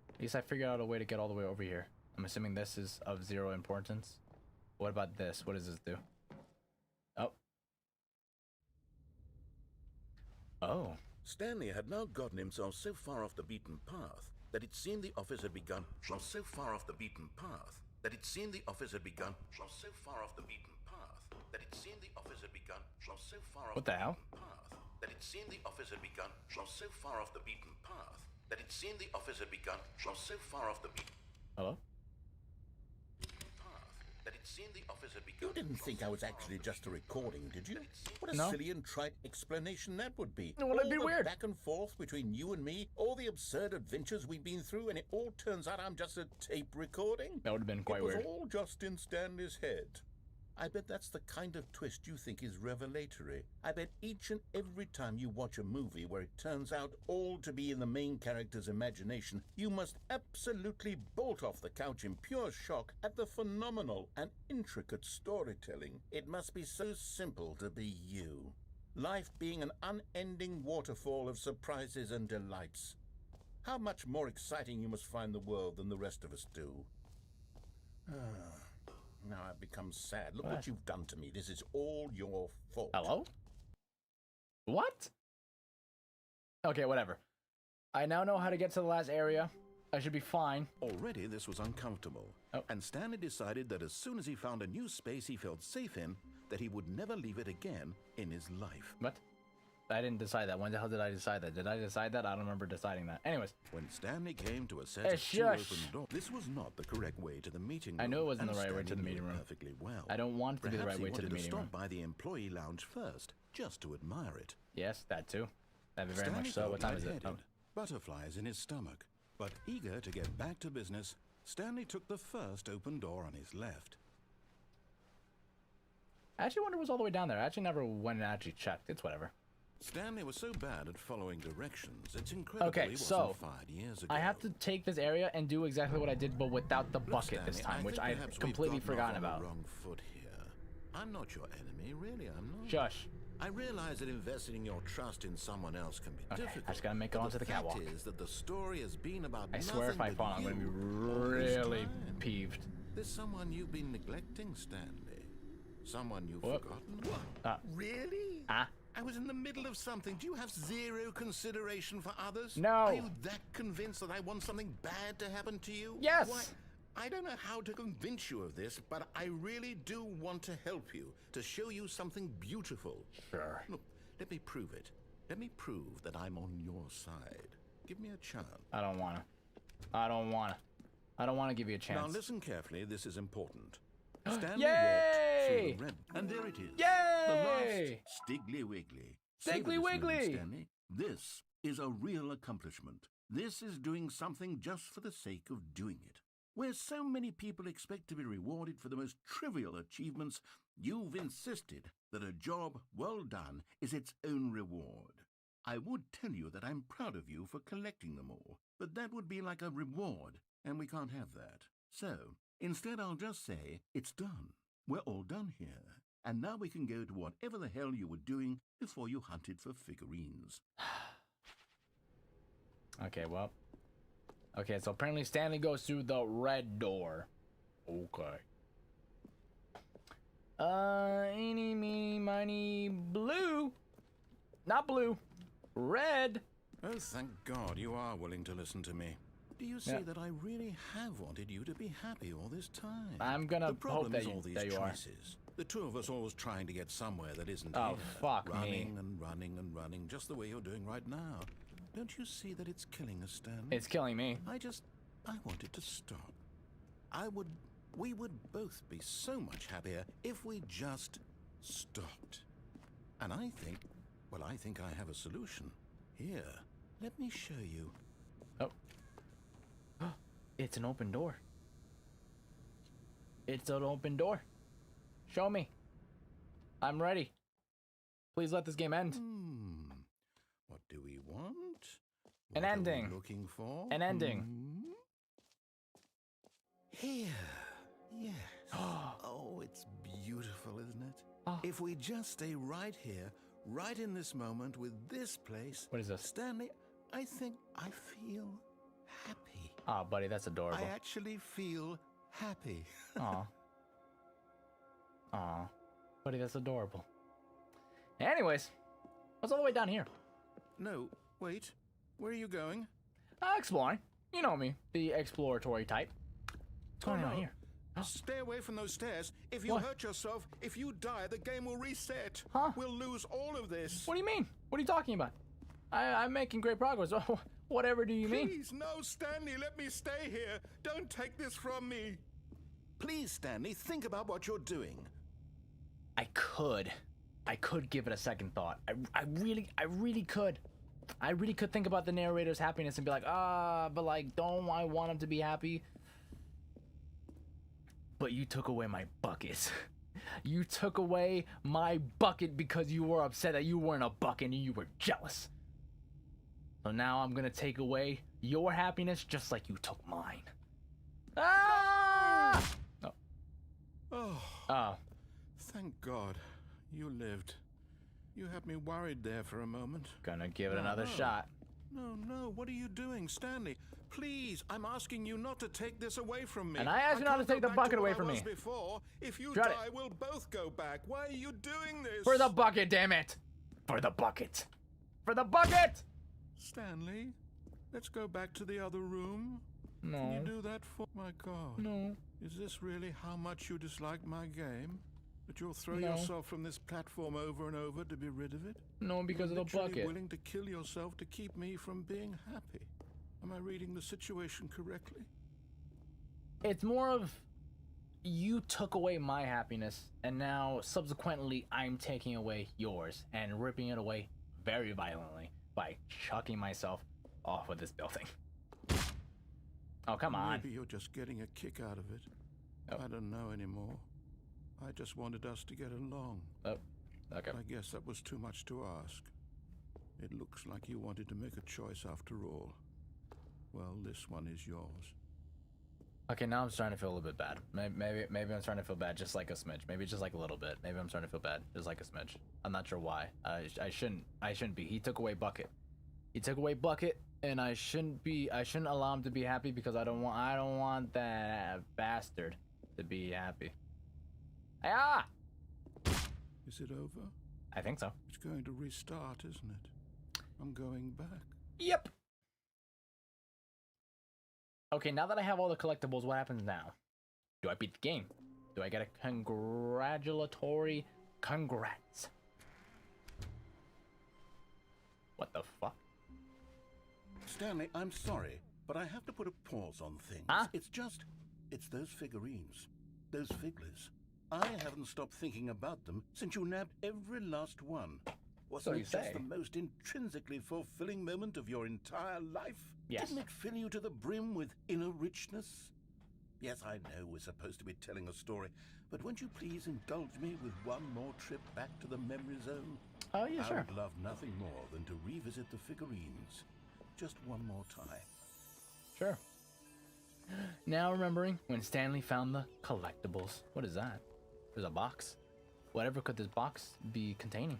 Speaker 1: At least I figured out a way to get all the way over here. I'm assuming this is of 0 importance. What about this? What does this do? Oh.
Speaker 2: Stanley had now gotten himself so far off the beaten path that it seemed the office had begun. So far off the beaten path that it seemed the office had begun. So far off the beaten path that it seemed the office had begun. So far off
Speaker 1: what the hell?
Speaker 2: Path that it seemed the office had begun. So far off the beaten path that it seemed the office had begun. So far off the beaten.
Speaker 1: Hello?
Speaker 2: That it seemed the office had begun.
Speaker 6: You didn't think I was actually just a recording, did you? What a silly and trite explanation that would be.
Speaker 1: Well, it'd be weird.
Speaker 6: Back and forth between you and me, all the absurd adventures we've been through, and it all turns out I'm just a tape recording?
Speaker 1: That would have been quite weird.
Speaker 6: It was all just in Stanley's head. I bet that's the kind of twist you think is revelatory. I bet each and every time you watch a movie where it turns out all to be in the main character's imagination, you must absolutely bolt off the couch in pure shock at the phenomenal and intricate storytelling. It must be so simple to be you. Life being an unending waterfall of surprises and delights. How much more exciting you must find the world than the rest of us do. Now I've become sad. Look what you've done to me. This is all your fault.
Speaker 1: Hello? What? Okay, whatever. I now know how to get to the last area. I should be fine.
Speaker 2: Already this was uncomfortable. And Stanley decided that as soon as he found a new space he felt safe in, that he would never leave it again in his life.
Speaker 1: What? I didn't decide that. When the hell did I decide that? Did I decide that? I don't remember deciding that. Anyways.
Speaker 2: When Stanley came to a set of two open doors, this was not the correct way to the meeting room.
Speaker 1: I knew it wasn't the right way to the meeting room.
Speaker 2: Perfectly well.
Speaker 1: I don't want to be the right way to the meeting room.
Speaker 2: Stop by the employee lounge first, just to admire it.
Speaker 1: Yes, that too. That'd be very much so. What time is it?
Speaker 2: Butterflies in his stomach. But eager to get back to business, Stanley took the first open door on his left.
Speaker 1: I actually wonder what's all the way down there. I actually never went and actually checked. It's whatever.
Speaker 2: Stanley was so bad at following directions, it's incredible he wasn't fired years ago.
Speaker 1: I have to take this area and do exactly what I did, but without the bucket this time, which I completely forgotten about.
Speaker 2: Wrong foot here. I'm not your enemy, really, I'm not.
Speaker 1: Shush.
Speaker 2: I realize that investing your trust in someone else can be difficult.
Speaker 1: I just gotta make it onto the catwalk.
Speaker 2: The fact is that the story has been about
Speaker 1: I swear if I fall, I'm gonna be really peeved.
Speaker 2: There's someone you've been neglecting, Stanley. Someone you've forgotten.
Speaker 6: Really? I was in the middle of something. Do you have zero consideration for others?
Speaker 1: No.
Speaker 6: Are you that convinced that I want something bad to happen to you?
Speaker 1: Yes.
Speaker 6: Why, I don't know how to convince you of this, but I really do want to help you, to show you something beautiful.
Speaker 1: Sure.
Speaker 6: Look, let me prove it. Let me prove that I'm on your side. Give me a chance.
Speaker 1: I don't wanna. I don't wanna give you a chance.
Speaker 6: Now listen carefully, this is important. Stanley
Speaker 1: Yay!
Speaker 6: walked through the red, and there it is.
Speaker 1: Yay!
Speaker 6: The last Stiggly Wiggly.
Speaker 1: Stiggly
Speaker 6: Savor this
Speaker 1: Wiggly!
Speaker 6: moment, Stanley. This is a real accomplishment. This is doing something just for the sake of doing it. Where so many people expect to be rewarded for the most trivial achievements, you've insisted that a job well done is its own reward. I would tell you that I'm proud of you for collecting them all, but that would be like a reward, and we can't have that. So, instead I'll just say, it's done. We're all done here. And now we can go to whatever the hell you were doing before you hunted for figurines.
Speaker 1: Okay, well. Okay, so apparently Stanley goes through the red door. Okay. Eeny, meeny, miny, blue. Not blue. Red.
Speaker 6: Oh, thank God you are willing to listen to me. Do you see that I really have wanted you to be happy all this time?
Speaker 1: I'm gonna
Speaker 6: the problem
Speaker 1: hope that
Speaker 6: is
Speaker 1: you,
Speaker 6: all these
Speaker 1: that you are.
Speaker 6: choices. The two of us always trying to get somewhere that isn't
Speaker 1: Oh,
Speaker 6: here.
Speaker 1: fuck me.
Speaker 6: Running and running and running, just the way you're doing right now. Don't you see that it's killing us, Stanley?
Speaker 1: It's killing me.
Speaker 6: I wanted to stop. We would both be so much happier if we just stopped. And I think I have a solution. Here, let me show you.
Speaker 1: Oh. It's an open door. It's an open door. Show me. I'm ready. Please let this game end.
Speaker 6: What do we want?
Speaker 1: An
Speaker 6: What are
Speaker 1: ending.
Speaker 6: we looking for?
Speaker 1: An ending.
Speaker 6: Here. Yes. Oh, it's beautiful, isn't it? If we just stay right here, right in this moment with this place.
Speaker 1: What is this?
Speaker 6: Stanley, I think I feel happy.
Speaker 1: Aw, buddy, that's adorable.
Speaker 6: I actually feel happy.
Speaker 1: Aw. Aw. Buddy, that's adorable. Anyways, what's all the way down here?
Speaker 6: No, wait. Where are you going?
Speaker 1: Exploring. You know me, the exploratory type. What's going on here?
Speaker 6: Stay away from those stairs. If you hurt yourself, if you die, the game will reset.
Speaker 1: Huh?
Speaker 6: We'll lose all of this.
Speaker 1: What do you mean? What are you talking about? I'm making great progress. Whatever do you mean?
Speaker 6: Please, no, Stanley, let me stay here. Don't take this from me. Please, Stanley, think about what you're doing.
Speaker 1: I could give it a second thought. I really could. I really could think about the narrator's happiness and be like, but like, don't I want him to be happy? But you took away my bucket. You took away my bucket because you were upset that you weren't a bucket and you were jealous. So now I'm gonna take away your happiness just like you took mine. Ah! Oh.
Speaker 6: Thank God you lived. You had me worried there for a moment.
Speaker 1: Gonna give it another shot.
Speaker 6: No, what are you doing, Stanley? Please, I'm asking you not to take this away from me.
Speaker 1: And I asked you not to take the bucket away from me.
Speaker 6: Before. If you
Speaker 1: Shut
Speaker 6: die, we'll both go back. Why are you doing this?
Speaker 1: For the bucket, damn it! For the bucket! For the bucket!
Speaker 6: Stanley, let's go back to the other room.
Speaker 1: No.
Speaker 6: Can you do that for my God?
Speaker 1: No.
Speaker 6: Is this really how much you dislike my game? That you'll throw yourself from this platform over and over to be rid of it?
Speaker 1: No, because of the bucket.
Speaker 6: Willing to kill yourself to keep me from being happy. Am I reading the situation correctly?
Speaker 1: It's more of you took away my happiness, and now subsequently I'm taking away yours and ripping it away very violently by chucking myself off of this building. Oh, come on.
Speaker 6: Maybe you're just getting a kick out of it.
Speaker 1: Oh.
Speaker 6: I don't know anymore. I just wanted us to get along.
Speaker 1: Oh, okay.
Speaker 6: I guess that was too much to ask. It looks like you wanted to make a choice after all. Well, this one is yours.
Speaker 1: Okay, now I'm starting to feel a little bit bad. Maybe I'm starting to feel bad, just like a smidge. Maybe just like a little bit. Maybe I'm starting to feel bad, just like a smidge. I'm not sure why. I shouldn't be. He took away bucket. He took away bucket, and I shouldn't allow him to be happy because I don't want that bastard to be happy. Ah!
Speaker 6: Is it over?
Speaker 1: I think so.
Speaker 6: It's going to restart, isn't it? I'm going back.
Speaker 1: Yep. Okay, now that I have all the collectibles, what happens now? Do I beat the game? Do I get a congratulatory congrats? What the fuck?
Speaker 6: Stanley, I'm sorry, but I have to put a pause on things.
Speaker 1: Huh?
Speaker 6: It's those figurines. Those figglers. I haven't stopped thinking about them since you nabbed every last one. Wasn't it just the most intrinsically fulfilling moment of your entire life?
Speaker 1: Yes.
Speaker 6: Didn't it fill you to the brim with inner richness? Yes, I know we're supposed to be telling a story, but won't you please indulge me with one more trip back to the memory zone?
Speaker 1: Oh, yeah, sure.
Speaker 6: I would love nothing more than to revisit the figurines. Just one more time.
Speaker 1: Sure. Now remembering when Stanley found the collectibles. What is that? There's a box. Whatever could this box be containing?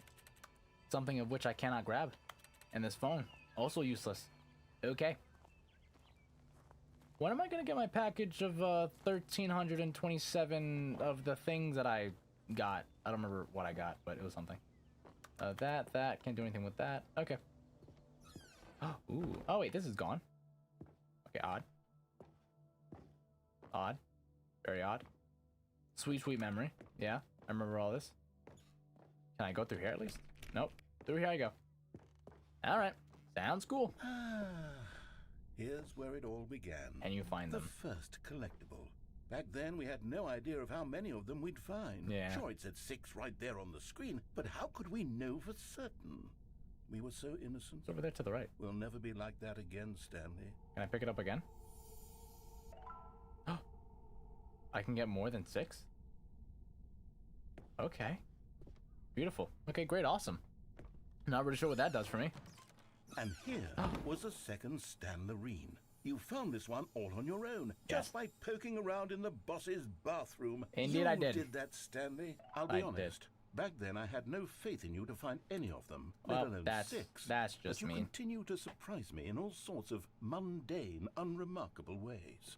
Speaker 1: Something of which I cannot grab. And this phone, also useless. Okay. When am I gonna get my package of 1,327 of the things that I got? I don't remember what I got, but it was something. That, can't do anything with that. Okay. Ooh, oh wait, this is gone. Okay, odd. Odd. Very odd. Sweet, sweet memory. Yeah, I remember all this. Can I go through here at least? Nope. Through here I go. Alright. Sounds cool.
Speaker 6: Here's where it all began.
Speaker 1: And you find them.
Speaker 6: The first collectible. Back then, we had no idea of how many of them we'd find.
Speaker 1: Yeah.
Speaker 6: Sure, it said 6 right there on the screen, but how could we know for certain? We were so innocent.
Speaker 1: It's over there to the right.
Speaker 6: We'll never be like that again, Stanley.
Speaker 1: Can I pick it up again? I can get more than 6? Okay. Beautiful. Okay, great, awesome. Not really sure what that does for me.
Speaker 6: And here was a second Stanlerine. You found this one all on your own,
Speaker 1: Yes.
Speaker 6: just by poking around in the boss's bathroom.
Speaker 1: Indeed, I did.
Speaker 6: You did that, Stanley. I'll be
Speaker 1: I
Speaker 6: honest.
Speaker 1: did.
Speaker 6: Back then, I had no faith in you to find any of them,
Speaker 1: Well,
Speaker 6: let alone
Speaker 1: that's
Speaker 6: 6.
Speaker 1: that's just
Speaker 6: but you
Speaker 1: mean.
Speaker 6: continue to surprise me in all sorts of mundane, unremarkable ways.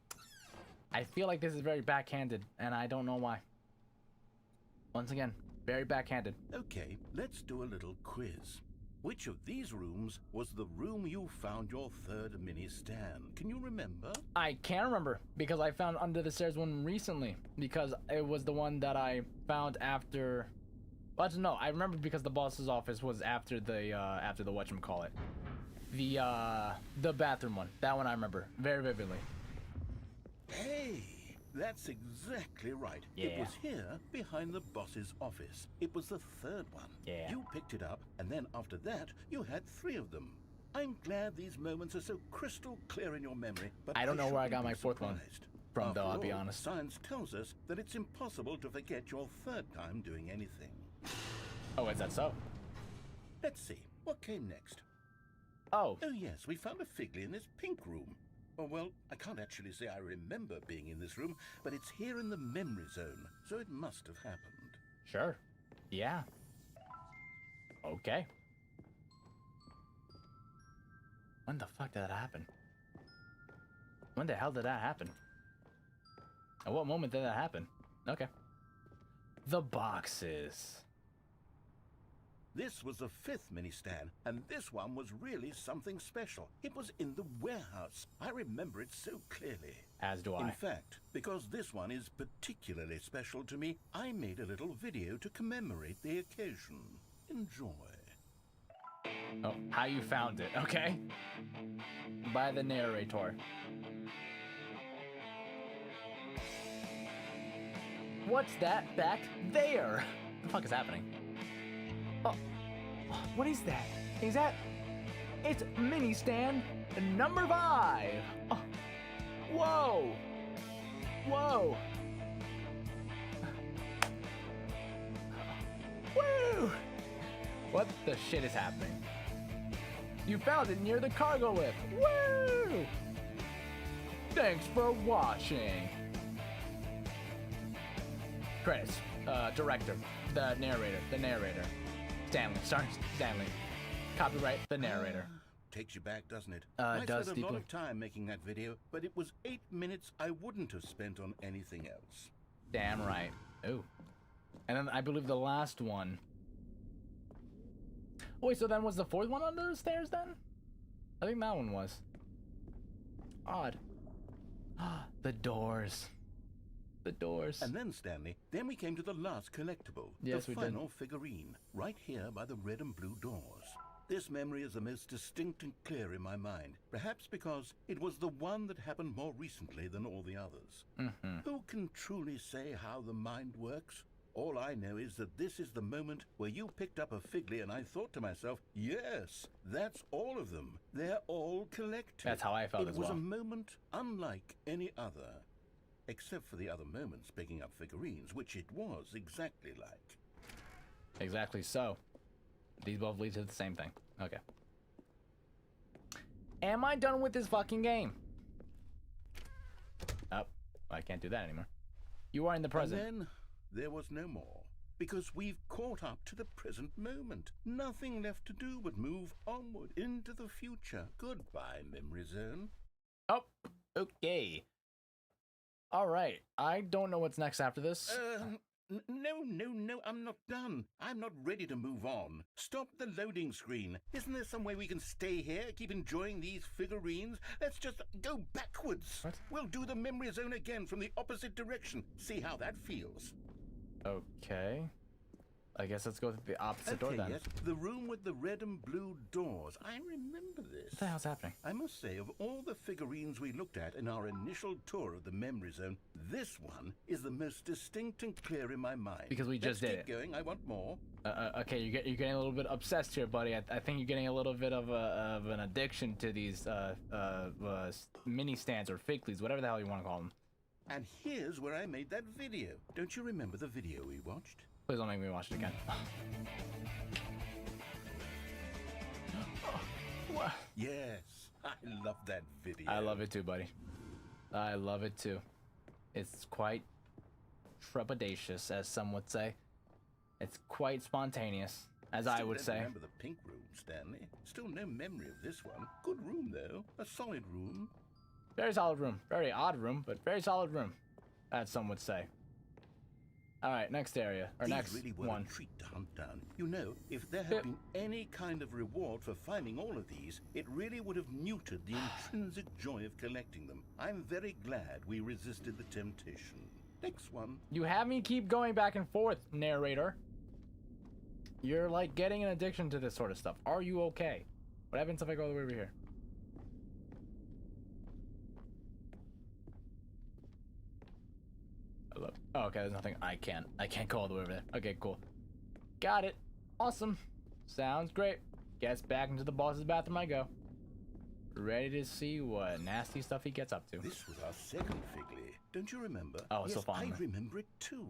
Speaker 1: I feel like this is very backhanded, and I don't know why. Once again, very backhanded.
Speaker 6: Okay, let's do a little quiz. Which of these rooms was the room you found your third mini stand? Can you remember?
Speaker 1: I can't remember because I found under the stairs one recently because it was the one that I found after. Well, no, I remember because the boss's office was after the whatchamacallit. The bathroom one. That one I remember very vividly.
Speaker 6: Hey, that's exactly right.
Speaker 1: Yeah.
Speaker 6: It was here behind the boss's office. It was the third one.
Speaker 1: Yeah.
Speaker 6: You picked it up, and then after that, you had 3 of them. I'm glad these moments are so crystal clear in your memory, but
Speaker 1: I don't know where I got
Speaker 6: shouldn't
Speaker 1: my
Speaker 6: be
Speaker 1: 4th one
Speaker 6: surprised.
Speaker 1: from, though,
Speaker 6: After
Speaker 1: I'll be
Speaker 6: all,
Speaker 1: honest.
Speaker 6: Science tells us that it's impossible to forget your 3rd time doing anything.
Speaker 1: Oh, is that so?
Speaker 6: Let's see, what came next?
Speaker 1: Oh,
Speaker 6: Oh yes, we found a Figley in this pink room. Oh, well, I can't actually say I remember being in this room, but it's here in the memory zone, so it must have happened.
Speaker 1: sure. Yeah. Okay. When the fuck did that happen? When the hell did that happen? At what moment did that happen? Okay. The boxes.
Speaker 6: This was the 5th mini stand, and this one was really something special. It was in the warehouse. I remember it so clearly.
Speaker 1: As do I.
Speaker 6: In fact, because this one is particularly special to me, I made a little video to commemorate the occasion. Enjoy.
Speaker 1: Oh, how you found it, okay? By the narrator. What's that back there? What the fuck is happening? Oh, what is that? Is that... It's mini stand number 5! Oh, whoa! Whoa! Woo! What the shit is happening? You found it near the cargo lift. Woo! Thanks for watching. Credits. Director. The narrator. Stanley. Starring Stanley. Copyright the narrator.
Speaker 6: Takes you back, doesn't it?
Speaker 1: It
Speaker 6: I
Speaker 1: does
Speaker 6: spent a lot
Speaker 1: deeply.
Speaker 6: of time making that video, but it was 8 minutes I wouldn't have spent on anything else.
Speaker 1: Damn right. Ooh. And then I believe the last one Wait, so then was the fourth one under the stairs then? I think that one was. Odd. The doors. The doors.
Speaker 2: And then, Stanley, then we came to the last collectible.
Speaker 1: Yes,
Speaker 2: the
Speaker 1: we
Speaker 2: final figurine, right here by the red and blue doors. This memory is the most distinct and clear in my mind, perhaps because it was the one that happened more recently than all the others. Who can truly say how the mind works? All I know is that this is the moment where you picked up a Figley and I thought to myself, yes, that's all of them. They're all collected.
Speaker 1: That's how I felt as well.
Speaker 2: It was a moment unlike any other. Except for the other moments picking up figurines, which it was exactly like.
Speaker 1: Exactly so. These both lead to the same thing. Okay. Am I done with this fucking game? Oh, I can't do that anymore. You are in the present.
Speaker 2: And then there was no more. Because we've caught up to the present moment. Nothing left to do but move onward into the future. Goodbye, Memory Zone.
Speaker 1: Oh, okay. All right. I don't know what's next after this.
Speaker 2: No, I'm not done. I'm not ready to move on. Stop the loading screen. Isn't there some way we can stay here, keep enjoying these figurines? Let's just go backwards.
Speaker 1: What?
Speaker 2: We'll do the memory zone again from the opposite direction. See how that feels.
Speaker 1: Okay. I guess let's go to the opposite door then.
Speaker 2: Yes, the room with the red and blue doors. I remember this.
Speaker 1: What the hell's happening?
Speaker 2: I must say, of all the figurines we looked at in our initial tour of the memory zone, this one is the most distinct and clear in my mind.
Speaker 1: Because we just did it.
Speaker 2: Keep going. I want more.
Speaker 1: Okay, you're getting a little bit obsessed here, buddy. I think you're getting a little bit of an addiction to these mini stands or Figlies, whatever the hell you want to call them.
Speaker 2: And here's where I made that video. Don't you remember the video we watched?
Speaker 1: Please don't make me watch it again. What?
Speaker 2: Yes, I love that video.
Speaker 1: I love it too, buddy. I love it too. It's quite trepidatious, as some would say. It's quite spontaneous, as I would say.
Speaker 2: Remember the pink room, Stanley? Still no memory of this one. Good room, though. A solid room.
Speaker 1: Very solid room. Very odd room, but very solid room, as some would say. All right, next area, or
Speaker 2: These
Speaker 1: next
Speaker 2: really were
Speaker 1: one.
Speaker 2: a treat to hunt down. You know, if there had been any kind of reward for finding all of these, it really would have muted the intrinsic joy of collecting them. I'm very glad we resisted the temptation. Next one.
Speaker 1: You have me keep going back and forth, narrator. You're like getting an addiction to this sort of stuff. Are you okay? What happens if I go all the way over here? Look. Oh, okay, there's nothing. I can't go all the way over there. Okay, cool. Got it. Awesome. Sounds great. Guess back into the boss's bathroom I go. Ready to see what nasty stuff he gets up to.
Speaker 2: This was our second Figley. Don't you remember?
Speaker 1: Oh, it's
Speaker 2: yes,
Speaker 1: so fun.
Speaker 2: I remember it too.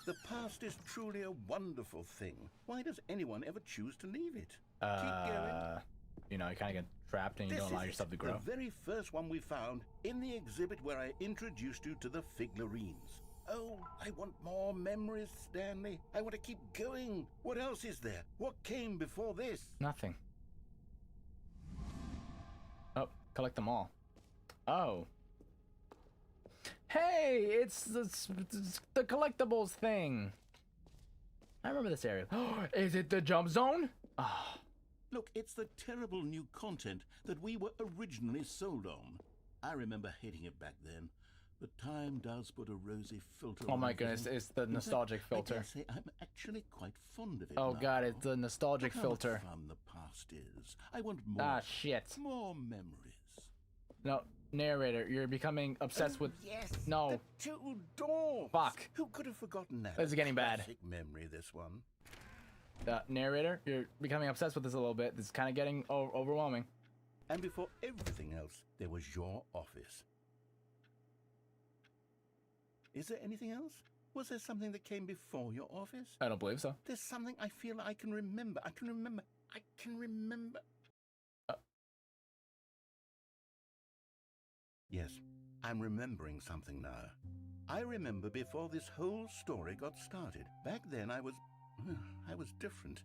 Speaker 2: The past is truly a wonderful thing. Why does anyone ever choose to leave it? Keep going.
Speaker 1: You know, you kind of get trapped and you don't allow yourself to grow.
Speaker 2: The very first one we found in the exhibit where I introduced you to the Figlarines. Oh, I want more memories, Stanley. I want to keep going. What else is there? What came before this?
Speaker 1: Nothing. Oh, collect them all. Oh. Hey, it's the collectibles thing. I remember this area. Is it the jump zone? Oh.
Speaker 2: Look, it's the terrible new content that we were originally sold on. I remember hating it back then. But time does put a rosy filter on.
Speaker 1: Oh my goodness, it's the nostalgic filter.
Speaker 2: I dare say I'm actually quite fond of it
Speaker 1: Oh
Speaker 2: now.
Speaker 1: god, it's the nostalgic
Speaker 2: Look
Speaker 1: filter.
Speaker 2: how much fun the past is. I want more.
Speaker 1: Ah, shit.
Speaker 2: More memories.
Speaker 1: No, narrator, you're becoming obsessed with...
Speaker 2: Yes,
Speaker 1: No.
Speaker 2: the two doors.
Speaker 1: Fuck.
Speaker 2: Who could have forgotten that?
Speaker 1: This is getting bad.
Speaker 2: Classic memory, this one.
Speaker 1: Narrator, you're becoming obsessed with this a little bit. This is kind of getting overwhelming.
Speaker 2: And before everything else, there was your office. Is there anything else? Was there something that came before your office?
Speaker 1: I don't believe so.
Speaker 2: There's something I feel I can remember. I can remember. Yes, I'm remembering something now. I remember before this whole story got started. Back then I was different.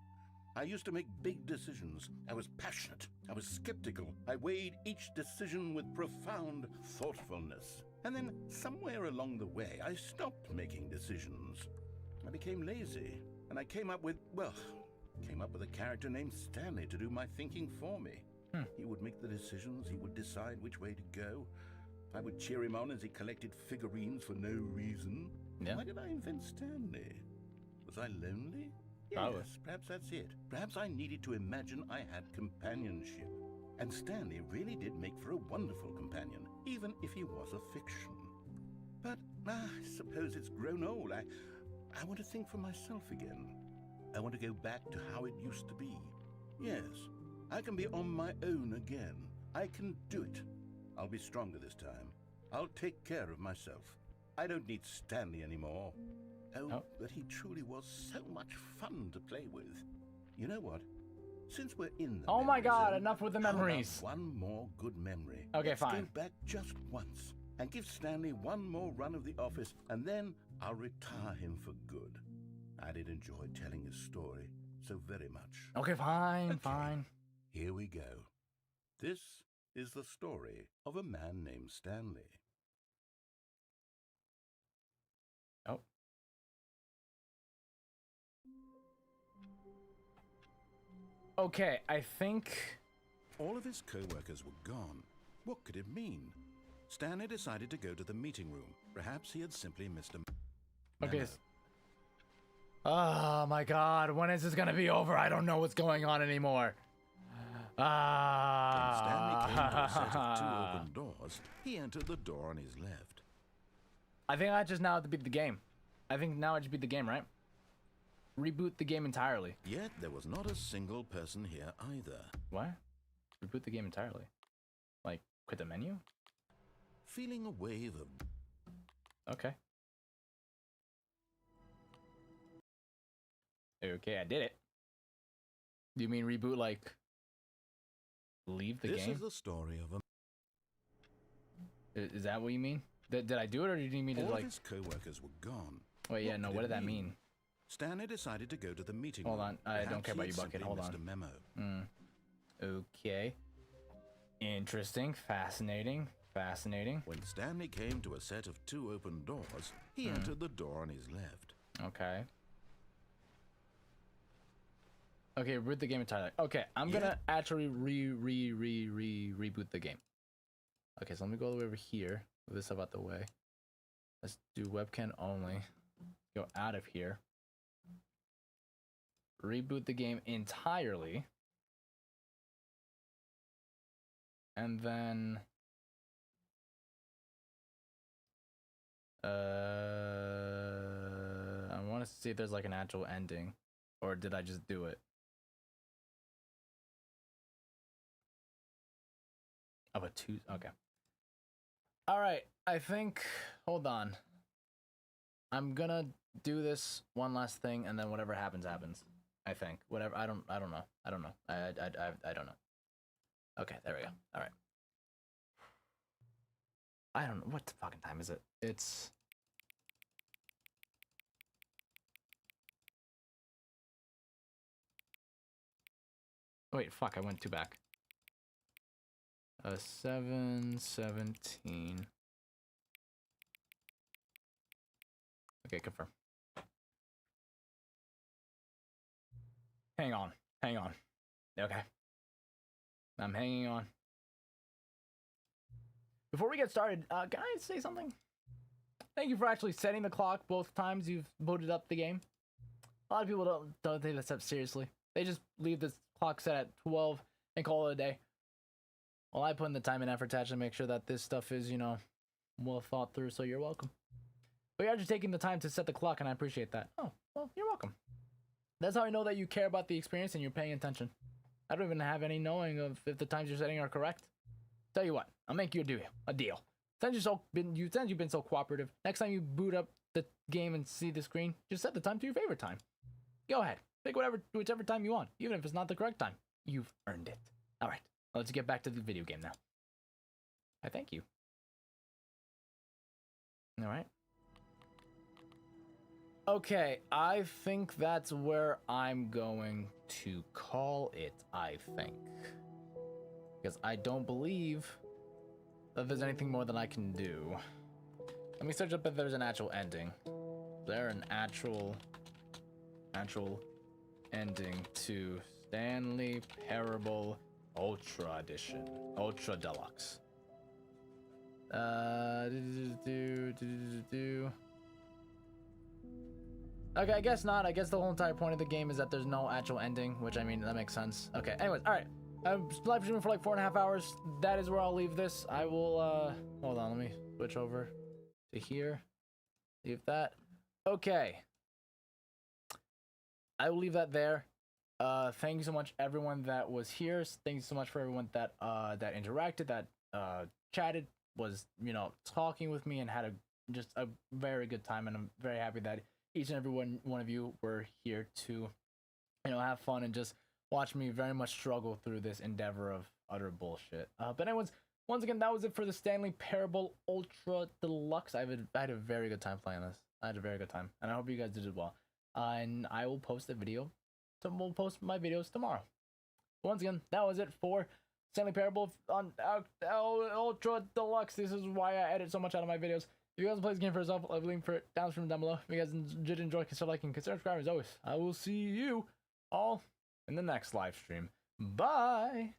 Speaker 2: I used to make big decisions. I was passionate. I was skeptical. I weighed each decision with profound thoughtfulness. And then somewhere along the way, I stopped making decisions. I became lazy, and I came up with, well,
Speaker 6: Came up with a character named Stanley to do my thinking for me. He would make the decisions, he would decide which way to go. I would cheer him on as he collected figurines for no reason.
Speaker 1: Yeah.
Speaker 6: Why did I invent Stanley? Was I lonely?
Speaker 1: Probably.
Speaker 6: Yes, perhaps that's it. Perhaps I needed to imagine I had companionship. And Stanley really did make for a wonderful companion, even if he was a fiction. But I suppose it's grown old. I want to think for myself again. I want to go back to how it used to be. Yes, I can be on my own again. I can do it. I'll be stronger this time. I'll take care of myself. I don't need Stanley anymore. Oh, but he truly was so much fun to play with. You know what? Since we're in the
Speaker 1: Oh my God,
Speaker 6: zone,
Speaker 1: enough with the
Speaker 6: how about
Speaker 1: memories.
Speaker 6: one more good memory.
Speaker 1: Okay,
Speaker 6: Let's
Speaker 1: fine.
Speaker 6: go back just once and give Stanley one more run of the office, and then I'll retire him for good. I did enjoy telling his story so very much.
Speaker 1: Okay, fine,
Speaker 6: Okay.
Speaker 1: fine.
Speaker 6: Here we go. This is the story of a man named Stanley.
Speaker 1: Oh. Okay, I think...
Speaker 2: All of his co-workers were gone. What could it mean? Stanley decided to go to the meeting room. Perhaps he had simply missed a
Speaker 1: Okay.
Speaker 2: memo.
Speaker 1: Oh my God, when is this gonna be over? I don't know what's going on anymore.
Speaker 2: When Stanley came to a set of two
Speaker 1: Ah.
Speaker 2: open doors, he entered the door on his left.
Speaker 1: I think I just now have to beat the game. I think now I just beat the game, right? Reboot the game entirely.
Speaker 2: Yet there was not a single person here either.
Speaker 1: What? Reboot the game entirely. Like, quit the menu?
Speaker 2: Feeling a wave of
Speaker 1: Okay. Okay, I did it. Do you mean reboot like leave the
Speaker 2: this
Speaker 1: game?
Speaker 2: is the story of a
Speaker 1: Is that what you mean? Did I do it or did you mean to
Speaker 2: all of
Speaker 1: like
Speaker 2: his co-workers were gone.
Speaker 1: wait, yeah,
Speaker 2: What
Speaker 1: no,
Speaker 2: could
Speaker 1: what
Speaker 2: it
Speaker 1: did that mean?
Speaker 2: Stanley decided to go to the meeting
Speaker 1: Hold
Speaker 2: room.
Speaker 1: on, I don't
Speaker 2: Perhaps
Speaker 1: care
Speaker 2: he
Speaker 1: about
Speaker 2: had
Speaker 1: you, Bucket.
Speaker 2: simply
Speaker 1: Hold
Speaker 2: missed
Speaker 1: on.
Speaker 2: a memo.
Speaker 1: Okay. Interesting, fascinating.
Speaker 2: When Stanley came to a set of two open doors, he entered the door on his left.
Speaker 1: Okay. Okay, root the game entirely. Okay, I'm gonna actually reboot the game. Okay, so let me go all the way over here. Move this out the way. Let's do webcam only. Go out of here. Reboot the game entirely. And then I want to see if there's like an actual ending, or did I just do it? Of a two, okay. All right, I think. Hold on. I'm gonna do this one last thing, and then whatever happens, happens. I think whatever. I don't know. I don't know. I don't know. Okay, there we go. All right. I don't know what the fucking time is it. It's. Wait, fuck! I went 2 back. 7:17. Okay, confirm. Hang on. Okay. I'm hanging on. Before we get started, can I say something? Thank you for actually setting the clock both times you've booted up the game. A lot of people don't take this up seriously. They just leave this clock set at 12 and call it a day. Well, I put in the time and effort to actually make sure that this stuff is, well thought through, so you're welcome. But you're actually taking the time to set the clock, and I appreciate that. Oh, well, you're welcome. That's how I know that you care about the experience and you're paying attention. I don't even have any knowing of if the times you're setting are correct. Tell you what, I'll make you a deal. Since you've been so cooperative, next time you boot up the game and see the screen, just set the time to your favorite time. Go ahead, pick whichever time you want, even if it's not the correct time. You've earned it. All right, let's get back to the video game now. I thank you. All right. Okay, I think that's where I'm going to call it, I think. Because I don't believe that there's anything more that I can do. Let me search up if there's an actual ending. Is there an actual ending to Stanley Parable Ultra Edition, Ultra Deluxe. Okay, I guess not. I guess the whole entire point of the game is that there's no actual ending, which, I mean, that makes sense. Okay, anyways, alright. I'm live streaming for like 4.5 hours. That is where I'll leave this. I will, hold on, let me switch over to here. Leave that. Okay. I will leave that there. Thank you so much, everyone that was here. Thank you so much for everyone that that interacted, that chatted, was, you know, talking with me, and had just a very good time. And I'm very happy that each and every one of you were here to, you know, have fun and just watch me very much struggle through this endeavor of utter bullshit. But anyways, once again, that was it for the Stanley Parable Ultra Deluxe. I had a very good time playing this. I had a very good time, and I hope you guys did as well. And I will post a video. So we'll post my videos tomorrow. Once again, that was it for Stanley Parable on Ultra Deluxe. This is why I edit so much out of my videos. If you guys play this game for yourself, I'll leave a link for it down below. If you guys did enjoy, consider liking, consider subscribing as always. I will see you all in the next live stream. Bye!